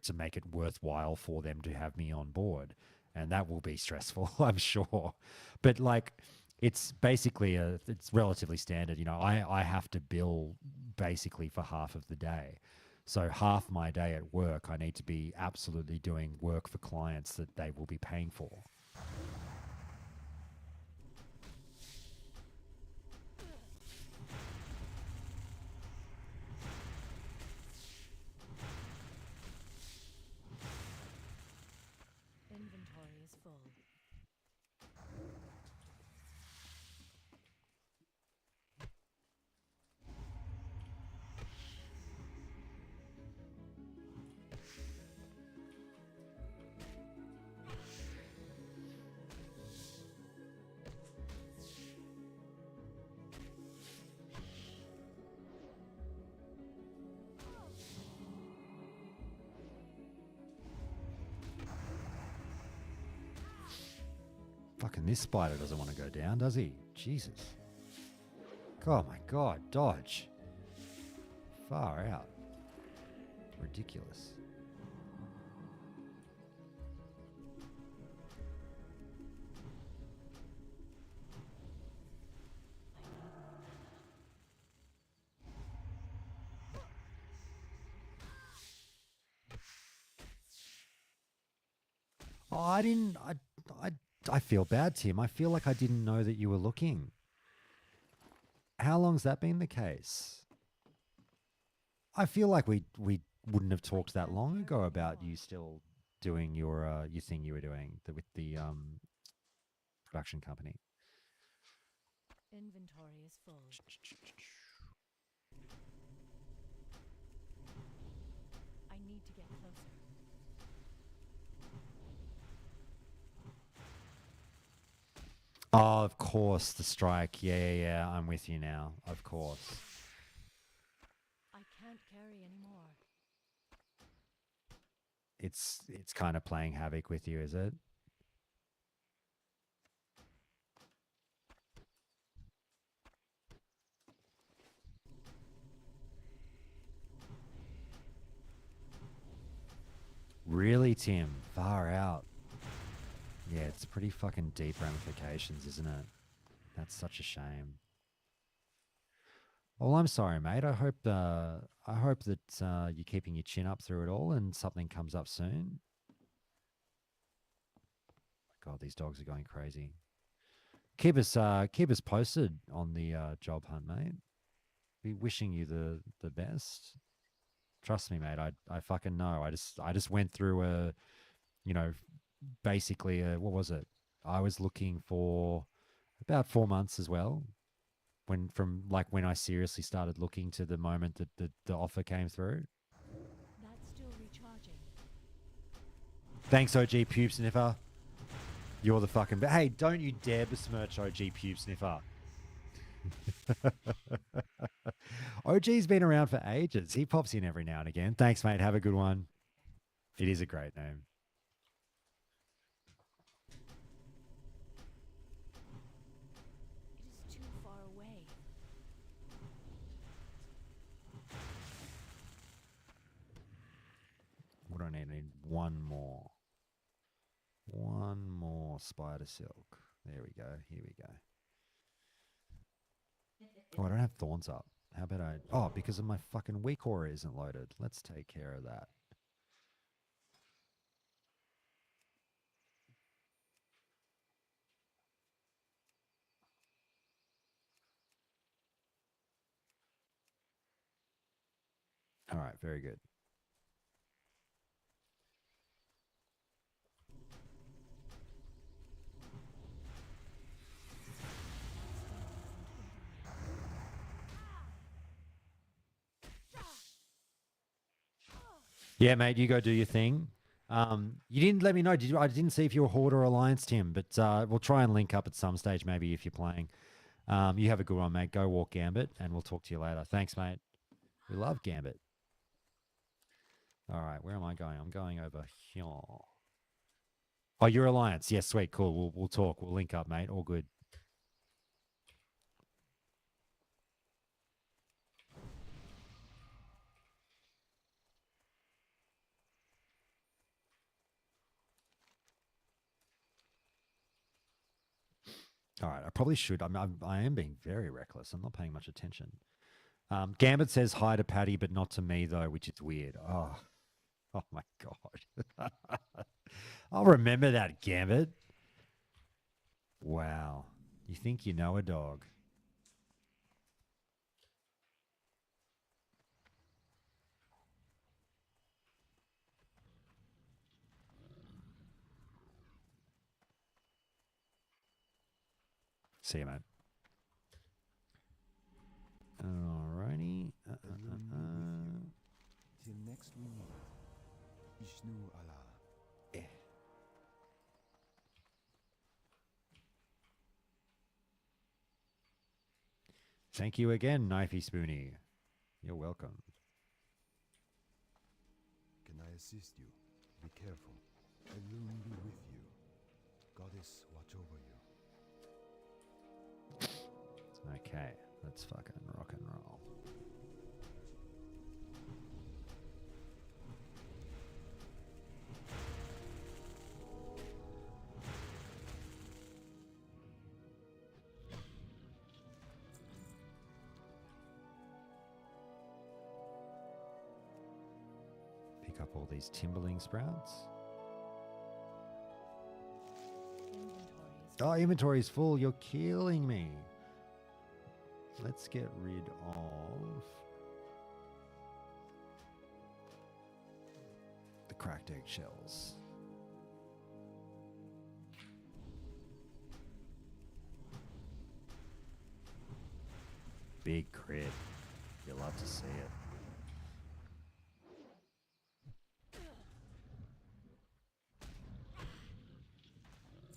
Speaker 1: to make it worthwhile for them to have me on board. And that will be stressful, I'm sure. But like, it's basically it's relatively standard. I have to bill basically for half of the day. So half my day at work, I need to be absolutely doing work for clients that they will be paying for.
Speaker 3: Inventory is full.
Speaker 1: Fucking this spider doesn't want to go down, does he? Jesus. Oh my god, dodge. Far out. Ridiculous. Oh, I feel bad, Tim. I feel like I didn't know that you were looking. How long's that been the case? I feel like we wouldn't have talked that long ago about you still doing your thing you were doing with the production company.
Speaker 3: Inventory is full. I need to get closer.
Speaker 1: Oh, of course, the strike. Yeah. I'm with you now. Of course.
Speaker 3: I can't carry anymore.
Speaker 1: It's kind of playing havoc with you, is it? Really, Tim? Far out. Yeah, it's pretty fucking deep ramifications, isn't it? That's such a shame. Well, I'm sorry, mate. I hope that you're keeping your chin up through it all, and something comes up soon. God, these dogs are going crazy. Keep us posted on the job hunt, mate. Be wishing you the best. Trust me, mate. I fucking know. I just went through basically what was it? I was looking for about 4 months as well. When I seriously started looking to the moment that the offer came through.
Speaker 3: That's still recharging.
Speaker 1: Thanks, OG Pube Sniffer. You're the fucking. But hey, don't you dare besmirch OG Pube Sniffer. OG's been around for ages. He pops in every now and again. Thanks, mate. Have a good one. It is a great name.
Speaker 3: It is too far away.
Speaker 1: What do I need? I need one more. One more spider silk. There we go. Here we go. Oh, I don't have thorns up. How about I... Oh, because of my fucking weak aura isn't loaded. Let's take care of that. right, very good. Yeah, mate, you go do your thing. You didn't let me know. Did you? I didn't see if you were Horde or Alliance, Tim, but we'll try and link up at some stage, maybe if you're playing. You have a good one, mate. Go walk Gambit, and we'll talk to you later. Thanks, mate. We love Gambit. All right, where am I going? I'm going over here. Oh, you're Alliance. Yes, sweet, cool. We'll talk. We'll link up, mate. All good. All right, I probably should. I am being very reckless. I'm not paying much attention. Gambit says hi to Patty, but not to me though, which is weird. Oh my god. I'll remember that, Gambit. Wow, you think you know a dog? See you, mate. Alrighty.
Speaker 5: Alone be with you. Till next we meet. Ishnu Allah.
Speaker 1: Thank you again, Knifey Spoony. You're welcome.
Speaker 5: Can I assist you? Be careful. Alone be with you. Goddess watch over you.
Speaker 1: Okay, let's fucking rock and roll. Pick up all these Timberling sprouts. Oh, inventory's full. You're killing me. Let's get rid of the cracked eggshells. Big crit. You'll love to see it.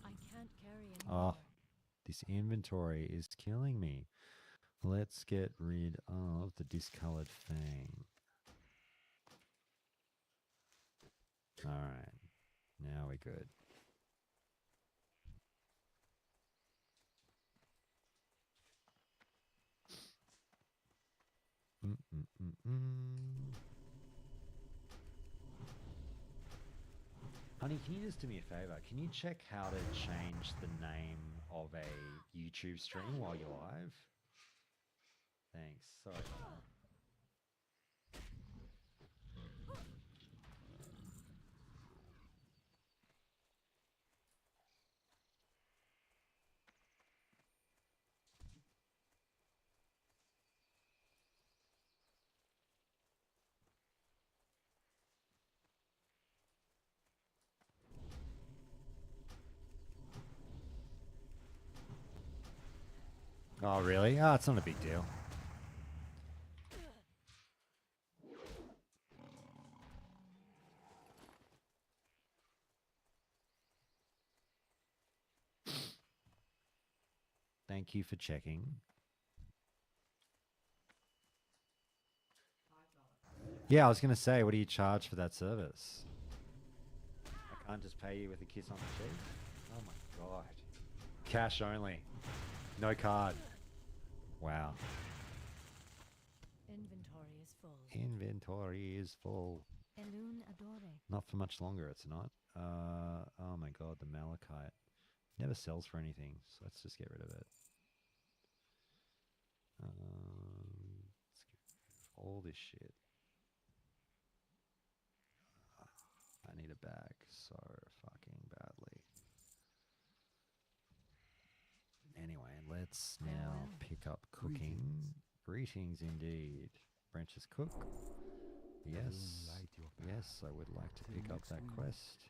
Speaker 3: I can't carry any
Speaker 1: Oh,
Speaker 3: more.
Speaker 1: this inventory is killing me. Let's get rid of the discolored fang. All right. Now we're good. Honey, can you just do me a favor? Can you check how to change the name of a YouTube stream while you're live? Thanks. Sorry about that. Oh, really? Oh, it's not a big deal. Thank you for checking. Yeah, I was going to say, what do you charge for that service? I can't just pay you with a kiss on the cheek? Oh my god. Cash only. No card. Wow.
Speaker 3: Inventory is full.
Speaker 1: Inventory is full.
Speaker 3: Elun adore.
Speaker 1: Not for much longer, it's not. Oh my god, the malachite. Never sells for anything, so let's just get rid of it. Let's get rid of all this shit. I need a bag so fucking badly. Anyway, let's now pick up cooking. Greetings indeed. Branches cook. Yes.
Speaker 5: light your path.
Speaker 1: Yes, I would like to
Speaker 5: Till
Speaker 1: pick up
Speaker 5: next
Speaker 1: that
Speaker 5: week.
Speaker 1: quest.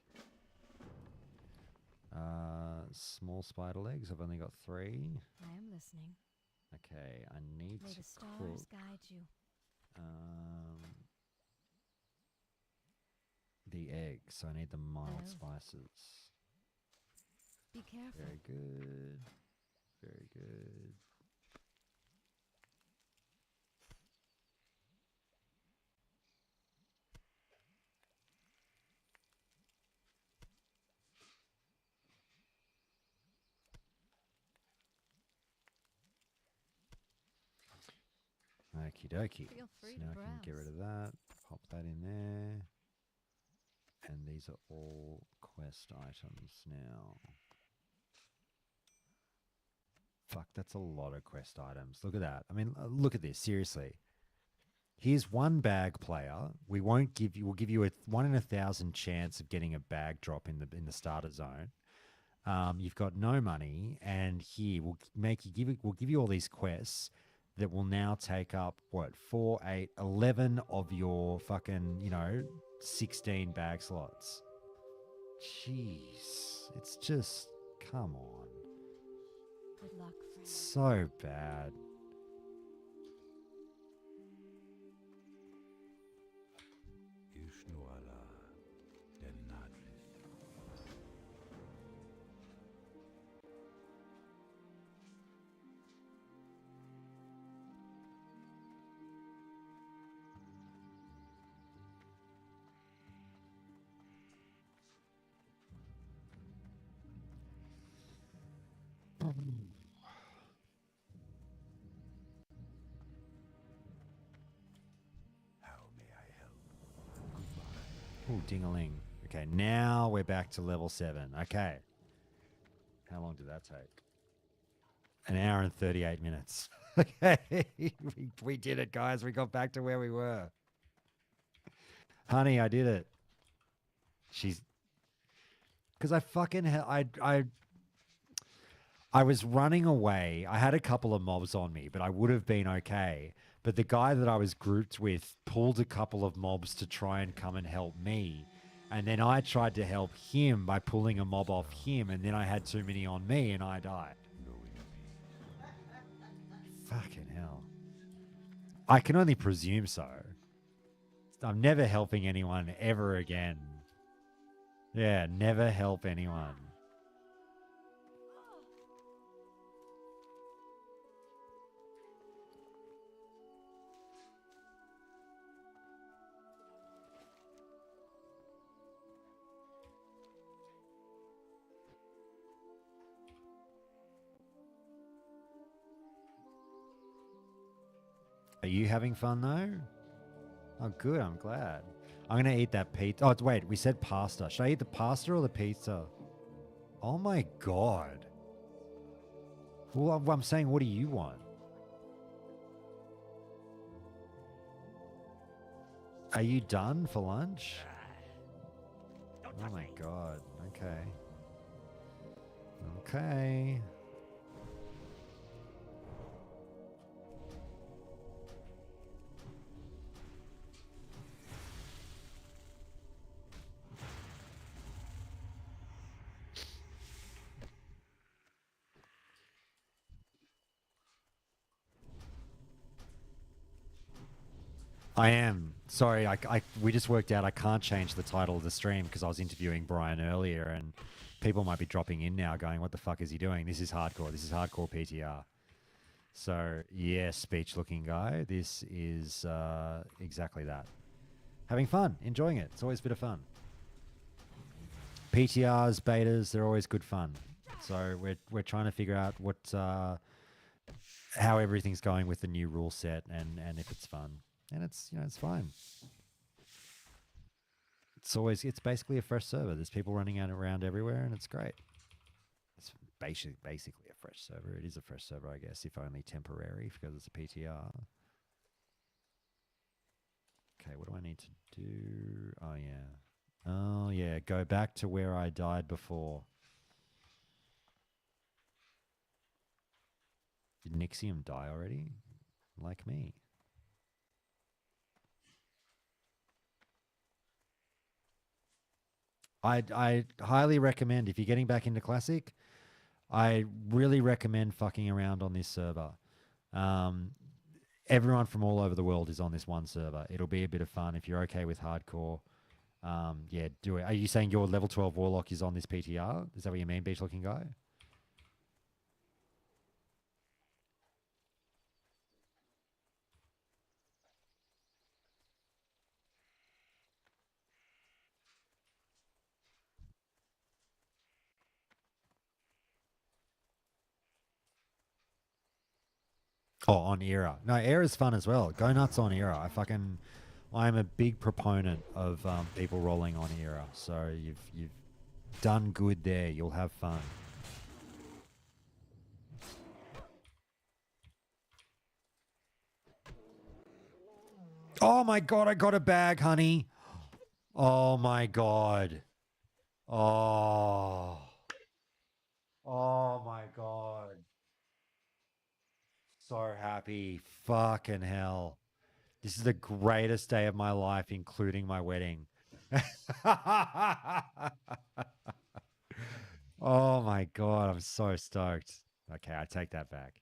Speaker 1: Small spider legs. I've only got 3.
Speaker 3: I am listening.
Speaker 1: Okay, I need
Speaker 3: May
Speaker 1: to
Speaker 3: the stars
Speaker 1: cook.
Speaker 3: guide you.
Speaker 1: The eggs. So I need the mild
Speaker 3: Hello.
Speaker 1: spices.
Speaker 3: Be careful.
Speaker 1: Very good. Very good. Okie dokie.
Speaker 3: Feel
Speaker 1: So
Speaker 3: free to
Speaker 1: now I can get rid
Speaker 3: browse.
Speaker 1: of that. Pop that in there. And these are all quest items now. Fuck, that's a lot of quest items. Look at that. I mean, look at this. Seriously. Here's one bag player. We'll give you a 1 in 1,000 chance of getting a bag drop in the starter zone. You've got no money, and here we'll give you all these quests that will now take up what 4, 8, 11 of your fucking 16 bag slots. Jeez, it's just come on,
Speaker 3: Good luck, friend.
Speaker 1: so bad.
Speaker 4: Ishnuala Denadris. How may I help? Goodbye.
Speaker 1: Oh, ding-a-ling. Okay, now we're back to level 7. Okay. How long did that take? An hour and 38 minutes. Okay. we did it, guys. We got back to where we were. Honey, I did it. She's... Because I was running away. I had a couple of mobs on me, but I would have been okay. But the guy that I was grouped with pulled a couple of mobs to try and come and help me. And then I tried to help him by pulling a mob off him, and then I had too many on me and I died. Fucking hell. I can only presume so. I'm never helping anyone ever again. Yeah, never help anyone. Are you having fun though? Oh, good. I'm glad. I'm gonna eat that pizza. Oh, wait. We said pasta. Should I eat the pasta or the pizza? Oh my god. Well, I'm saying, what do you want? Are you done for lunch? Oh my god. Okay. Okay. I am. Sorry, we just worked out I can't change the title of the stream because I was interviewing Brian earlier, and people might be dropping in now going, what the fuck is he doing? This is hardcore. This is hardcore PTR. So, yeah, speech looking guy. This is exactly that. Having fun, enjoying it. It's always a bit of fun. PTRs, betas, they're always good fun. So we're trying to figure out what how everything's going with the new rule set and if it's fun. And it's it's fine. It's basically a fresh server. There's people running around everywhere, and it's great. It's basically a fresh server. It is a fresh server, I guess, if only temporary because it's a PTR. Okay, what do I need to do? Oh yeah. Oh yeah, go back to where I died before. Did Nixium die already? Like me. I highly recommend, if you're getting back into Classic, I really recommend fucking around on this server. Um, Everyone from all over the world is on this one server. It'll be a bit of fun if you're okay with hardcore. Yeah, do it. Are you saying your level 12 warlock is on this PTR? Is that what you mean, beach looking guy? Oh, on Era. No, Era's fun as well. Go nuts on Era. I'm a big proponent of people rolling on Era. So you've done good there. You'll have fun. Oh my god, I got a bag, honey. Oh my god. Oh. Oh my god. So happy. Fucking hell. This is the greatest day of my life, including my wedding. Oh my god, I'm so stoked. Okay, I take that back.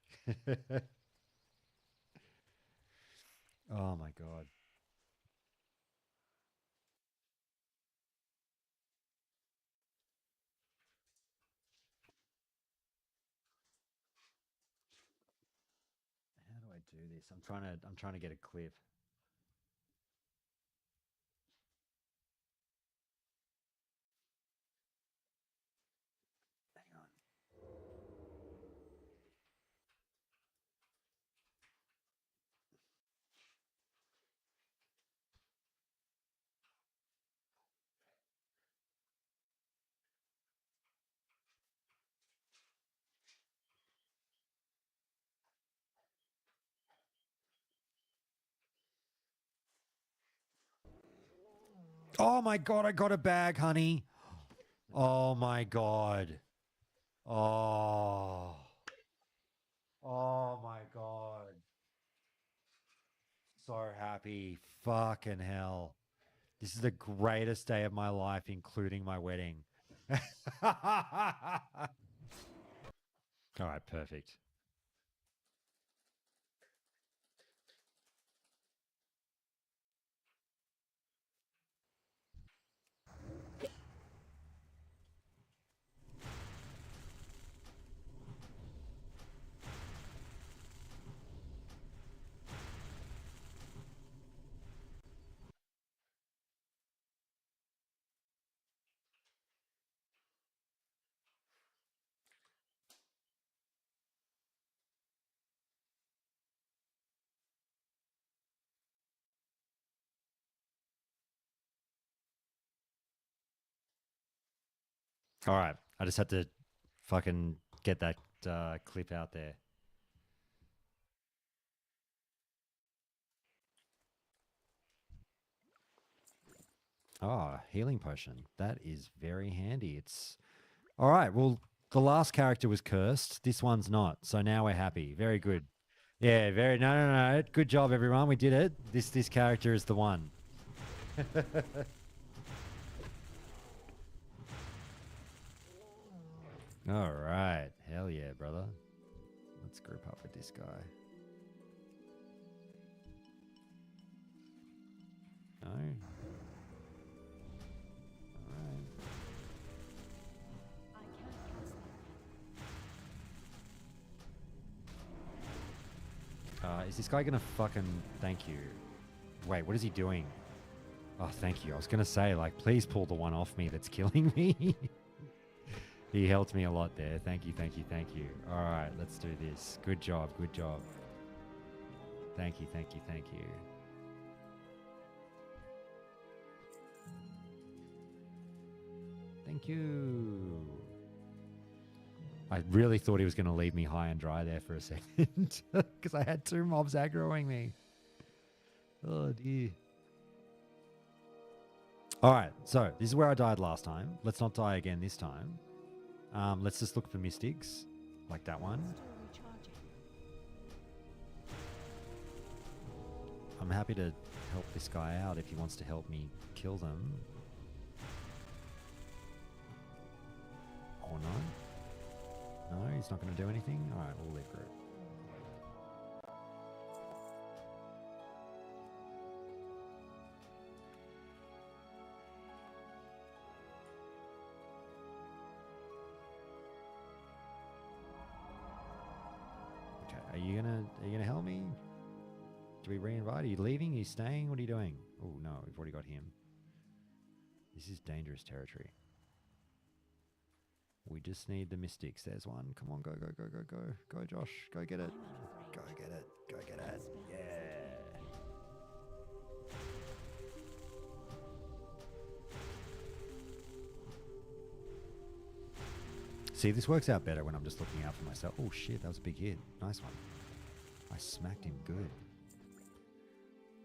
Speaker 1: Oh my god. How do I do this? I'm trying to get a clip. Hang on. Oh my god, I got a bag, honey. Oh my god. Oh. Oh my god. So happy. Fucking hell. This is the greatest day of my life, including my wedding. All right, perfect. All right. I just had to fucking get that clip out there. Oh, healing potion. That is very handy. It's all right. Well, the last character was cursed. This one's not. So now we're happy. Very good. Yeah, very no. Good job, everyone. We did it. This character is the one. All right. Hell yeah, brother. Let's group up with this guy. No. All right.
Speaker 3: I can't cast that.
Speaker 1: Is this guy gonna fucking thank you? Wait, what is he doing? Oh, thank you. I was gonna say, like, please pull the one off me that's killing me. He helped me a lot there. Thank you, thank you, thank you. All right, let's do this. Good job, good job. Thank you, thank you, thank you. Thank you. I really thought he was going to leave me high and dry there for a second because I had two mobs aggroing me. Oh, dear. All right, so this is where I died last time. Let's not die again this time. Let's just look for mystics, like that one.
Speaker 3: Still recharging.
Speaker 1: I'm happy to help this guy out if he wants to help me kill them. Or not? No, he's not going to do anything? Alright, we'll leave group. Okay, are you gonna help me? Do we re-invite? Are you leaving? Are you staying? What are you doing? Oh no, we've already got him. This is dangerous territory. We just need the mystics. There's one. Come on, go, go, go, go, go. Go, Josh. Go get it. Go get it. Go get it. Yeah. See, this works out better when I'm just looking out for myself. Oh shit, that was a big hit. Nice one. I smacked him good.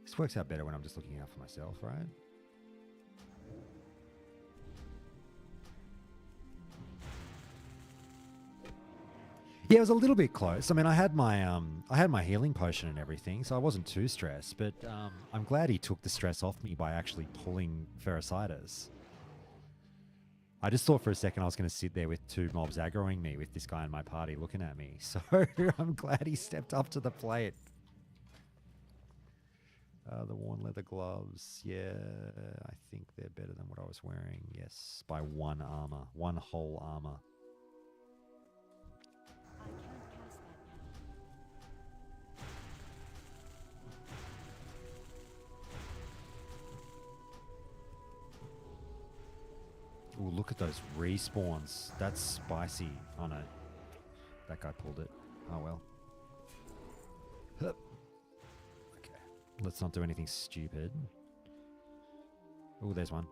Speaker 1: This works out better when I'm just looking out for myself, right? Yeah, it was a little bit close. I mean, I had my healing potion and everything, so I wasn't too stressed. But I'm glad he took the stress off me by actually pulling Ferocitus. I just thought for a second I was going to sit there with two mobs aggroing me with this guy in my party looking at me. So I'm glad he stepped up to the plate. The worn leather gloves. Yeah, I think they're better than what I was wearing. Yes, by one armor. One whole armor.
Speaker 3: I can't cast that now.
Speaker 1: Ooh, look at those respawns. That's spicy. Oh no. That guy pulled it. Oh well. Hup. Okay. Let's not do anything stupid. Oh, there's one.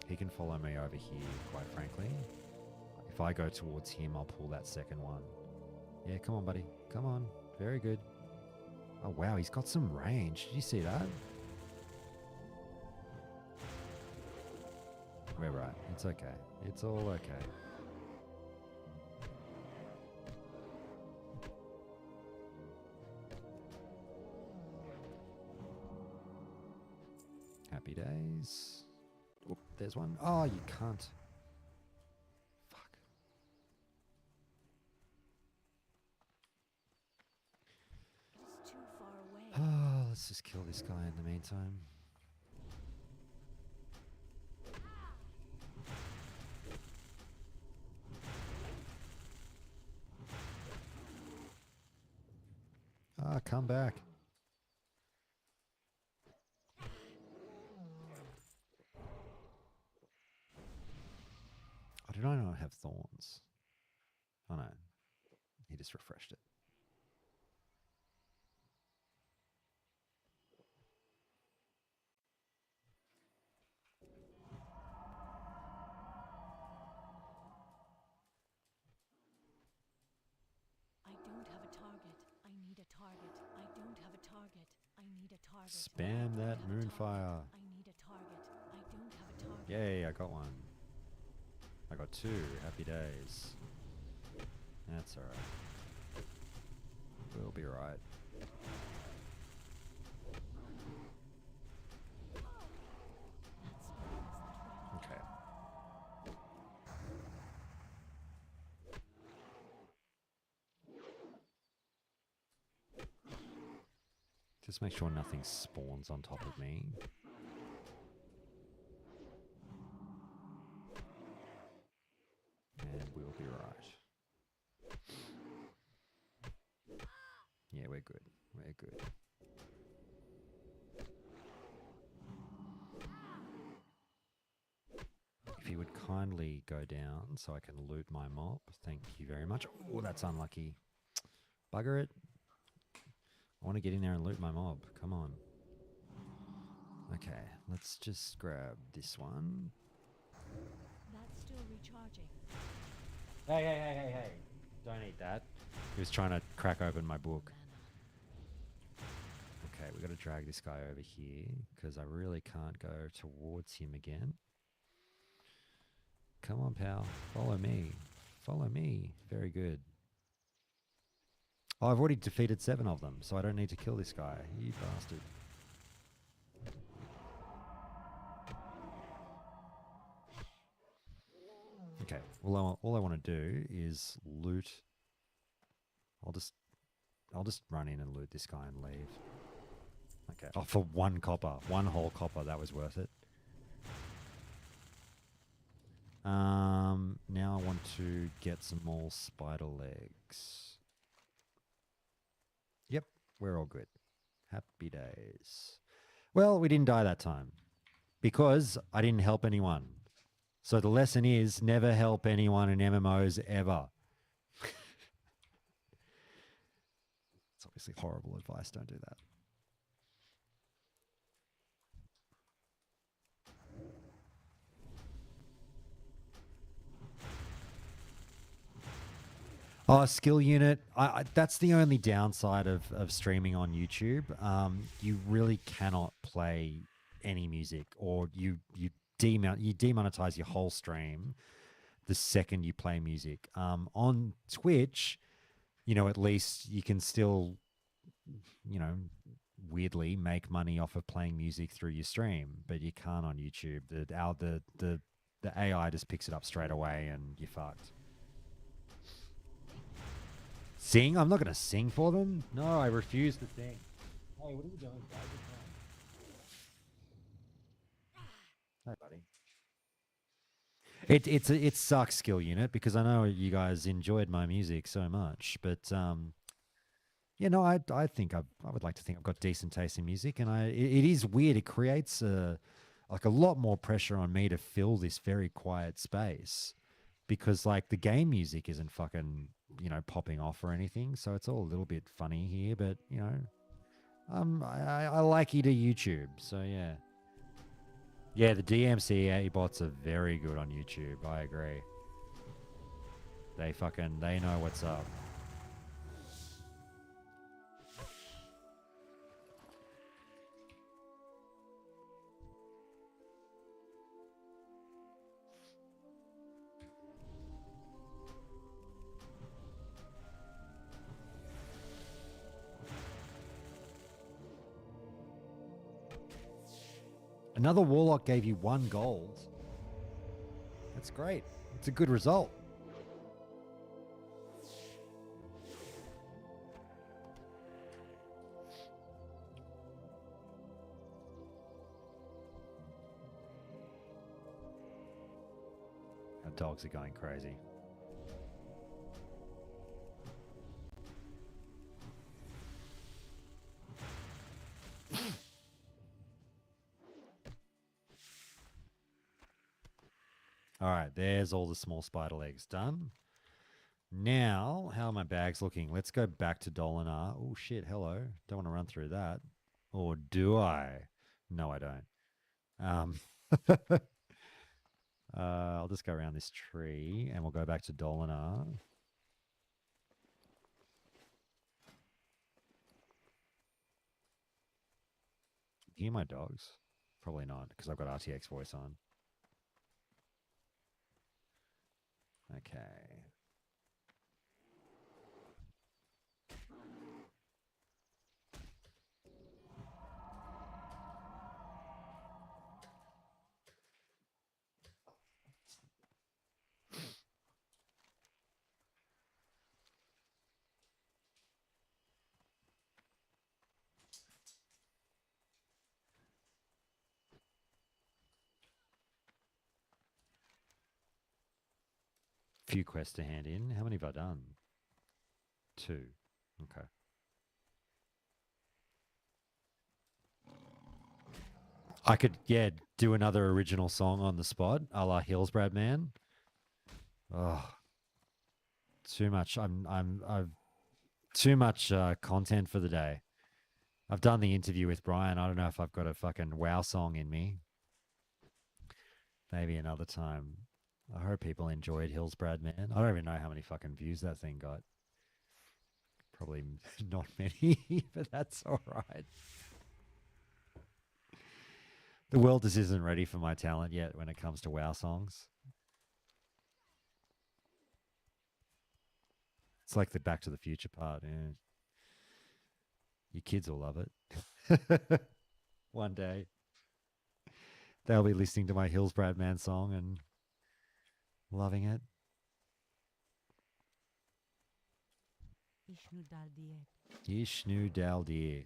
Speaker 1: He can follow me over here, quite frankly. If I go towards him, I'll pull that second one. Yeah, come on, buddy. Come on. Very good. Oh, wow, he's got some range. Did you see that? We're right. It's okay. It's all okay. Happy days. Oop, there's one. Oh, you can't. Fuck.
Speaker 3: It's too far away.
Speaker 1: Oh, let's just kill this guy in the meantime. Ah, come back. Oh, did I not have thorns? Oh no. He just refreshed it.
Speaker 3: I don't have a target. I need a target. I don't have a target. I need a target.
Speaker 1: Spam that moonfire.
Speaker 3: I need a target. I don't have a target.
Speaker 1: Yay, I got one. I got two. Happy days. That's alright. We'll be right. Okay. Just make sure nothing spawns on top of me. And we'll be right. Yeah, we're good. We're good. If you would kindly go down so I can loot my mob. Thank you very much. Oh, that's unlucky. Bugger it. I want to get in there and loot my mob. Come on. Okay, let's just grab this one.
Speaker 3: That's still recharging.
Speaker 1: Hey. Don't eat that. He was trying to crack open my book. Okay, we got to drag this guy over here because I really can't go towards him again. Come on, pal. Follow me. Follow me. Very good. Oh, I've already defeated 7 of them, so I don't need to kill this guy. You bastard. Okay. Well, all I want to do is loot. I'll just run in and loot this guy and leave. Okay. Oh, for 1 copper, 1 whole copper, that was worth it. Now I want to get some more spider legs. Yep, we're all good. Happy days. Well, we didn't die that time because I didn't help anyone. So the lesson is never help anyone in MMOs ever. It's obviously horrible advice. Don't do that. Oh, skill unit. That's the only downside of streaming on YouTube. You really cannot play any music, or you demonetize your whole stream the second you play music. On Twitch, at least you can still, weirdly make money off of playing music through your stream, but you can't on YouTube. The AI just picks it up straight away, and you're fucked. Sing? I'm not going to sing for them. No, I refuse to sing. Hey, what are you doing, guys? Hey, buddy. It sucks, skill unit, because I know you guys enjoyed my music so much, but I think I would like to think I've got decent taste in music, and it is weird. It creates a lot more pressure on me to fill this very quiet space, because like the game music isn't fucking popping off or anything, so it's all a little bit funny here, but I like you to YouTube, so yeah. Yeah, the DMCA bots are very good on YouTube. I agree. They know what's up. Another warlock gave you 1 gold. That's great. It's a good result. Our dogs are going crazy. All right, there's all the small spider legs done. Now, how are my bags looking? Let's go back to Dolinar. Oh, shit, hello. Don't want to run through that. Or do I? No, I don't. I'll just go around this tree, and we'll go back to Dolinar. Hear my dogs? Probably not, because I've got RTX voice on. Okay. Few quests to hand in. How many have I done? 2. Okay. I could, do another original song on the spot, a la Hillsbrad Man. Oh, too much. I've too much content for the day. I've done the interview with Brian. I don't know if I've got a fucking WoW song in me. Maybe another time. I hope people enjoyed Hillsbrad Man. I don't even know how many fucking views that thing got. Probably not many, but that's all right. The world just isn't ready for my talent yet when it comes to WoW songs. It's like the Back to the Future part. Yeah. Your kids will love it. One day. They'll be listening to my Hillsbrad Man song and Loving it.
Speaker 3: Ishnu Daldiet.
Speaker 1: Ishnu Daldir.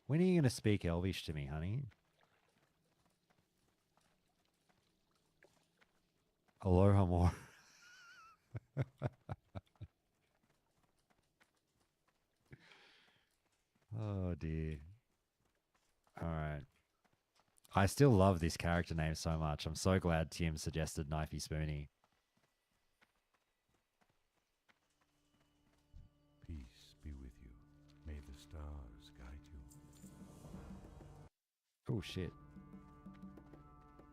Speaker 1: When are you going to speak Elvish to me, honey? Aloha more. Oh, dear. All right. I still love this character name so much. I'm so glad Tim suggested Knifey Spoony.
Speaker 4: Peace be with you. May the stars guide you.
Speaker 1: Oh, shit.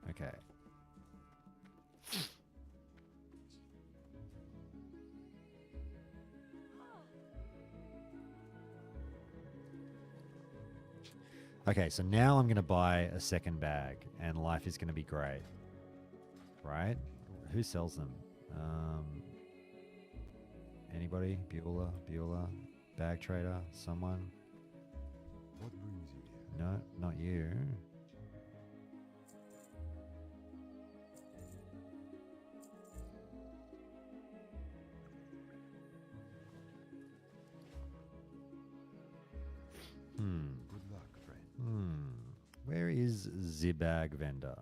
Speaker 1: Okay. Okay, so now I'm going to buy a second bag, and life is going to be great. Right? Who sells them? Anybody? Beulah? Bag trader? Someone?
Speaker 5: What brings you here?
Speaker 1: No, not you.
Speaker 5: Good luck, friend.
Speaker 1: Where is the bag vendor?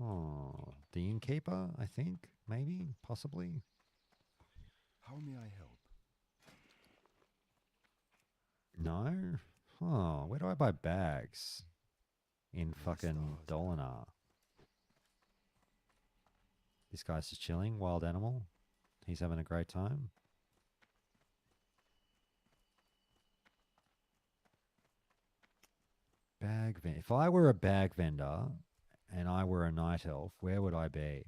Speaker 1: Oh, the innkeeper, I think. Maybe, possibly.
Speaker 5: How may I help?
Speaker 1: No? Oh, where do I buy bags? In fucking Dolinar. This guy's just chilling, wild animal. He's having a great time. Bag vendor. If I were a bag vendor and I were a night elf, where would I be?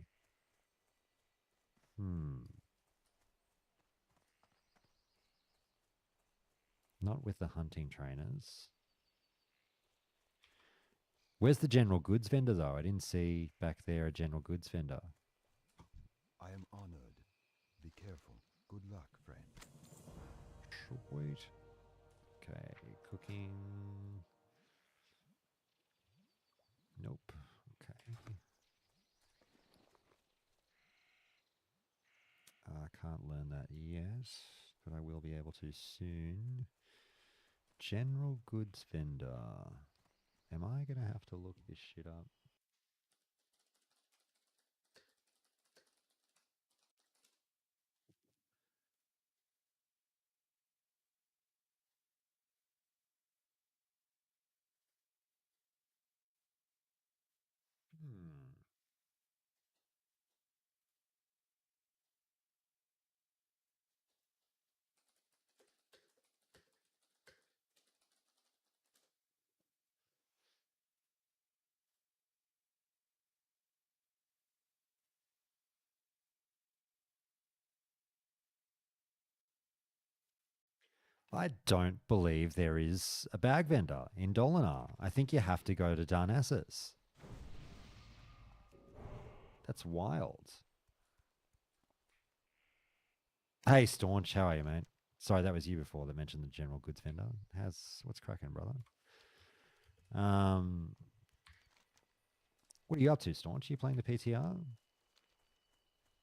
Speaker 1: Not with the hunting trainers. Where's the general goods vendor, though? I didn't see back there a general goods vendor.
Speaker 5: I am honored. Be careful. Good luck, friend.
Speaker 1: Sweet. Okay, cooking. Nope. Okay. I can't learn that yet, but I will be able to soon. General goods vendor. Am I going to have to look this shit up? I don't believe there is a bag vendor in Dolinar. I think you have to go to Darnassus. That's wild. Hey, Staunch, how are you, mate? Sorry, that was you before that mentioned the general goods vendor. What's cracking, brother? What are you up to, Staunch? Are you playing the PTR?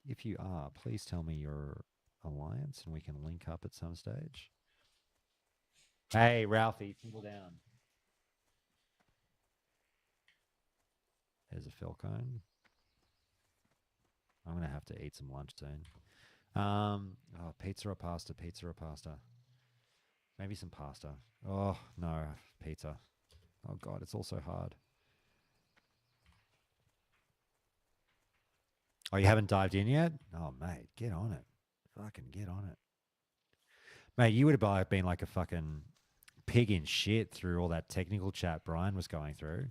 Speaker 1: If you are, please tell me your alliance and we can link up at some stage. Hey, Ralphie, single down. There's a Falcone. I'm going to have to eat some lunch soon. Oh, pizza or pasta? Pizza or pasta? Maybe some pasta. Oh, no, pizza. Oh, God, it's all so hard. Oh, you haven't dived in yet? Oh, mate, get on it. Fucking get on it. Mate, you would have been like a fucking pig in shit through all that technical chat Brian was going through.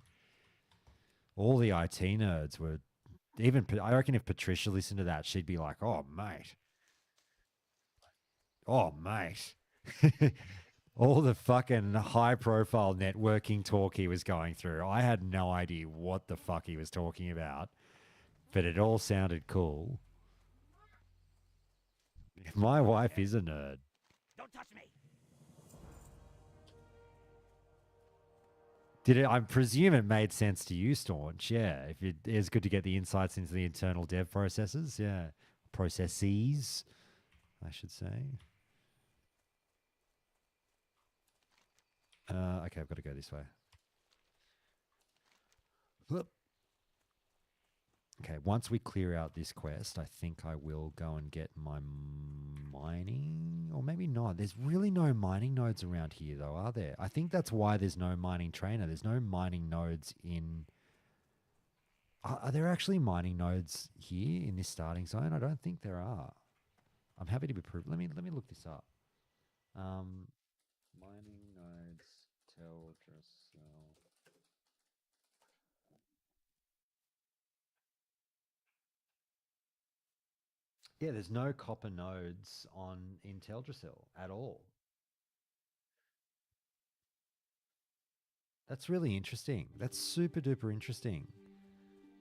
Speaker 1: All the IT nerds were... Even, I reckon if Patricia listened to that, she'd be like, oh, mate. Oh, mate. All the fucking high-profile networking talk he was going through. I had no idea what the fuck he was talking about, but it all sounded cool. My wife is a nerd.
Speaker 6: Don't touch me.
Speaker 1: Did it? I presume it made sense to you, Staunch. Yeah, if it is good to get the insights into the internal dev processes. Yeah, processes, I should say. Okay, I've got to go this way. Whoop. Okay, once we clear out this quest, I think I will go and get my mining, or maybe not. There's really no mining nodes around here, though, are there? I think that's why there's no mining trainer. There's no mining nodes in. Are there actually mining nodes here in this starting zone? I don't think there are. I'm happy to be proved. Let me look this up. Mining nodes, Teldrassil. Yeah, there's no copper nodes in Teldrassil at all. That's really interesting. That's super duper interesting.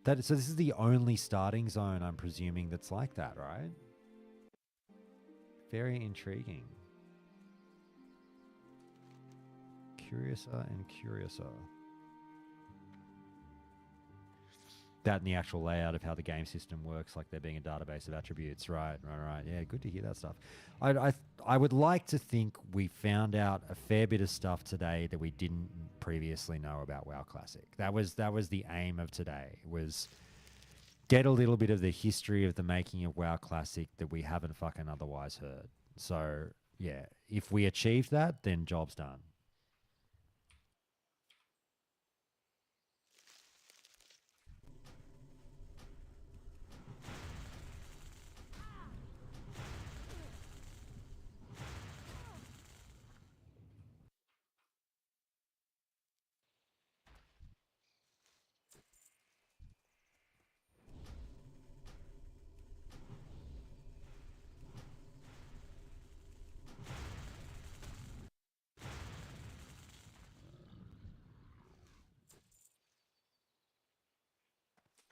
Speaker 1: So this is the only starting zone, I'm presuming, that's like that, right? Very intriguing. Curiouser and curiouser. That and the actual layout of how the game system works, like there being a database of attributes. Right. Yeah, good to hear that stuff. I would like to think we found out a fair bit of stuff today that we didn't previously know about WoW Classic. That was the aim of today, was get a little bit of the history of the making of WoW Classic that we haven't fucking otherwise heard. So yeah, if we achieve that, then job's done.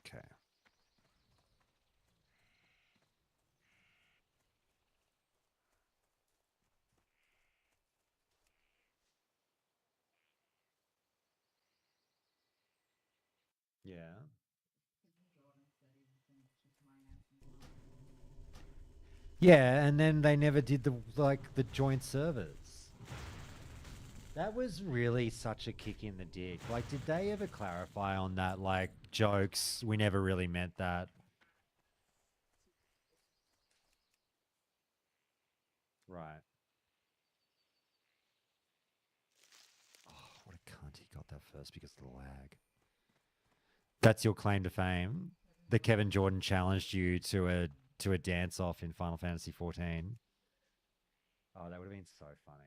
Speaker 1: Okay. Yeah. Yeah, and then they never did the joint servers. That was really such a kick in the dick. Like, did they ever clarify on that? Like, jokes, we never really meant that. Right. Oh, what a cunt. He got that first because of the lag. That's your claim to fame? That Kevin Jordan challenged you to a dance off in Final Fantasy 14. Oh, that would have been so funny.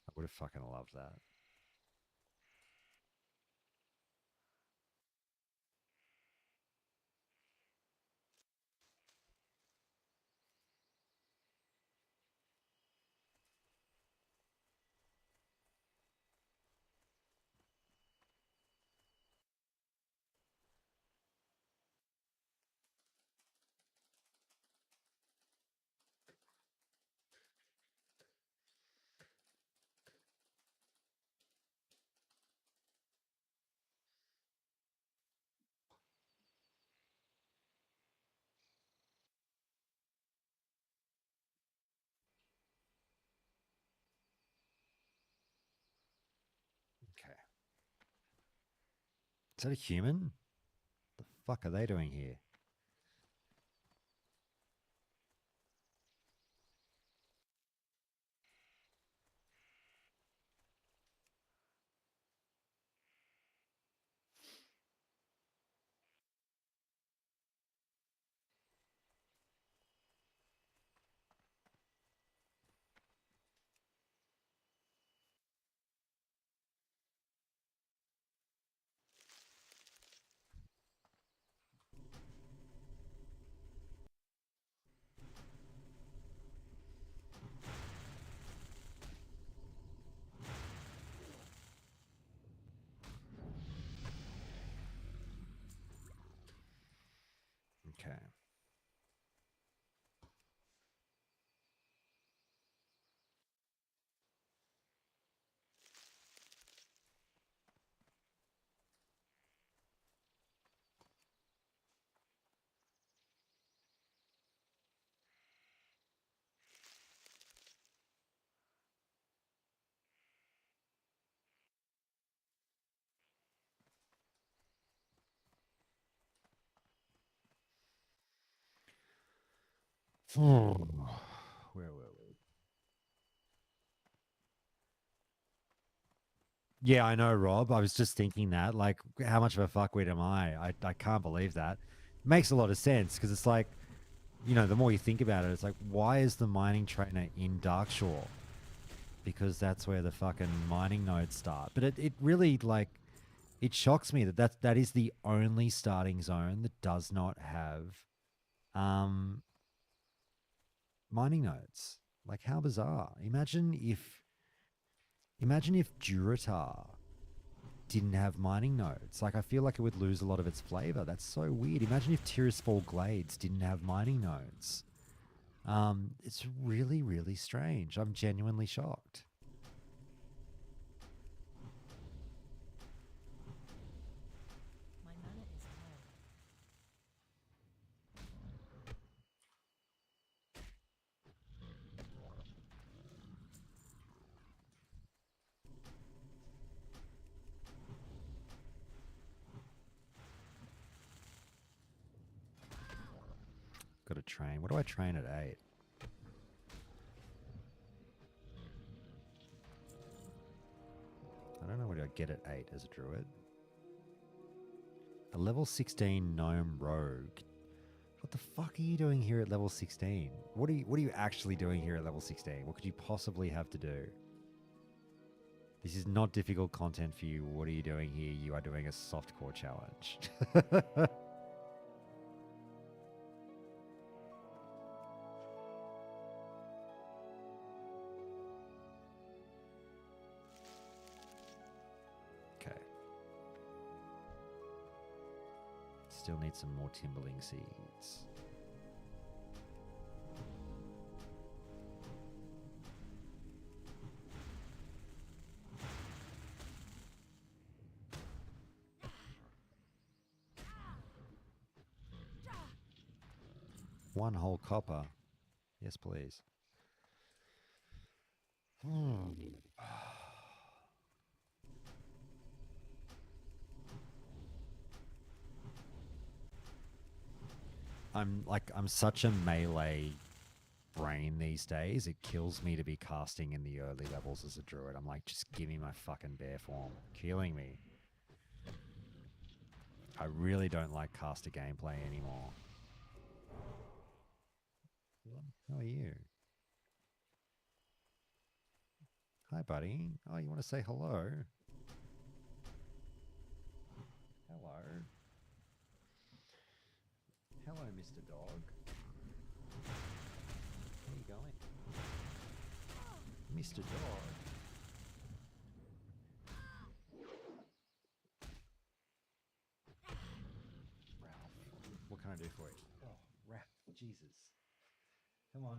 Speaker 1: I would have fucking loved that. Okay. Is that a human? The fuck are they doing here? Where were we? Yeah, I know, Rob. I was just thinking that. Like, how much of a fuckwit am I? I can't believe that. Makes a lot of sense because it's like, you know, the more you think about it, it's like, why is the mining trainer in Darkshore? Because that's where the fucking mining nodes start. But it really, like, it shocks me that is the only starting zone that does not have mining nodes. Like, how bizarre. Imagine if Duratar didn't have mining nodes. Like, I feel like it would lose a lot of its flavor. That's so weird. Imagine if Tiraspol Glades didn't have mining nodes. It's really, really strange. I'm genuinely shocked.
Speaker 3: My mana is low.
Speaker 1: Got to train. What do I train at 8? I don't know what I get at 8 as a druid. A level 16 gnome rogue. What the fuck are you doing here at level 16? What are you actually doing here at level 16? What could you possibly have to do? This is not difficult content for you. What are you doing here? You are doing a softcore challenge. Okay. Still need some more Timberling seeds. One whole copper. Yes, please. I'm such a melee brain these days. It kills me to be casting in the early levels as a druid. I'm like, just give me my fucking bear form. Killing me. I really don't like caster gameplay anymore. How are you? Hi, buddy. Oh, you want to say hello? Hello. Hello, Mr. Dog. Where are you going? Mr. Dog. Ralph, what can I do for you? Oh, Ralph, Jesus. Come on.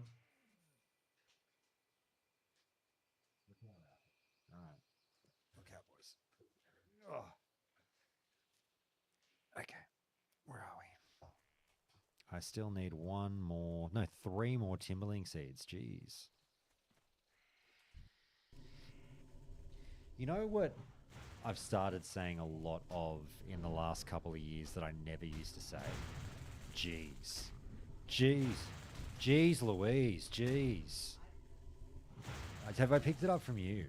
Speaker 1: Look out, Ralph. All right. Look out, boys. Oh. Okay. Where are we? I still need three more Timberling seeds. Jeez. You know what I've started saying a lot of in the last couple of years that I never used to say? Jeez. Jeez. Jeez Louise. Jeez. Have I picked it up from you?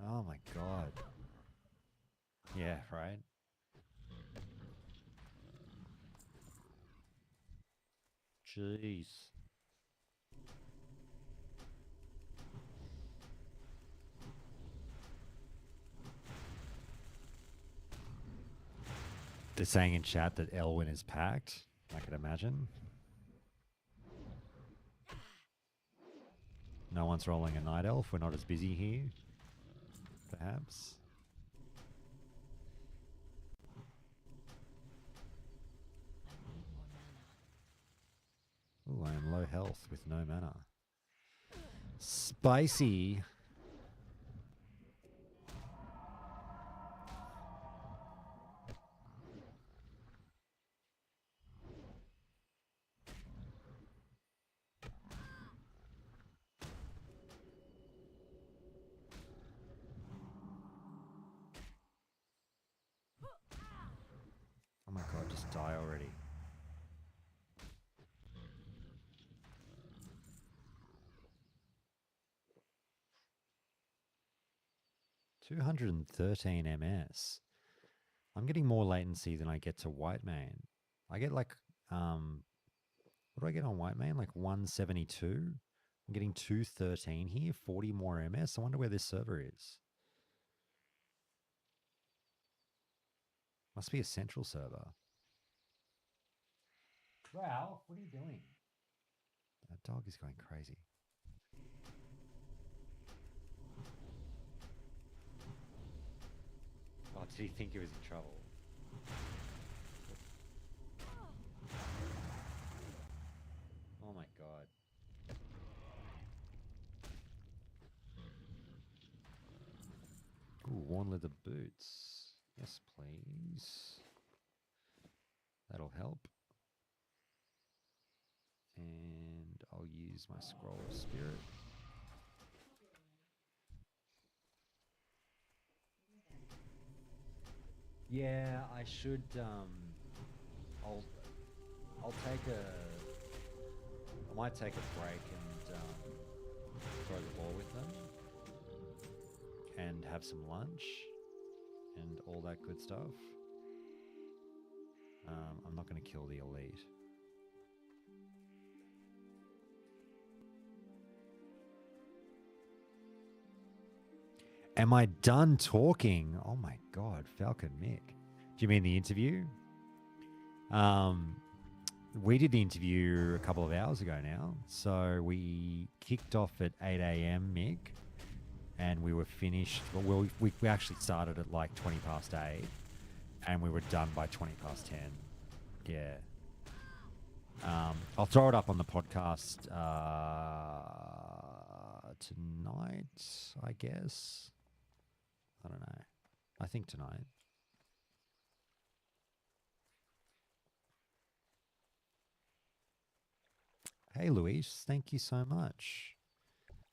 Speaker 1: Oh my god. Yeah, right? Jeez. They're saying in chat that Elwyn is packed. I can imagine. No one's rolling a night elf. We're not as busy here. Perhaps.
Speaker 3: I need more mana.
Speaker 1: Ooh, I am low health with no mana. Spicy. Oh my god, just die already. 213 MS. I'm getting more latency than I get to white main. I get like, what do I get on white main? Like 172. I'm getting 213 here, 40 more MS. I wonder where this server is. Must be a central server. Ralph, what are you doing? That dog is going crazy. Oh, did he think he was in trouble? Oh my god. Ooh, worn leather boots. Yes, please. That'll help. And I'll use my scroll of spirit. Yeah, I should. I'll take a. I might take a break and throw the ball with them, and have some lunch, and all that good stuff. I'm not going to kill the elite. Am I done talking? Oh my god, Falcon Mick. Do you mean the interview? We did the interview a couple of hours ago now. So we kicked off at 8 a.m. Mick, and we were finished. Well, we actually started at like 20 past 8, and we were done by 20 past 10. Yeah. I'll throw it up on the podcast tonight, I guess. I don't know. I think tonight. Hey, Luis. Thank you so much.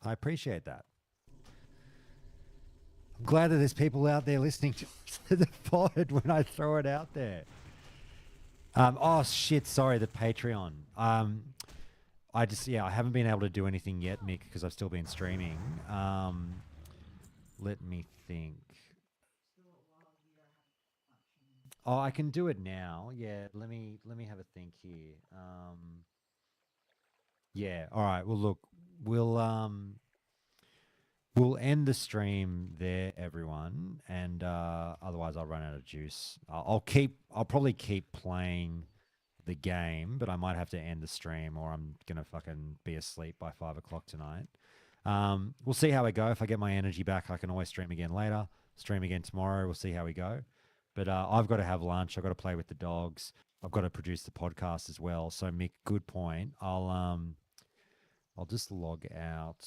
Speaker 1: I appreciate that. I'm glad that there's people out there listening to the pod when I throw it out there. Oh, shit. Sorry, the Patreon. I haven't been able to do anything yet, Mick, because I've still been streaming. Let me think. Oh, I can do it now. Yeah, let me have a think here. Yeah, all right. Well, look, we'll end the stream there, everyone, and otherwise I'll run out of juice. I'll probably keep playing the game, but I might have to end the stream, or I'm gonna fucking be asleep by 5 o'clock tonight. We'll see how I go. If I get my energy back, I can always stream again later. Stream again tomorrow. We'll see how we go. But I've got to have lunch. I've got to play with the dogs. I've got to produce the podcast as well. So Mick, good point. I'll just log out.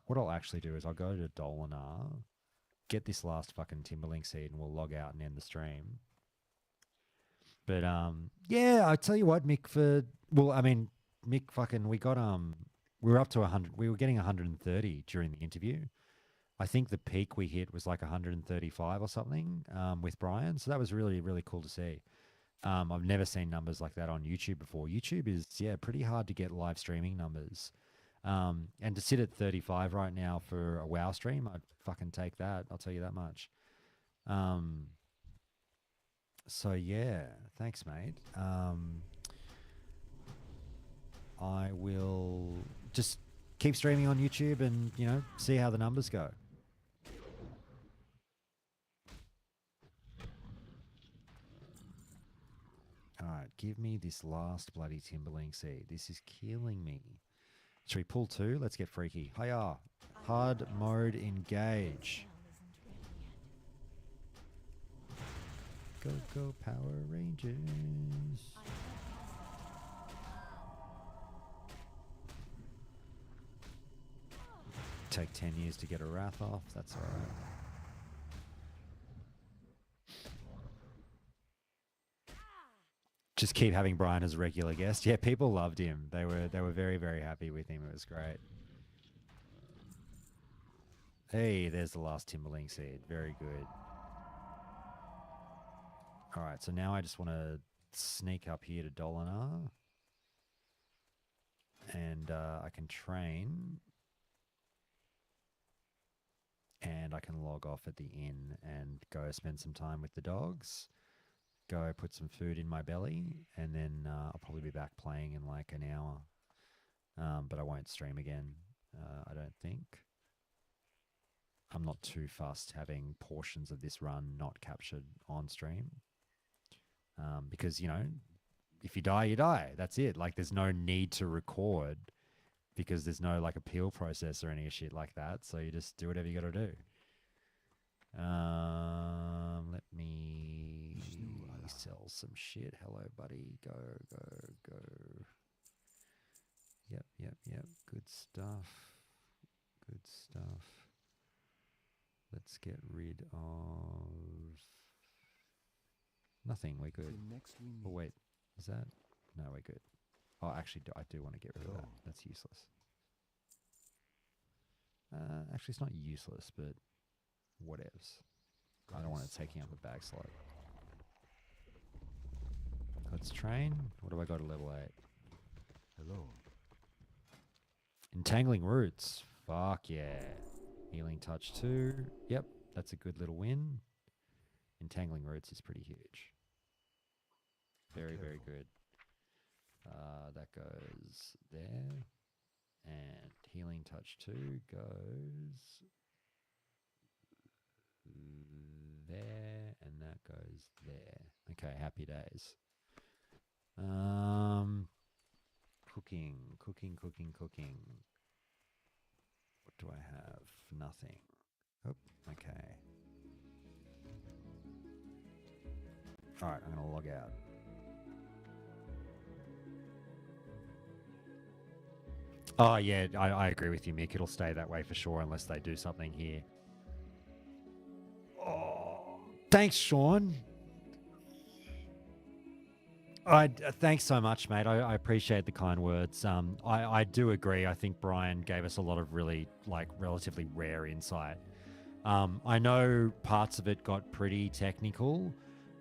Speaker 1: What I'll actually do is I'll go to Dolinar, get this last fucking Timberlink seed, and we'll log out and end the stream. But yeah, I tell you what, Mick. Mick, fucking, we were up to 100. We were getting 130 during the interview. I think the peak we hit was like 135 or something with Brian. So that was really, really cool to see. I've never seen numbers like that on YouTube before. YouTube is, pretty hard to get live streaming numbers. And to sit at 35 right now for a WoW stream, I'd fucking take that. I'll tell you that much. So yeah, thanks, mate. I will just keep streaming on YouTube and, see how the numbers go. All right, give me this last bloody Timberlink seed. This is killing me. Should we pull 2? Let's get freaky. Hiya. Hard mode engage. Go Power Rangers. Take 10 years to get a wrath off. That's all right. Just keep having Brian as a regular guest. Yeah, people loved him. They were very, very happy with him. It was great. Hey, there's the last Timberlink seed. Very good. All right, so now I just want to sneak up here to Dolinar. And I can train. and I can log off at the inn and go spend some time with the dogs, go put some food in my belly, and then I'll probably be back playing in like an hour. But I won't stream again, I don't think. I'm not too fussed having portions of this run not captured on stream. Because, you know, if you die, you die. That's it. Like, there's no need to record because there's no like appeal process or any shit like that. So you just do whatever you got to do. Let me sell some shit. Hello, buddy. Go, go, go. Yep, yep, yep. Good stuff. Good stuff. Let's get rid of nothing. We're good.
Speaker 5: The next we
Speaker 1: Oh,
Speaker 5: meet.
Speaker 1: wait. Is that? No, we're good. Oh, actually, I do want to get rid of that.
Speaker 5: Hello.
Speaker 1: That's useless. Actually, it's not useless, but whatevs. I don't want it taking up a bag slot. Let's train. What do I got at level 8?
Speaker 5: Hello.
Speaker 1: Entangling Roots. Fuck yeah. Healing Touch 2. Yep, that's a good little win. Entangling Roots is pretty huge. Very, very good. That goes there. And Healing Touch 2 goes there. And that goes there. Okay, happy days. Cooking. What do I have? Nothing. Oh, okay. All right, I'm going to log out. Oh, yeah, I agree with you, Mick. It'll stay that way for sure unless they do something here. Oh, thanks, Sean. Thanks so much, mate. I appreciate the kind words. I do agree. I think Brian gave us a lot of really, like, relatively rare insight. I know parts of it got pretty technical,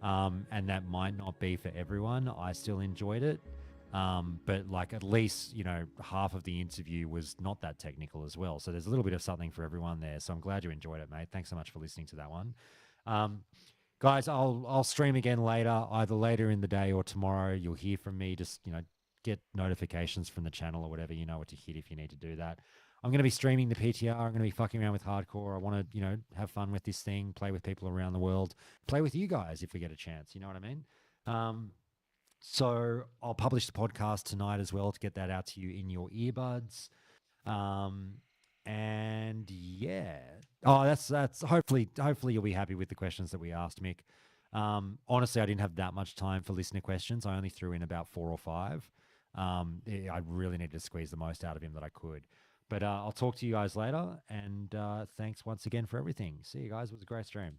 Speaker 1: and that might not be for everyone. I still enjoyed it. But like at least, you know, half of the interview was not that technical as well. So there's a little bit of something for everyone there. So I'm glad you enjoyed it, mate. Thanks so much for listening to that one. Guys, I'll stream again later, either later in the day or tomorrow. You'll hear from me. Just, you know, get notifications from the channel or whatever. You know what to hit if you need to do that. I'm going to be streaming the PTR. I'm going to be fucking around with hardcore. I want to, you know, have fun with this thing, play with people around the world, play with you guys if we get a chance. You know what I mean? So I'll publish the podcast tonight as well to get that out to you in your earbuds. And yeah. Oh, that's hopefully you'll be happy with the questions that we asked, Mick. Honestly, I didn't have that much time for listener questions. I only threw in about 4 or 5. I really needed to squeeze the most out of him that I could. But I'll talk to you guys later. And thanks once again for everything. See you guys. It was a great stream.